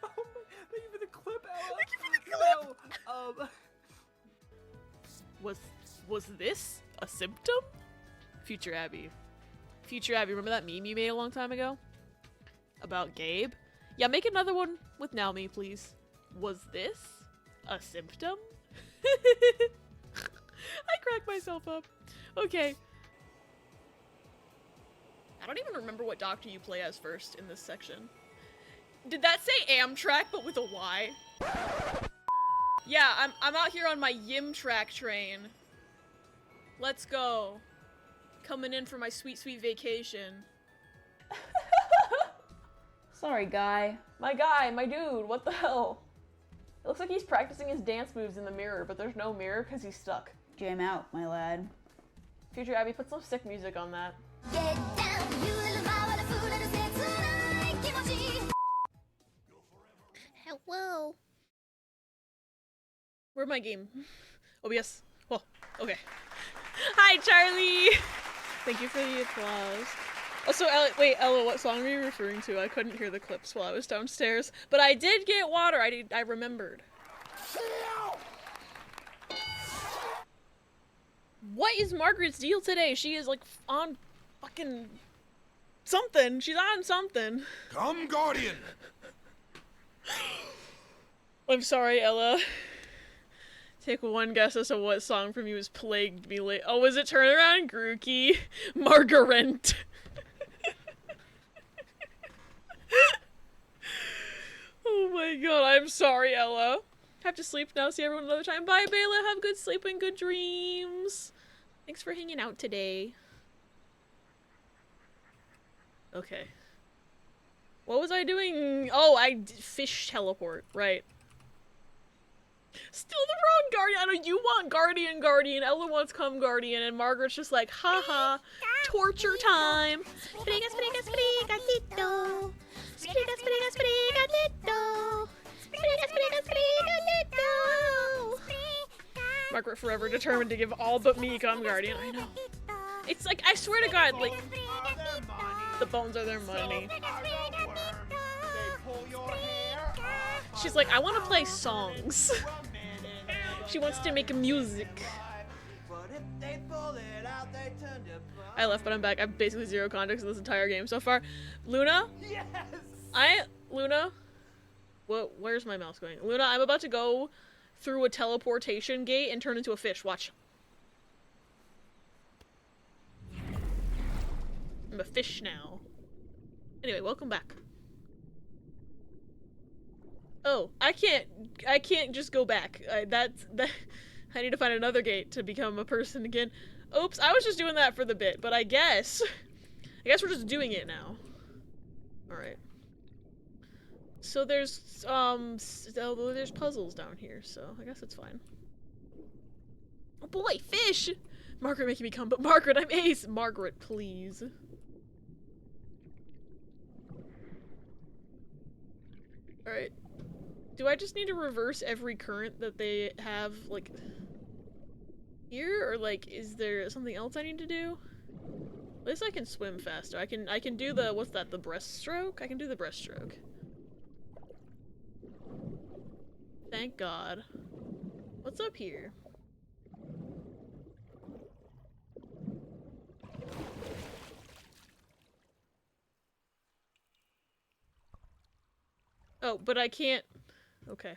Oh my, thank you for the clip, Ella. Thank you for the clip. Was this a symptom? Future Abby. Future Abby, remember that meme you made a long time ago? About Gabe? Yeah, make another one with Naomi, please. Was this a symptom? I cracked myself up. Okay. I don't even remember what doctor you play as first in this section. Did that say Amtrak but with a Y? Yeah, I'm out here on my Yimtrak train. Let's go. Coming in for my sweet, sweet vacation. Sorry, guy. My dude, what the hell? It looks like he's practicing his dance moves in the mirror, but there's no mirror because he's stuck. Jam out, my lad. Future Abby, put some sick music on that. Get down, you little boy, with the food in his head tonight. Kimochi. Hello. Where'd my game? OBS. Oh, okay. Hi, Charlie! Thank you for the applause. Also, wait, Ella, what song are you referring to? I couldn't hear the clips while I was downstairs, but I did get water. I remembered. What is Margaret's deal today? She is like on fucking something. She's on something. Come, Guardian! I'm sorry, Ella. Take one guess as to what song from you has plagued me late. Oh, was it Turnaround Grookey? Margaret. Oh my god, I'm sorry, Ella. Have to sleep now, see everyone another time. Bye, Bela, have good sleep and good dreams. Thanks for hanging out today. Okay. What was I doing? Oh, fish teleport, right. Still the wrong Guardian. I know you want Guardian. Ella wants come Guardian, and Margaret's just like, haha, torture time. Margaret forever determined to give all but me come Guardian. I know. It's like, I swear to God, like, the bones are their money. She's like, I want to play songs. She wants to make music. I left, but I'm back. I have basically zero context in this entire game so far. Luna? Yes! Luna? Where's my mouse going? Luna, I'm about to go through a teleportation gate and turn into a fish. Watch. I'm a fish now. Anyway, welcome back. Oh, I can't just go back. I need to find another gate to become a person again. Oops, I was just doing that for the bit, but I guess we're just doing it now. Alright. So there's puzzles down here, so I guess it's fine. Oh boy, fish! Margaret making me come, but Margaret, I'm ace! Margaret, please. Alright. Do I just need to reverse every current that they have, like, here? Or, like, is there something else I need to do? At least I can swim faster. I can do the, what's that, the breaststroke? I can do the breaststroke. Thank God. What's up here? Oh, but I can't... Okay.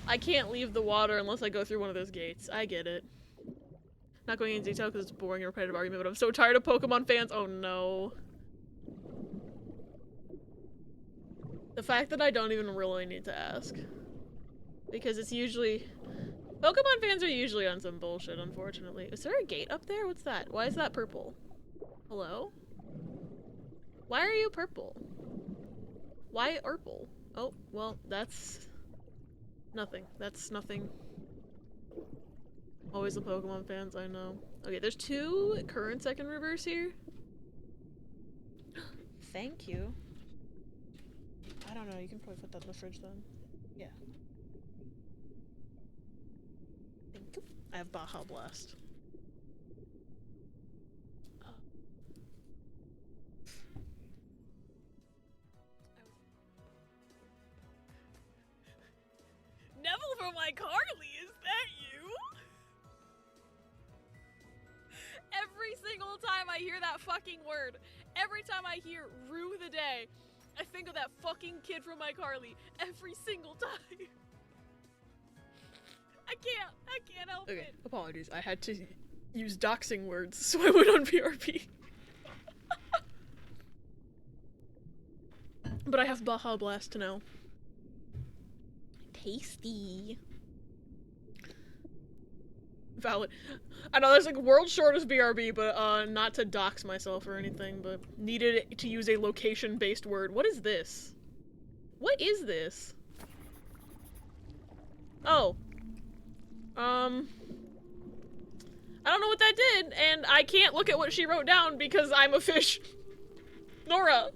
I can't leave the water unless I go through one of those gates. I get it. Not going into detail because it's a boring and repetitive argument, but I'm so tired of Pokemon fans. Oh no. The fact that I don't even really need to ask. Because it's usually... Pokemon fans are usually on some bullshit, unfortunately. Is there a gate up there? What's that? Why is that purple? Hello? Why are you purple? Why purple? Oh, well, that's nothing. That's nothing. Always the Pokemon fans, I know. Okay, there's 2 currents I can reverse here. Thank you. I don't know, you can probably put that in the fridge then. Yeah. Thank you. I have Baja Blast. Neville from iCarly, is that you? Every single time I hear that fucking word, every time I hear Rue the Day, I think of that fucking kid from iCarly. Every single time. I can't help it. Apologies. I had to use doxing words, so I went on BRB. But I have Baja Blast now. Tasty. Valid. I know there's like world's shortest BRB, but not to dox myself or anything, but needed to use a location-based word. What is this? What is this? Oh. I don't know what that did, and I can't look at what she wrote down because I'm a fish. Nora.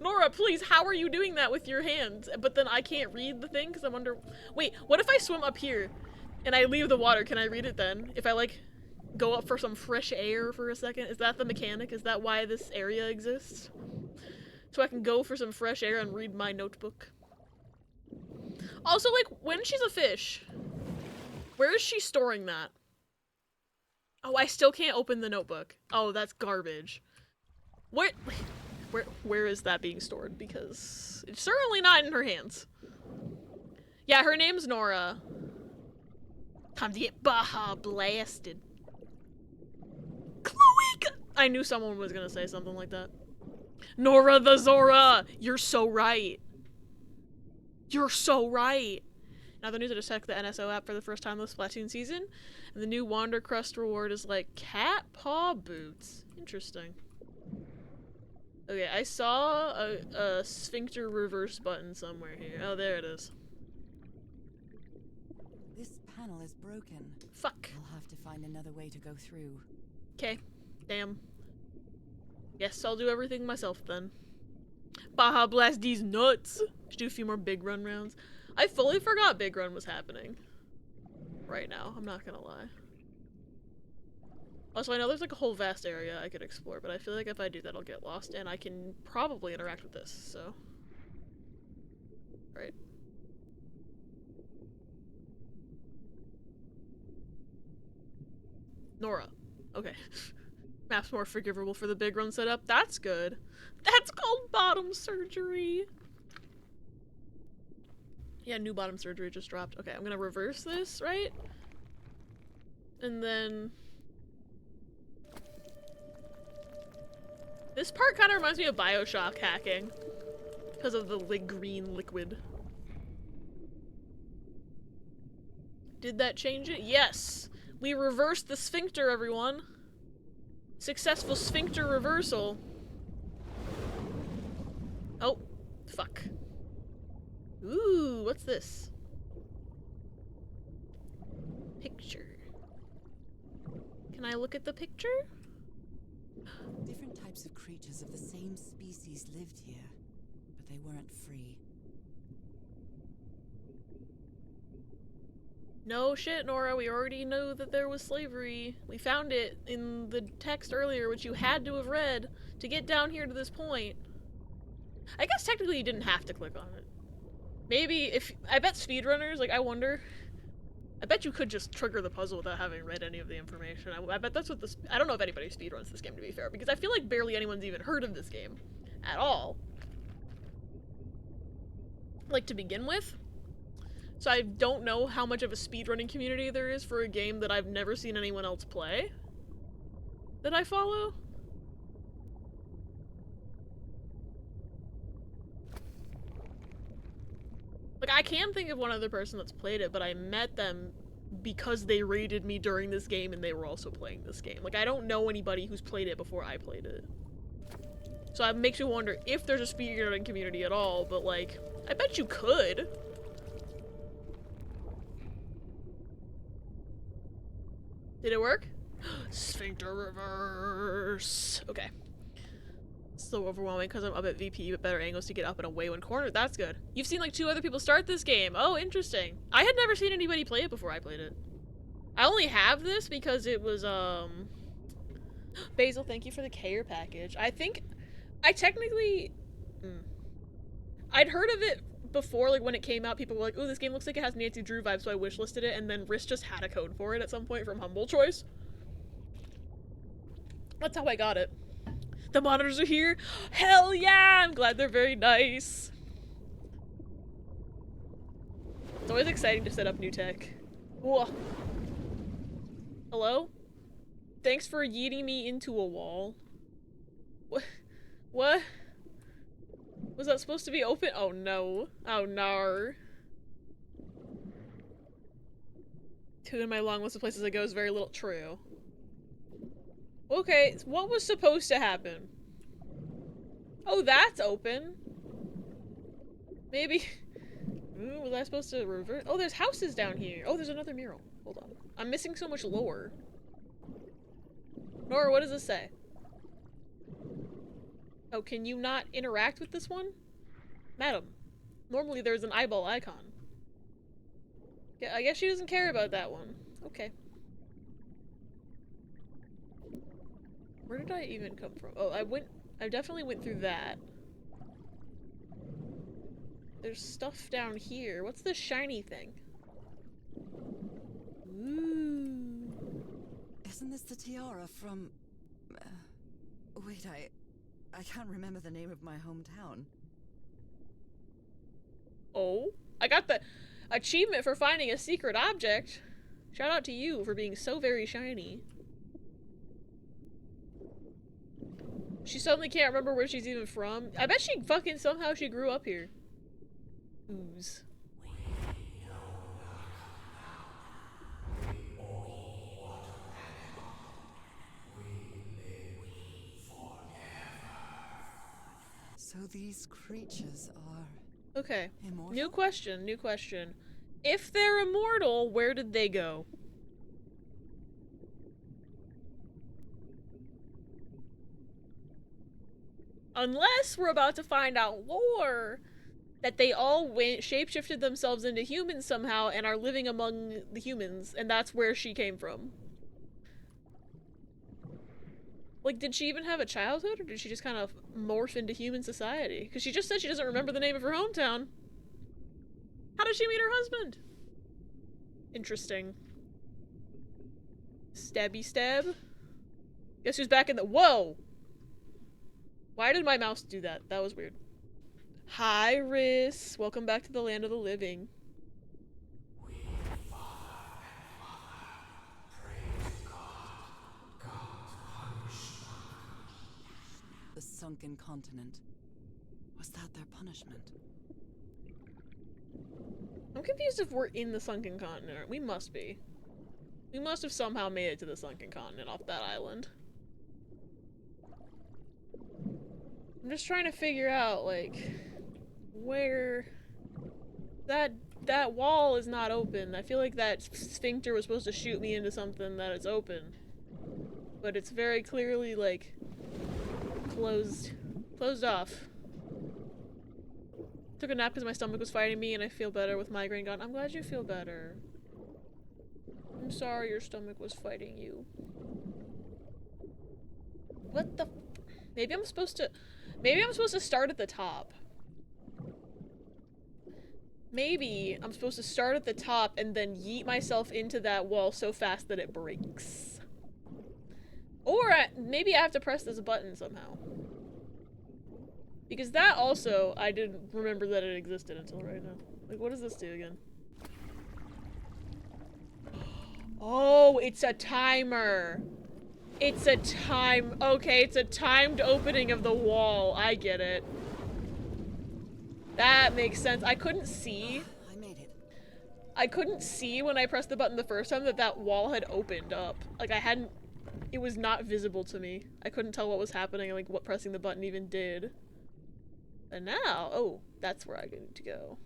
Nora, please, how are you doing that with your hands? But then I can't read the thing because I'm under... Wait, what if I swim up here and I leave the water? Can I read it then? If I, like, go up for some fresh air for a second? Is that the mechanic? Is that why this area exists? So I can go for some fresh air and read my notebook. Also, like, when she's a fish, where is she storing that? Oh, I still can't open the notebook. Oh, that's garbage. Where is that being stored? Because it's certainly not in her hands. Yeah, her name's Nora. Time to get Baja blasted. Chloe! I knew someone was gonna say something like that. Nora the Zora! You're so right. You're so right. Now the news to check the NSO app for the first time this Splatoon season, and the new Wander Crust reward is like cat paw boots. Interesting. Okay, I saw a sphincter reverse button somewhere here. Oh, there it is. This panel is broken. Fuck. I'll have to find another way to go through. Okay. Damn. Guess I'll do everything myself then. Baja blast these nuts! Should do a few more big run rounds. I fully forgot big run was happening. Right now, I'm not gonna lie. Also, I know there's like a whole vast area I could explore, but I feel like if I do that I'll get lost, and I can probably interact with this, so... Right. Nora. Okay. Map's more forgivable for the big run setup. That's good. That's called bottom surgery. Yeah, new bottom surgery just dropped. Okay, I'm gonna reverse this, right? And then... This part kind of reminds me of Bioshock hacking. Because of the green liquid. Did that change it? Yes! We reversed the sphincter, everyone! Successful sphincter reversal. Oh, fuck. Ooh, what's this? Picture. Can I look at the picture? Different types of creatures of the same species lived here, but they weren't free. No shit, Nora, we already know that there was slavery. We found it in the text earlier, which you had to have read to get down here to this point. I guess technically you didn't have to click on it. Maybe if... I bet speedrunners, like, I wonder... I bet you could just trigger the puzzle without having read any of the information. I bet that's what this... I don't know if anybody speedruns this game, to be fair, because I feel like barely anyone's even heard of this game. At all. Like, to begin with. So I don't know how much of a speedrunning community there is for a game that I've never seen anyone else play. That I follow. Like, I can think of one other person that's played it, but I met them because they raided me during this game and they were also playing this game. Like, I don't know anybody who's played it before I played it. So it makes me wonder if there's a speedrunning community at all, but like, I bet you could. Did it work? Sphincter reverse. Okay. So overwhelming because I'm up at VP, but better angles to get up and away when cornered. That's good. You've seen like 2 other people start this game. Oh, interesting. I had never seen anybody play it before I played it. I only have this because it was, Basil, thank you for the care package. I think I technically... I'd heard of it before, like, when it came out. People were like, ooh, this game looks like it has Nancy Drew vibes, so I wishlisted it, and then Riss just had a code for it at some point from Humble Choice. That's how I got it. The monitors are here. Hell yeah! I'm glad they're very nice. It's always exciting to set up new tech. Whoa. Hello? Thanks for yeeting me into a wall. What? What? Was that supposed to be open? Oh no. Oh no. 2 in my long list of places I go is very little true. Okay, so what was supposed to happen? Oh, that's open. Maybe... was I supposed to revert? Oh, there's houses down here. Oh, there's another mural. Hold on. I'm missing so much lore. Nora, what does this say? Oh, can you not interact with this one? Madam, normally there's an eyeball icon. Yeah, I guess she doesn't care about that one. Okay. Where did I even come from? Oh, I definitely went through that. There's stuff down here. What's this shiny thing? Ooh. Isn't this the tiara from... wait, I can't remember the name of my hometown. Oh, I got the achievement for finding a secret object. Shout out to you for being so very shiny. She suddenly can't remember where she's even from. I bet she fucking somehow she grew up here. Ooze. So these creatures are... Okay. immortal? New question. If they're immortal, where did they go? Unless we're about to find out lore that they all shapeshifted themselves into humans somehow and are living among the humans, and that's where she came from. Like, did she even have a childhood, or did she just kind of morph into human society? Because she just said she doesn't remember the name of her hometown. How did she meet her husband? Interesting. Stabby stab? Guess who's back in the- Whoa! Why did my mouse do that? That was weird. Hi, Riss. Welcome back to the land of the living. The sunken continent. Was that their punishment? I'm confused if we're in the sunken continent. We must be. We must have somehow made it to the sunken continent off that island. I'm just trying to figure out, like, where that wall is not open. I feel like that sphincter was supposed to shoot me into something that it's open. But it's very clearly, like, closed off. Took a nap because my stomach was fighting me and I feel better with migraine gone. I'm glad you feel better. I'm sorry your stomach was fighting you. What the maybe I'm supposed to start at the top. Maybe I'm supposed to start at the top and then yeet myself into that wall so fast that it breaks. Or maybe I have to press this button somehow. Because that also, I didn't remember that it existed until right now. Like, what does this do again? Oh, it's a timer. It's a okay, it's a timed opening of the wall. I get it. That makes sense. I couldn't see. I made it. I couldn't see when I pressed the button the first time that wall had opened up. Like, it was not visible to me. I couldn't tell what was happening and, like, what pressing the button even did. And now, oh, that's where I need to go.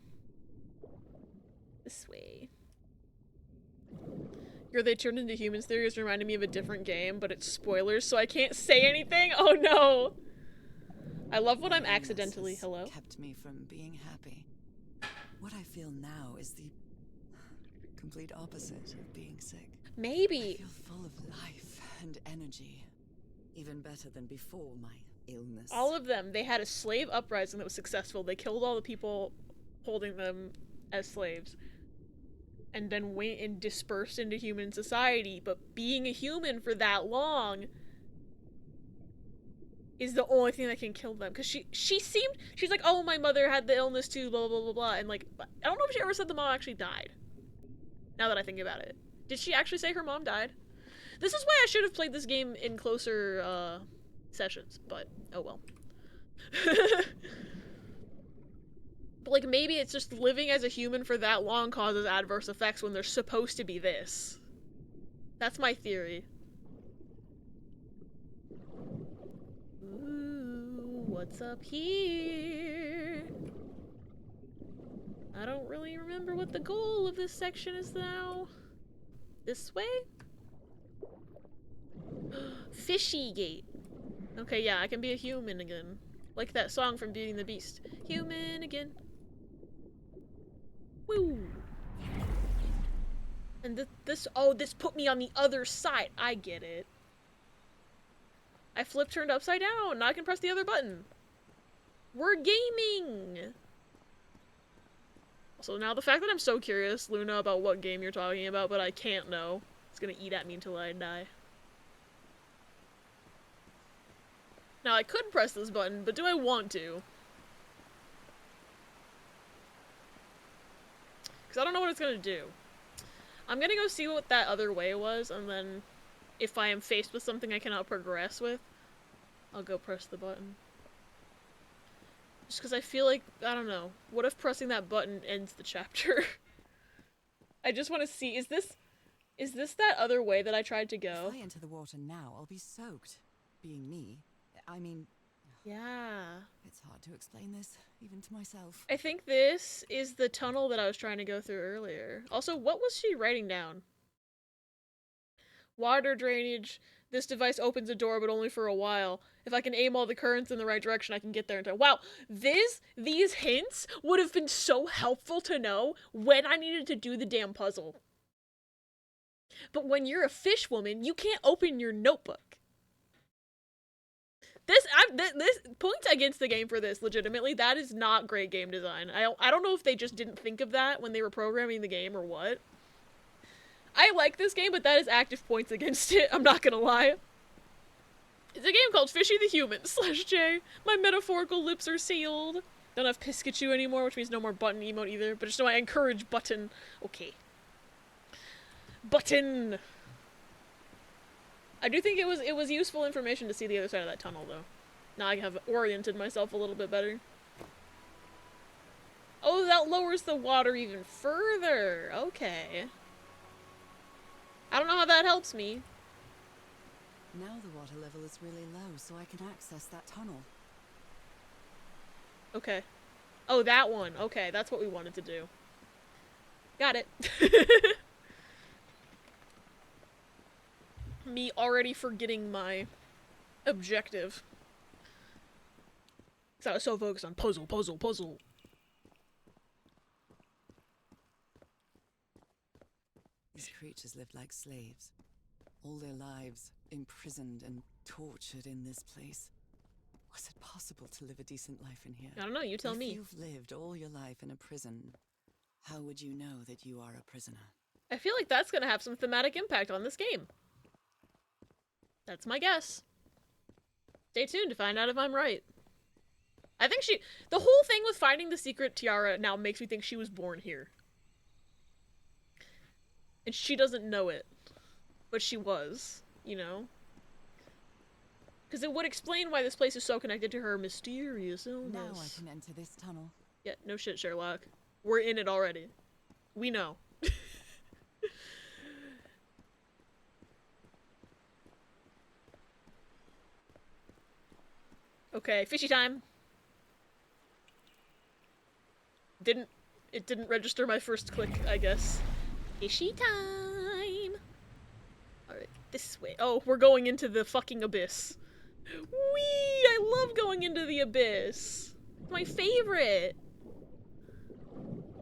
This way. Your they turned into humans theory is reminding me of a different game, but it's spoilers, so I can't say anything. Oh no! I love when I'm accidentally hello. Kept me from being happy. What I feel now is the complete opposite of being sick. Maybe. I feel full of life and energy, even better than before my illness. All of them. They had a slave uprising that was successful. They killed all the people holding them as slaves. And then went and dispersed into human society. But being a human for that long is the only thing that can kill them. Because she's like, oh, my mother had the illness too, blah, blah, blah, blah. And like, I don't know if she ever said the mom actually died. Now that I think about it. Did she actually say her mom died? This is why I should have played this game in closer, sessions. But, oh well. But, like, maybe it's just living as a human for that long causes adverse effects when they're supposed to be this. That's my theory. Ooh, what's up here? I don't really remember what the goal of this section is now. This way? Fishy gate. Okay, yeah, I can be a human again. Like that song from Beauty and the Beast. Human again. Woo! And this put me on the other side. I get it. I flip turned upside down. Now I can press the other button. We're gaming! So now the fact that I'm so curious, Luna, about what game you're talking about, but I can't know, it's gonna eat at me until I die. Now I could press this button, but do I want to? Because I don't know what it's gonna do. I'm gonna go see what that other way was, and then if I am faced with something I cannot progress with, I'll go press the button. Just because I feel like, I don't know, what if pressing that button ends the chapter? I just want to see, is this that other way that I tried to go? If I enter the water now, I'll be soaked. Being me, I mean... Yeah. It's hard to explain this, even to myself. I think this is the tunnel that I was trying to go through earlier. Also, what was she writing down? Water drainage. This device opens a door, but only for a while. If I can aim all the currents in the right direction, I can get there in time. Wow, these hints would have been so helpful to know when I needed to do the damn puzzle. But when you're a fish woman, you can't open your notebook. This points against the game for this, legitimately. That is not great game design. I don't know if they just didn't think of that when they were programming the game or what. I like this game, but that is active points against it, I'm not gonna lie. It's a game called Fishy the Human, /J. My metaphorical lips are sealed. Don't have Piscachu anymore, which means no more button emote either, but just know I encourage button. Okay. Button! I do think it was useful information to see the other side of that tunnel, though. Now I have oriented myself a little bit better. Oh, that lowers the water even further! Okay. I don't know how that helps me. Now the water level is really low, so I can access that tunnel. Okay. Oh, that one. Okay, that's what we wanted to do. Got it. Me already forgetting my objective. Because I was so focused on puzzle, puzzle, puzzle. These creatures lived like slaves. All their lives imprisoned and tortured in this place. Was it possible to live a decent life in here? I don't know, you tell me. If you've lived all your life in a prison, how would you know that you are a prisoner? I feel like that's gonna have some thematic impact on this game. That's my guess. Stay tuned to find out if I'm right. I think the whole thing with finding the secret tiara now makes me think she was born here. And she doesn't know it. But she was, you know? Because it would explain why this place is so connected to her mysterious illness. Now I can enter this tunnel. Yeah, no shit, Sherlock. We're in it already. We know. Okay, fishy time. It didn't register my first click, I guess. Fishy time! Alright, this way. Oh, we're going into the fucking abyss. Whee! I love going into the abyss! My favorite!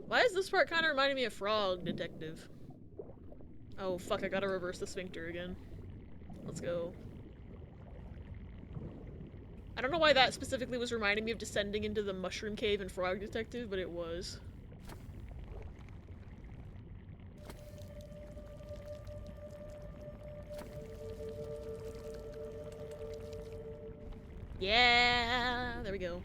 Why is this part kind of reminding me of Frog Detective? Oh, fuck, I gotta reverse the sphincter again. Let's go. I don't know why that specifically was reminding me of descending into the mushroom cave in Frog Detective, but it was. Yeah, there we go.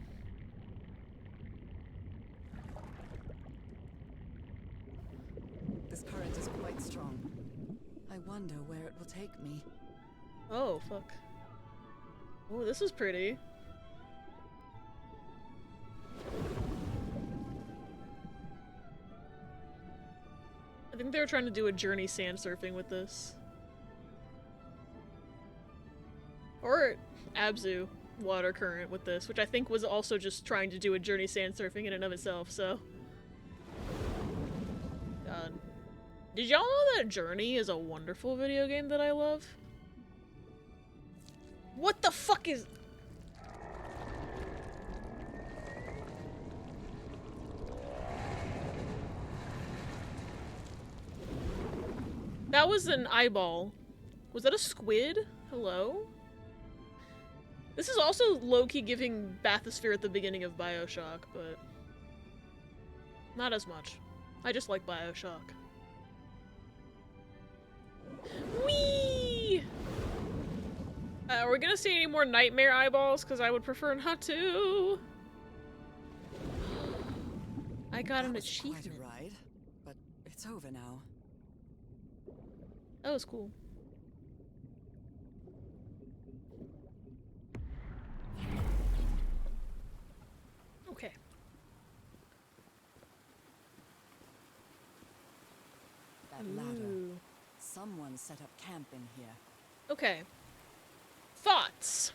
This current is quite strong. I wonder where it will take me. Oh, fuck. Oh, this is pretty. I think they were trying to do a journey sand surfing with this. Or Abzu water current with this, which I think was also just trying to do a journey sand surfing in and of itself, so. God. Did y'all know that Journey is a wonderful video game that I love? What the fuck is... That was an eyeball. Was that a squid? Hello? This is also low-key giving Bathysphere at the beginning of Bioshock, but not as much. I just like Bioshock. Whee! Are we gonna see any more nightmare eyeballs? Because I would prefer not to. I got an achievement. Quite a ride, but it's over now. That was cool. Okay. That ladder. Someone set up camp in here. Okay. Thoughts.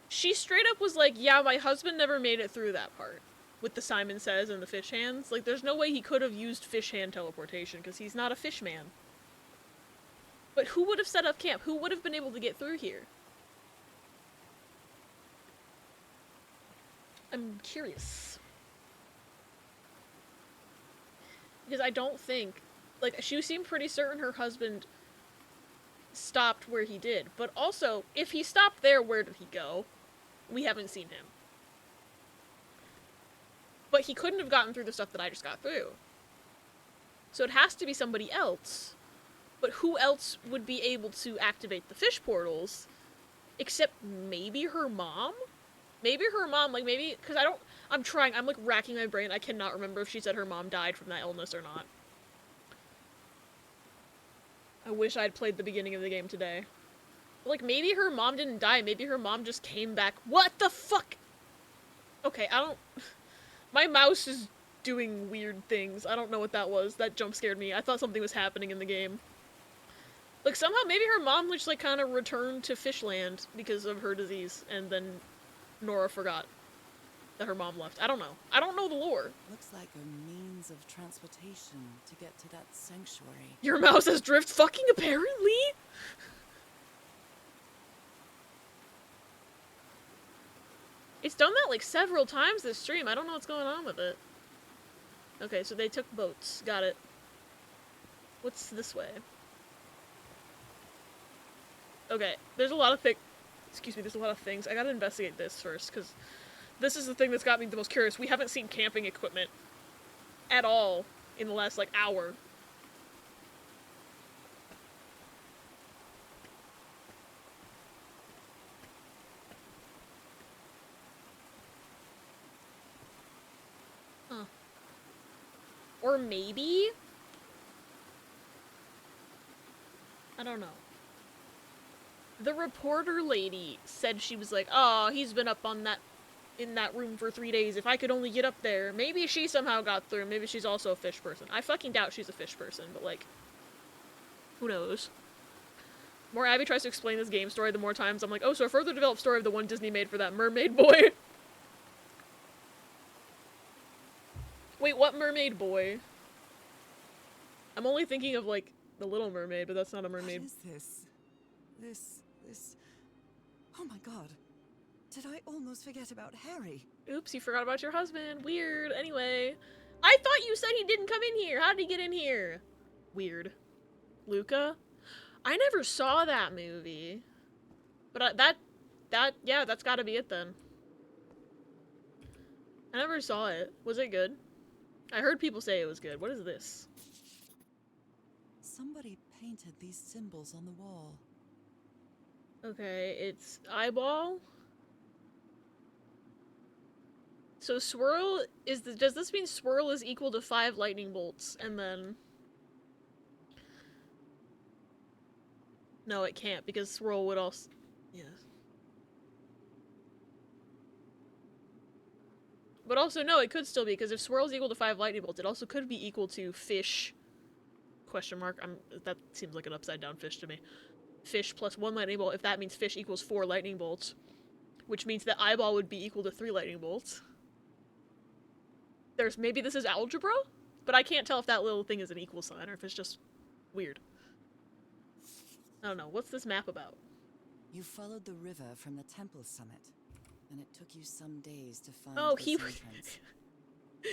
She straight up was like, yeah, my husband never made it through that part. With the Simon Says and the fish hands. Like, there's no way he could have used fish hand teleportation, because he's not a fish man. But who would have set up camp? Who would have been able to get through here? I'm curious. Because I don't think... Like, she seemed pretty certain her husband stopped where he did. But also, if he stopped there, where did he go? We haven't seen him. But he couldn't have gotten through the stuff that I just got through. So it has to be somebody else. But who else would be able to activate the fish portals? Except maybe her mom? Maybe her mom, like maybe, because I'm like racking my brain. I cannot remember if she said her mom died from that illness or not. I wish I'd played the beginning of the game today. Like, maybe her mom didn't die. Maybe her mom just came back. What the fuck? Okay, my mouse is doing weird things. I don't know what that was. That jump scared me. I thought something was happening in the game. Like, somehow maybe her mom just, like, kind of returned to Fishland because of her disease, and then Nora forgot that her mom left. I don't know. I don't know the lore. Looks like a means of transportation to get to that sanctuary. Your mouse has drift fucking apparently? It's done that, like, several times this stream. I don't know what's going on with it. Okay, so they took boats. Got it. What's this way? Okay, there's a lot of there's a lot of things. I gotta investigate this first, because this is the thing that's got me the most curious. We haven't seen camping equipment at all in the last, like, hour. Huh. Or maybe? I don't know. The reporter lady said she was like, oh, he's been up in that room for 3 days. If I could only get up there. Maybe she somehow got through. Maybe she's also a fish person. I fucking doubt she's a fish person, but, like, who knows? The more Abby tries to explain this game story, the more times I'm like, oh, so a further developed story of the one Disney made for that mermaid boy. Wait, what mermaid boy? I'm only thinking of, like, The Little Mermaid, but that's not a mermaid. What is this? This... Oh my god. Did I almost forget about Harry? Oops, you forgot about your husband. Weird. Anyway. I thought you said he didn't come in here. How did he get in here? Weird. Luca? I never saw that movie. But yeah, that's gotta be it then. I never saw it. Was it good? I heard people say it was good. What is this? Somebody painted these symbols on the wall. Okay, it's eyeball. So swirl is does this mean swirl is equal to 5 lightning bolts, and then... No, it can't, because swirl would also... Yeah. But also, no, it could still be, because if swirl is equal to 5 lightning bolts, it also could be equal to fish... Question mark. That seems like an upside down fish to me. Fish plus 1 lightning bolt, if that means fish equals 4 lightning bolts. Which means that eyeball would be equal to 3 lightning bolts. Maybe this is algebra? But I can't tell if that little thing is an equal sign or if it's just weird. I don't know. What's this map about? You followed the river from the temple summit, and it took you some days to find this entrance.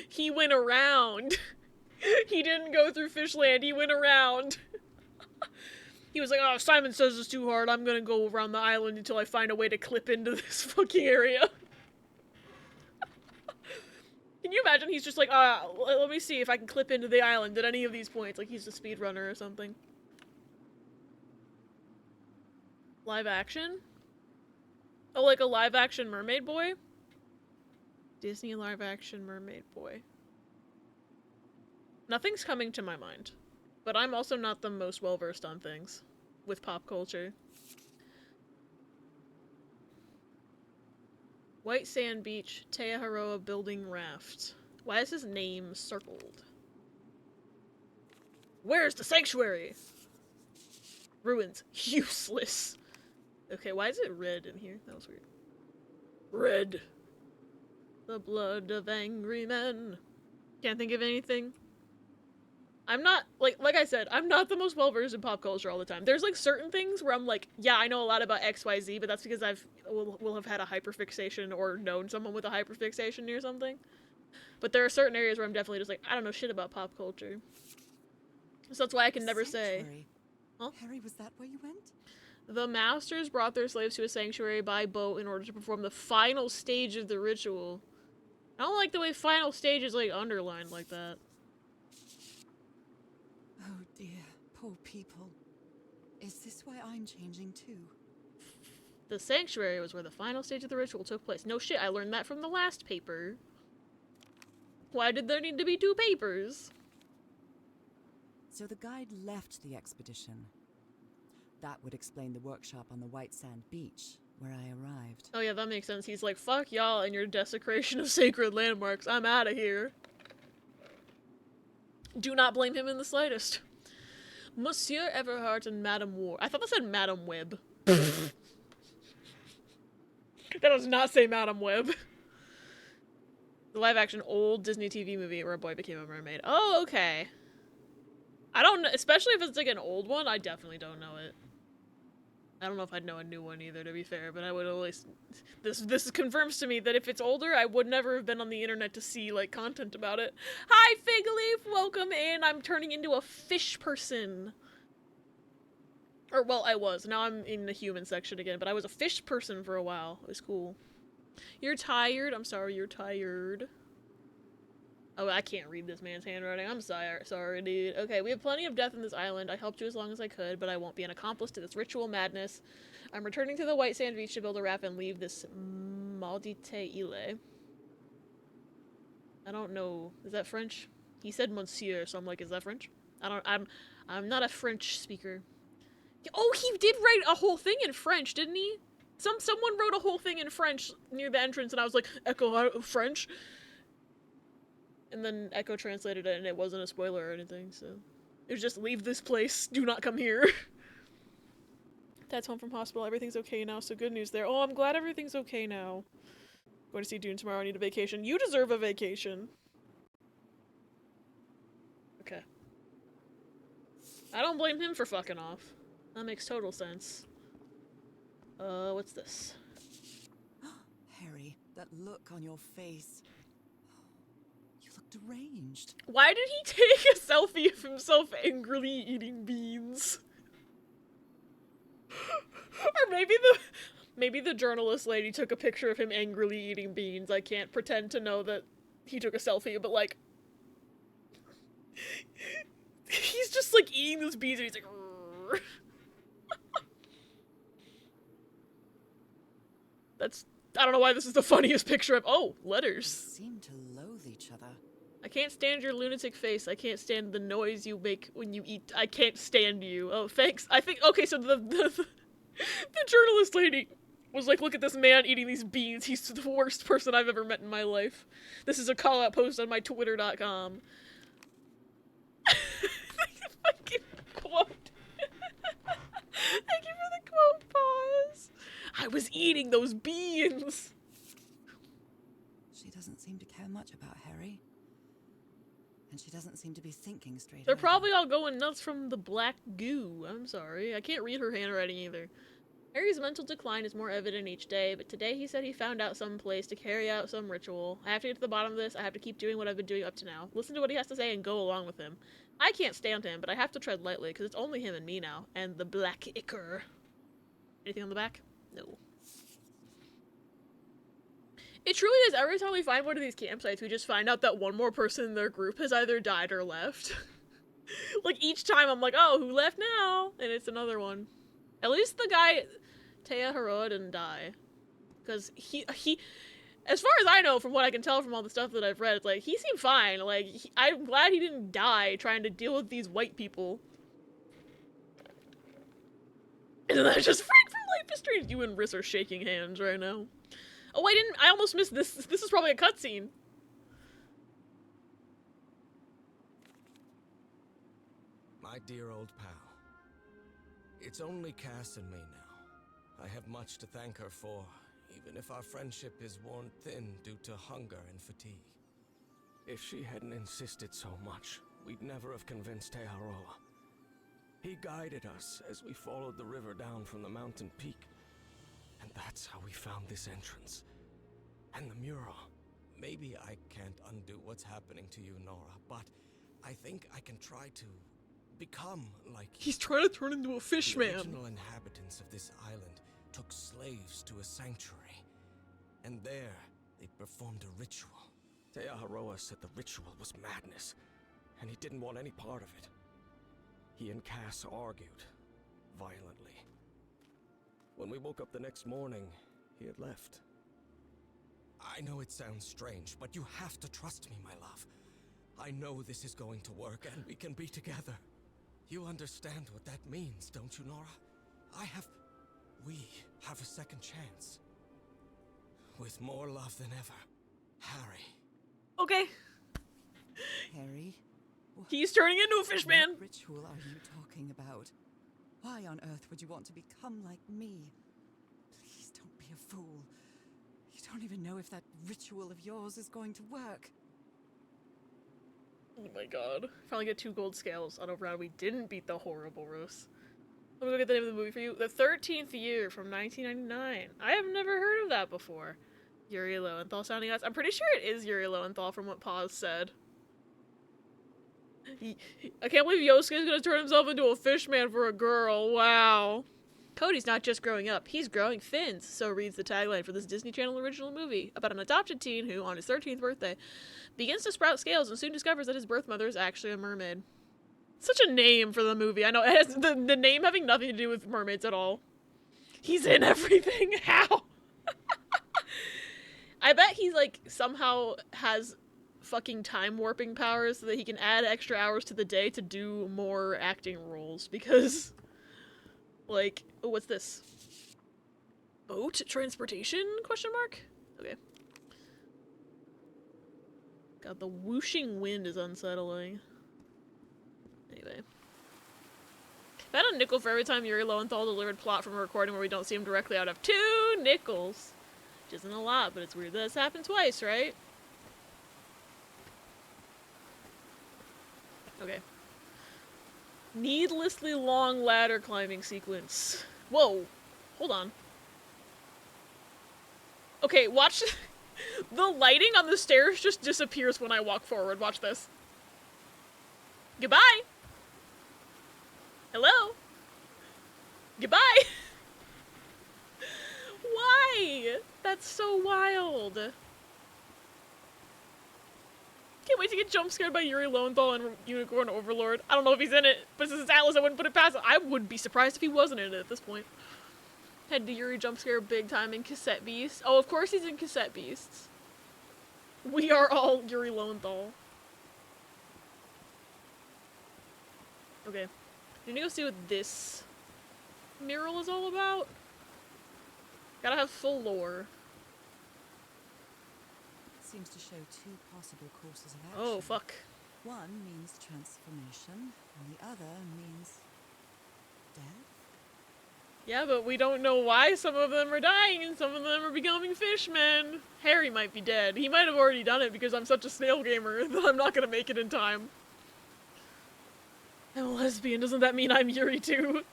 He went around. He didn't go through Fishland, he went around. He was like, oh, Simon says it's too hard. I'm gonna go around the island until I find a way to clip into this fucking area. Can you imagine he's just like, let me see if I can clip into the island at any of these points. Like he's a speedrunner or something. Live action? Oh, like a live action Mermaid Boy? Disney live action Mermaid Boy. Nothing's coming to my mind. But I'm also not the most well-versed on things with pop culture. White Sand Beach, Teaharoa building raft. Why is his name circled? Where's the sanctuary? Ruins. Useless. Okay, why is it red in here? That was weird. Red. The blood of angry men. Can't think of anything. I'm not, like I said, I'm not the most well-versed in pop culture all the time. There's, like, certain things where I'm like, yeah, I know a lot about XYZ, but that's because will have had a hyperfixation or known someone with a hyperfixation or something. But there are certain areas where I'm definitely just like, I don't know shit about pop culture. So that's why I can never say. Huh? Harry, was that where you went? The masters brought their slaves to a sanctuary by boat in order to perform the final stage of the ritual. I don't like the way final stage is, like, underlined like that. Oh dear, poor people. Is this why I'm changing too? The sanctuary was where the final stage of the ritual took place. No shit, I learned that from the last paper. Why did there need to be 2 papers? So the guide left the expedition. That would explain the workshop on the White Sand Beach, where I arrived. Oh yeah, that makes sense. He's like, fuck y'all and your desecration of sacred landmarks. I'm out of here. Do not blame him in the slightest. Monsieur Everhart and Madame War. I thought that said Madame Web. That does not say Madame Web. The live-action old Disney TV movie where a boy became a mermaid. Oh, okay. I don't know, especially if it's like an old one, I definitely don't know it. I don't know if I'd know a new one either, to be fair, but I would at least... This confirms to me that if it's older, I would never have been on the internet to see, like, content about it. Hi, Fig Leaf! Welcome in! I'm turning into a fish person. Or, well, I was. Now I'm in the human section again, but I was a fish person for a while. It was cool. You're tired? I'm sorry, you're tired. Oh, I can't read this man's handwriting. I'm sorry, dude. Okay, we have plenty of death in this island. I helped you as long as I could, but I won't be an accomplice to this ritual madness. I'm returning to the White Sand Beach to build a raft and leave this maudite ile. I don't know. Is that French? He said monsieur, so I'm like, is that French? I'm not a French speaker. Oh, he did write a whole thing in French, didn't he? Someone wrote a whole thing in French near the entrance, and I was like, Echo French? And then Echo translated it, and it wasn't a spoiler or anything, so... It was just, leave this place, do not come here. Dad's home from hospital, everything's okay now, so good news there. Oh, I'm glad everything's okay now. Going to see Dune tomorrow, I need a vacation. You deserve a vacation. Okay. I don't blame him for fucking off. That makes total sense. What's this? Harry, that look on your face. You look deranged. Why did he take a selfie of himself angrily eating beans? Or maybe the journalist lady took a picture of him angrily eating beans. I can't pretend to know that he took a selfie, but like... he's just like eating those beans and he's like... Rrr. I don't know why this is the funniest picture of- oh, letters. They seem to loathe each other. I can't stand your lunatic face. I can't stand the noise you make when you eat. I can't stand you. Oh, thanks. I think- okay, so the journalist lady was like, look at this man eating these beans. He's the worst person I've ever met in my life. This is a call-out post on my twitter.com. Fucking quote. Thank you for the quote pause. I was eating those beans. She doesn't seem to care much about Harry. And she doesn't seem to be thinking straight. They're probably all going nuts from the black goo. I'm sorry. I can't read her handwriting either. Harry's mental decline is more evident each day, but today he said he found out some place to carry out some ritual. I have to get to the bottom of this. I have to keep doing what I've been doing up to now. Listen to what he has to say and go along with him. I can't stand him, but I have to tread lightly because it's only him and me now. And the black ichor. Anything on the back? No. It truly is. Every time we find one of these campsites, we just find out that one more person in their group has either died or left. Like, each time I'm like, oh, who left now? And it's another one. At least the guy, Taya Haroa, didn't die. Because he, as far as I know, from what I can tell from all the stuff that I've read, it's like, he seemed fine. Like, I'm glad he didn't die trying to deal with these white people. And then I just freaked from Life is Strange. You and Riss are shaking hands right now. Oh, I almost missed this. This is probably a cutscene. My dear old pal. It's only Cass and me now. I have much to thank her for, even if our friendship is worn thin due to hunger and fatigue. If she hadn't insisted so much, we'd never have convinced Teharoa. He guided us as we followed the river down from the mountain peak. And that's how we found this entrance. And the mural. Maybe I can't undo what's happening to you, Nora, but I think I can try to become like you. He's trying to turn into a fish man. The original inhabitants of this island took slaves to a sanctuary. And there, they performed a ritual. Teaharoa said the ritual was madness, and he didn't want any part of it. He and Cass argued, violently. When we woke up the next morning, he had left. I know it sounds strange, but you have to trust me, my love. I know this is going to work, and we can be together. You understand what that means, don't you, Nora? We have a second chance. With more love than ever, Harry. Okay. Harry? He's turning into a fish man. What ritual are you talking about? Why on earth would you want to become like me? Please don't be a fool. You don't even know if that ritual of yours is going to work. Oh my god. Finally get 2 gold scales on over how we didn't beat the horrible Rose. Let me go get the name of the movie for you. The 13th Year from 1999. I have never heard of that before. Yuri Lowenthal sounding us. I'm pretty sure it is Yuri Lowenthal from what Paz said. I can't believe Yosuke's gonna turn himself into a fish man for a girl. Wow. Cody's not just growing up, he's growing fins, so reads the tagline for this Disney Channel original movie about an adopted teen who, on his 13th birthday, begins to sprout scales and soon discovers that his birth mother is actually a mermaid. Such a name for the movie. I know, it has the name having nothing to do with mermaids at all. He's in everything. How? I bet he's like, somehow has fucking time warping powers so that he can add extra hours to the day to do more acting roles, because like, oh, what's this? Boat transportation? Question mark? Okay. God, the whooshing wind is unsettling. Anyway. If I had a nickel for every time Yuri Lowenthal delivered plot from a recording where we don't see him directly, I'd have 2 nickels. Which isn't a lot, but it's weird that this happened twice, right? Okay. Needlessly long ladder climbing sequence. Whoa. Hold on. Okay, watch. The lighting on the stairs just disappears when I walk forward. Watch this. Goodbye. Hello. Goodbye. Why? That's so wild. Can't wait to get jump scared by Yuri Lowenthal and Unicorn Overlord. I don't know if he's in it, but since it's Atlas, I wouldn't put it past him. I would be surprised if he wasn't in it at this point. Had the Yuri jump scare big time in Cassette Beasts. Oh, of course he's in Cassette Beasts. We are all Yuri Lowenthal. Okay. I'm gonna go see what this mural is all about. Gotta have full lore. Seems to show 2 possible courses of action. Oh, fuck. One means transformation, and the other means death. Yeah, but we don't know why some of them are dying and some of them are becoming fishmen. Harry might be dead. He might have already done it because I'm such a snail gamer that I'm not gonna make it in time. I'm a lesbian, doesn't that mean I'm Yuri too?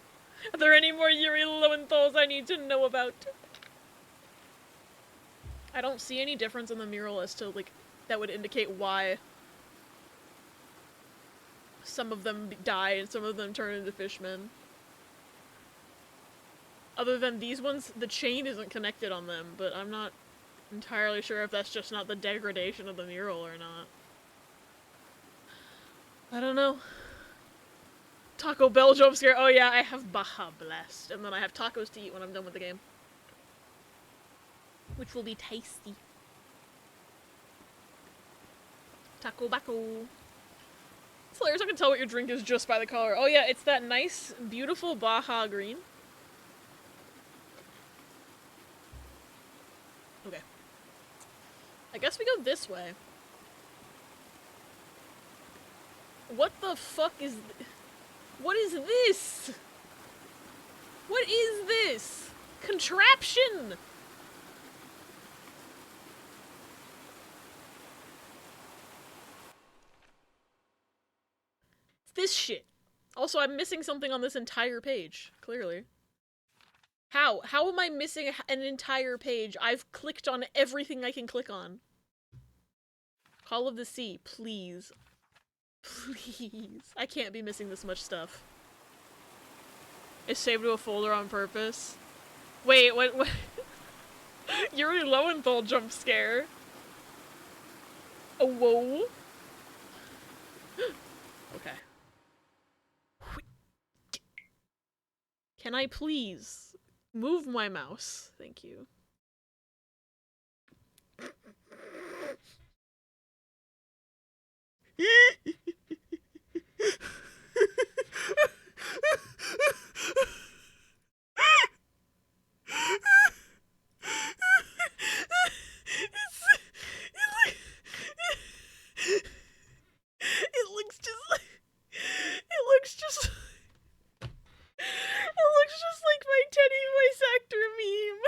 Are there any more Yuri Lowenthals I need to know about? I don't see any difference in the mural as to, like, that would indicate why some of them die and some of them turn into fishmen. Other than these ones, the chain isn't connected on them, but I'm not entirely sure if that's just not the degradation of the mural or not. I don't know. Taco Bell jump scare. Oh yeah, I have Baja Blast. And then I have tacos to eat when I'm done with the game. Which will be tasty. Taco Baco. It's hilarious, I can tell what your drink is just by the color. Oh yeah, it's that nice, beautiful Baja green. Okay. I guess we go this way. What the fuck is... What is this? What is this? Contraption! It's this shit. Also, I'm missing something on this entire page, clearly. How? How am I missing an entire page? I've clicked on everything I can click on. Call of the Sea, please. Please. I can't be missing this much stuff. It's saved to a folder on purpose. Wait, what? Yuri Lowenthal jump scare. Oh, whoa. Okay. Can I please move my mouse? Thank you. It looks just like my Teddy voice actor meme.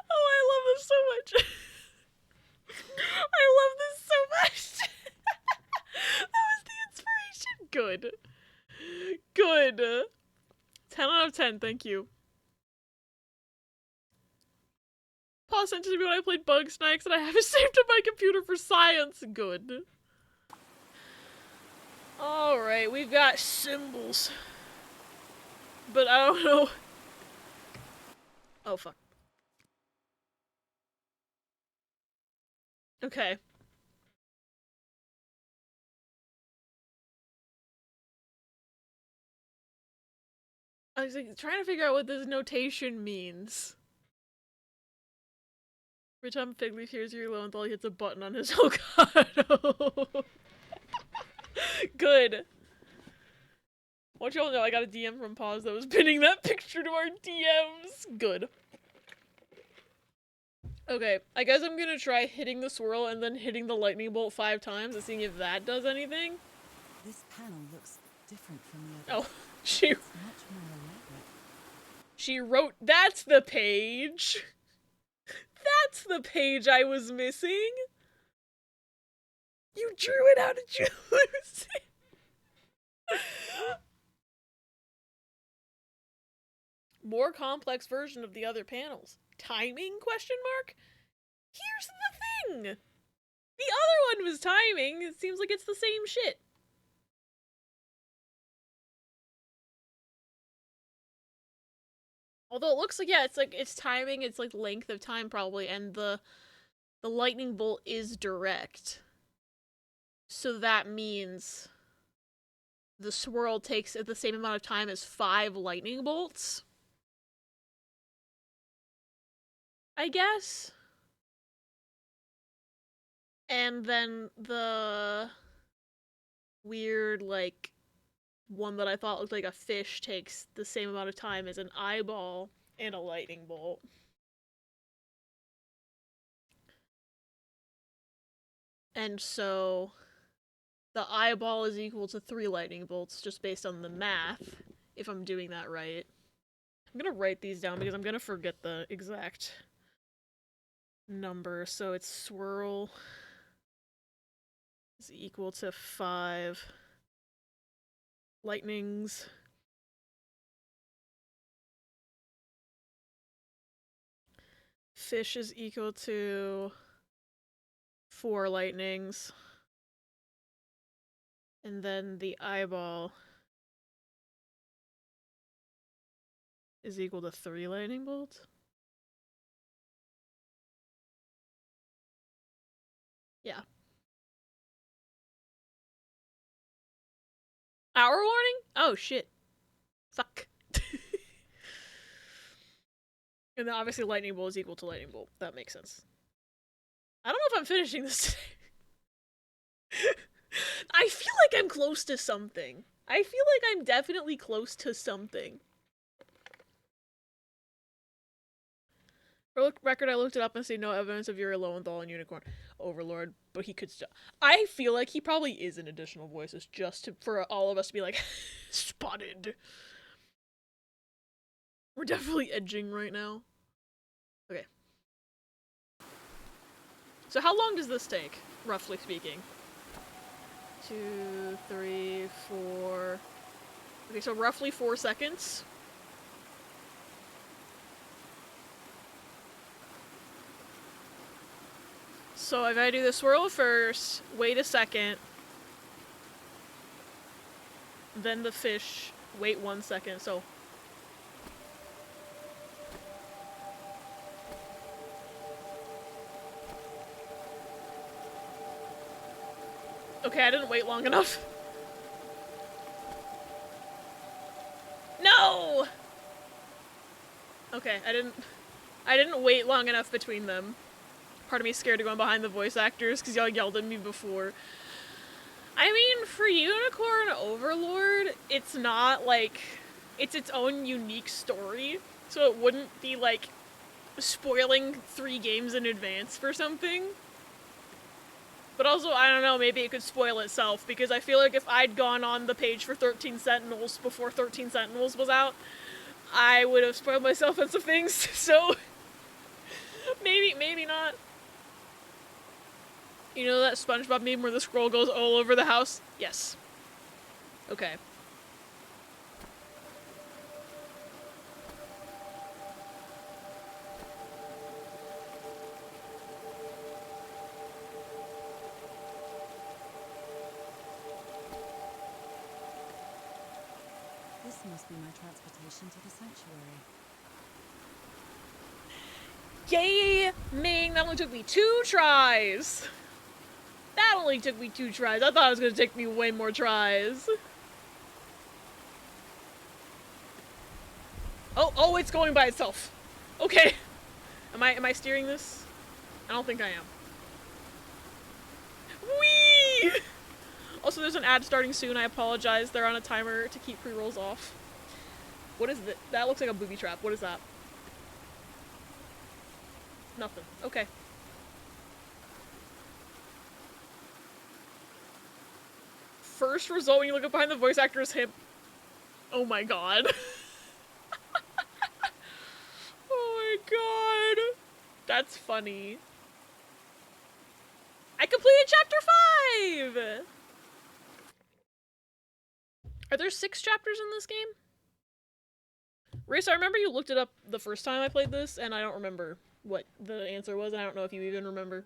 Oh, I love this so much. I love this so much. That was the inspiration. Good. Good. 10 out of 10, thank you. Paul sent it to me when I played Bug Snacks and I have it saved on my computer for science. Good. Alright, we've got symbols. But I don't know. Oh, fuck. Okay. I was like, trying to figure out what this notation means. Every time Figleaf hears Yuri Lowenthal, he hits a button on his Elgato. Good. I want you all to know I got a DM from Pause that was pinning that picture to our DMs. Good. Okay, I guess I'm gonna try hitting the swirl and then hitting the lightning bolt 5 times and seeing if that does anything. This panel looks different from the others. Oh, she... It's much more elaborate. She wrote... That's the page! That's the page I was missing! You drew it, how did you lose it? More complex version of the other panels. Timing, question mark? Here's the thing! The other one was timing. It seems like it's the same shit. Although it looks like, yeah, it's timing, it's like length of time probably, and the lightning bolt is direct. So that means the swirl takes the same amount of time as 5 lightning bolts. I guess. And then the weird, like, one that I thought looked like a fish takes the same amount of time as an eyeball and a lightning bolt. And so the eyeball is equal to 3 lightning bolts just based on the math, if I'm doing that right. I'm gonna write these down because I'm gonna forget the exact number. So it's swirl is equal to 5 lightnings. Fish is equal to 4 lightnings. And then the eyeball is equal to 3 lightning bolts. Yeah. Hour warning? Oh shit. Fuck. And then obviously lightning bolt is equal to lightning bolt. That makes sense. I don't know if I'm finishing this today. I feel like I'm close to something. I feel like I'm definitely close to something. For record, I looked it up and see no evidence of your Lowenthal and Unicorn Overlord, but he could still. I feel like he probably is in additional voices just for all of us to be like, spotted. We're definitely edging right now. Okay. So how long does this take, roughly speaking? 2, 3, 4... Okay, so roughly 4 seconds. So if I do the swirl first, wait a second, then the fish, wait 1 second, so... Okay, I didn't wait long enough. No! Okay, I didn't wait long enough between them. Part of me is scared of going behind the voice actors because y'all yelled at me before. I mean, for Unicorn Overlord, it's not like, it's its own unique story, so it wouldn't be like spoiling 3 games in advance for something. But also, I don't know, maybe it could spoil itself, because I feel like if I'd gone on the page for 13 Sentinels before 13 Sentinels was out, I would have spoiled myself on some things, so maybe not. You know that SpongeBob meme where the scroll goes all over the house? Yes. Okay. This must be my transportation to the sanctuary. Yay! Ming, that only took me 2 tries! That only took me 2 tries. I thought it was gonna take me way more tries. Oh, it's going by itself. Okay. Am I steering this? I don't think I am. Whee! Also, there's an ad starting soon. I apologize. They're on a timer to keep pre-rolls off. What is that? That looks like a booby trap. What is that? Nothing. Okay. First result when you look up behind the voice actor's hip. Oh my god. Oh my god. That's funny. I completed chapter 5! Are there 6 chapters in this game? Race, I remember you looked it up the first time I played this, and I don't remember what the answer was, and I don't know if you even remember.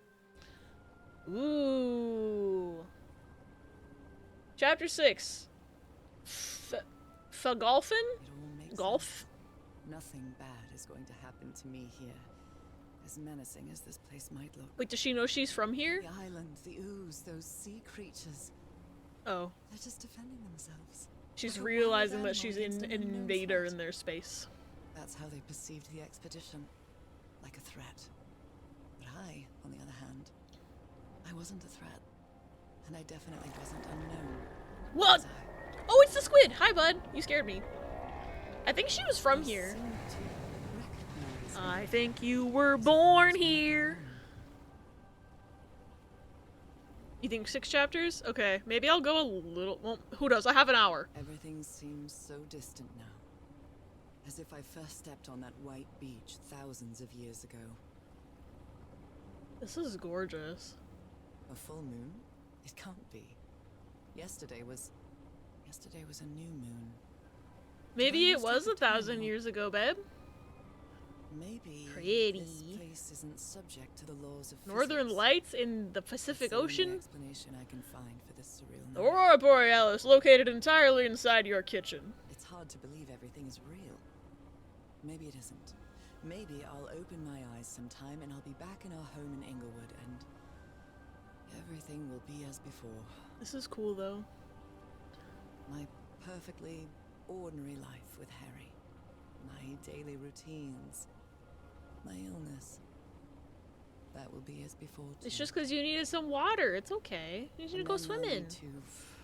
Ooh. Chapter 6. Fagolfin? Golf? Sense. Nothing bad is going to happen to me here. As menacing as this place might look. Wait, does she know she's from here? The island, the ooze, those sea creatures. Oh. They're just defending themselves. She's Like a realizing wild that she's animal an against an unknown invader threat. in their space. That's how they perceived the expedition. Like a threat. But I, on the other hand, I wasn't a threat. And I definitely wasn't unknown. What? Oh, it's the squid! Hi, bud. You scared me. I think she was from here. I think you were born here. You think 6 chapters? Okay, maybe I'll go a little. Well, who knows? I have an hour. Everything seems so distant now. As if I first stepped on that white beach thousands of years ago. This is gorgeous. A full moon? It can't be. Yesterday was a new moon. Maybe it was 1,000 years ago, babe. Maybe Pretty. this place isn't subject to the laws of Northern physics. Lights in the Pacific It's the only Ocean? explanation I can find for this surreal The night. Aurora Borealis, located entirely inside your kitchen. It's hard to believe everything is real. Maybe it isn't. Maybe I'll open my eyes sometime and I'll be back in our home in Inglewood and everything will be as before. This is cool, though. My perfectly ordinary life with Harry. My daily routines. My illness. That will be as before too. It's just because you needed some water. It's okay. You need to go swimming. To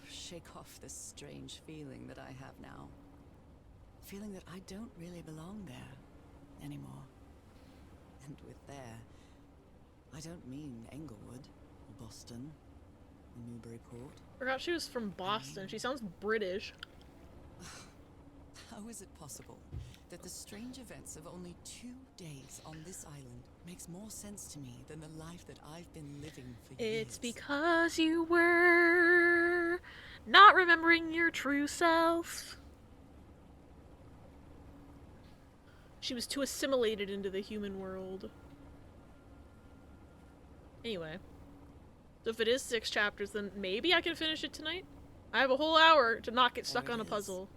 shake off this strange feeling that I have now. Feeling that I don't really belong there anymore. And with there, I don't mean Englewood, or Boston, or Newburyport. Forgot she was from Boston. She sounds British. How is it possible that the strange events of only 2 days on this island makes more sense to me than the life that I've been living for years? It's because you were not remembering your true self. She was too assimilated into the human world. Anyway. So if it is 6 chapters, then maybe I can finish it tonight? I have a whole hour to not get stuck There on a it is. puzzle.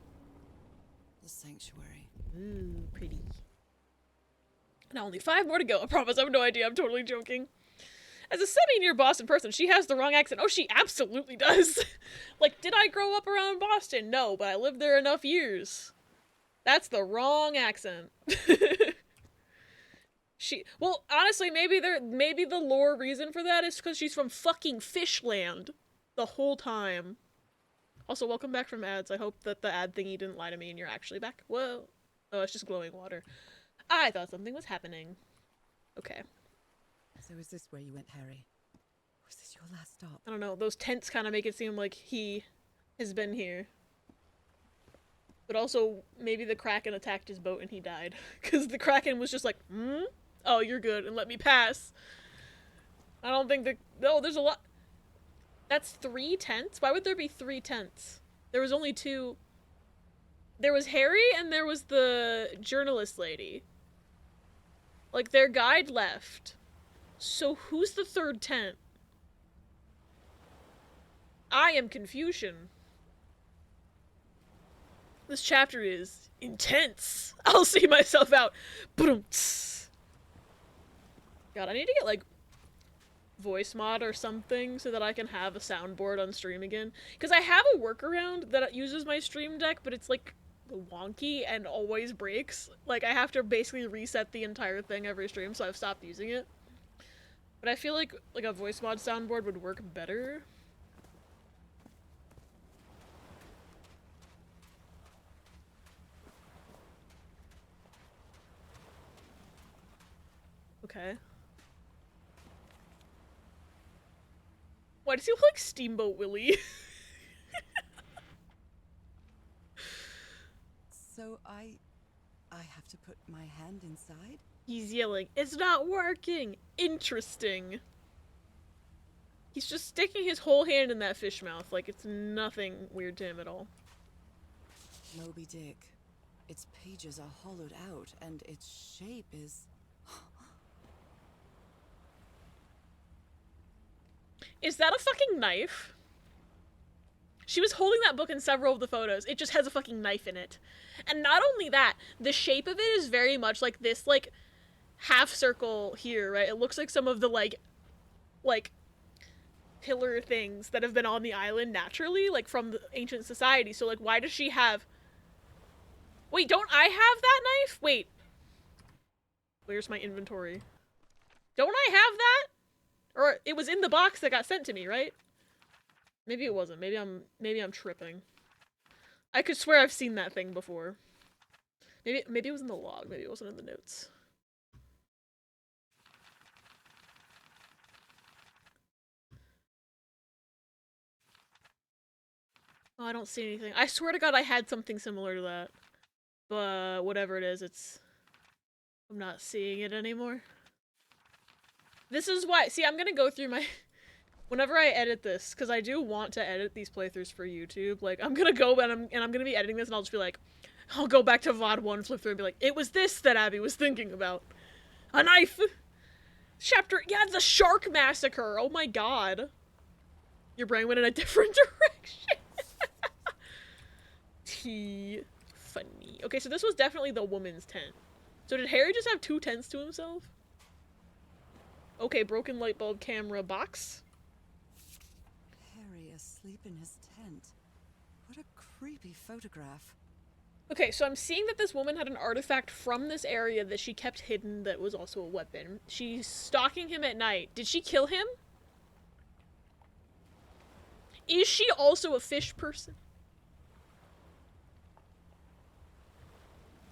The sanctuary. Ooh, pretty. Now only 5 more to go. I promise. I have no idea. I'm totally joking. As a semi-near Boston person, she has the wrong accent. Oh, she absolutely does. Like, did I grow up around Boston? No, but I lived there enough years. That's the wrong accent. Well, honestly, maybe the lore reason for that is because she's from fucking Fishland the whole time. Also, welcome back from ads. I hope that the ad thingy didn't lie to me and you're actually back. Whoa. Oh, it's just glowing water. I thought something was happening. Okay. So is this where you went, Harry? Was this your last stop? I don't know. Those tents kind of make it seem like he has been here. But also, maybe the Kraken attacked his boat and he died. Because the Kraken was just like, oh, you're good, and let me pass. I don't think no, there's a lot. That's 3 tents? Why would there be 3 tents? There was only 2. There was Harry and there was the journalist lady. Like, their guide left. So who's the 3rd tent? I am confusion. This chapter is intense. I'll see myself out. Ba-dum-ts. God, I need to get, like, voice mod or something so that I can have a soundboard on stream again. Because I have a workaround that uses my stream deck, but it's, like, wonky and always breaks. Like, I have to basically reset the entire thing every stream, so I've stopped using it. But I feel like a voice mod soundboard would work better. Okay. Why does he look like Steamboat Willie? So I have to put my hand inside? He's yelling, "It's not working!" Interesting. He's just sticking his whole hand in that fish mouth like it's nothing weird to him at all. Moby Dick. Its pages are hollowed out, and its shape is... Is that a fucking knife? She was holding that book in several of the photos. It just has a fucking knife in it. And not only that, the shape of it is very much like this, like, half circle here, right? It looks like some of the, like, pillar things that have been on the island naturally, like, from the ancient society. So, like, why does she have... Wait, don't I have that knife? Wait. Where's my inventory? Don't I have that? Or it was in the box that got sent to me, right? Maybe it wasn't. Maybe I'm tripping. I could swear I've seen that thing before. Maybe it was in the log. Maybe it wasn't in the notes. Oh, I don't see anything. I swear to God I had something similar to that. But whatever it is, I'm not seeing it anymore. This is why, see, I'm gonna go through my, whenever I edit this, because I do want to edit these playthroughs for YouTube, like, I'm gonna go and I'm gonna be editing this and I'll just be like, I'll go back to VOD 1, flip through, and be like, it was this that Abby was thinking about. A knife! Chapter, yeah, it's a shark massacre, oh my god. Your brain went in a different direction. Funny. Okay, so this was definitely the woman's tent. So did Harry just have 2 tents to himself? Okay, broken light bulb camera box. Harry asleep in his tent. What a creepy photograph. Okay, so I'm seeing that this woman had an artifact from this area that she kept hidden that was also a weapon. She's stalking him at night. Did she kill him? Is she also a fish person?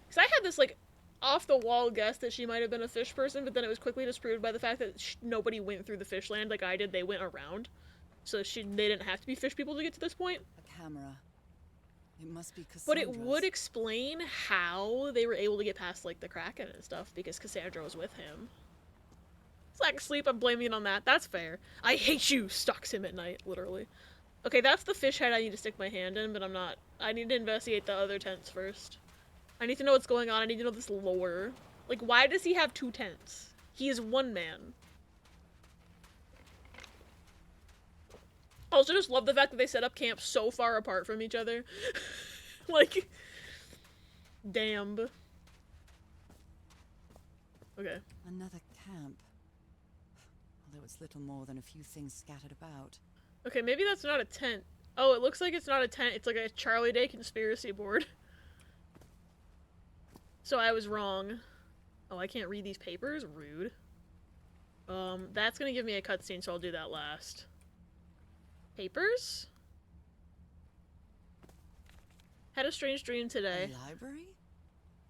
Because I had this, like, off-the-wall guess that she might have been a fish person, but then it was quickly disproved by the fact that nobody went through the fish land like I did. They went around. So they didn't have to be fish people to get to this point. A camera. It must be Cassandra's. But it would explain how they were able to get past, like, the Kraken and stuff, because Cassandra was with him. It's like sleep, I'm blaming it on that. That's fair. I hate you! Stalks him at night, literally. Okay, that's the fish head I need to stick my hand in, but I'm not. I need to investigate the other tents first. I need to know what's going on. I need to know this lore. Like, why does he have 2 tents? He is one man. I also just love the fact that they set up camp so far apart from each other. Like, damn. Okay. Another camp. Although it's little more than a few things scattered about. Okay, maybe that's not a tent. Oh, it looks like it's not a tent. It's like a Charlie Day conspiracy board. So I was wrong. Oh, I can't read these papers? Rude. That's gonna give me a cutscene, so I'll do that last. Papers? Had a strange dream today. A library?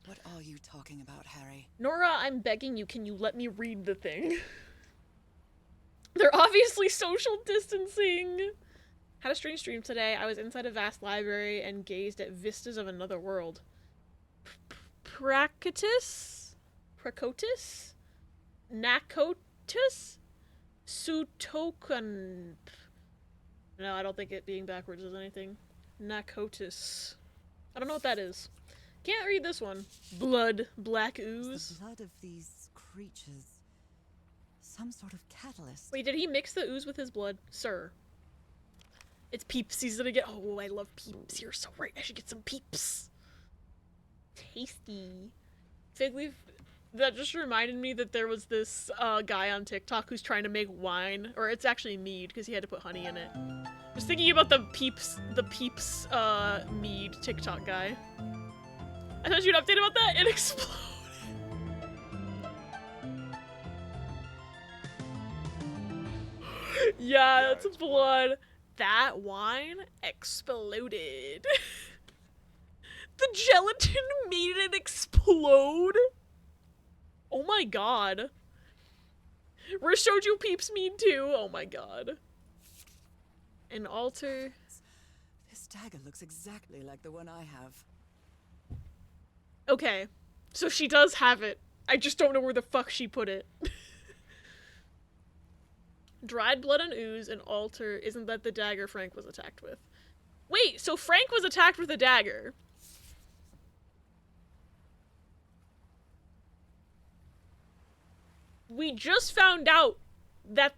What are you talking about, Harry? Nora, I'm begging you, can you let me read the thing? They're obviously social distancing! Had a strange dream today. I was inside a vast library and gazed at vistas of another world. Pracotus? Pracotus? Nacotus? Sutokan. No, I don't think it being backwards is anything. Nacotus. I don't know what that is. Can't read this one. Blood. Black ooze. The blood of these creatures. Some sort of catalyst. Wait, did he mix the ooze with his blood? Sir. It's Peeps season again. Oh, I love Peeps. You're so right. I should get some Peeps. Tasty. Fig leaf. That just reminded me that there was this guy on TikTok who's trying to make wine, or it's actually mead because he had to put honey in it. Just thinking about the Peeps mead TikTok guy. I thought you'd update about that. It exploded. Yeah, that's blood. That wine exploded. The gelatin made it explode? Oh my god. Rishoju Peeps mean too. Oh my god. An altar. This dagger looks exactly like the one I have. Okay. So she does have it. I just don't know where the fuck she put it. Dried blood and ooze, an altar. Isn't that the dagger Frank was attacked with? Wait, so Frank was attacked with a dagger. We just found out that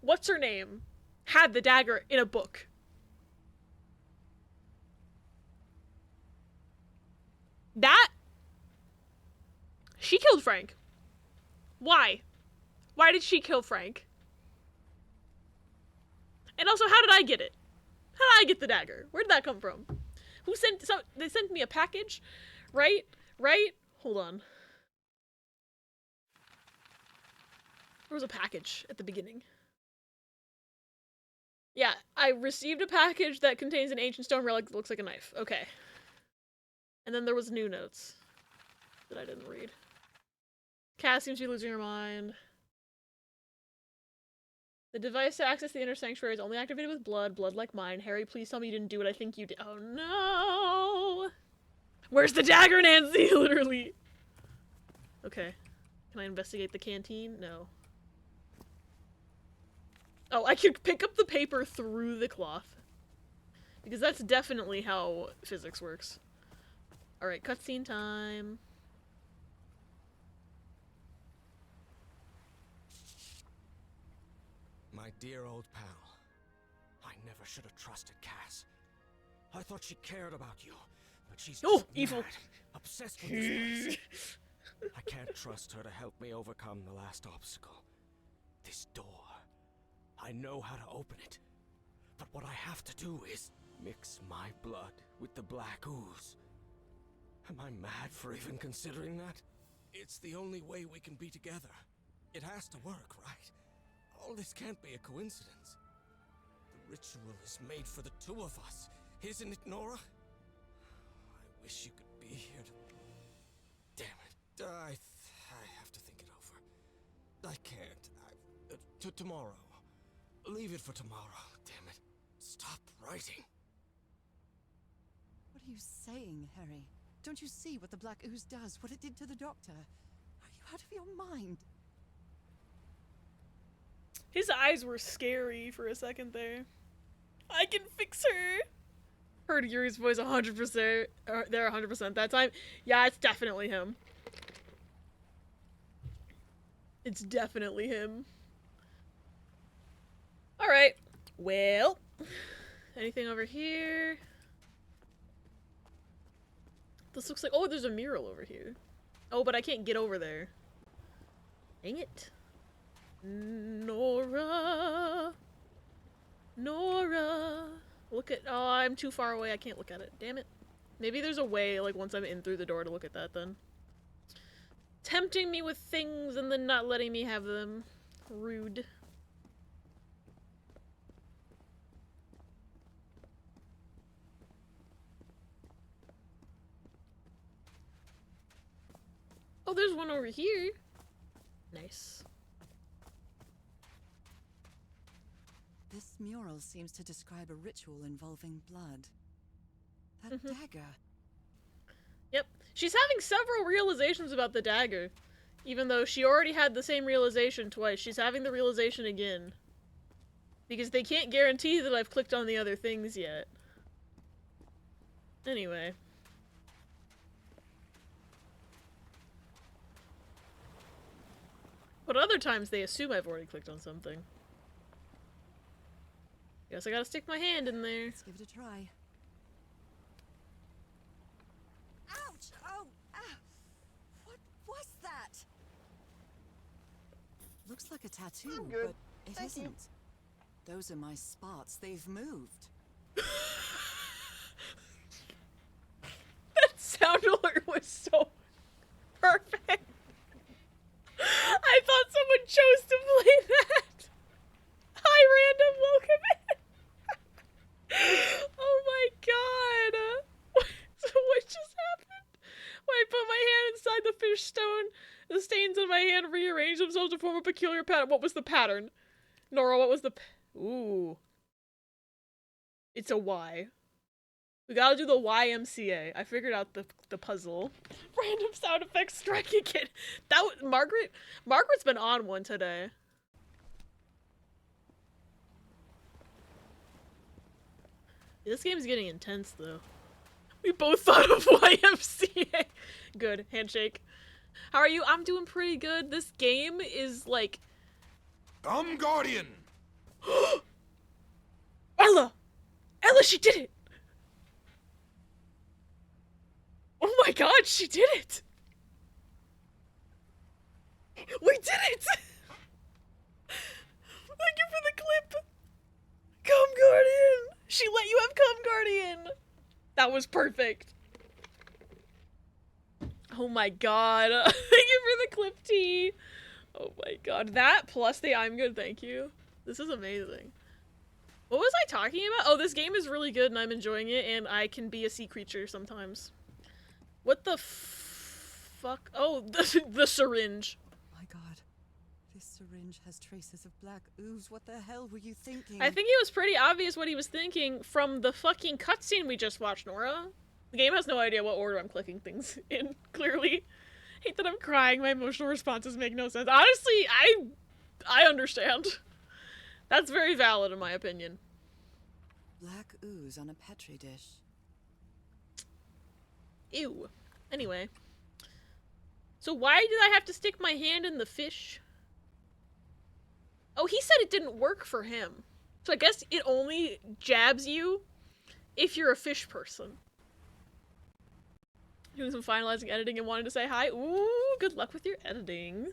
what's her name had the dagger in a book. That she killed Frank. Why? Why did she kill Frank? And also, how did I get it? How did I get the dagger? Where did that come from? Who sent they sent me a package? Right? Right? Hold on. There was a package at the beginning. Yeah, I received a package that contains an ancient stone relic that looks like a knife. Okay. And then there was new notes that I didn't read. Cass seems to be losing her mind. The device to access the inner sanctuary is only activated with blood like mine. Harry, please tell me you didn't do what I think you did. Oh no! Where's the dagger, Nancy? Literally. Okay. Can I investigate the canteen? No. Oh, I could pick up the paper through the cloth. Because that's definitely how physics works. Alright, cutscene time. My dear old pal. I never should have trusted Cass. I thought she cared about you, but she's just evil. mad, obsessed with this place. I can't trust her to help me overcome the last obstacle. This door. I know how to open it. But what I have to do is mix my blood with the black ooze. Am I mad for even considering that? It's the only way we can be together. It has to work, right? All this can't be a coincidence. The ritual is made for the two of us, isn't it, Nora? I wish you could be here to... Damn it. I have to think it over. I can't. Tomorrow. Leave it for tomorrow, damn it. Stop writing. What are you saying, Harry? Don't you see what the black ooze does? What it did to the doctor? Are you out of your mind? His eyes were scary for a second there. I can fix her. Heard Yuri's voice 100%. There 100% that time. Yeah, it's definitely him. It's definitely him. Alright. Well. Anything over here? This looks like... Oh, there's a mural over here. Oh, but I can't get over there. Dang it. Nora. Nora. Look at... Oh, I'm too far away. I can't look at it. Damn it. Maybe there's a way, like, once I'm in through the door to look at that, then. Tempting me with things and then not letting me have them. Rude. Oh, there's one over here. Nice. This mural seems to describe a ritual involving blood. That dagger. Yep. She's having several realizations about the dagger. Even though she already had the same realization twice. She's having the realization again. Because they can't guarantee that I've clicked on the other things yet. Anyway. But other times they assume I've already clicked on something. Guess I gotta stick my hand in there. Let's give it a try. Ouch! Oh! Ah! What was that? Looks like a tattoo, but it isn't. Those are my spots. They've moved. That sound alert was so perfect. I thought someone chose to play that. Hi, random, welcome in. Oh my god. What just happened? When I put my hand inside the fish stone, the stains on my hand rearranged themselves to form a peculiar pattern. What was the pattern? Nora, what was the Ooh. It's a Y. We gotta do the YMCA. I figured out the puzzle. Random sound effects strike again. That was Margaret's been on one today. This game's getting intense though. We both thought of YMCA. Good. Handshake. How are you? I'm doing pretty good. This game is like... Guardian! Ella! Ella, she did it! Oh my god, she did it! We did it! Thank you for the clip! Come Guardian! She let you have Come Guardian! That was perfect. Oh my god. Thank you for the clip, T. Oh my god. That plus the I'm good, thank you. This is amazing. What was I talking about? Oh, this game is really good and I'm enjoying it and I can be a sea creature sometimes. What the fuck? Oh, the syringe. My god. This syringe has traces of black ooze. What the hell were you thinking? I think it was pretty obvious what he was thinking from the fucking cutscene we just watched, Nora. The game has no idea what order I'm clicking things in, clearly. Hate that I'm crying. My emotional responses make no sense. Honestly, I understand. That's very valid in my opinion. Black ooze on a petri dish. Ew. Anyway. So why did I have to stick my hand in the fish? Oh, he said it didn't work for him. So I guess it only jabs you if you're a fish person. Doing some finalizing editing and wanted to say hi. Ooh, good luck with your editing.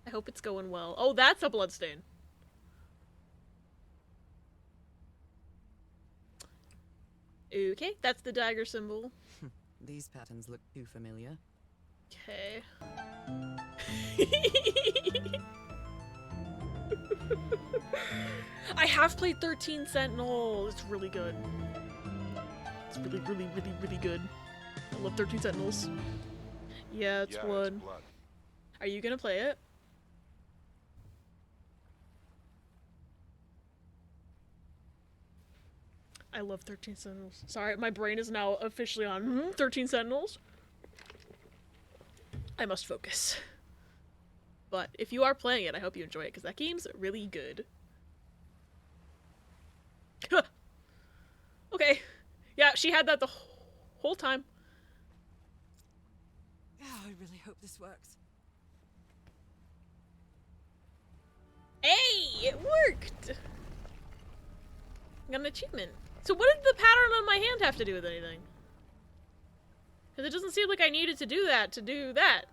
I hope it's going well. Oh, that's a bloodstain. Okay, that's the dagger symbol. These patterns look too familiar. Okay. I have played 13 Sentinel. It's really good. It's really, really, really, really good. I love 13 Sentinels. Yeah, it's blood. Are you gonna play it? I love 13 Sentinels. Sorry, my brain is now officially on 13 Sentinels. I must focus. But if you are playing it, I hope you enjoy it, because that game's really good. Okay. Yeah, she had that the whole time. Yeah, I really hope this works. Hey! It worked! I got an achievement. So what did the pattern on my hand have to do with anything? Because it doesn't seem like I needed to do that to do that.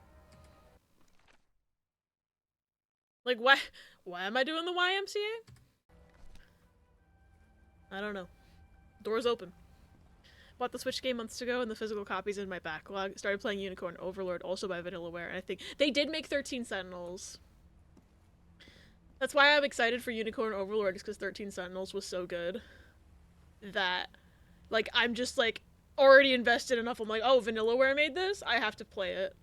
Like, why am I doing the YMCA? I don't know. Door's open. Bought the Switch game months ago and the physical copies in my backlog. Started playing Unicorn Overlord, also by Vanillaware, and I think they did make 13 Sentinels. That's why I'm excited for Unicorn Overlord, is because 13 Sentinels was so good that, like, I'm just, like, already invested enough. I'm like, oh, Vanillaware made this? I have to play it.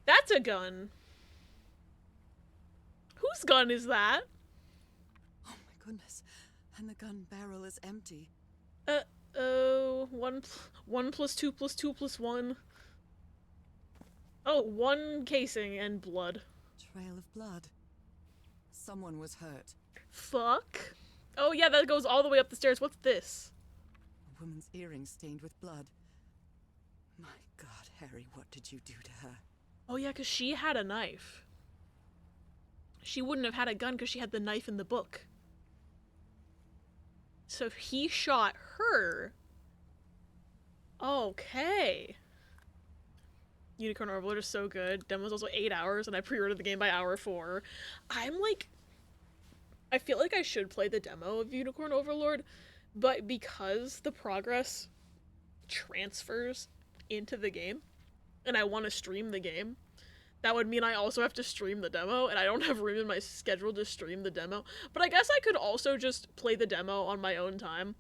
That's a gun. Whose gun is that? Oh my goodness. And the gun barrel is empty. Oh, one plus two plus two plus one. Oh, one casing and blood. Trail of blood. Someone was hurt. Fuck. Oh yeah, that goes all the way up the stairs. What's this? A woman's earring stained with blood. My God, Harry, what did you do to her? Oh yeah, because she had a knife. She wouldn't have had a gun because she had the knife in the book. So he shot her. Okay. Unicorn Overlord is so good. Demo's also 8 hours, and I pre-ordered the game by hour 4. I'm like... I feel like I should play the demo of Unicorn Overlord, but because the progress transfers into the game, and I want to stream the game, that would mean I also have to stream the demo, and I don't have room in my schedule to stream the demo. But I guess I could also just play the demo on my own time,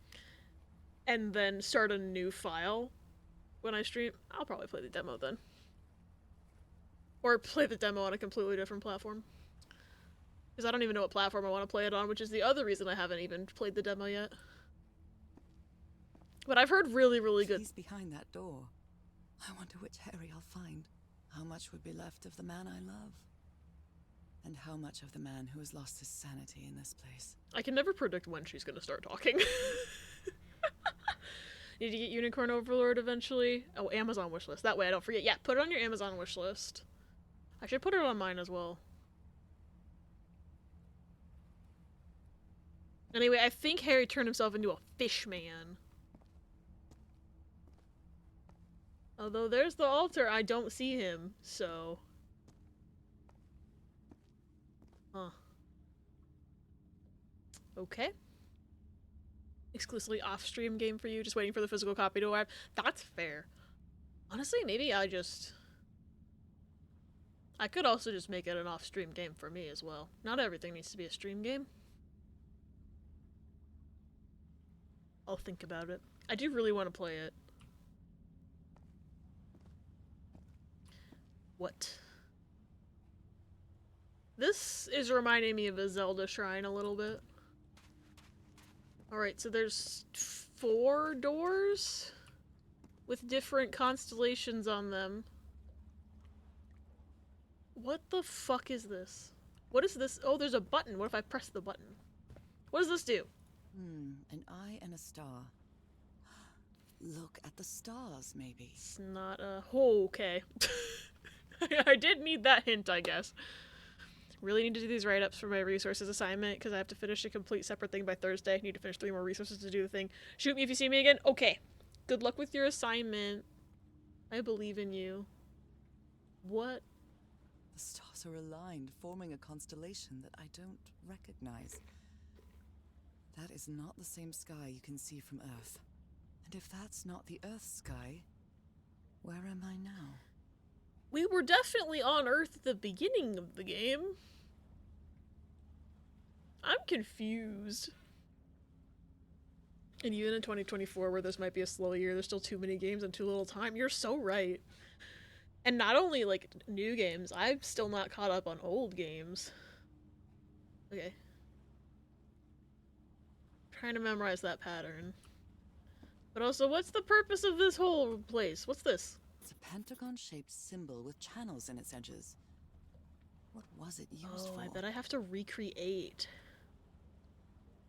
and then start a new file when I stream. I'll probably play the demo then. Or play the demo on a completely different platform. Because I don't even know what platform I want to play it on, which is the other reason I haven't even played the demo yet. But I've heard really, really good. He's behind that door. I wonder which Harry I'll find. How much would be left of the man I love? And how much of the man who has lost his sanity in this place? I can never predict when she's gonna start talking. Need to get Unicorn Overlord eventually. Oh, Amazon wishlist. That way I don't forget. Yeah, put it on your Amazon wishlist. I should put it on mine as well. Anyway, I think Harry turned himself into a fish man. Although there's the altar, I don't see him, so... Huh. Okay. Exclusively off-stream game for you, just waiting for the physical copy to arrive. That's fair. Honestly, maybe I could also just make it an off-stream game for me as well. Not everything needs to be a stream game. I'll think about it. I do really want to play it. What? This is reminding me of a Zelda shrine a little bit. Alright, so there's 4 doors with different constellations on them. What the fuck is this? What is this? Oh, there's a button. What if I press the button? What does this do? An eye and a star. look at the stars, maybe. It's not a... Oh, okay. I did need that hint, I guess. Really need to do these write-ups for my resources assignment, because I have to finish a complete separate thing by Thursday. I need to finish 3 more resources to do the thing. Shoot me if you see me again. Okay. Good luck with your assignment. I believe in you. What? The stars are aligned, forming a constellation that I don't recognize. That is not the same sky you can see from Earth. And if that's not the Earth sky, where am I now? We were definitely on Earth at the beginning of the game. I'm confused. And even in 2024, where this might be a slow year, there's still too many games and too little time. You're so right. And not only, like, new games, I'm still not caught up on old games. Okay. Trying to memorize that pattern. But also, what's the purpose of this whole place? What's this? It's a pentagon-shaped symbol with channels in its edges. What was it used for? I bet I have to recreate.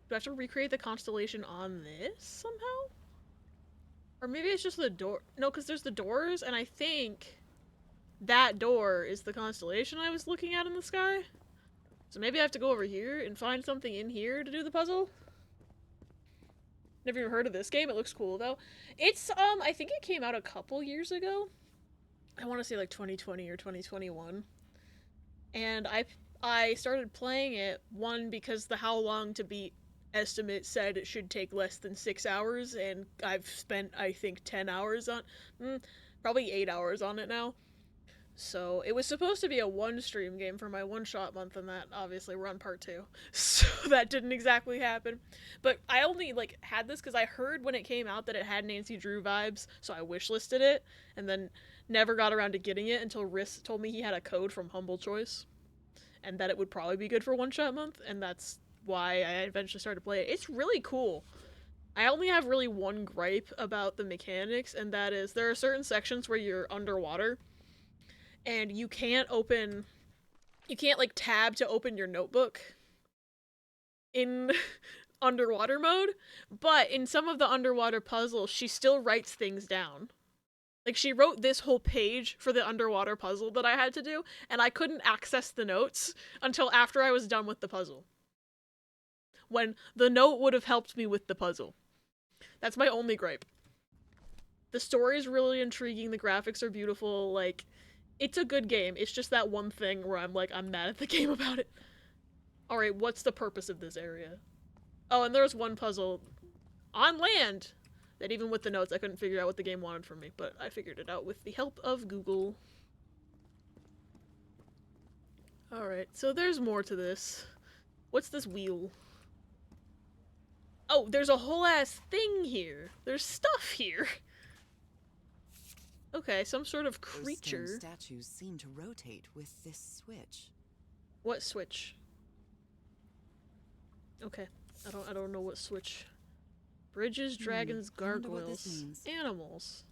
Do I have to recreate the constellation on this somehow? Or maybe it's just the door. No, because there's the doors, and I think that door is the constellation I was looking at in the sky. So maybe I have to go over here and find something in here to do the puzzle. Never even heard of this game. It looks cool, though. It's, I think it came out a couple years ago. I want to say, like, 2020 or 2021. And I started playing it, one, because the how long to beat estimate said it should take less than 6 hours, and I've spent, I think, 10 hours on... probably 8 hours on it now. So, it was supposed to be a one-stream game for my one-shot month, and that, obviously, we're on part 2. So, that didn't exactly happen. But I only, like, had this because I heard when it came out that it had Nancy Drew vibes, so I wishlisted it, and then never got around to getting it until Riss told me he had a code from Humble Choice, and that it would probably be good for one-shot month, and that's why I eventually started playing it. It's really cool. I only have really one gripe about the mechanics, and that is there are certain sections where you're underwater, and you can't, like, tab to open your notebook in underwater mode, but in some of the underwater puzzles, she still writes things down. Like, she wrote this whole page for the underwater puzzle that I had to do, and I couldn't access the notes until after I was done with the puzzle. When the note would have helped me with the puzzle. That's my only gripe. The story is really intriguing, the graphics are beautiful, like... It's a good game. It's just that one thing where I'm like, I'm mad at the game about it. Alright, what's the purpose of this area? Oh, and there's one puzzle on land that even with the notes I couldn't figure out what the game wanted from me, but I figured it out with the help of Google. Alright, so there's more to this. What's this wheel? Oh, there's a whole ass thing here. There's stuff here. Okay, some sort of creature. Those stone statues seem to rotate with this switch. What switch? Okay, I don't know what switch. Bridges, dragons, gargoyles, animals.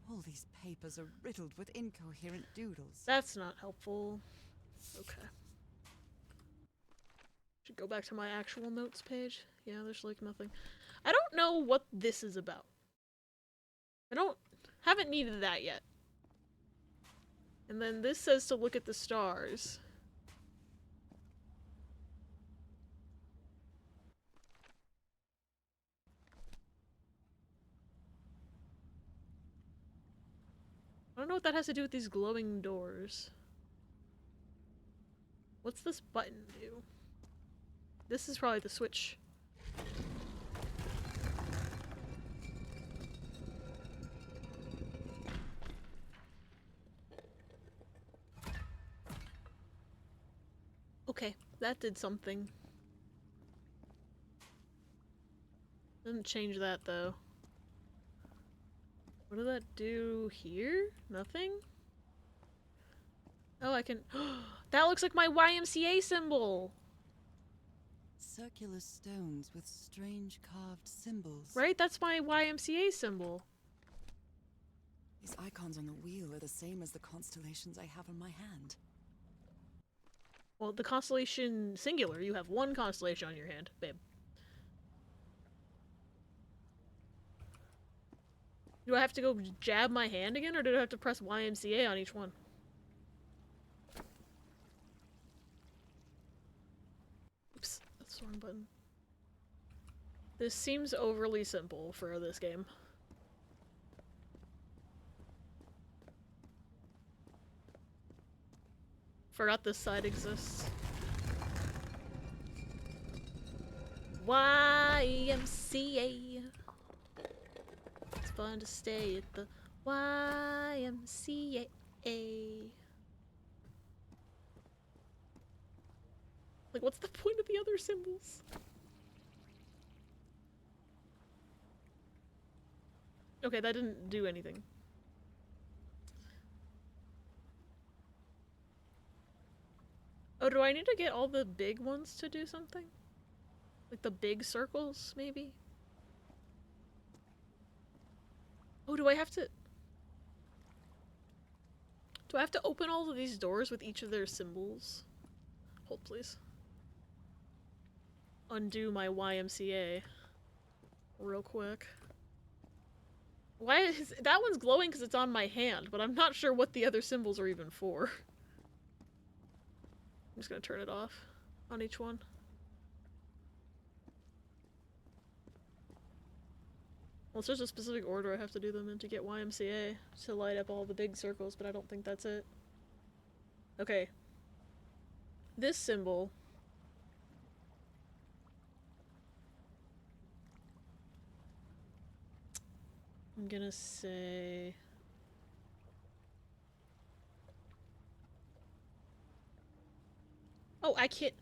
All these papers are riddled with incoherent doodles. That's not helpful. Okay. Should go back to my actual notes page. Yeah, there's like nothing. I don't know what this is about. Haven't needed that yet. And then this says to look at the stars. I don't know what that has to do with these glowing doors. What's this button do? This is probably the switch. Okay, that did something. Didn't change that though. What did that do here? Nothing? Oh, I can... That looks like my YMCA symbol! Circular stones with strange carved symbols. Right? That's my YMCA symbol. These icons on the wheel are the same as the constellations I have in my hand. Well, the constellation singular. You have one constellation on your hand, babe. Do I have to go jab my hand again, or do I have to press YMCA on each one? Oops, that's the wrong button. This seems overly simple for this game. Forgot this side exists. YMCA. It's fun to stay at the YMCA. Like, what's the point of the other symbols? Okay, that didn't do anything. Oh, do I need to get all the big ones to do something? Like the big circles, maybe? Oh, do I have to... Do I have to open all of these doors with each of their symbols? Hold, please. Undo my YMCA. Real quick. Why is... That one's glowing because it's on my hand, but I'm not sure what the other symbols are even for. I'm just gonna turn it off on each one. Unless there's a specific order I have to do them in to get YMCA to light up all the big circles, but I don't think that's it. Okay. This symbol. I'm gonna say... Oh, I can't...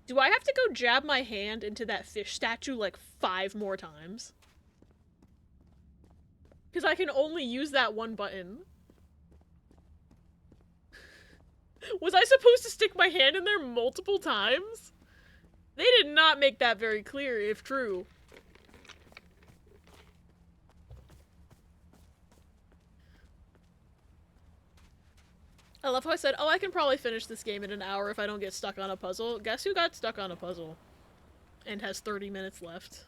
Do I have to go jab my hand into that fish statue like 5 more times? Because I can only use that one button. Was I supposed to stick my hand in there multiple times? They did not make that very clear, if true. I love how I said, oh, I can probably finish this game in an hour if I don't get stuck on a puzzle. Guess who got stuck on a puzzle? And has 30 minutes left.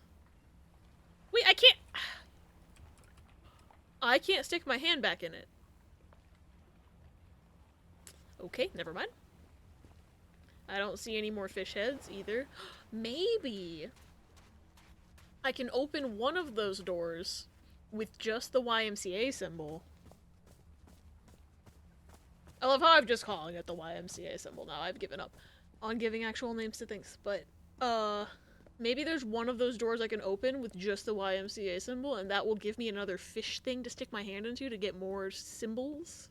Wait, I can't... I can't stick my hand back in it. Okay, never mind. I don't see any more fish heads either. Maybe I can open one of those doors with just the YMCA symbol. I love how I'm just calling it the YMCA symbol now. I've given up on giving actual names to things. But, maybe there's one of those doors I can open with just the YMCA symbol, and that will give me another fish thing to stick my hand into to get more symbols.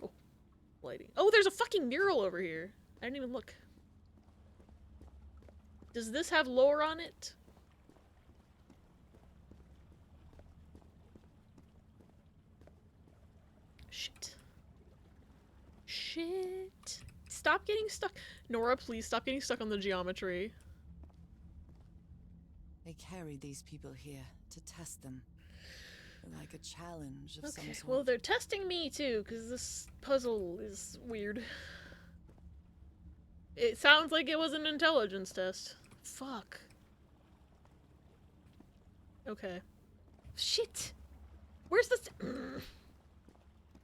Oh, lighting. Oh, there's a fucking mural over here. I didn't even look. Does this have lore on it? Shit. Shit. Stop getting stuck. Nora, please stop getting stuck on the geometry. They carried these people here to test them. Like a challenge of some sort. Well, they're testing me too, because this puzzle is weird. It sounds like it was an intelligence test. Fuck. Okay. Shit! Where's the...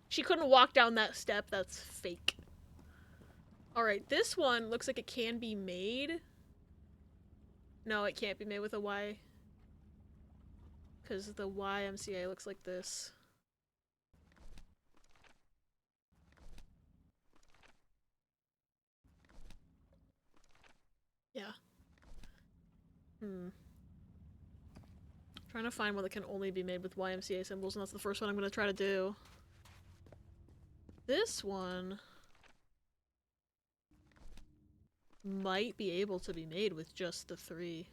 She couldn't walk down that step. That's fake. Alright, this one looks like it can be made. No, it can't be made with a Y. Because the YMCA looks like this. Yeah. Trying to find one that can only be made with YMCA symbols, and that's the first one I'm going to try to do. This one might be able to be made with just the 3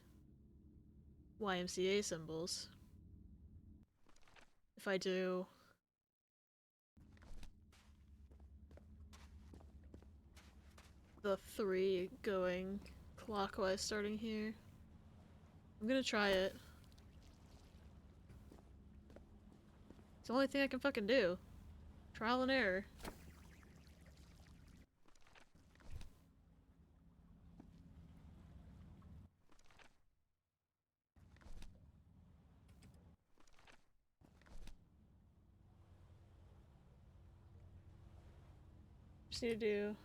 YMCA symbols. If I do... the 3 going clockwise starting here. I'm gonna try it. It's the only thing I can fucking do. Trial and error. Just need to do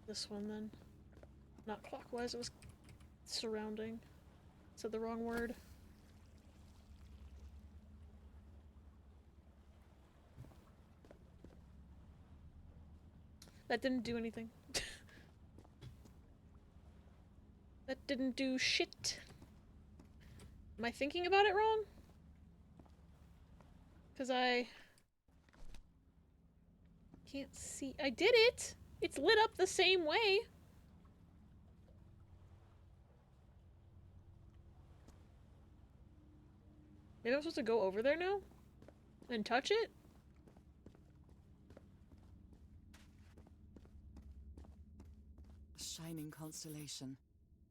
this one then. Not clockwise, it was surrounding. Said the wrong word. That didn't do anything. That didn't do shit. Am I thinking about it wrong? Because I can't see. I did it! It's lit up the same way. Maybe I'm supposed to go over there now? And touch it? A shining constellation.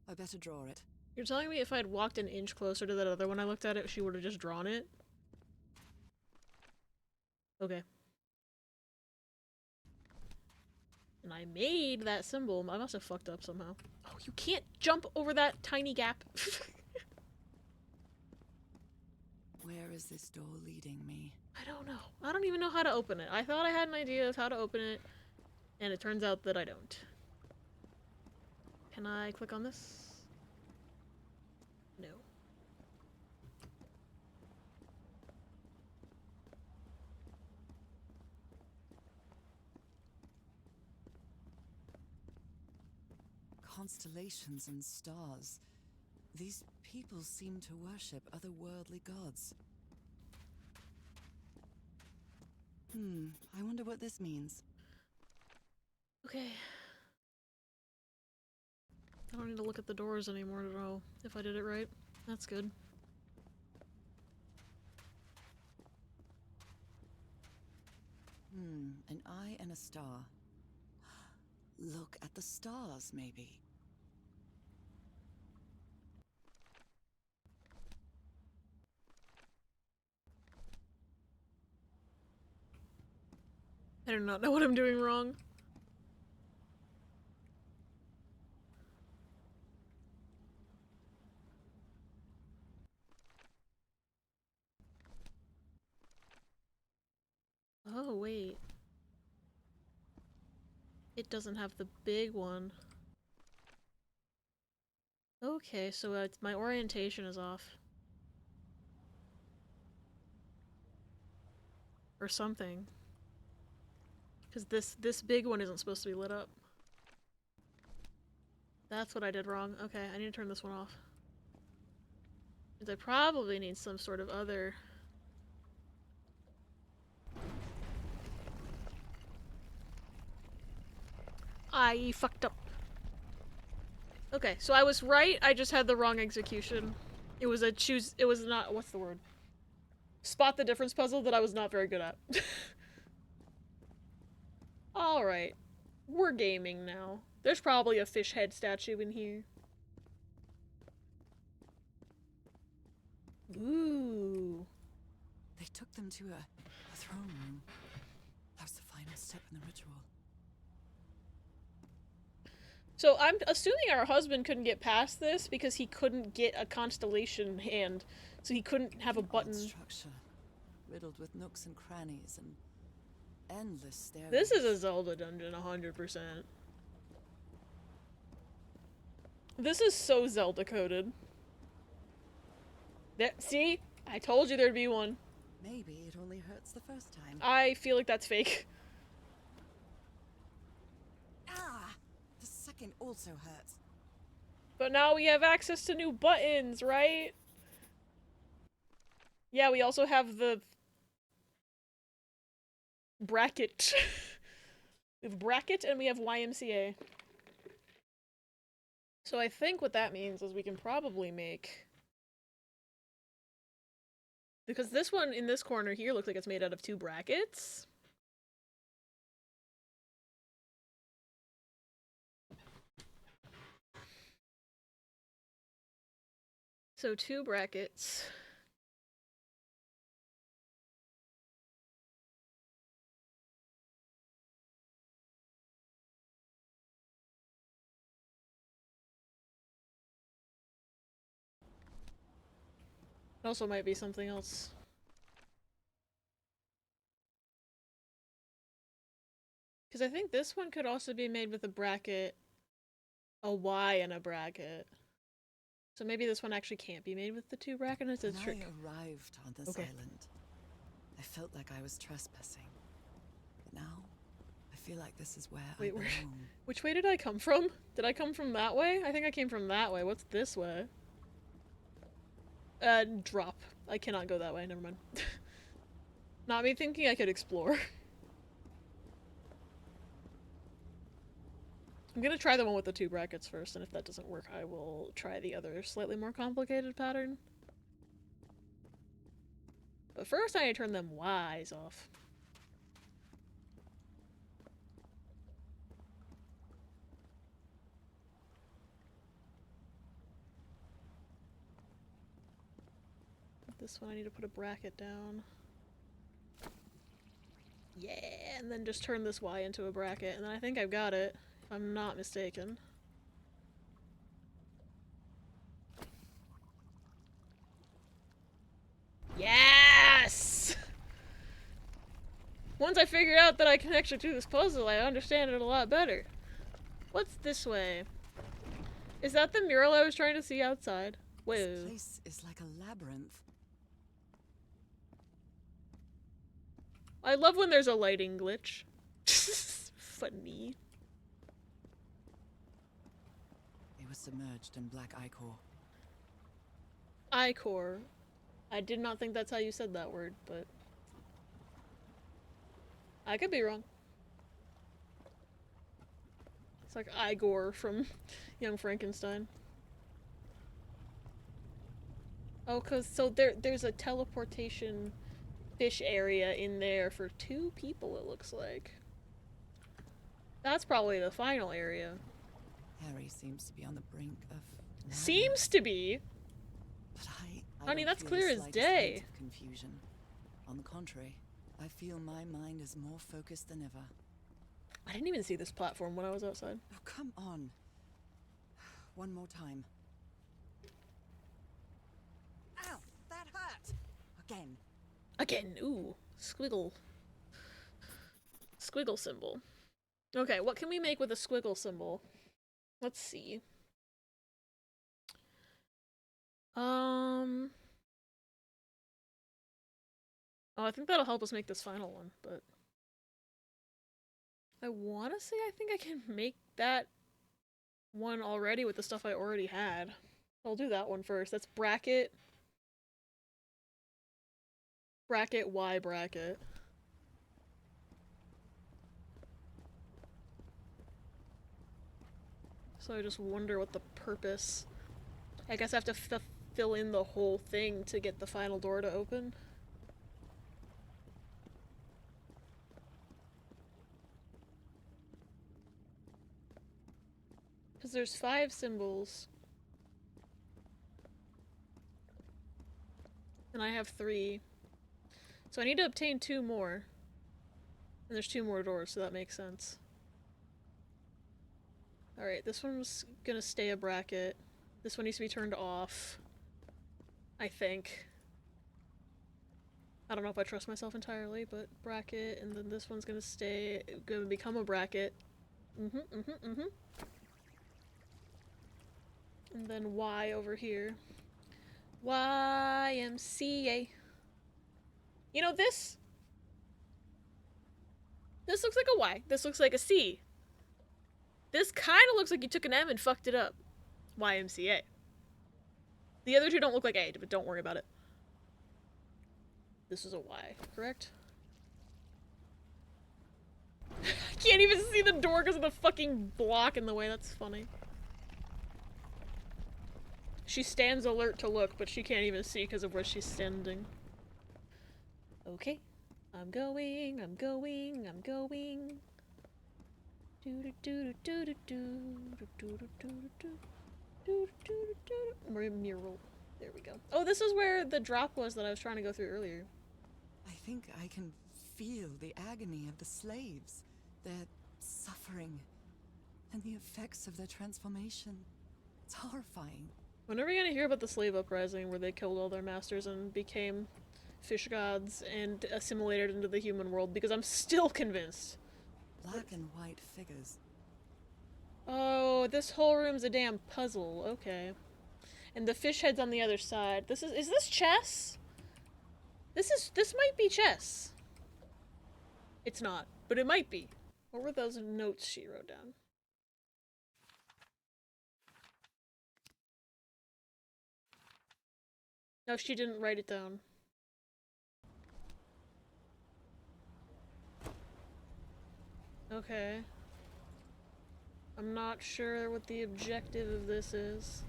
I better draw it. You're telling me if I'd walked an inch closer to that other one I looked at it, she would have just drawn it? Okay. And I made that symbol. I must have fucked up somehow. Oh, you can't jump over that tiny gap. Where is this door leading me? I don't know. I don't even know how to open it. I thought I had an idea of how to open it, and it turns out that I don't. Can I click on this? No. Constellations and stars. These people seem to worship otherworldly gods. I wonder what this means. Okay. I don't need to look at the doors anymore to know if I did it right. That's good. An eye and a star. Look at the stars, maybe. I do not know what I'm doing wrong. Oh, wait. It doesn't have the big one. Okay, so my orientation is off. Or something. Because this big one isn't supposed to be lit up. That's what I did wrong. Okay, I need to turn this one off. Because I probably need some sort of other... I fucked up. Okay, so I was right, I just had the wrong execution. It was a it was not- what's the word? Spot the difference puzzle that I was not very good at. Alright. We're gaming now. There's probably a fish head statue in here. Ooh. They took them to a throne room. That was the final step in the ritual. So I'm assuming our husband couldn't get past this because he couldn't get a constellation hand, so he couldn't have a button. Structure, riddled with nooks and crannies and endless stairways. This is a Zelda dungeon, 100%. This is so Zelda coded. There, see? I told you there'd be one. Maybe it only hurts the first time. I feel like that's fake. The second also hurts. But now we have access to new buttons, right? Yeah, we also have the bracket. We have bracket and we have YMCA. So I think what that means is we can probably make... Because this one in this corner here looks like it's made out of 2 brackets. So 2 brackets. It also might be something else. Because I think this one could also be made with a bracket, a Y and a bracket. So maybe this one actually can't be made with the 2 brackets. It's a When trick. I arrived on this island, I felt like I was trespassing. But now, I feel like this is where I belong. Which way did I come from? Did I come from that way? I think I came from that way. What's this way? Drop. I cannot go that way. Never mind. Not me thinking I could explore. I'm gonna try the one with the 2 brackets first, and if that doesn't work, I will try the other slightly more complicated pattern. But first I need to turn them Ys off. This one I need to put a bracket down. Yeah, and then just turn this Y into a bracket, and then I think I've got it, if I'm not mistaken. Yes! Once I figure out that I can actually do this puzzle, I understand it a lot better. What's this way? Is that the mural I was trying to see outside? Whoa. This place is like a labyrinth. I love when there's a lighting glitch. Funny. It was submerged in black ichor. Ichor. I did not think that's how you said that word, but I could be wrong. It's like Igor from Young Frankenstein. Oh, so there's a teleportation fish area in there for 2 people, it looks like. That's probably the final area. Harry seems to be on the brink of madness. Seems to be? But I Honey, don't that's feel clear the as slightest day. hint of confusion. On the contrary, I feel my mind is more focused than ever. I didn't even see this platform when I was outside. Oh, come on. One more time. Ow, that hurt. Again. Again, ooh, squiggle. Squiggle symbol. Okay, what can we make with a squiggle symbol? Let's see. Oh, I think that'll help us make this final one, but I want to say I think I can make that one already with the stuff I already had. I'll do that one first. That's bracket. Bracket, Y bracket. So I just wonder what the purpose... I guess I have to fill in the whole thing to get the final door to open. Because there's 5 symbols. And I have 3. So I need to obtain 2 more. And there's 2 more doors, so that makes sense. Alright, this one's gonna stay a bracket. This one needs to be turned off. I think. I don't know if I trust myself entirely, but bracket, and then this one's gonna become a bracket. And then Y over here. YMCA. You know, this looks like a Y. This looks like a C. This kind of looks like you took an M and fucked it up. YMCA. The other 2 don't look like A, but don't worry about it. This is a Y, correct? I can't even see the door because of the fucking block in the way. That's funny. She stands alert to look, but she can't even see because of where she's standing. Okay. I'm going. Mural. There we go. Oh, this is where the drop was that I was trying to go through earlier. I think I can feel the agony of the slaves, their suffering, and the effects of their transformation. It's horrifying. When are we gonna hear about the slave uprising where they killed all their masters and became fish gods and assimilated into the human world? Because I'm still convinced Black and white figures. Oh, this whole room's a damn puzzle. Okay. And the fish head's on the other side. Is this chess? This might be chess. It's not, but it might be. What were those notes she wrote down? No, she didn't write it down. Okay. I'm not sure what the objective of this is.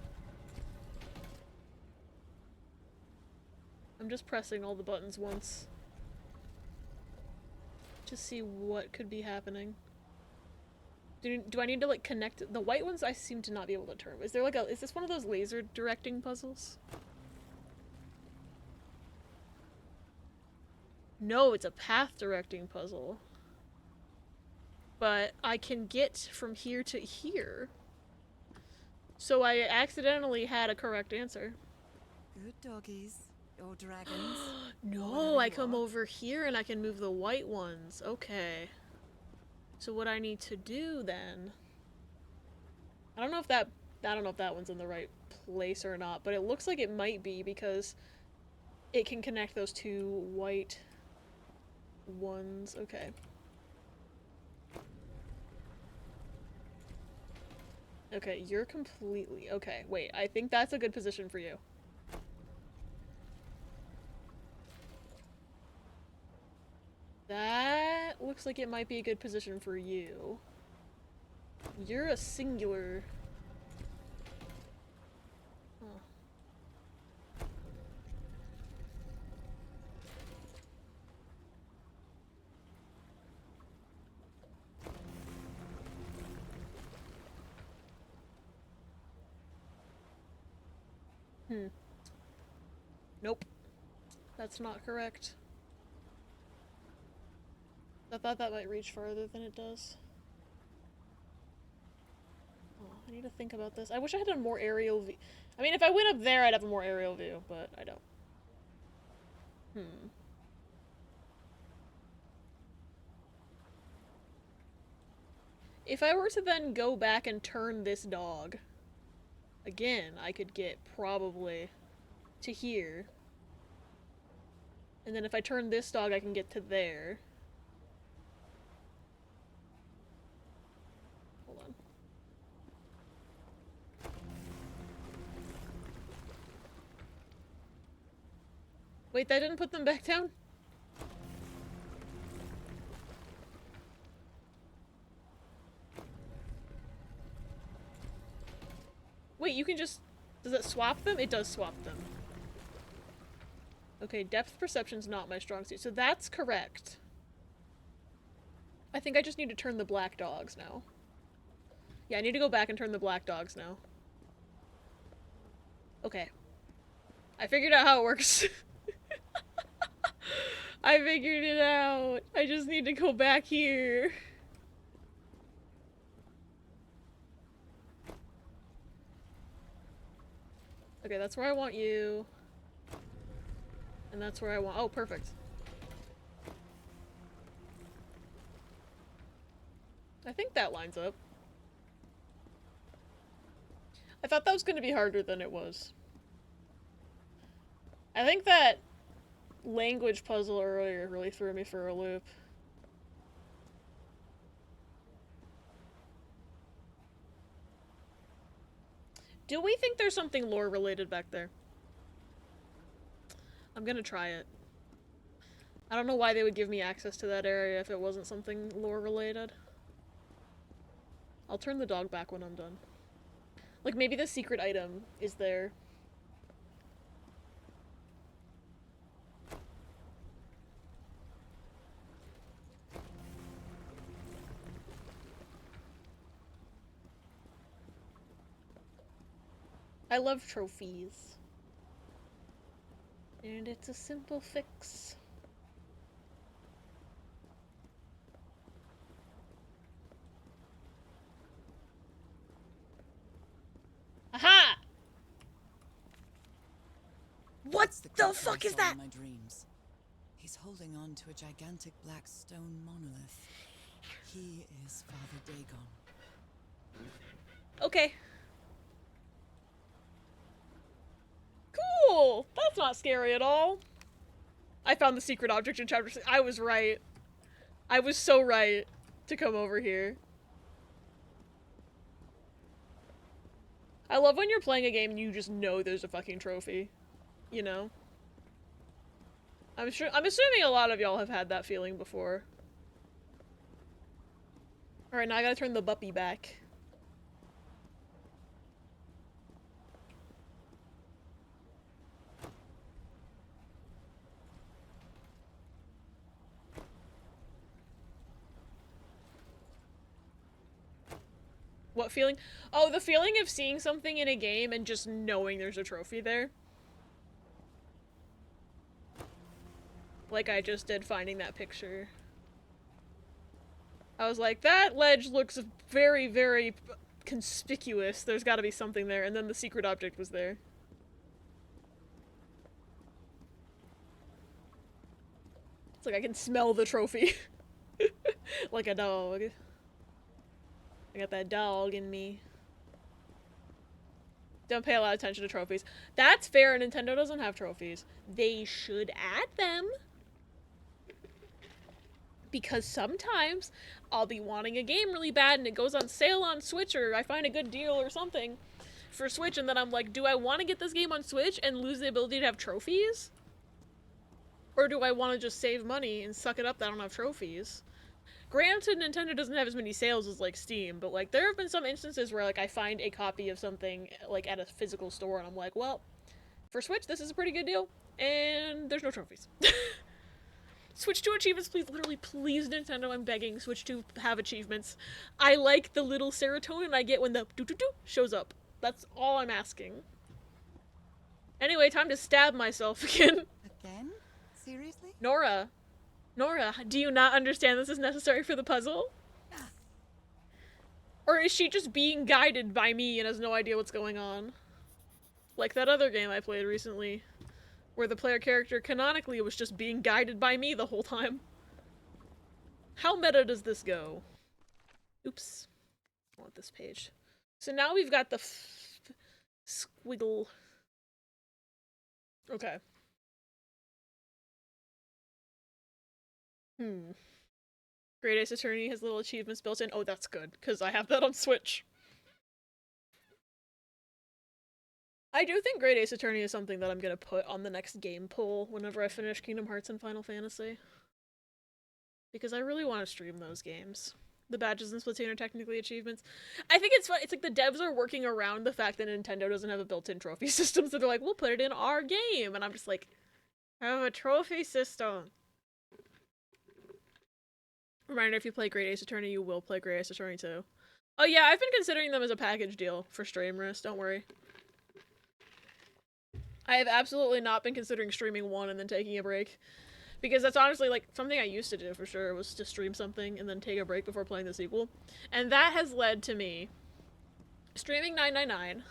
I'm just pressing all the buttons once to see what could be happening. Do I need to like connect the white ones? I seem to not be able to turn. Is there like is this one of those laser directing puzzles? No, it's a path directing puzzle. But I can get from here to here. So I accidentally had a correct answer. Good doggies. Or dragons. No, I come over here and I can move the white ones. Okay. So what I need to do then... I don't know if that one's in the right place or not, but it looks like it might be because it can connect those two white ones. Okay. Okay, you're completely... Okay, wait, I think that's a good position for you. That looks like it might be a good position for you. You're a singular... Huh. Nope. That's not correct. I thought that might reach farther than it does. Oh, I need to think about this. I wish I had a more aerial view. I mean, if I went up there, I'd have a more aerial view, but I don't. If I were to then go back and turn this dog, again, I could get probably to here. And then if I turn this dog, I can get to there. Hold on. Wait, that didn't put them back down? Wait, you can just... Does it swap them? It does swap them. Okay, depth perception's not my strong suit, so that's correct. I think I just need to turn the black dogs now. Yeah, I need to go back and turn the black dogs now. Okay. I figured out how it works. I figured it out. I just need to go back here. Okay, that's where I want you. And that's where I want- oh, perfect. I think that lines up. I thought that was going to be harder than it was. I think that language puzzle earlier really threw me for a loop. Do we think there's something lore related back there? I'm gonna try it. I don't know why they would give me access to that area if it wasn't something lore related. I'll turn the dog back when I'm done. Like, maybe the secret item is there. I love trophies. And it's a simple fix. Aha! What the fuck is that? My dreams. He's holding on to a gigantic black stone monolith. He is Father Dagon. Okay. Cool! That's not scary at all. I found the secret object in chapter 6. I was right. I was so right to come over here. I love when you're playing a game and you just know there's a fucking trophy. You know? I'm assuming a lot of y'all have had that feeling before. Alright, now I gotta turn the buppy back. What feeling? Oh, the feeling of seeing something in a game and just knowing there's a trophy there. Like I just did finding that picture. I was like, that ledge looks very, very conspicuous. There's gotta be something there. And then the secret object was there. It's like I can smell the trophy. Like a dog. I got that dog in me. Don't pay a lot of attention to trophies. That's fair, Nintendo doesn't have trophies. They should add them. Because sometimes I'll be wanting a game really bad and it goes on sale on Switch, or I find a good deal or something for Switch, and then I'm like, do I want to get this game on Switch and lose the ability to have trophies? Or do I want to just save money and suck it up that I don't have trophies? Granted, Nintendo doesn't have as many sales as, like, Steam, but, like, there have been some instances where, like, I find a copy of something, like, at a physical store, and I'm like, well, for Switch, this is a pretty good deal, and there's no trophies. Switch 2 achievements, please, literally, please, Nintendo, I'm begging, Switch 2 have achievements. I like the little serotonin I get when the doo-doo-doo shows up. That's all I'm asking. Anyway, time to stab myself again. Again? Seriously? Nora, do you not understand this is necessary for the puzzle? Or is she just being guided by me and has no idea what's going on? Like that other game I played recently, where the player character canonically was just being guided by me the whole time. How meta does this go? Oops. I want this page. So now we've got the squiggle. Okay. Great Ace Attorney has little achievements built in. Oh, that's good, because I have that on Switch. I do think Great Ace Attorney is something that I'm gonna put on the next game poll whenever I finish Kingdom Hearts and Final Fantasy. Because I really want to stream those games. The badges in Splatoon are technically achievements. I think it's fun. It's like the devs are working around the fact that Nintendo doesn't have a built-in trophy system, so they're like, we'll put it in our game. And I'm just like, I have a trophy system. Reminder, if you play Great Ace Attorney, you will play Great Ace Attorney 2. Oh yeah, I've been considering them as a package deal for Streamers, don't worry. I have absolutely not been considering streaming one and then taking a break. Because that's honestly, like, something I used to do for sure, was to stream something and then take a break before playing the sequel. And that has led to me streaming 999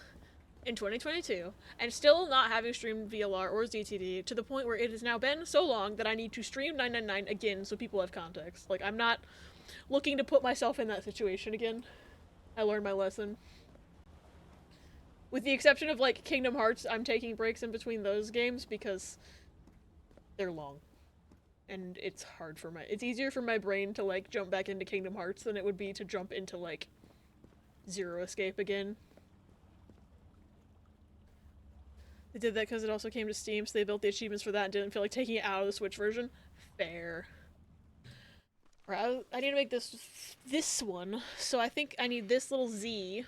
in 2022, and still not having streamed VLR or ZTD, to the point where it has now been so long that I need to stream 999 again so people have context. Like, I'm not looking to put myself in that situation again. I learned my lesson. With the exception of, like, Kingdom Hearts, I'm taking breaks in between those games because they're long. And it's hard for it's easier for my brain to, like, jump back into Kingdom Hearts than it would be to jump into, like, Zero Escape again. They did that because it also came to Steam, so they built the achievements for that and didn't feel like taking it out of the Switch version. Fair. Right, I need to make this one, so I think I need this little Z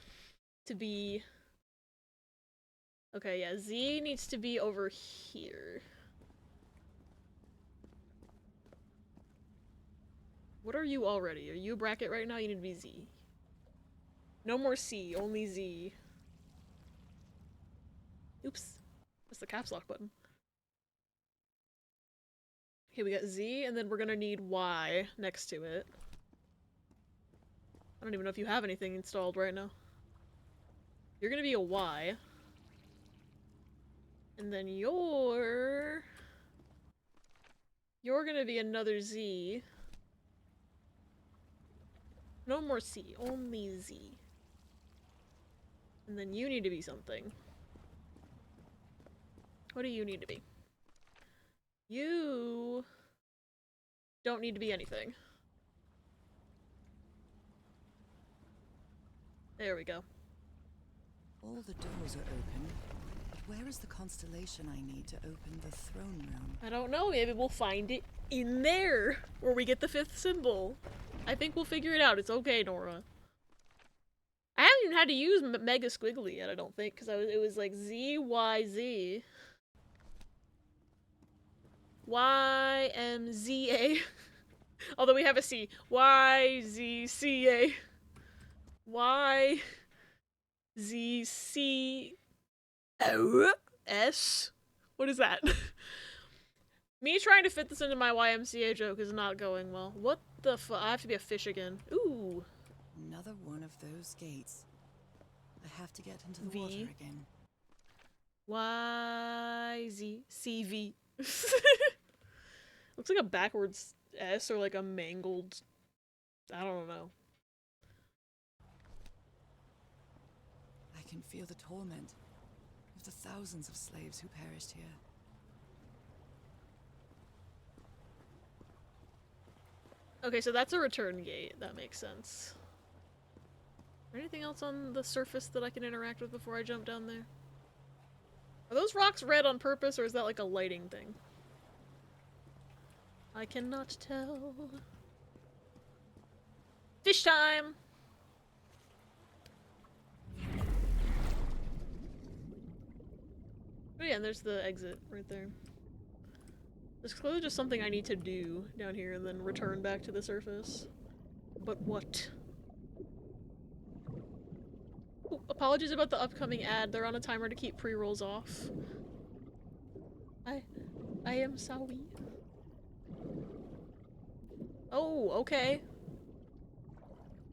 to be... Okay, yeah, Z needs to be over here. What are you already? Are you a bracket right now? You need to be Z. No more C, only Z. Oops. That's the caps lock button. Okay, we got Z, and then we're gonna need Y next to it. I don't even know if you have anything installed right now. You're gonna be a Y. And then you're gonna be another Z. No more C, only Z. And then you need to be something. What do you need to be? You don't need to be anything. There we go. All the doors are open, but where is the constellation I need to open the throne room? I don't know, maybe we'll find it in there, where we get the 5th symbol. I think we'll figure it out. It's okay, Nora. I haven't even had to use Mega Squiggly yet, I don't think, because it was like Z, Y, Z. Y, M, Z, A. Although we have a C. Y, Z, C, A. Y, Z, C, O, S. What is that? Me trying to fit this into my YMCA joke is not going well. What the fu- I have to be a fish again. Ooh. Another one of those gates. I have to get into the V. water again. Y, Z, C, V. Looks like a backwards S or like a mangled... I don't know. I can feel the torment of the thousands of slaves who perished here. Okay, so that's a return gate. That makes sense. Anything else on the surface that I can interact with before I jump down there? Are those rocks red on purpose, or is that like a lighting thing? I cannot tell. Fish time! Oh yeah, and there's the exit right there. There's clearly just something I need to do down here and then return back to the surface. But what? Ooh, apologies about the upcoming ad. They're on a timer to keep pre-rolls off. I am sorry. Oh, okay.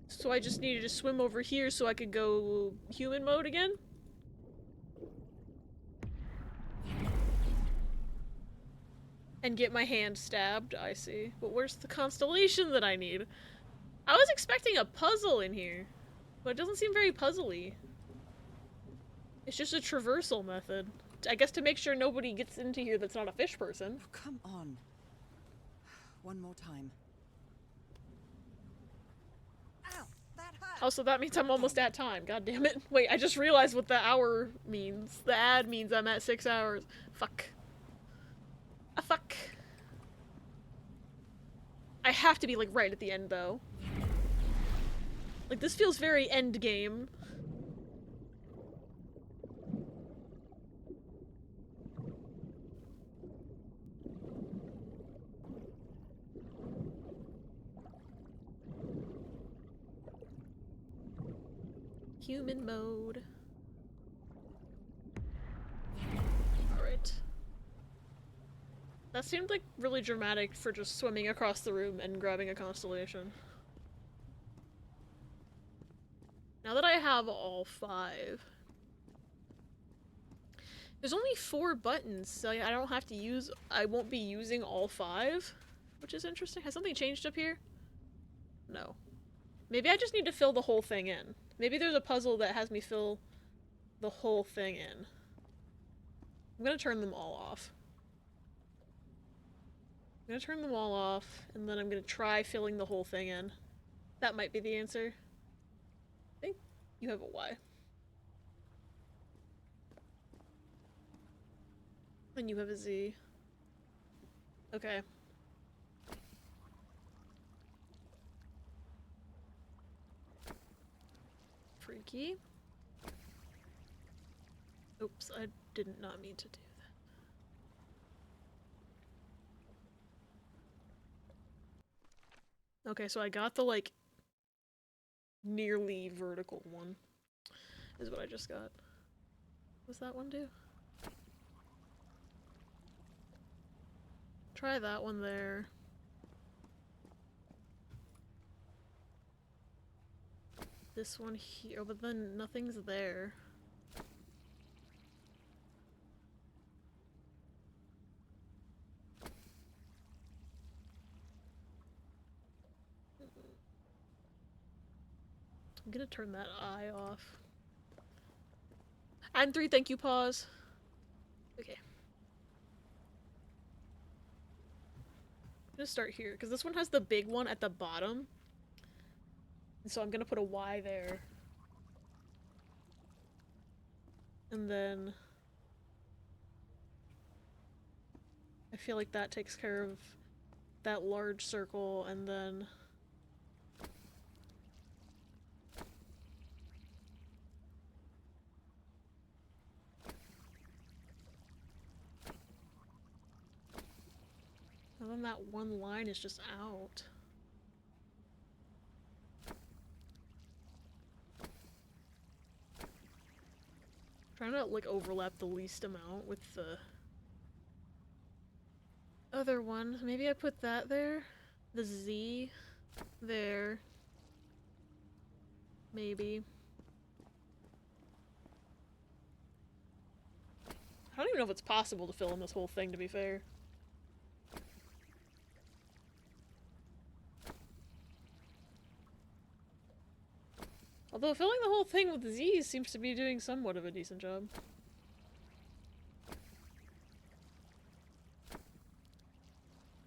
So I just needed to swim over here so I could go human mode again? And get my hand stabbed, I see. But where's the constellation that I need? I was expecting a puzzle in here, but it doesn't seem very puzzly. It's just a traversal method. I guess to make sure nobody gets into here that's not a fish person. Oh, come on. One more time. Ow, that hurt. Also, that means I'm almost at time. God damn it. Wait, I just realized what the hour means. The ad means I'm at 6 hours. Fuck. Fuck. I have to be, like, right at the end, though. Like, this feels very end game. Human mode. Alright. That seemed like really dramatic for just swimming across the room and grabbing a constellation. Now that I have all 5. There's only 4 buttons, so I don't have to use- I won't be using all 5, which is interesting. Has something changed up here? No. Maybe I just need to fill the whole thing in. Maybe there's a puzzle that has me fill the whole thing in. I'm gonna turn them all off. I'm gonna turn them all off, and then I'm gonna try filling the whole thing in. That might be the answer. I think you have a Y. And you have a Z. Okay. Freaky. Oops, I did not mean to do that. Okay, so I got the, like, nearly vertical one, is what I just got. What's that one do? Try that one there. This one here, but then nothing's there. I'm gonna turn that eye off. And 3, thank you, pause. Okay. I'm gonna start here, because this one has the big one at the bottom. And so I'm gonna put a Y there. And then... I feel like that takes care of that large circle, and then... And then that one line is just out. Trying to, like, overlap the least amount with the other one. Maybe I put that there? The Z there. Maybe. I don't even know if it's possible to fill in this whole thing, to be fair. Although filling the whole thing with Z's seems to be doing somewhat of a decent job.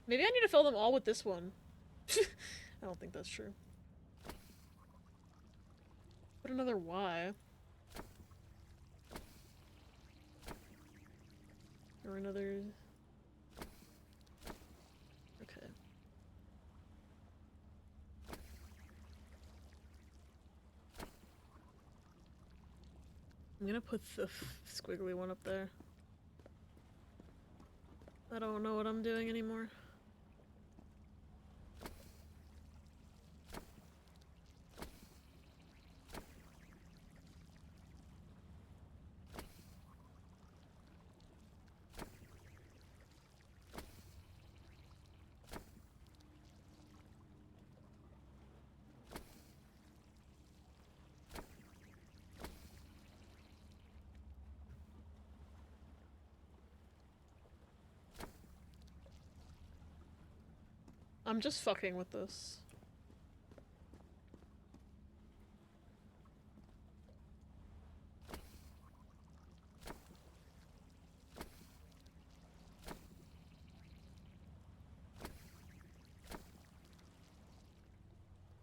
Maybe I need to fill them all with this one. I don't think that's true. Put another Y. Or another... Okay. I'm gonna put the squiggly one up there. I don't know what I'm doing anymore. I'm just fucking with this.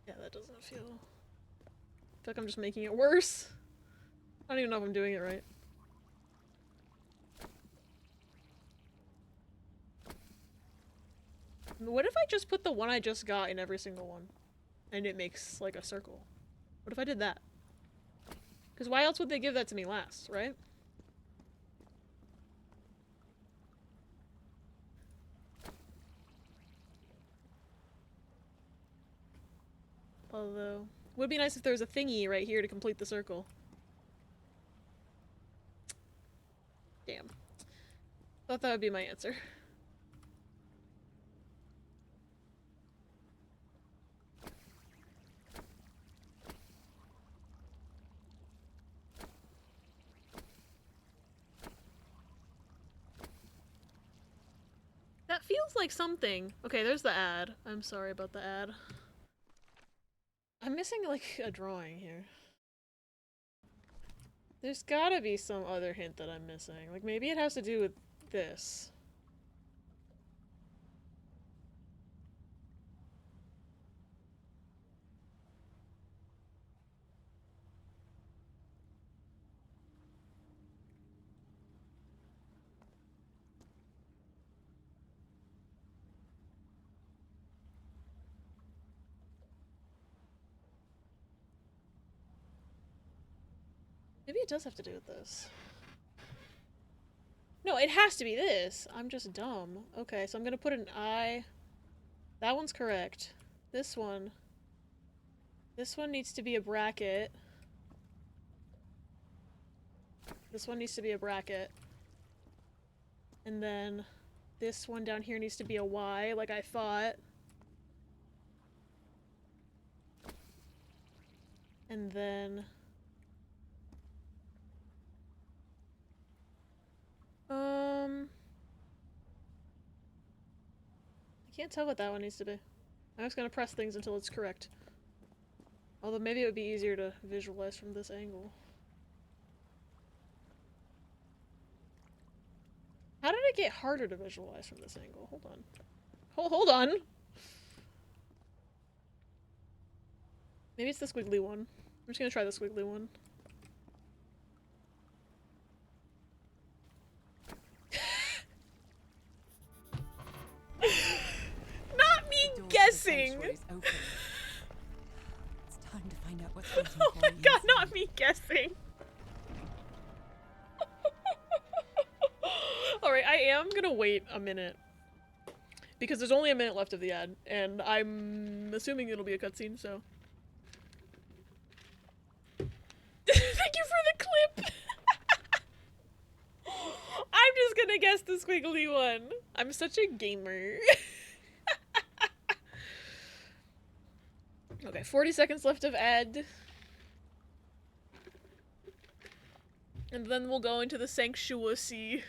Yeah, that doesn't feel... I feel like I'm just making it worse. I don't even know if I'm doing it right. What if I just put the one I just got in every single one? And it makes, like, a circle. What if I did that? Because why else would they give that to me last, right? Although, it would be nice if there was a thingy right here to complete the circle. Damn. Thought that would be my answer. That feels like something. Okay, there's the ad. I'm sorry about the ad. I'm missing, like, a drawing here. There's gotta be some other hint that I'm missing. Like, maybe it has to do with this. Maybe it does have to do with this. No, it has to be this. I'm just dumb. Okay, so I'm gonna put an I. That one's correct. This one. This one needs to be a bracket. This one needs to be a bracket. And then this one down here needs to be a Y, like I thought. And then... I can't tell what that one needs to be. I'm just gonna press things until it's correct. Although maybe it would be easier to visualize from this angle. How did it get harder to visualize from this angle? Hold on. Hold on! Maybe it's the squiggly one. I'm just gonna try the squiggly one. Not me guessing! It's time to find out what's waiting Oh for my me god, inside. not me guessing! Alright, I am gonna wait a minute. Because there's only a minute left of the ad, and I'm assuming it'll be a cutscene, so. Thank you for the clip! I'm just gonna guess the squiggly one. I'm such a gamer. Okay, 40 seconds left of ad. And then we'll go into the sanctuary.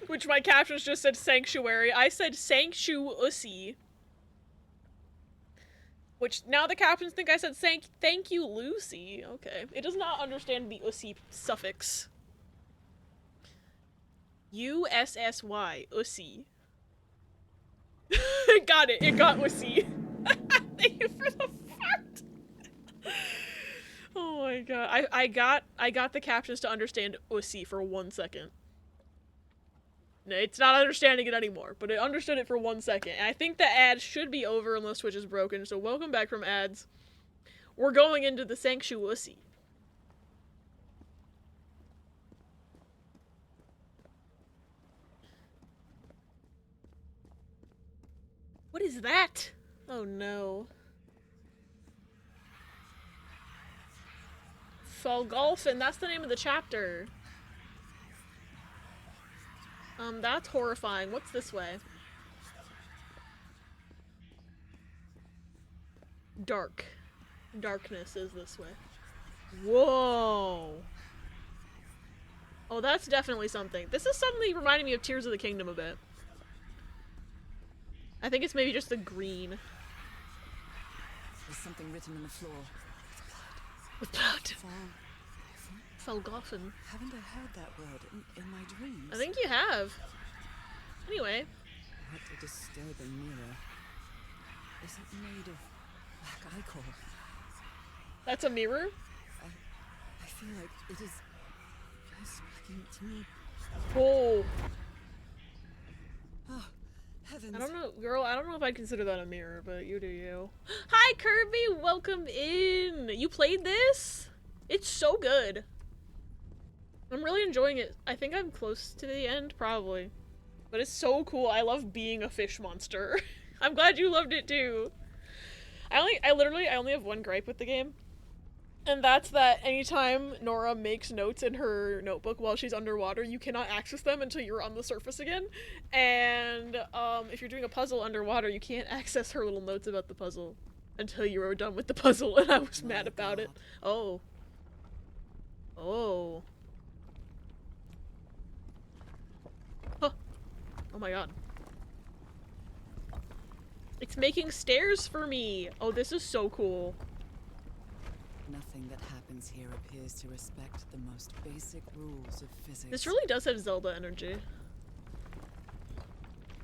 Which my captions just said sanctuary. I said sanctuary. Which now the captions think I said thank you, Lucy. Okay. It does not understand the ussy suffix. U-S-S-Y. Ussy. Got it. It got ussy. Thank you for the fart. Oh my god. I got the captions to understand ussy for 1 second. It's not understanding it anymore, but it understood it for 1 second. And I think the ad should be over unless Twitch is broken, so welcome back from ads. We're going into the sanctuary. What is that? Oh no. Falgolfin, that's the name of the chapter. That's horrifying. What's this way? Dark. Darkness is this way. Whoa! Oh, that's definitely something. This is suddenly reminding me of Tears of the Kingdom a bit. I think it's maybe just the green. There's something written in the floor. With blood. Falgolfin. Haven't I heard that word in my dreams? I think you have. Anyway. What a disturbing mirror. Is it made of black ichor? That's a mirror? I feel like it is speaking to me. Oh. Oh, heavens. I don't know, girl, I don't know if I'd consider that a mirror, but you do you. Hi, Kirby! Welcome in! You played this? It's so good. I'm really enjoying it. I think I'm close to the end, probably. But it's so cool. I love being a fish monster. I'm glad you loved it too. I only have one gripe with the game. And that's that anytime Nora makes notes in her notebook while she's underwater, you cannot access them until you're on the surface again. And if you're doing a puzzle underwater, you can't access her little notes about the puzzle until you are done with the puzzle, and I was mad about it. Oh. Oh. Huh. Oh my god. It's making stairs for me! Oh, this is so cool. Nothing that happens here appears to respect the most basic rules of physics. This really does have Zelda energy.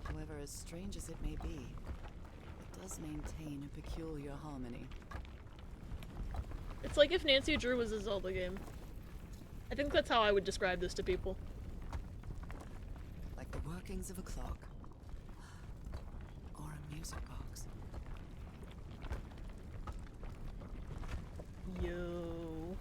However, as strange as it may be, it does maintain a peculiar harmony. It's like if Nancy Drew was a Zelda game. I think that's how I would describe this to people. Like the workings of a clock. Or a music box. Yo.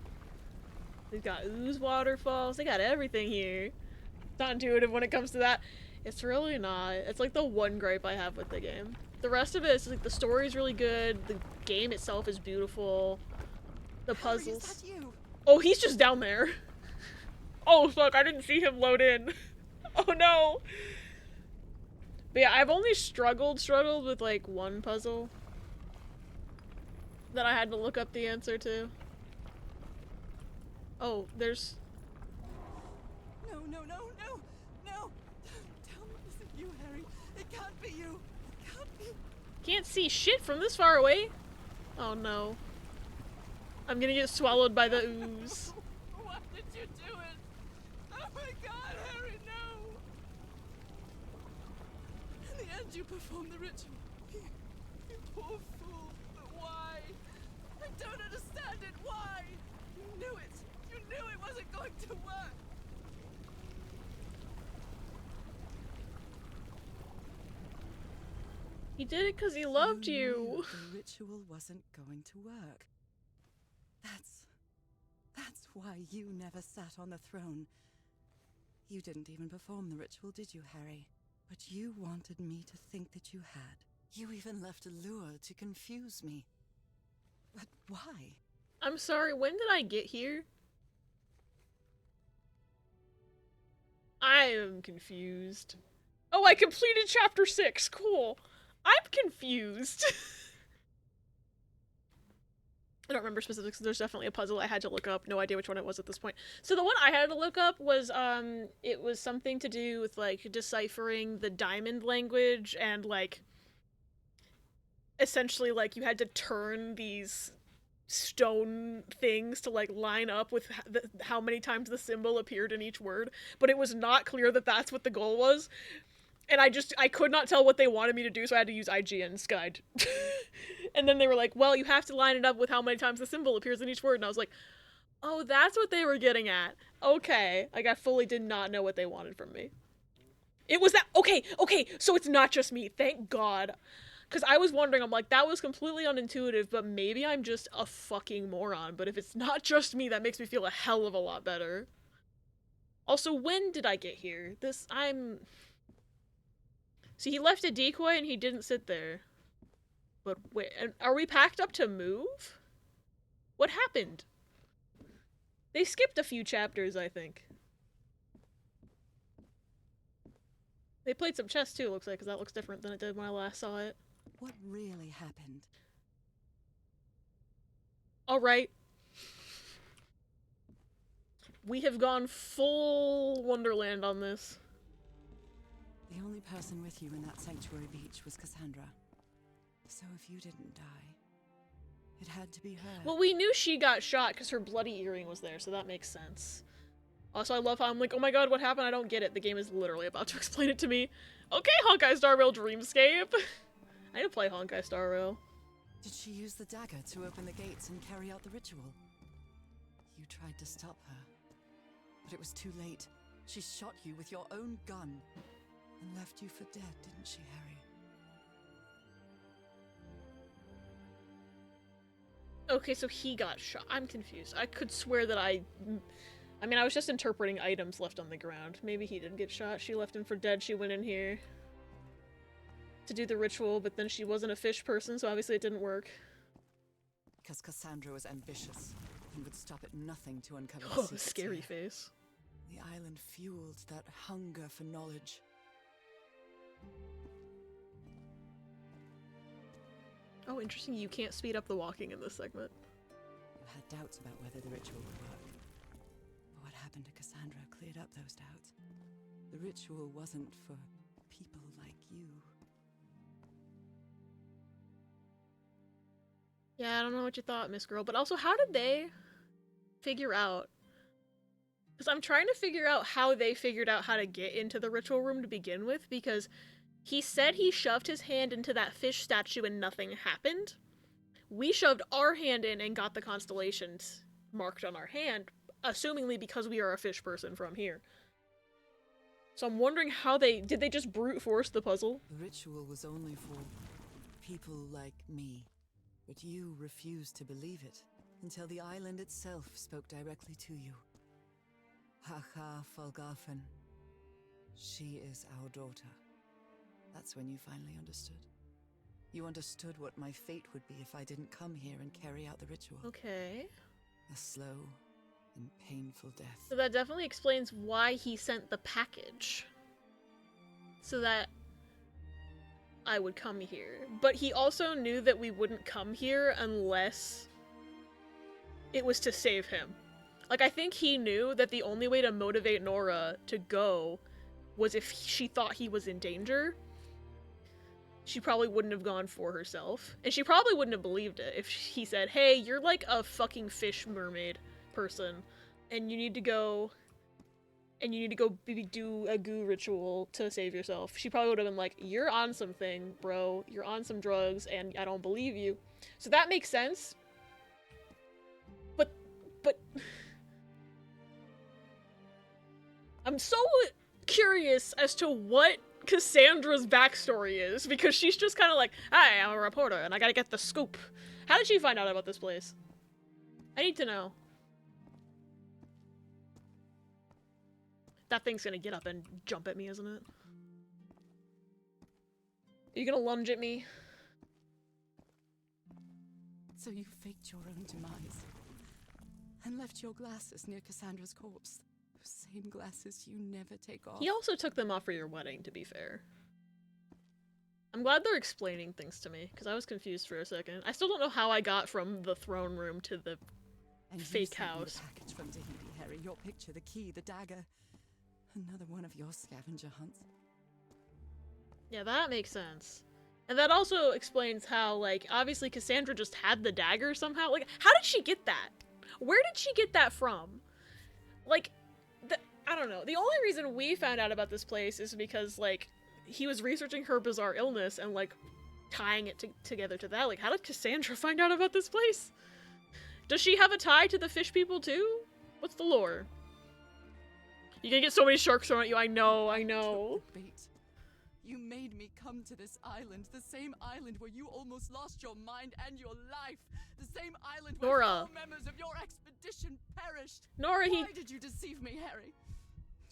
They've got ooze waterfalls. They got everything here. It's not intuitive when it comes to that. It's really not. It's like the one gripe I have with the game. The rest of it is like the story's really good. The game itself is beautiful. The puzzles. Harry, is that you? Oh, he's just down there. Oh, fuck. I didn't see him load in. Oh, no. But yeah, I've only struggled with like one puzzle that I had to look up the answer to. Oh, there's... No, no, no, no, no! Tell me this isn't you, Harry. It can't be you. It can't be. Can't see shit from this far away. Oh no. I'm gonna get swallowed by the ooze. Why did you do it? Oh my god, Harry, no! In the end, you performed the ritual. You poor fool. But why? I don't understand it. Why? You knew it. You knew it wasn't going to work. He did it because he loved You you. knew the ritual wasn't going to work. That's why you never sat on the throne. You didn't even perform the ritual, did you, Harry? But you wanted me to think that you had. You even left a lure to confuse me. But why? I'm sorry, when did I get here? I am confused. Oh, I completed chapter 6. Cool. I'm confused. I don't remember specifics. There's definitely a puzzle I had to look up. No idea which one it was at this point. So the one I had to look up was, it was something to do with, like, deciphering the diamond language and, like, essentially, like, you had to turn these stone things to, like, line up with how many times the symbol appeared in each word. But it was not clear that that's what the goal was. And I could not tell what they wanted me to do, so I had to use IGN's guide. And then they were like, well, you have to line it up with how many times the symbol appears in each word. And I was like, oh, that's what they were getting at. Okay. Like, I fully did not know what they wanted from me. It was that. Okay, so it's not just me. Thank God. Because I was wondering, I'm like, that was completely unintuitive, but maybe I'm just a fucking moron. But if it's not just me, that makes me feel a hell of a lot better. Also, when did I get here? See, he left a decoy and he didn't sit there. But wait, are we packed up to move? What happened? They skipped a few chapters, I think. They played some chess too, looks like, because that looks different than it did when I last saw it. What really happened? Alright. We have gone full Wonderland on this. The only person with you in that sanctuary beach was Cassandra. So if you didn't die, it had to be her. Well, we knew she got shot because her bloody earring was there, so that makes sense. Also, I love how I'm like, oh my god, what happened? I don't get it. The game is literally about to explain it to me. Okay, Honkai Star Rail Dreamscape. I need to play Honkai Star Rail. Did she use the dagger to open the gates and carry out the ritual? You tried to stop her, but it was too late. She shot you with your own gun and left you for dead, didn't she, Harry? Okay, so he got shot. I'm confused. I could swear that I mean, I was just interpreting items left on the ground. Maybe he didn't get shot. She left him for dead. She went in here to do the ritual, but then she wasn't a fish person, so obviously it didn't work. Because Cassandra was ambitious and would stop at nothing to uncover the Oh, secrets scary here. face. The island fueled that hunger for knowledge. Oh, interesting. You can't speed up the walking in this segment. You had doubts about whether the ritual would work. But what happened to Cassandra cleared up those doubts. The ritual wasn't for people like you. Yeah, I don't know what you thought, Miss Girl, but also, how did they figure out? Because I'm trying to figure out how they figured out how to get into the ritual room to begin with, because he said he shoved his hand into that fish statue and nothing happened. We shoved our hand in and got the constellations marked on our hand, assumingly because we are a fish person from here. So I'm wondering how did they just brute force the puzzle? The ritual was only for people like me. But you refused to believe it, until the island itself spoke directly to you. Haha Falgafen. She is our daughter. That's when you finally understood. You understood what my fate would be if I didn't come here and carry out the ritual. Okay. A slow and painful death. So that definitely explains why he sent the package. So that I would come here. But he also knew that we wouldn't come here unless it was to save him. Like, I think he knew that the only way to motivate Nora to go was if she thought he was in danger. she probably wouldn't have gone for herself. And she probably wouldn't have believed it if he said, hey, you're like a fucking fish mermaid person, and you need to go do a goo ritual to save yourself. She probably would have been like, you're on something, bro. You're on some drugs, and I don't believe you. So that makes sense. But... I'm so curious as to what Cassandra's backstory is, because she's just kind of like, hi, I'm a reporter, and I gotta get the scoop. How did she find out about this place? I need to know. That thing's gonna get up and jump at me, isn't it? Are you gonna lunge at me? So you faked your own demise and left your glasses near Cassandra's corpse. Those same glasses you never take off. He also took them off for your wedding, to be fair. I'm glad they're explaining things to me, because I was confused for a second. I still don't know how I got from the throne room to the fake house. The package from Tahiti, Harry. Your picture, the key, the dagger. Another one of your scavenger hunts. Yeah, that makes sense. And that also explains how, like, obviously Cassandra just had the dagger somehow. Like, how did she get that? Where did she get that from? Like, I don't know. The only reason we found out about this place is because, like, he was researching her bizarre illness and, like, tying it together to that. Like, how did Cassandra find out about this place? Does she have a tie to the fish people, too? What's the lore? You're gonna get so many sharks thrown at you. I know. Bait. You made me come to this island, the same island where you almost lost your mind and your life, the same island where Nora. 4 members of your expedition perished. Nora, Why did you deceive me, Harry?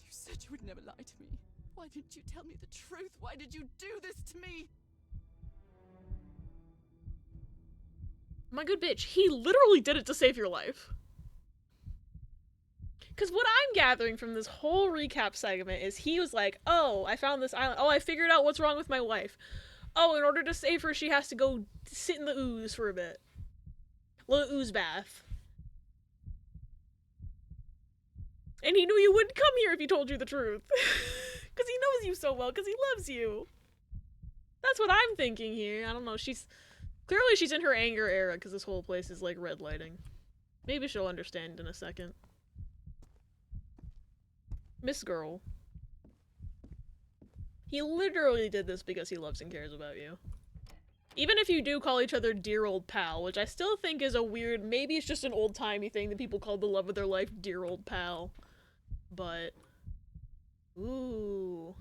You said you would never lie to me. Why didn't you tell me the truth? Why did you do this to me? My good bitch, he literally did it to save your life. Because what I'm gathering from this whole recap segment is he was like, oh, I found this island. Oh, I figured out what's wrong with my wife. Oh, in order to save her, she has to go sit in the ooze for a bit. Little ooze bath. And he knew you wouldn't come here if he told you the truth. Because he knows you so well, because he loves you. That's what I'm thinking here. I don't know, clearly she's in her anger era, because this whole place is like red lighting. Maybe she'll understand in a second. Miss Girl. He literally did this because he loves and cares about you. Even if you do call each other dear old pal, which I still think is a weird, maybe it's just an old-timey thing that people call the love of their life dear old pal. But, ooh.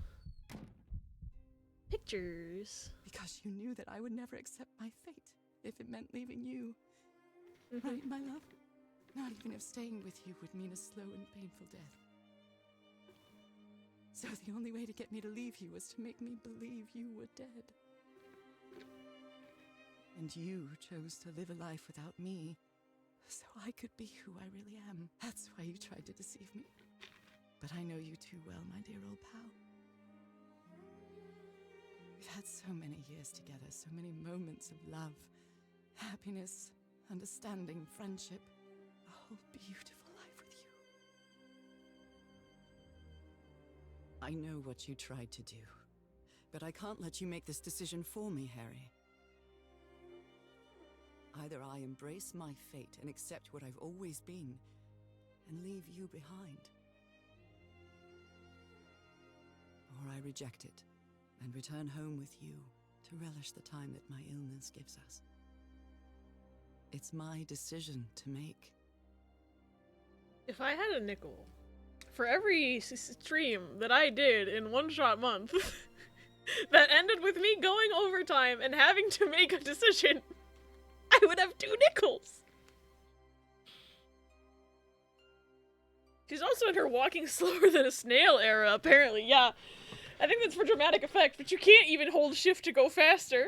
Pictures. Because you knew that I would never accept my fate if it meant leaving you. Right, my love? Not even if staying with you would mean a slow and painful death. So the only way to get me to leave you was to make me believe you were dead. And you chose to live a life without me, so I could be who I really am. That's why you tried to deceive me. But I know you too well, my dear old pal. We've had so many years together, so many moments of love, happiness, understanding, friendship, a whole beautiful life with you. I know what you tried to do, but I can't let you make this decision for me, Harry. Either I embrace my fate and accept what I've always been, and leave you behind, or I reject it and return home with you to relish the time that my illness gives us. It's my decision to make. If I had a nickel for every stream that I did in One Shot Month that ended with me going overtime and having to make a decision, I would have 2 nickels. She's also in her walking slower than a snail era, apparently. Yeah, I think that's for dramatic effect, but you can't even hold shift to go faster.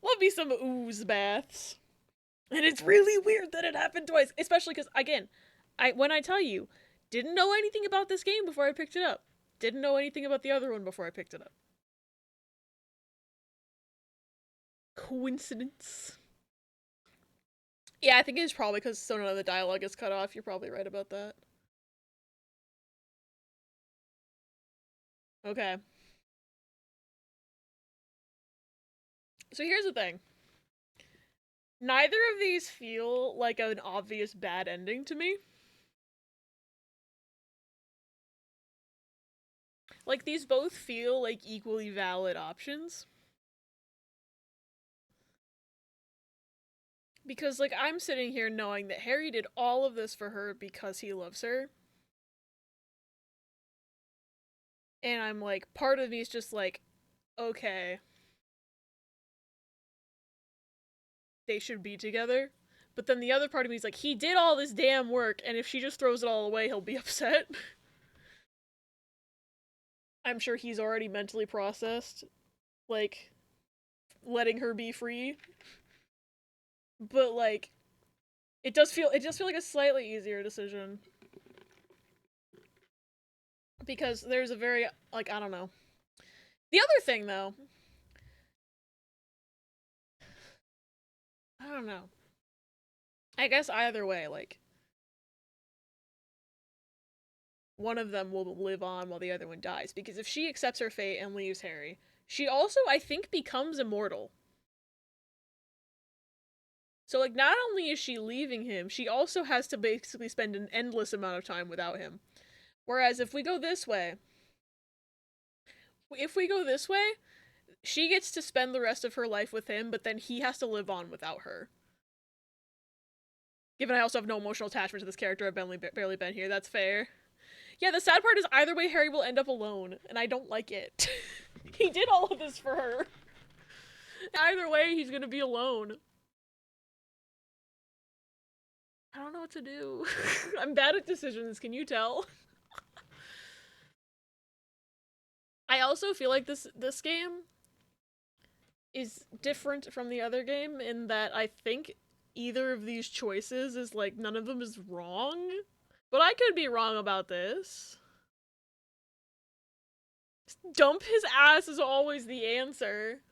Love me some ooze baths. And it's really weird that it happened twice, especially because, again, when I tell you, didn't know anything about this game before I picked it up. Didn't know anything about the other one before I picked it up. Coincidence? Yeah, I think it's probably because so none of the dialogue is cut off. You're probably right about that. Okay. So here's the thing. Neither of these feel like an obvious bad ending to me. Like, these both feel like equally valid options. Because, like, I'm sitting here knowing that Harry did all of this for her because he loves her. And I'm like, part of me is just like, okay, they should be together. But then the other part of me is like, he did all this damn work, and if she just throws it all away, he'll be upset. I'm sure he's already mentally processed, like, letting her be free. But, like, it does feel like a slightly easier decision. Because there's a very, like, I don't know. The other thing, though, I don't know. I guess either way, like, one of them will live on while the other one dies. Because if she accepts her fate and leaves Harry, she also, I think, becomes immortal. So, like, not only is she leaving him, she also has to basically spend an endless amount of time without him. Whereas if we go this way, she gets to spend the rest of her life with him, but then he has to live on without her. Given I also have no emotional attachment to this character, I've barely been here, that's fair. Yeah, the sad part is either way Harry will end up alone, and I don't like it. He did all of this for her. Either way, he's gonna be alone. I don't know what to do. I'm bad at decisions, can you tell? I also feel like this game is different from the other game in that I think either of these choices is, like, none of them is wrong. But I could be wrong about this. Dump his ass is always the answer.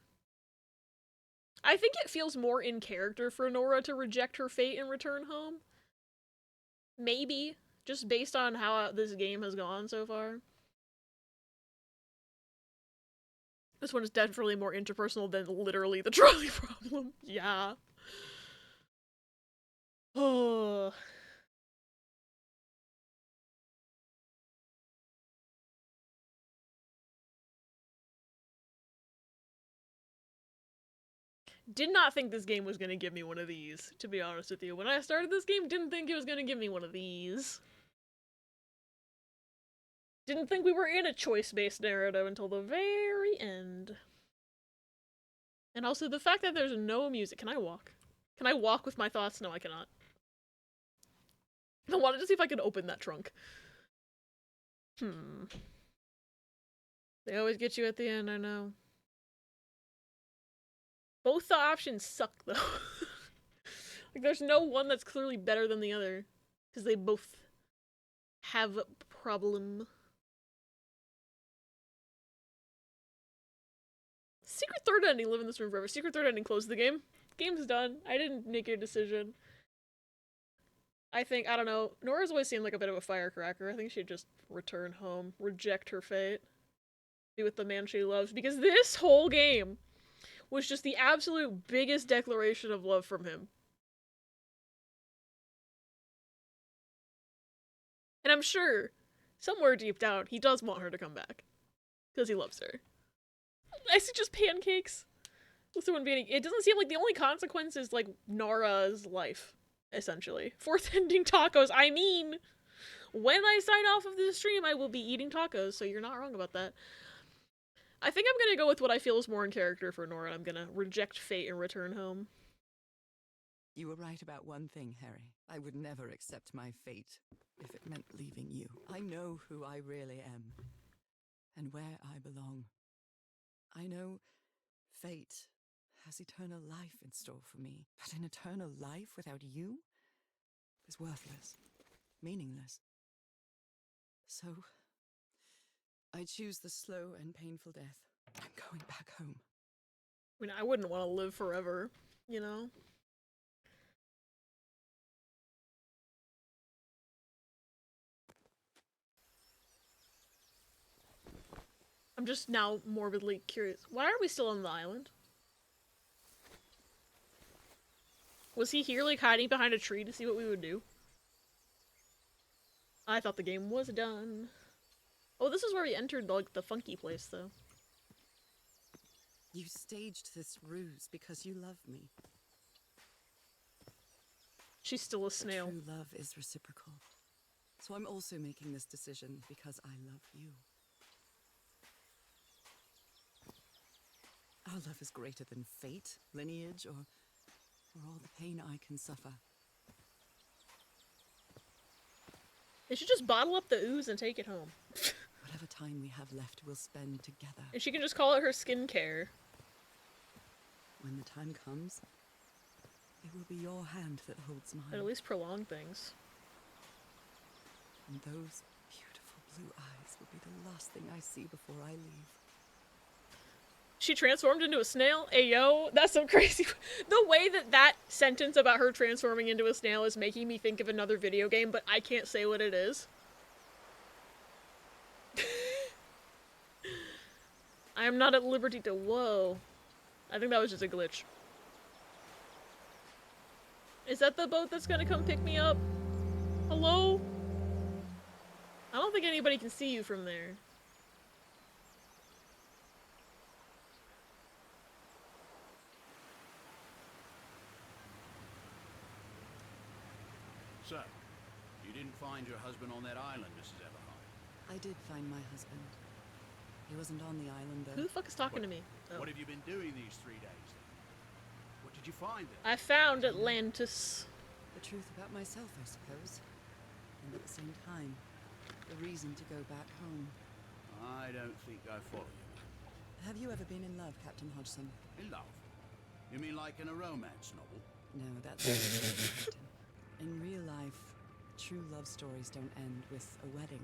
I think it feels more in character for Nora to reject her fate and return home. Maybe. Just based on how this game has gone so far. This one is definitely more interpersonal than literally the trolley problem. Yeah. Oh. Did not think this game was gonna give me one of these, to be honest with you. When I started this game, didn't think it was gonna give me one of these. Didn't think we were in a choice-based narrative until the very end. And also, the fact that there's no music. Can I walk? Can I walk with my thoughts? No, I cannot. I wanted to see if I could open that trunk. They always get you at the end, I know. Both the options suck, though. Like, there's no one that's clearly better than the other. Because they both have a problem. Secret third ending, live in this room forever. Secret third ending, close the game. Game's done. I didn't make your decision. I think, I don't know, Nora's always seemed like a bit of a firecracker. I think she'd just return home, reject her fate, be with the man she loves, because this whole game was just the absolute biggest declaration of love from him. And I'm sure, somewhere deep down, he does want her to come back. Because he loves her. I see just pancakes. It doesn't seem like the only consequence is, like, Nora's life, essentially. Fourth ending tacos. I mean, when I sign off of this stream, I will be eating tacos, so you're not wrong about that. I think I'm gonna go with what I feel is more in character for Nora. I'm gonna reject fate and return home. You were right about one thing, Harry. I would never accept my fate if it meant leaving you. I know who I really am and where I belong. I know fate has eternal life in store for me, but an eternal life without you is worthless, meaningless. So, I choose the slow and painful death. I'm going back home. I mean, I wouldn't want to live forever, you know? I'm just now morbidly curious. Why are we still on the island? Was he here, like, hiding behind a tree to see what we would do? I thought the game was done. Oh, this is where we entered, like, the funky place, though. You staged this ruse because you love me. She's still a snail. True love is reciprocal. So I'm also making this decision because I love you. Our love is greater than fate, lineage, or all the pain I can suffer. They should just bottle up the ooze and take it home. Whatever time we have left, we'll spend together. And she can just call it her skincare. When the time comes, it will be your hand that holds mine. At least prolong things. And those beautiful blue eyes will be the last thing I see before I leave. She transformed into a snail? Ayo, that's some crazy... The way that sentence about her transforming into a snail is making me think of another video game, but I can't say what it is. I am not at liberty to... Whoa. I think that was just a glitch. Is that the boat that's gonna come pick me up? Hello? I don't think anybody can see you from there. So, you didn't find your husband on that island, Mrs. Everhart? I did find my husband. He wasn't on the island, though. Who the fuck is talking to me? Oh. What have you been doing these 3 days, then? What did you find then? I found Atlantis. The truth about myself, I suppose. And at the same time, the reason to go back home. I don't think I follow you. Have you ever been in love, Captain Hodgson? In love? You mean like in a romance novel? No, that's not true, Captain. In real life, true love stories don't end with a wedding.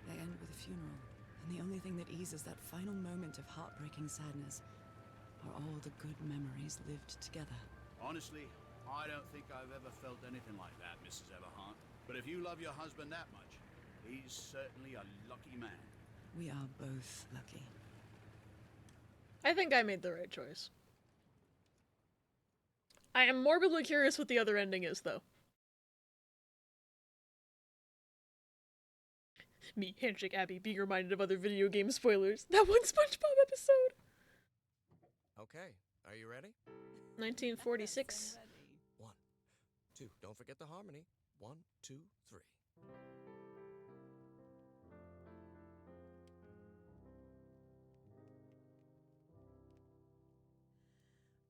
They end with a funeral. And the only thing that eases that final moment of heartbreaking sadness are all the good memories lived together. Honestly, I don't think I've ever felt anything like that, Mrs. Everhart. But if you love your husband that much, he's certainly a lucky man. We are both lucky. I think I made the right choice. I am morbidly curious what the other ending is, though. Me, Handshake Abby, being reminded of other video game spoilers. That one SpongeBob episode! Okay, are you ready? 1946. 1, 2, don't forget the harmony. 1, 2, 3.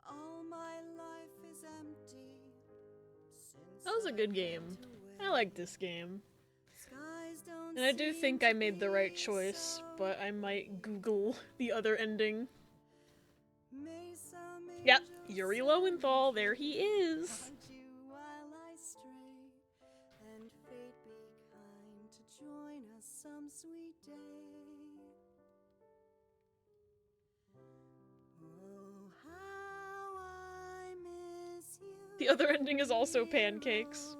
All my life is empty. That was a good game. I like this game. And I do think I made the right choice, but I might Google the other ending. Yep, Yuri Lowenthal, there he is! The other ending is also pancakes.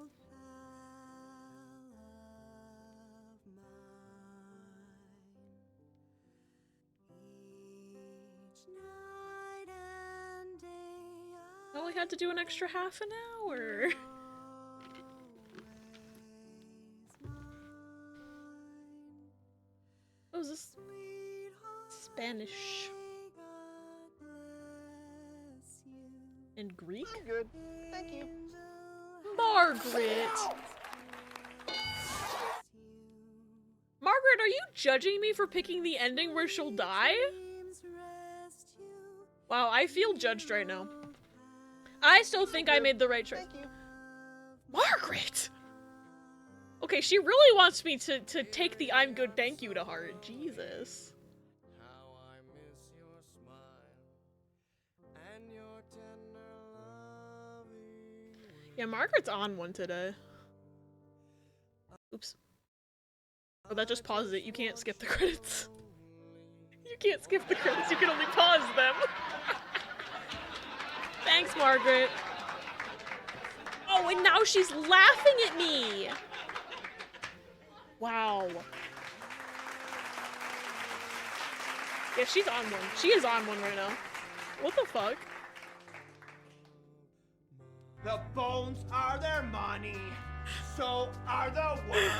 I only had to do an extra half an hour. Oh, is this Spanish? And Greek? I'm good. Thank you. Margaret! Margaret, are you judging me for picking the ending where she'll die? Wow, I feel judged right now. I still think I made the right choice. Margaret! Okay, she really wants me to take the I'm good thank you to heart. Jesus. Yeah, Margaret's on one today. Oops. Oh, that just pauses it. You can't skip the credits. You can't skip the credits, you can only pause them. Thanks, Margaret. Oh, and now she's laughing at me! Wow. Yeah, she's on one. She is on one right now. What the fuck? The bones are their money. So are the worms.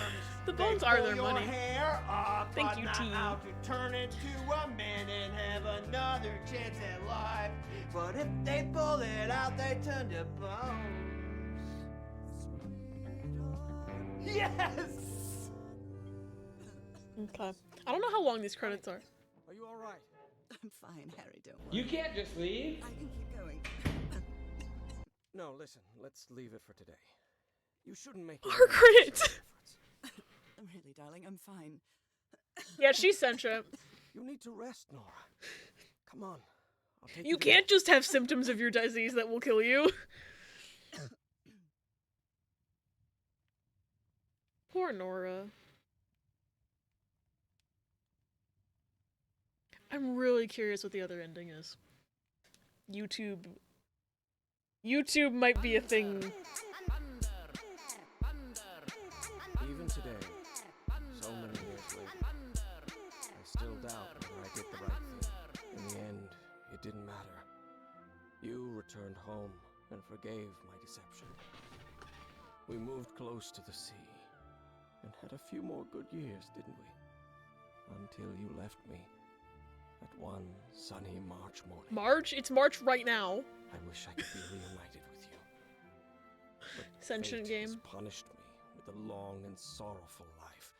The bones They are pull their your money. hair up, Thank but you, not T. how to turn into a man and have another chance at life. But if they pull it out, they turn to bones. Yes! Okay. I don't know how long these credits are. Are you all right? I'm fine, Harry, don't worry. You can't just leave. I can keep going. No, listen, let's leave it for today. You shouldn't make Margaret! Really, darling, I'm fine. Yeah, she's sentient. You need to rest, Nora. Come on. I'll take You to can't just have symptoms of your disease that will kill you. Poor Nora. I'm really curious what the other ending is. YouTube might be a thing. Even today, so many years later, I still doubt whether I did the right thing. In the end, it didn't matter. You returned home and forgave my deception. We moved close to the sea and had a few more good years, didn't we? Until you left me at one sunny March morning. March? It's March right now. I wish I could be reunited with you. But Sentient fate has game. punished me with a long and sorrowful life,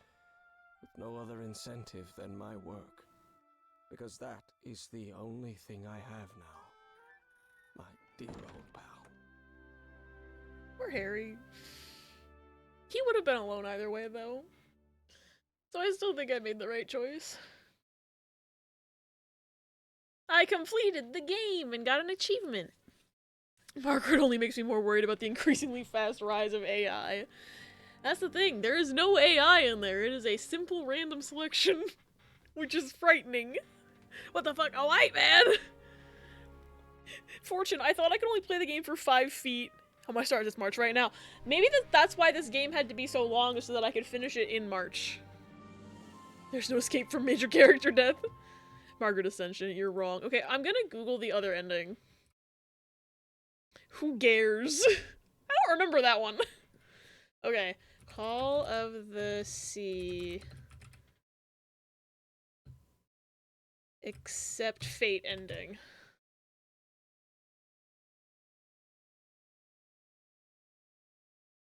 with no other incentive than my work, because that is the only thing I have now, my dear old pal. Poor Harry. He would have been alone either way, though. So I still think I made the right choice. I completed the game and got an achievement. Margaret only makes me more worried about the increasingly fast rise of AI. That's the thing, there is no AI in there. It is a simple random selection, which is frightening. What the fuck? A white man! Fortune, I thought I could only play the game for 5 feet. How much start this March right now? Maybe that's why this game had to be so long, so that I could finish it in March. There's no escape from major character death. Margaret Ascension, you're wrong. Okay, I'm gonna Google the other ending. Who cares? I don't remember that one. Okay. Call of the Sea. Except Fate ending.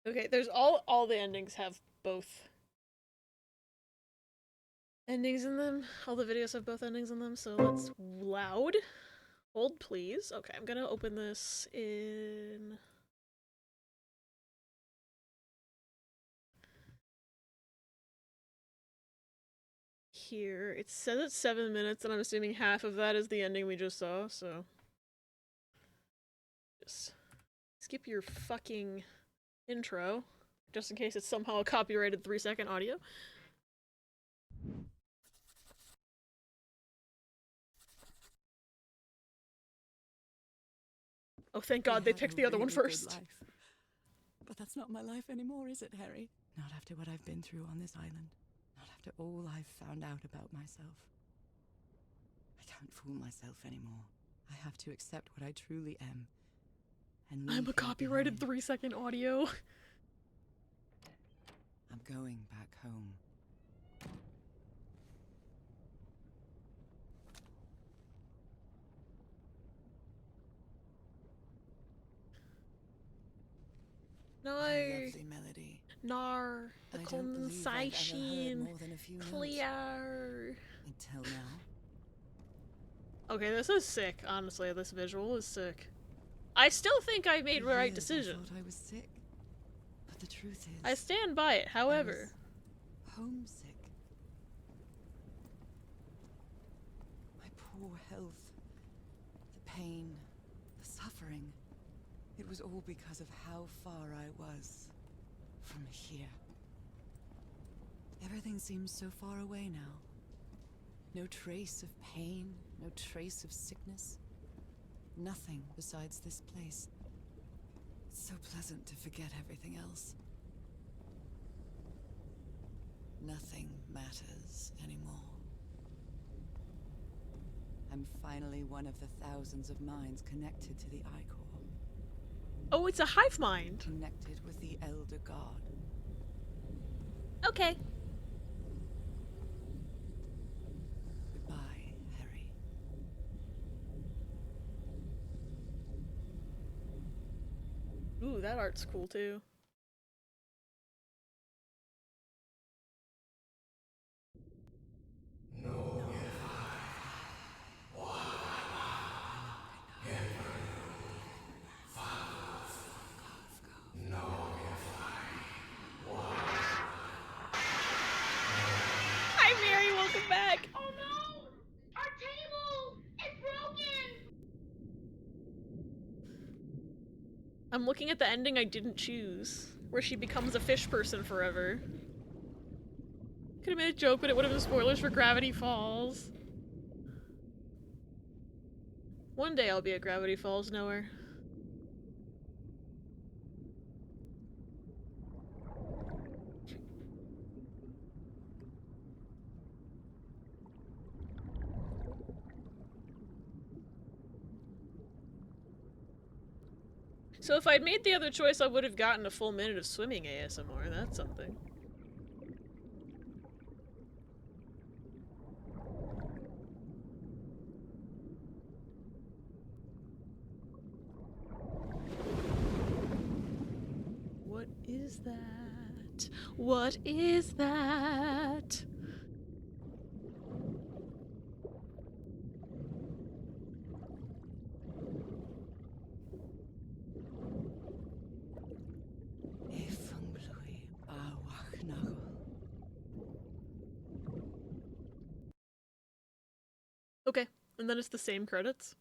Okay, there's all the endings have both endings in them. All the videos have both endings in them, so let's loud. Hold, please. Okay, I'm gonna open this in... here. It says it's 7 minutes, and I'm assuming half of that is the ending we just saw, so... just skip your fucking intro, just in case it's somehow a copyrighted 3-second audio. Oh, thank God they picked the other one first. Life. But that's not my life anymore, is it, Harry? Not after what I've been through on this island. Not after all I've found out about myself. I can't fool myself anymore. I have to accept what I truly am. And I'm a copyrighted 3-second audio. I'm going back home. No. Lovely melody. Nar. The condensation. Clear. Until now. Okay, this is sick, honestly. This visual is sick. I still think I made the right decision. I thought I was sick. But the truth is, I stand by it, however. Homesick. My poor health. The pain. The suffering. It was all because of how far I was from here. Everything seems so far away now. No trace of pain, no trace of sickness. Nothing besides this place. It's so pleasant to forget everything else. Nothing matters anymore. I'm finally one of the thousands of minds connected to the I-Core. Oh, it's a hive mind. Connected with the Elder God. Okay. Goodbye, Harry. Ooh, that art's cool too. Hi, Mary. Welcome back. Oh no! Our table! It's broken! I'm looking at the ending I didn't choose, where she becomes a fish person forever. Could have made a joke, but it would have been spoilers for Gravity Falls. One day I'll be at Gravity Falls knower. So if I'd made the other choice, I would have gotten a full minute of swimming ASMR. That's something. What is that? What is that? Okay, and then it's the same credits.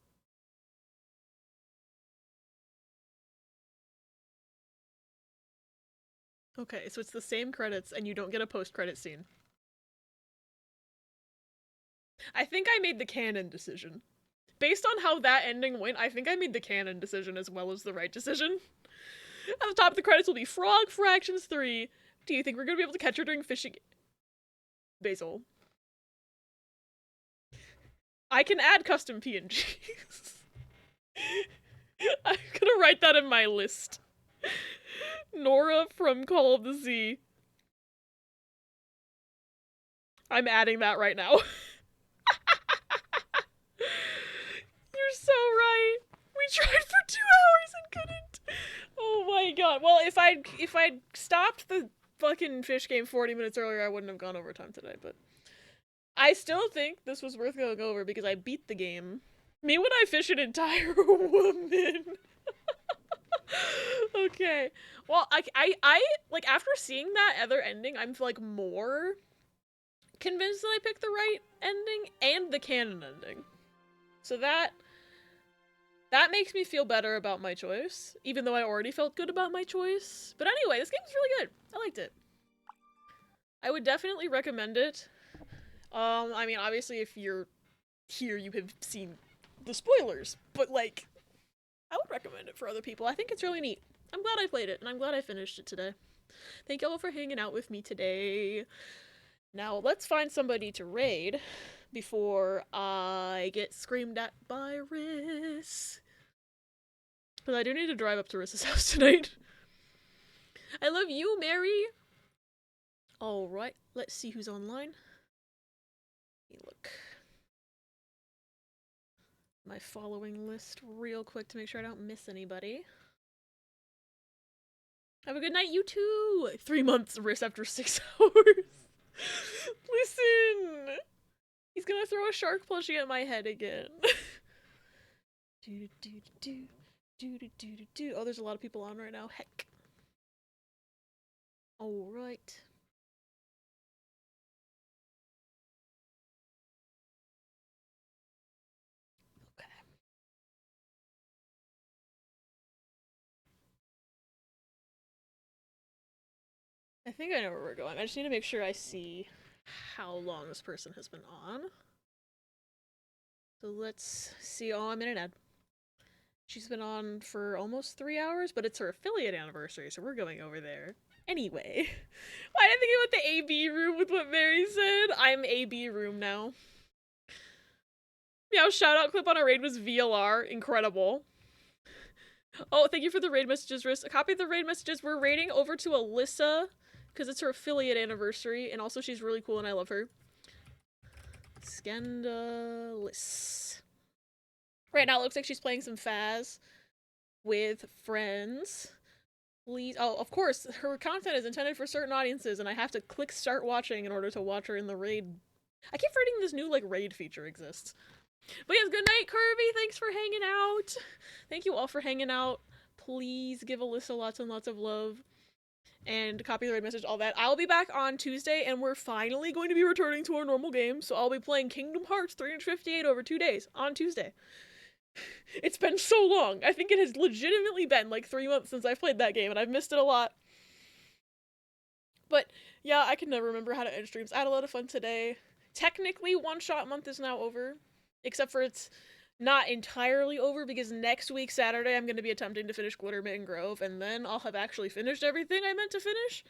Okay, so it's the same credits and you don't get a post-credit scene. I think I made the canon decision. Based on how that ending went, I think I made the canon decision as well as the right decision. At the top of the credits will be Frog Fractions 3. Do you think we're gonna be able to catch her during fishing? Basil. I can add custom PNGs. I'm gonna write that in my list. Nora from Call of the Sea. I'm adding that right now. You're so right. We tried for 2 hours and couldn't. Oh my god. Well, if I'd stopped the fucking fish game 40 minutes earlier, I wouldn't have gone over time today, but I still think this was worth going over because I beat the game. Me when I fish an entire woman. Okay. Well, I like after seeing that other ending, I'm like more convinced that I picked the right ending and the canon ending. So that makes me feel better about my choice, even though I already felt good about my choice. But anyway, this game's really good. I liked it. I would definitely recommend it. I mean, obviously if you're here, you have seen the spoilers, but like, I would recommend it for other people. I think it's really neat. I'm glad I played it, and I'm glad I finished it today. Thank y'all for hanging out with me today. Now, let's find somebody to raid before I get screamed at by Riss. But I do need to drive up to Riss's house tonight. I love you, Mary! Alright, let's see who's online. Look. My following list real quick to make sure I don't miss anybody. Have a good night, you too! 3 months Riss after 6 hours. Listen! He's gonna throw a shark plushie at my head again. Oh, there's a lot of people on right now. Heck. Alright. Okay. I think I know where we're going. I just need to make sure I see how long this person has been on. So let's see. Oh, I'm in an ad. She's been on for almost 3 hours, but it's her affiliate anniversary, so we're going over there. Anyway, why did I think about the AB room with what Mary said? I'm AB room now. Meow, shout out clip on a raid was VLR. Incredible. Oh, thank you for the raid messages, Riz. A copy of the raid messages. We're raiding over to Alyssa because it's her affiliate anniversary, and also she's really cool and I love her. Scandalous. Right now it looks like she's playing some Faz with friends. Please. Oh, of course, her content is intended for certain audiences, and I have to click start watching in order to watch her in the raid. I keep forgetting this new, like, raid feature exists. But yes, good night, Kirby. Thanks for hanging out. Thank you all for hanging out. Please give Alyssa lots and lots of love. And copy the raid message, all that. I'll be back on Tuesday, and we're finally going to be returning to our normal game. So I'll be playing Kingdom Hearts 358 over 2 days on Tuesday. It's been so long. I think it has legitimately been like 3 months since I've played that game, and I've missed it a lot. But yeah, I can never remember how to end streams. I had a lot of fun today. Technically, One Shot Month is now over. Except for it's not entirely over because next week, Saturday, I'm going to be attempting to finish Glittermitten Grove, and then I'll have actually finished everything I meant to finish.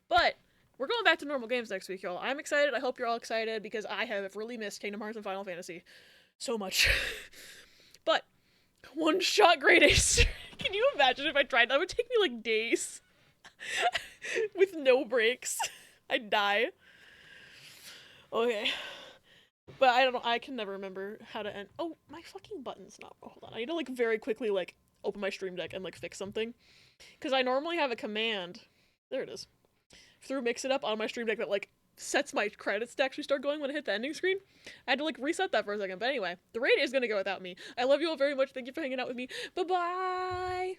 But we're going back to normal games next week, y'all. I'm excited. I hope you're all excited because I have really missed Kingdom Hearts and Final Fantasy so much. But One Shot Great Ace. Can you imagine if I tried that? It would take me like days with no breaks. I'd die. Okay. But I don't know, I can never remember how to end. Oh, my fucking button's not. Oh, hold on. I need to like very quickly like open my Stream Deck and like fix something. Because I normally have a command. There it is. Through Mix It Up on my Stream Deck that like sets my credits to actually start going when I hit the ending screen. I had to like reset that for a second. But anyway, the raid is gonna go without me. I love you all very much. Thank you for hanging out with me. Bye-bye!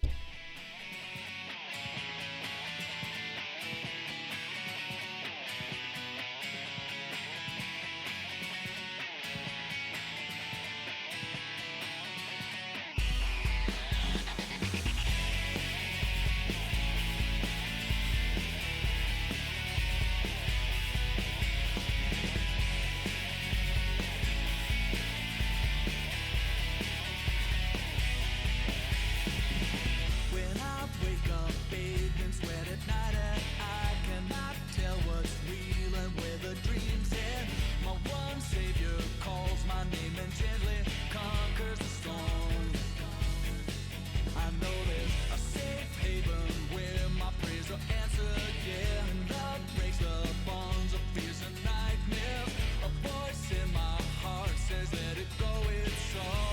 Says let it go, it's all